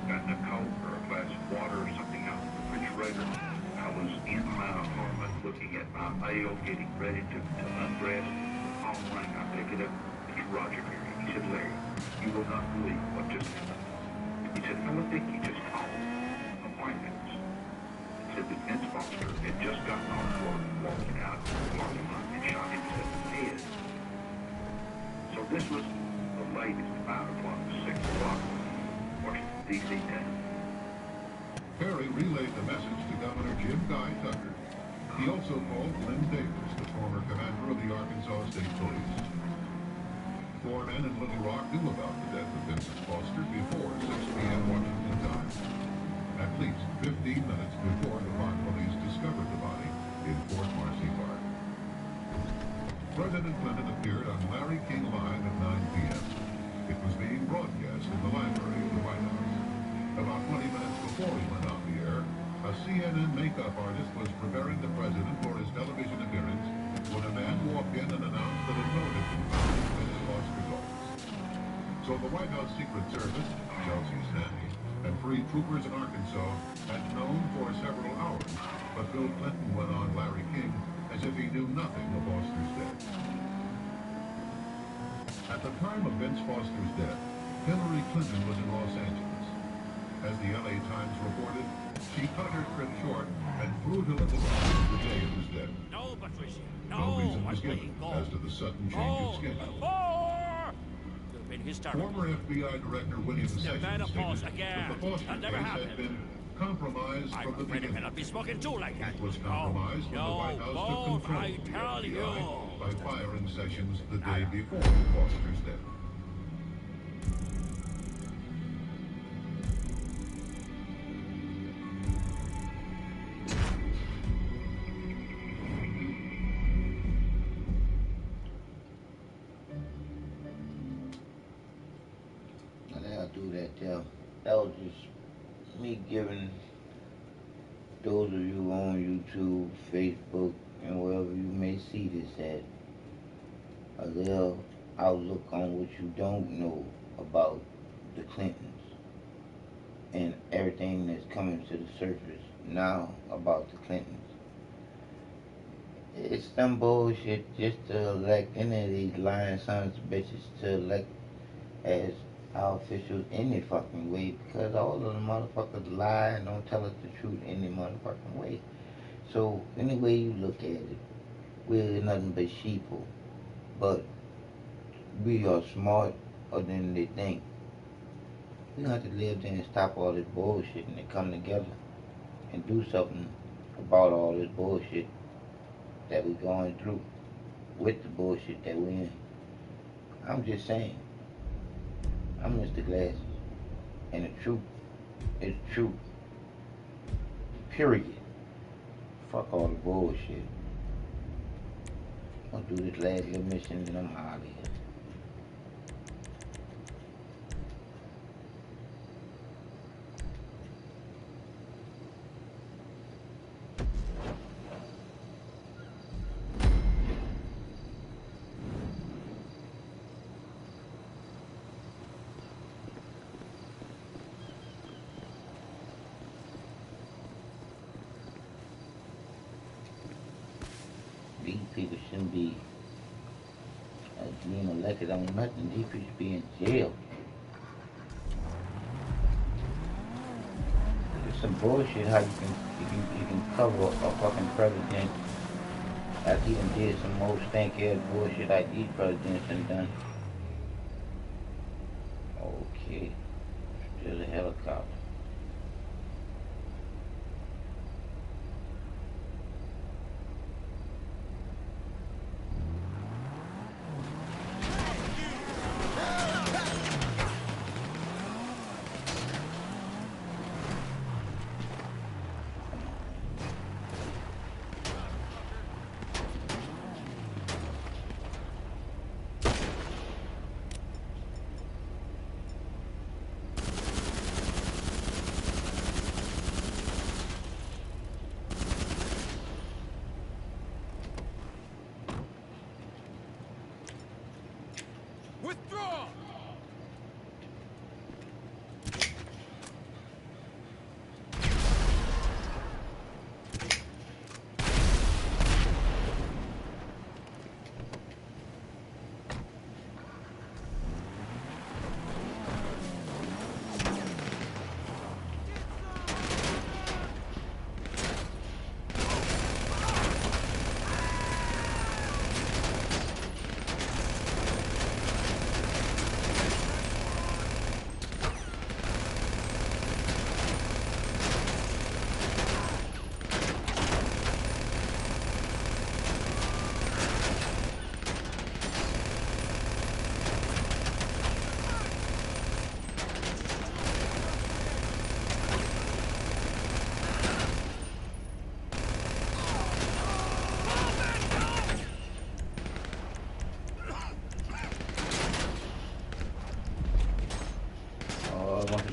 gotten a Coke or a glass of water or something out of the refrigerator. I was in my apartment looking at my mail, getting ready to undress. The phone rang. I pick it up. It's Roger Perry. He said, "Larry, you will not believe what just happened." He said, "Fella Dickey just called a White House. He said that Vince Foster had just gotten off work, walking out of the parking lot and shot himself in the head." So this was the latest 5 o'clock, 6 o'clock, Washington, D.C. time. Perry relayed the message to Governor Jim Guy Tucker. He also called Lynn Davis, the former commander of the Arkansas State Police. 4 men in Little Rock knew about the death of Vincent Foster before 6 p.m. Washington time, at least 15 minutes before the Park Police discovered the body in Fort Marcy Park. President Clinton appeared on Larry King Live at 9 p.m. It was being broadcast in the library of the White House. About 20 minutes before he went on the air, a CNN makeup artist was preparing the president for his television appearance when a man walked in and announced that a note had been found in Vince Foster's office. So the White House Secret Service, Chelsea Stanley, and 3 troopers in Arkansas had known for several hours, but Bill Clinton went on Larry King as if he knew nothing of Foster's death. At the time of Vince Foster's death, Hillary Clinton was in Los Angeles. As the LA Times reported, she cut her trip short and flew to Little Rock the day of his death. No, Patricia. No reason was given as to the sudden change of schedule. Could have been historical. Former FBI Director William The Sessions menopause stated again. that the Foster That never case happened. had been compromised I'm from the afraid I beginning. cannot be spoken to like that. It was compromised when the White House took both, control I of the tell FBI you. by firing Sessions the day before Foster's death. I'll do that there. That was just me giving those of you on YouTube, Facebook, and wherever you may see this at, a little outlook on what you don't know about the Clintons and everything that's coming to the surface now about the Clintons. It's some bullshit just to elect any of these lying sons of bitches to elect as our officials any fucking way, because all of the motherfuckers lie and don't tell us the truth any motherfucking way. So any way you look at it, we're nothing but sheeple, but we are smarter than they think. We have to live there and stop all this bullshit and then come together and do something about all this bullshit that we're going through with the bullshit that we're in. I'm just saying. I'm Mr. Glasses. And the truth is truth. Period. Fuck all the bullshit. I'll do this last little mission and I'm out of here. These people shouldn't be being elected on nothing. These people should be in jail. It's some bullshit how you can cover a fucking president after he done did some more stank ass bullshit like these presidents done done. Okay. Still a helicopter. Withdraw!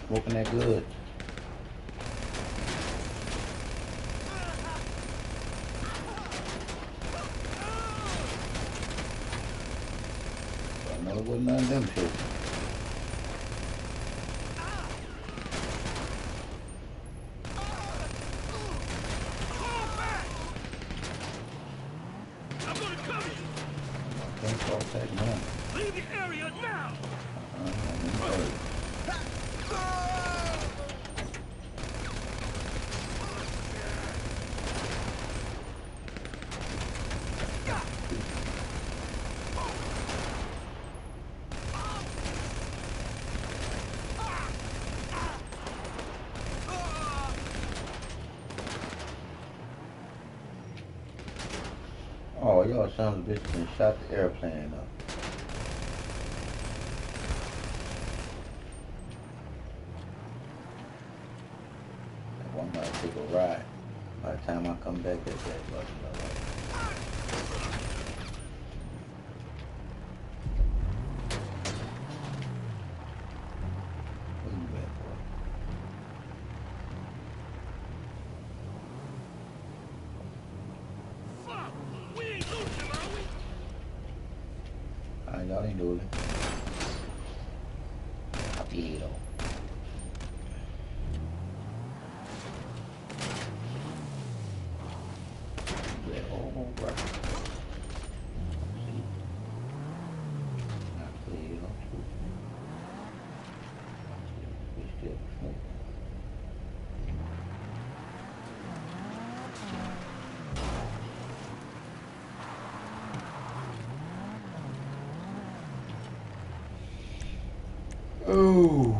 Smoking that good. I know it wasn't none of them shit. I'm gonna cover you! Can't cross that now. Leave the area now! y'all sons of bitches and shot the airplane up. One might take a ride. By the time I come back, that bus is all right. Where you at, boy? Fuck! We ain't losing, are we? Y'all ain't doing it. Up your head on. Oh.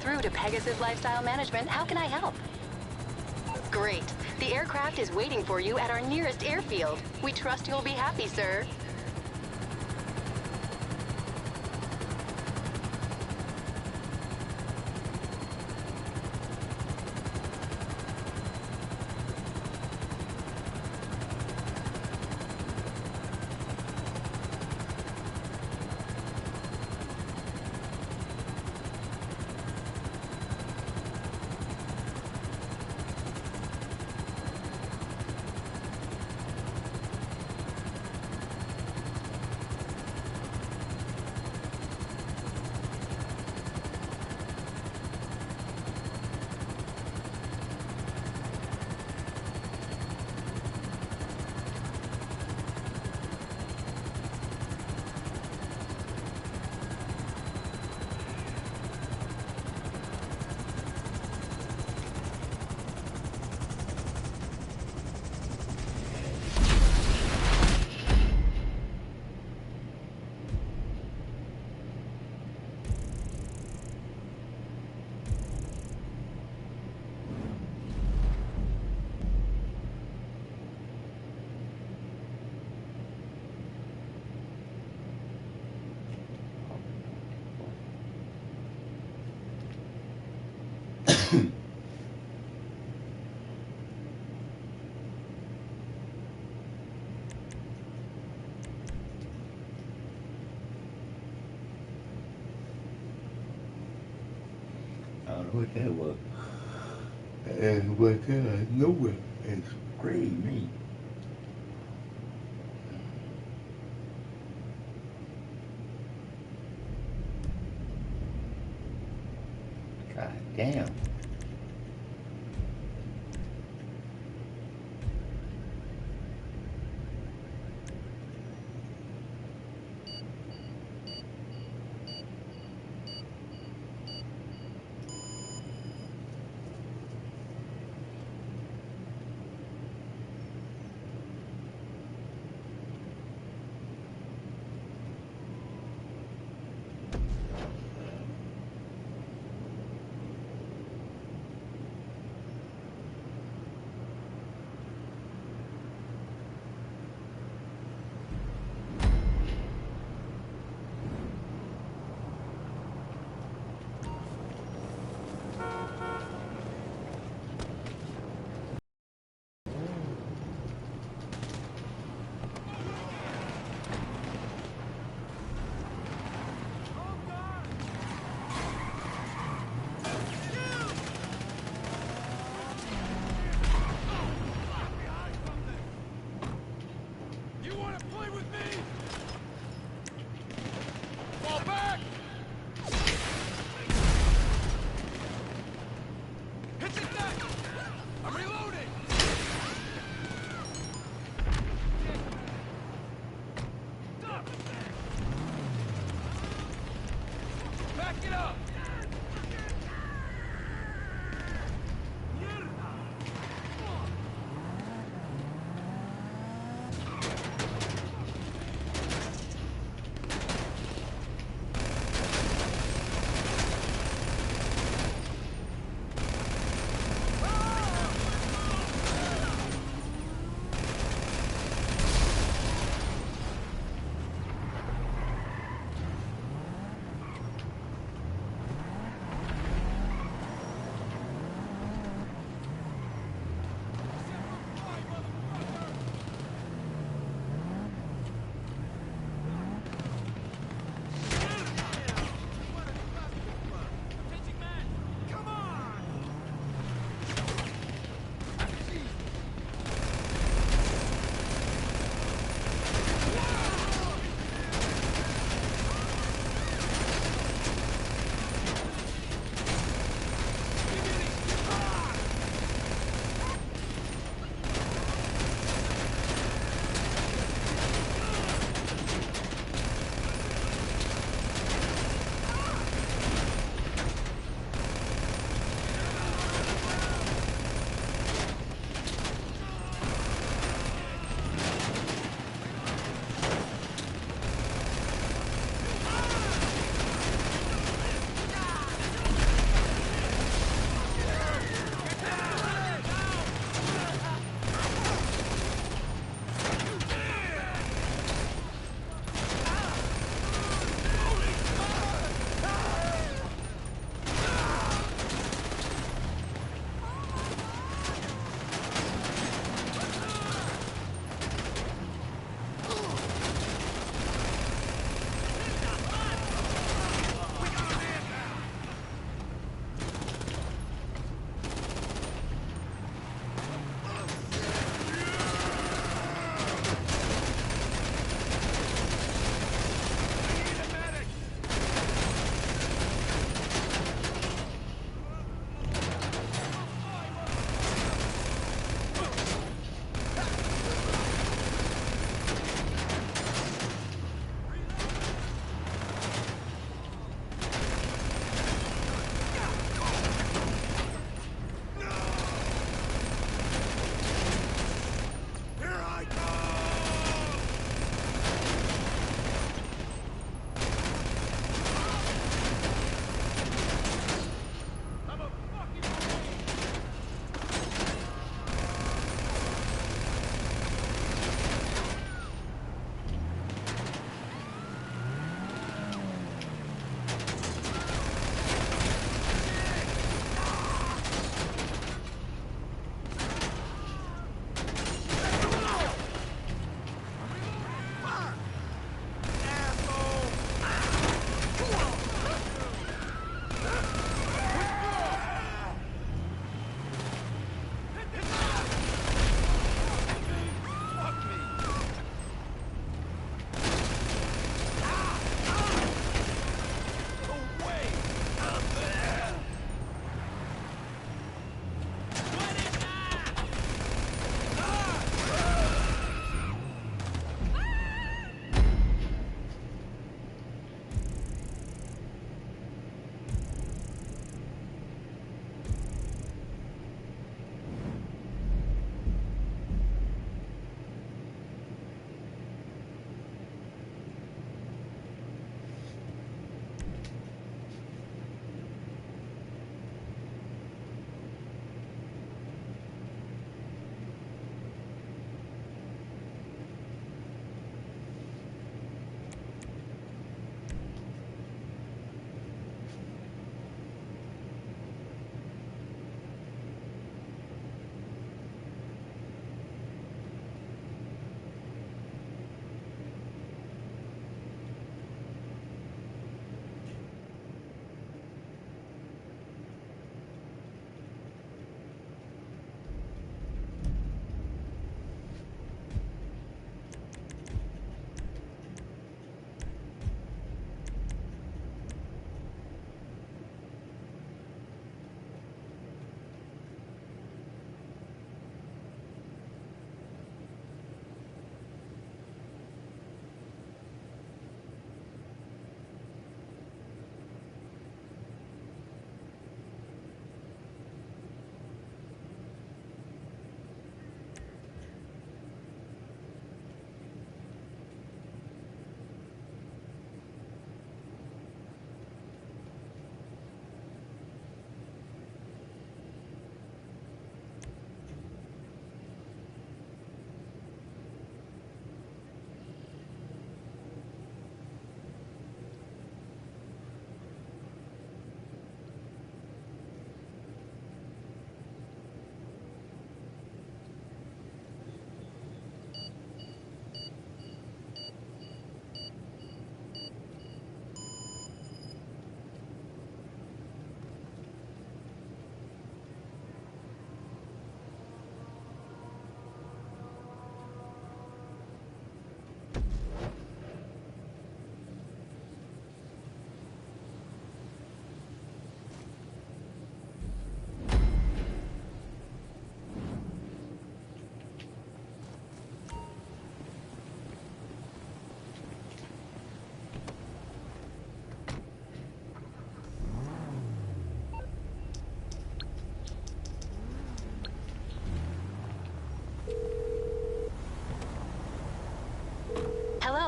through to Pegasus Lifestyle Management. How can I help? Great. The aircraft is waiting for you at our nearest airfield. We trust you'll be happy, sir. I don't know what that was. And what nowhere. It's crazy. God damn.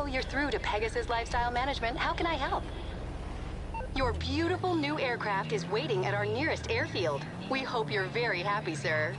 Hello, you're through to Pegasus Lifestyle Management. How can I help? Your beautiful new aircraft is waiting at our nearest airfield. We hope you're very happy, sir.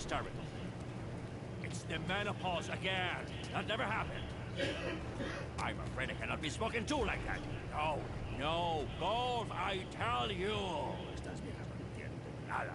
hysterical. It's the menopause again. That never happened. I'm afraid I cannot be spoken to like that. No, no, both, I tell you. Estás bien aprendiendo nada.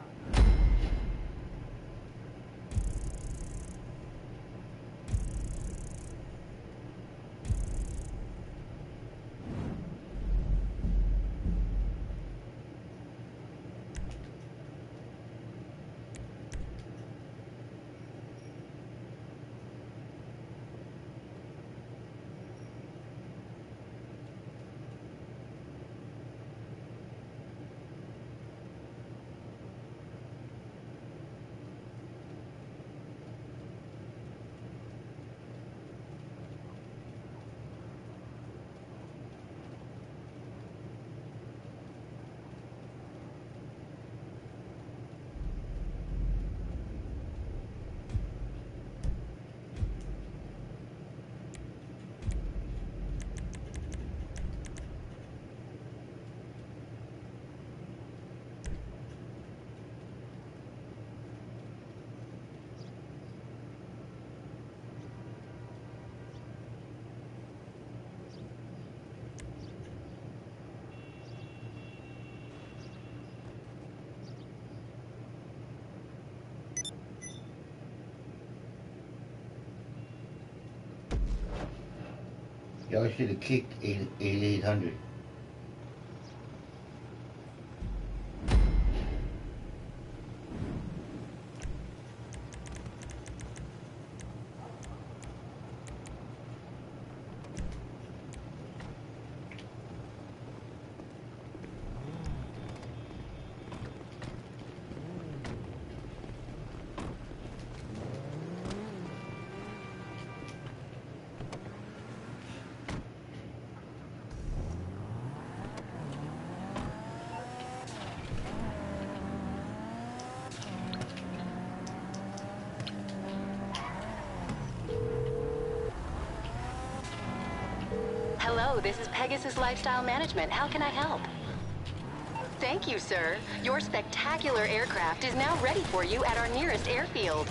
Y'all should have kicked 8800. Hello, this is Pegasus Lifestyle Management. How can I help? Thank you, sir. Your spectacular aircraft is now ready for you at our nearest airfield.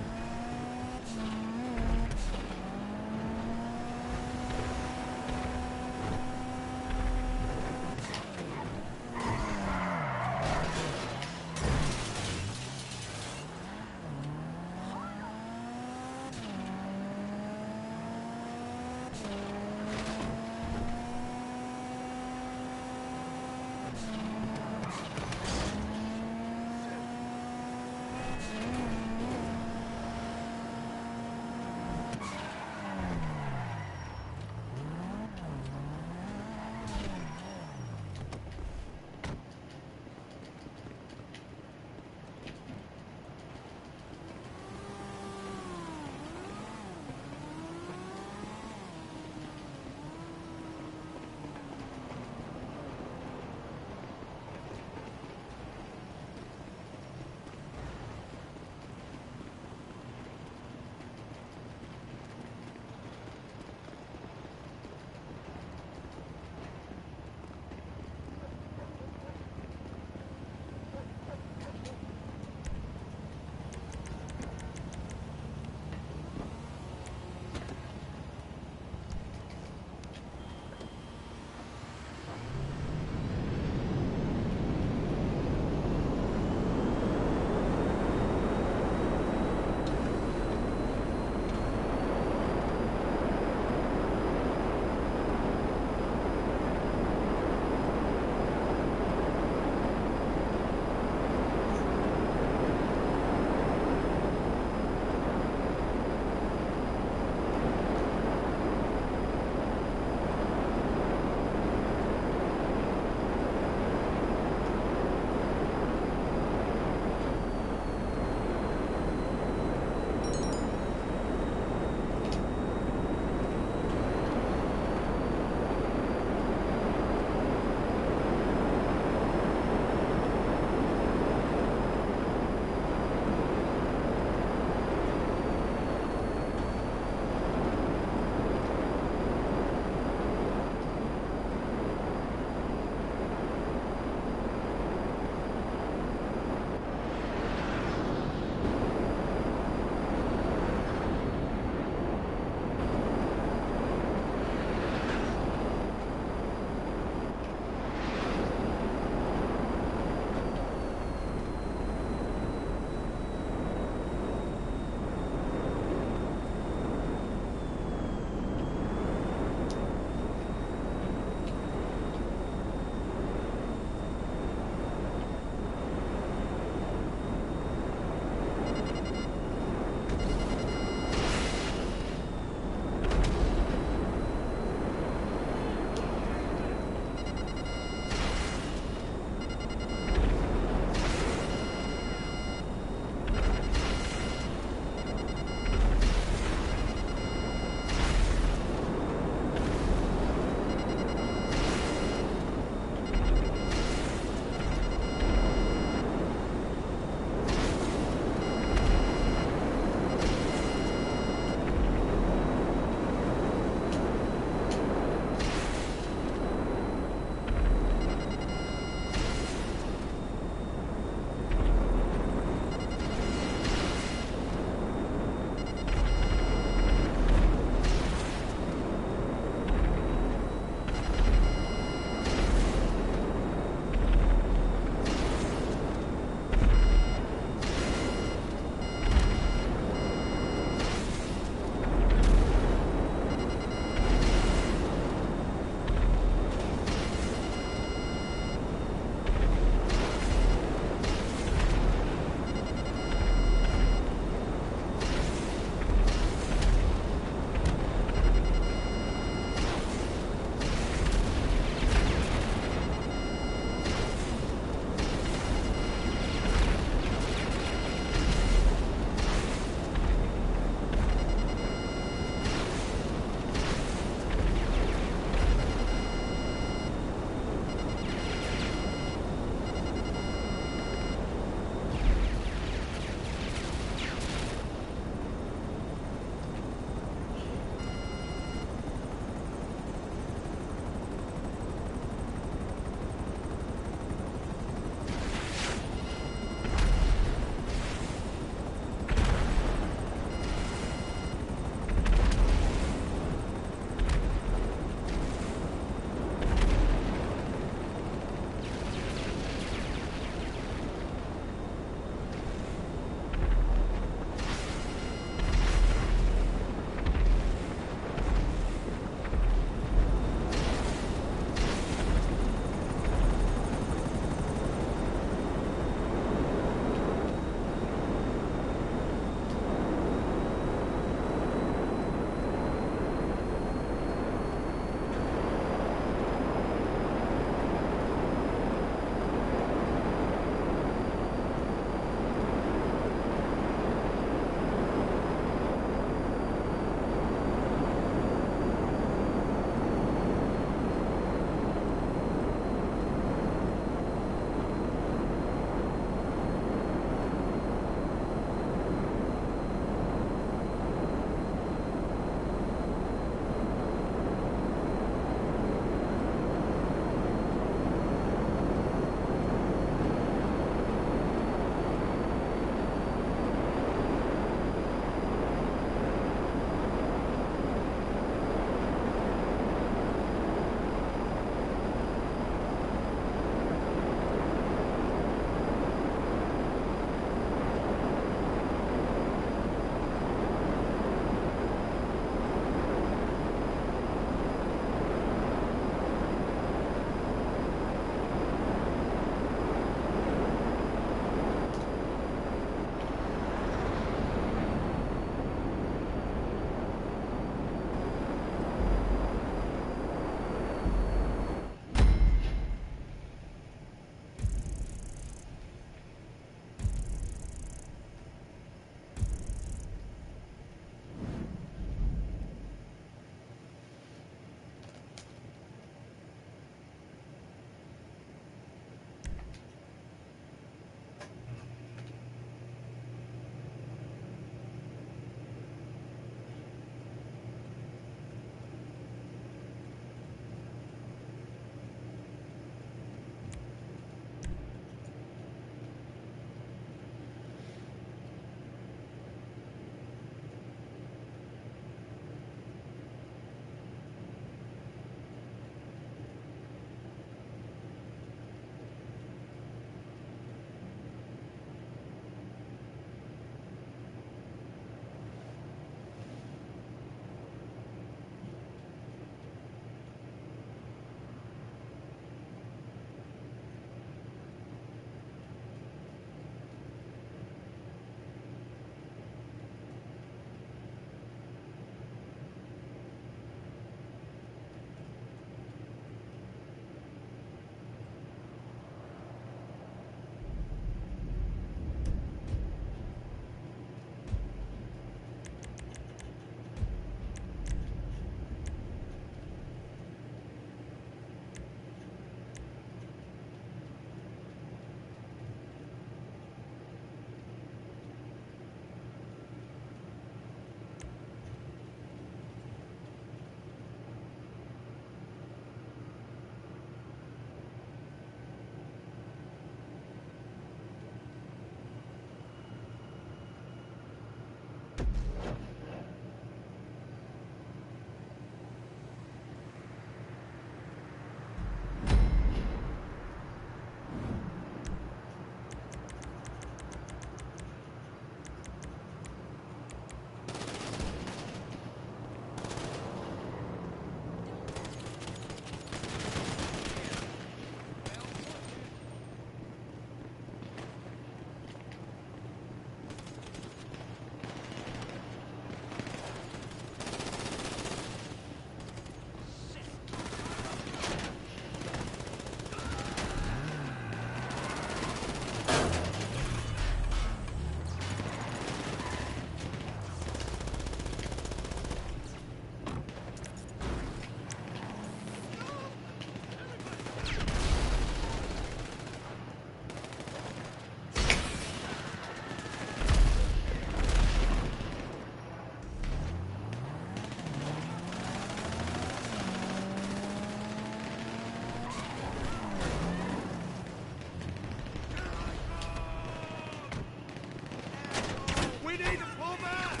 need to pull back!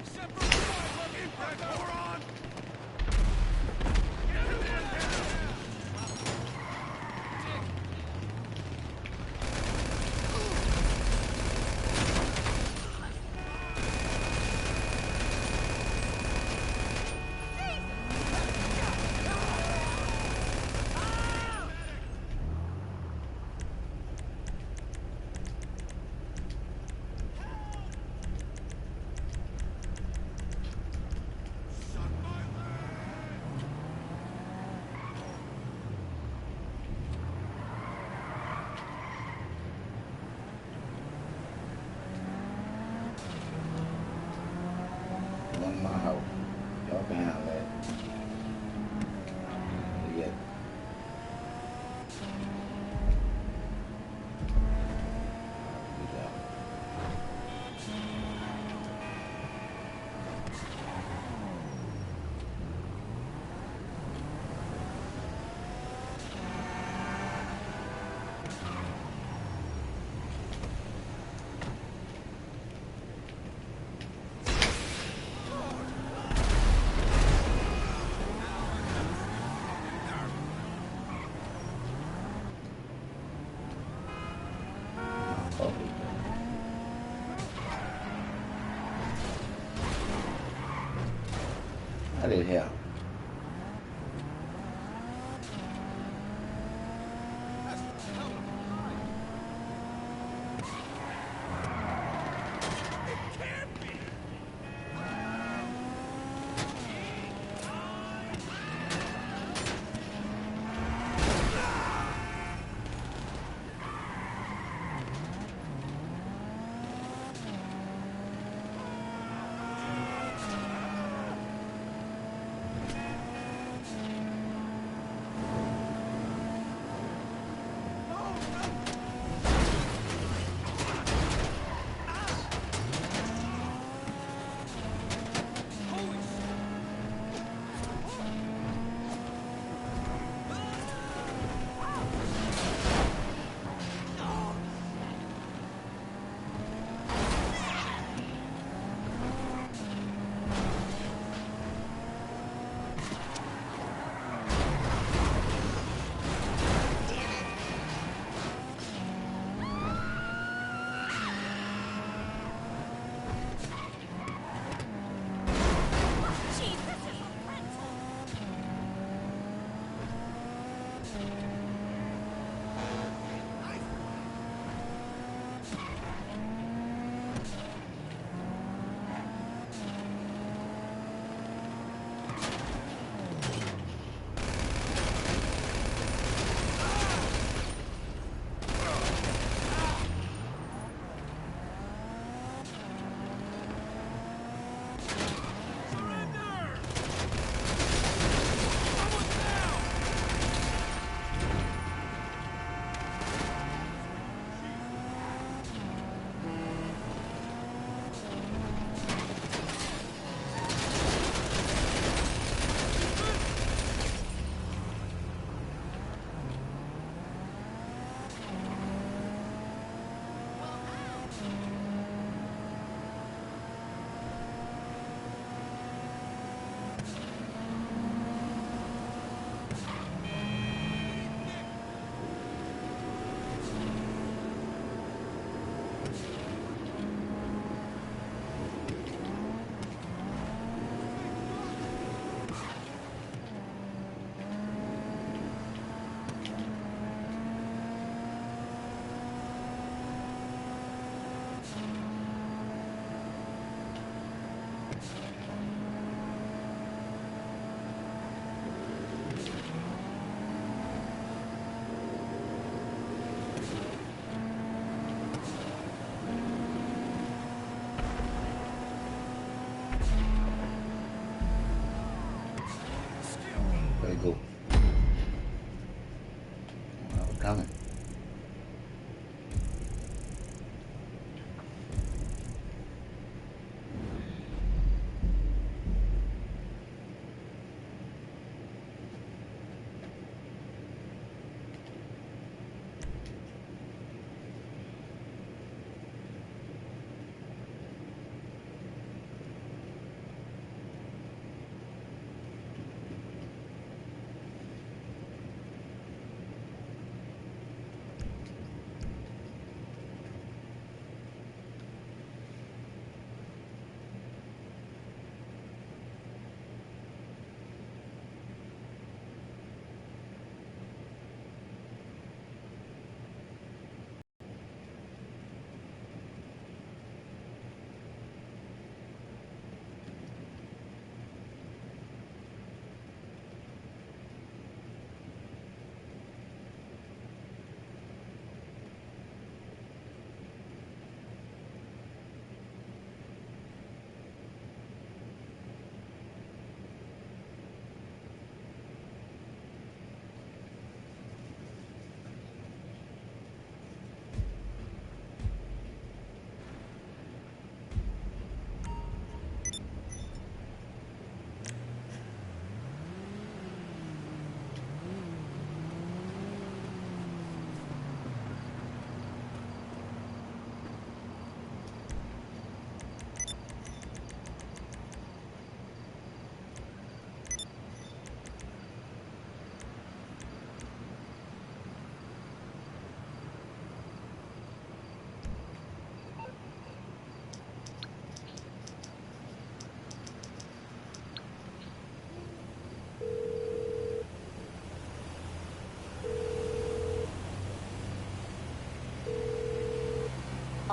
Separate fire, impact, moron! One mile. Y'all can handle that. Yeah. Good job. How did hell?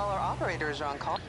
All our operators are on call.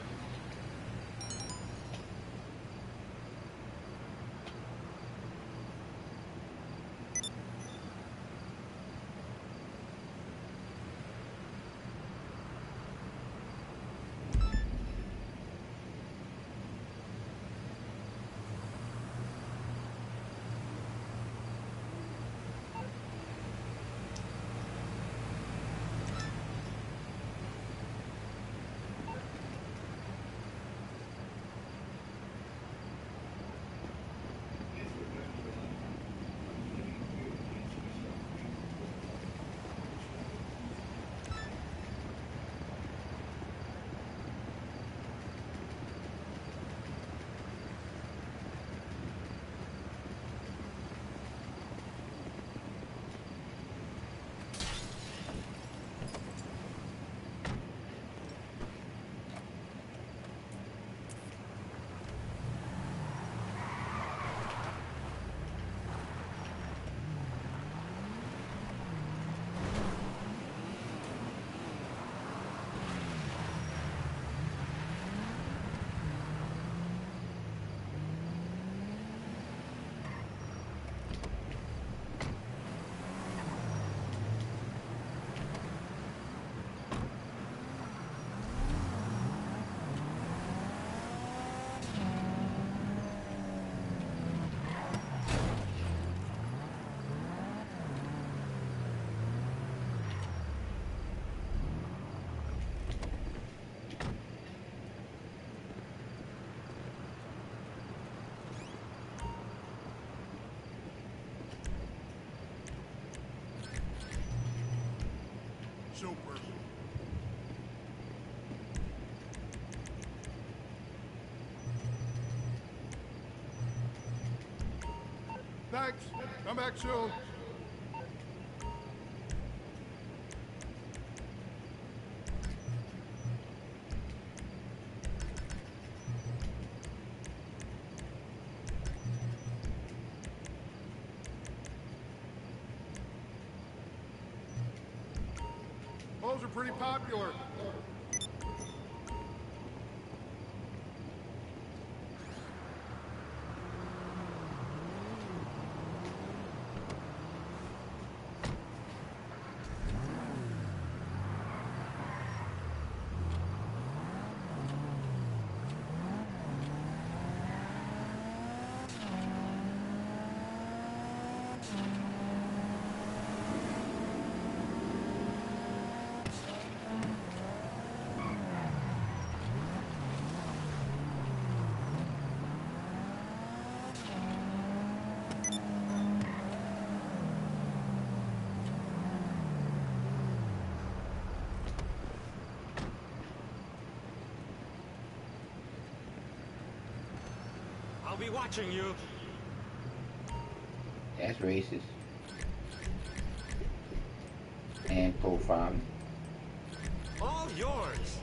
Super. Thanks. Come back soon. Those are pretty popular. I'll be watching you. That's racist. And profiling. All yours.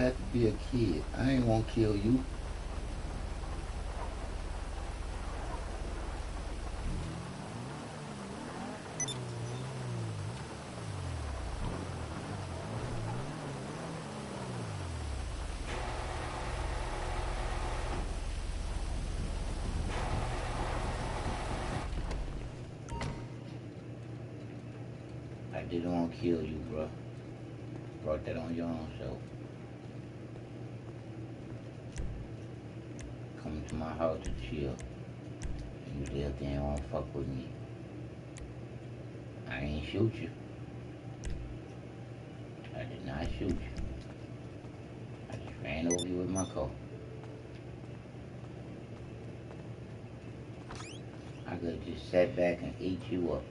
got to be a kid. I ain't gonna kill you. I didn't want to kill you, bro. Brought that on your own self. Coming to my house to chill. And you live there and won't fuck with me. I ain't shoot you. I did not shoot you. I just ran over you with my car. I could have just sat back and ate you up.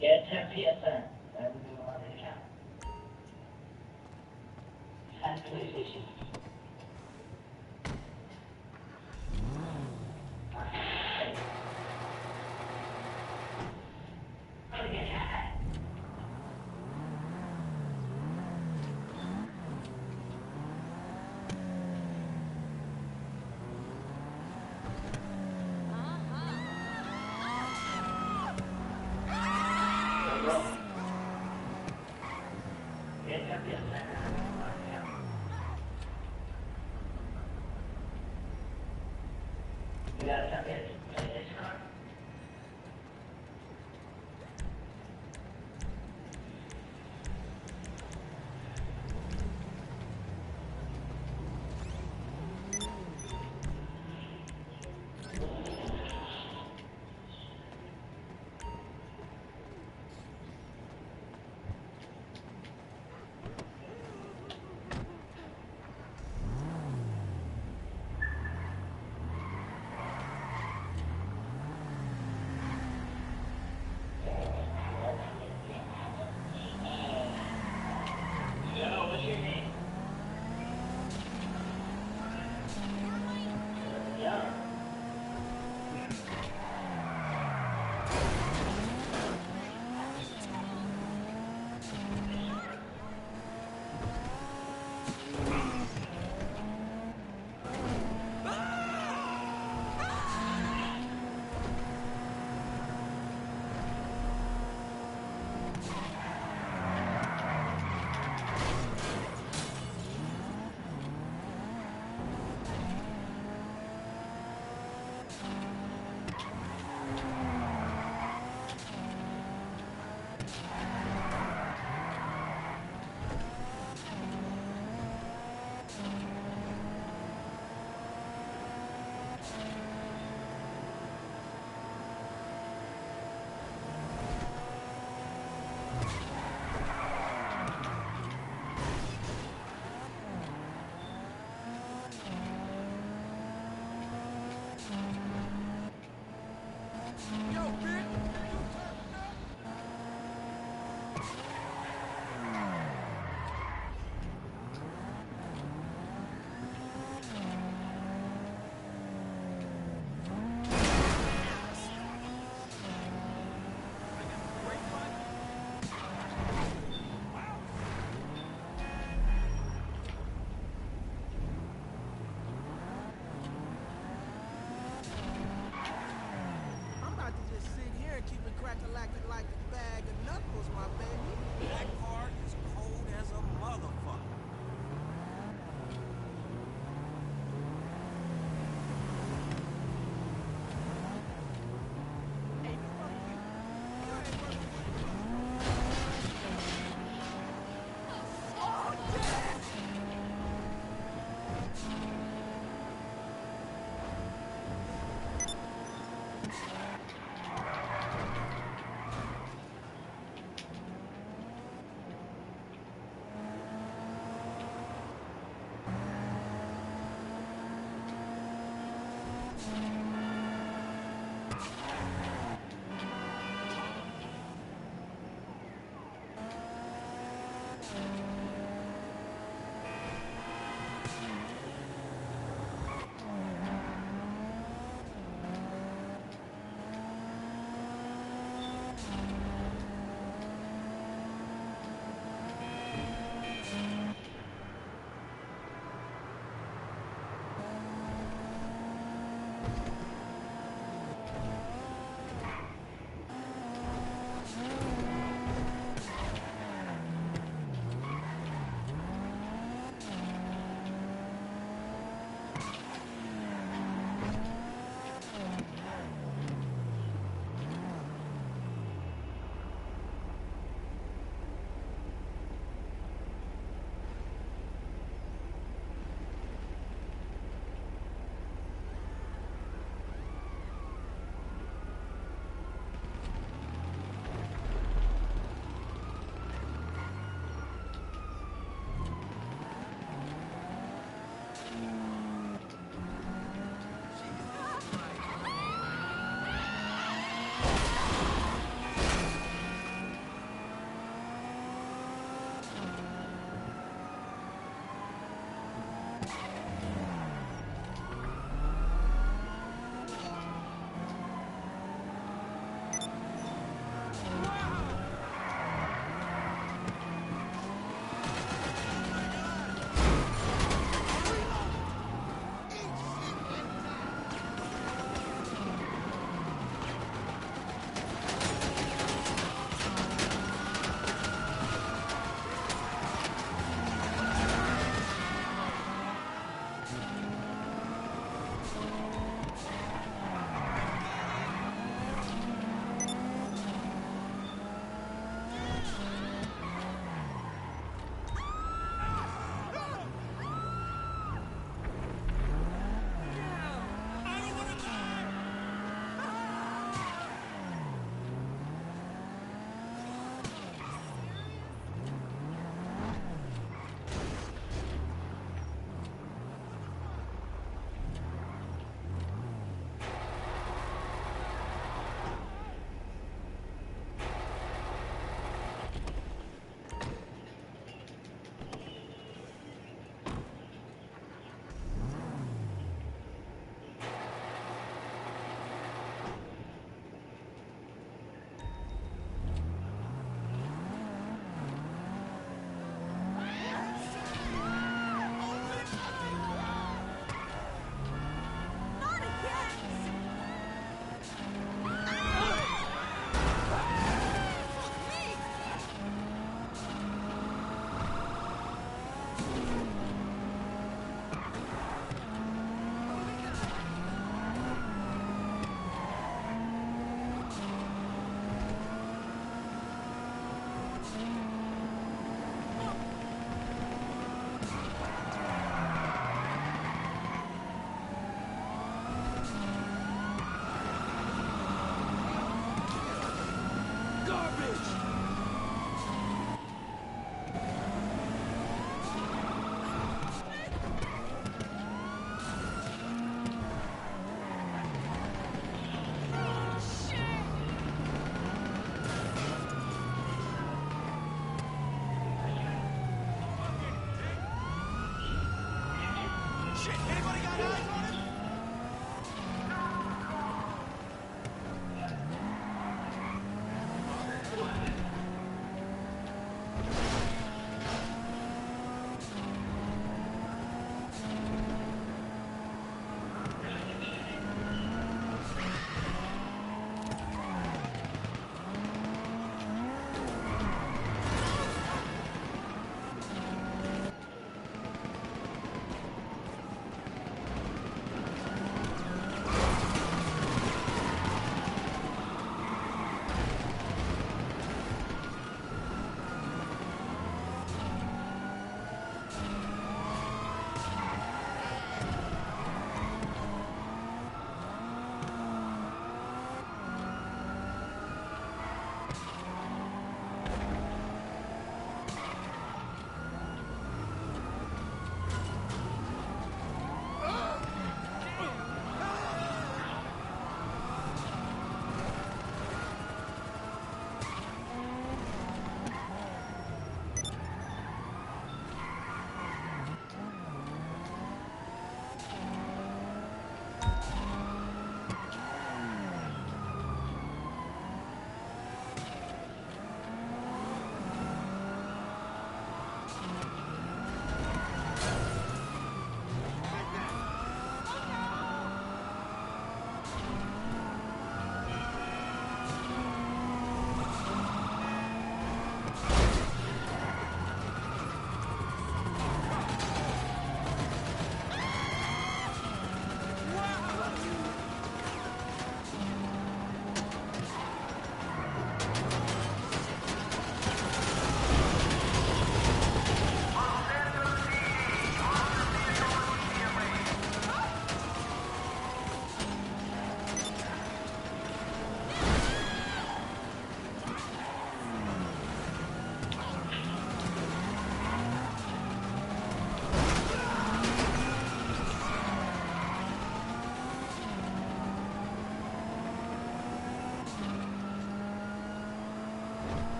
Get 10 PSN. That would be on the account. And police station.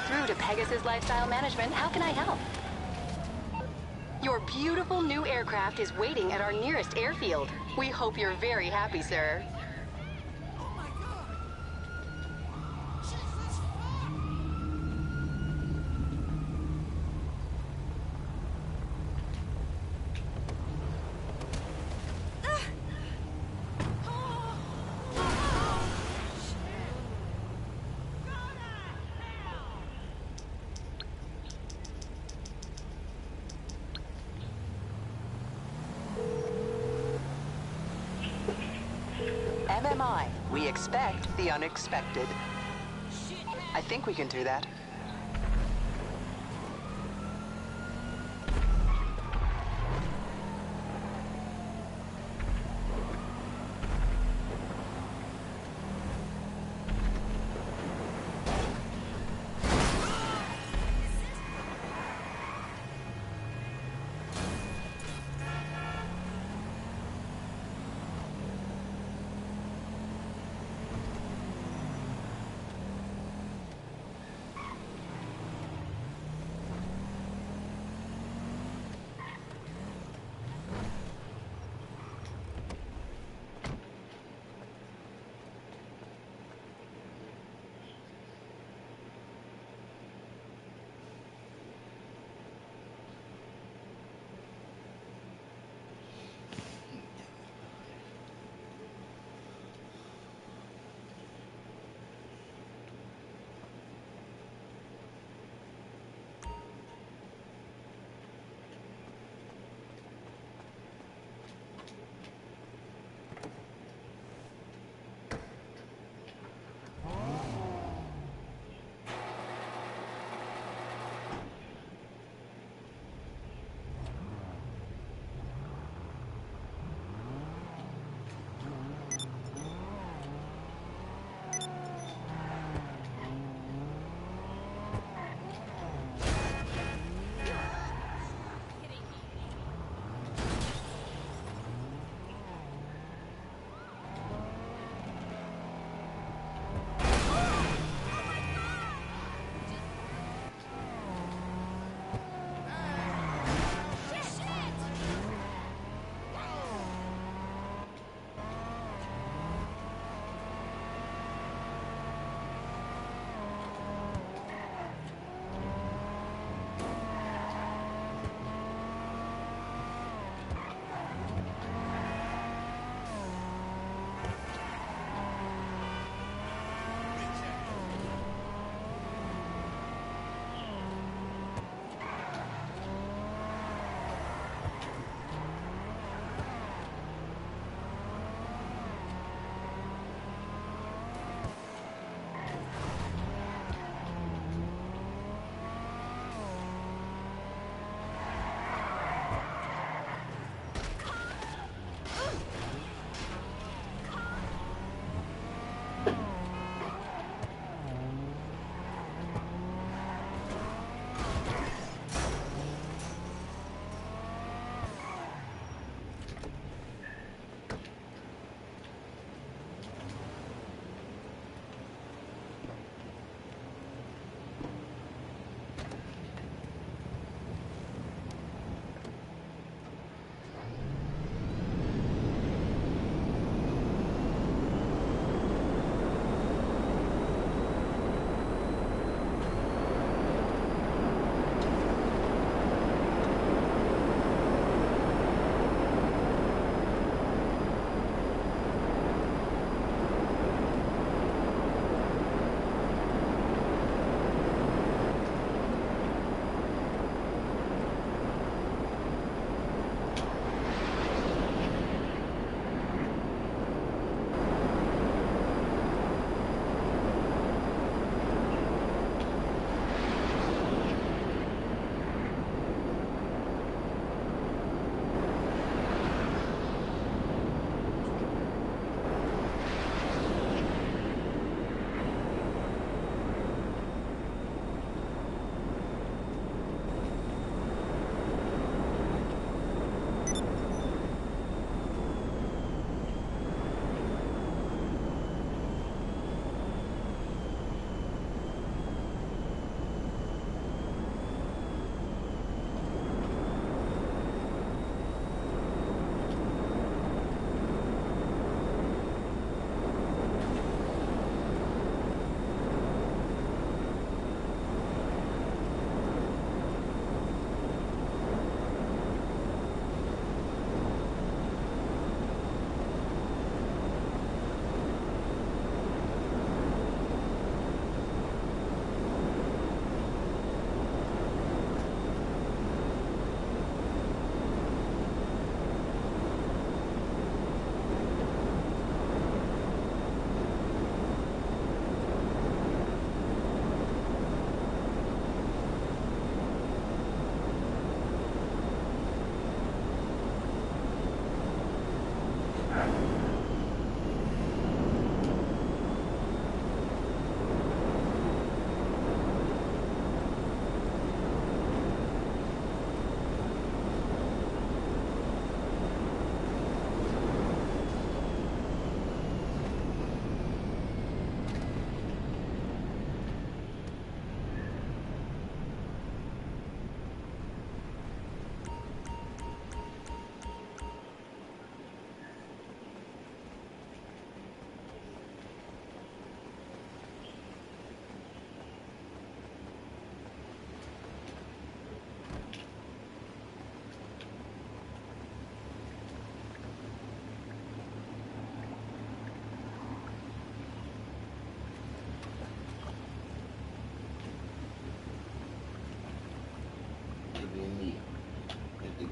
through to Pegasus Lifestyle Management. How can I help? Your beautiful new aircraft is waiting at our nearest airfield. We hope you're very happy, sir. MMI, we expect the unexpected. I think we can do that.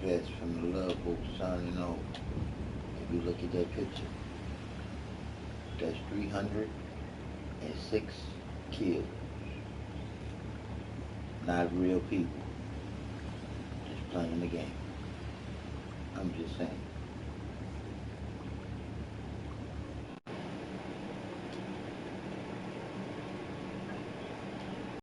vets from the Love Boat, son, you know, if you look at that picture, that's 306 kills. Not real people. Just playing the game. I'm just saying.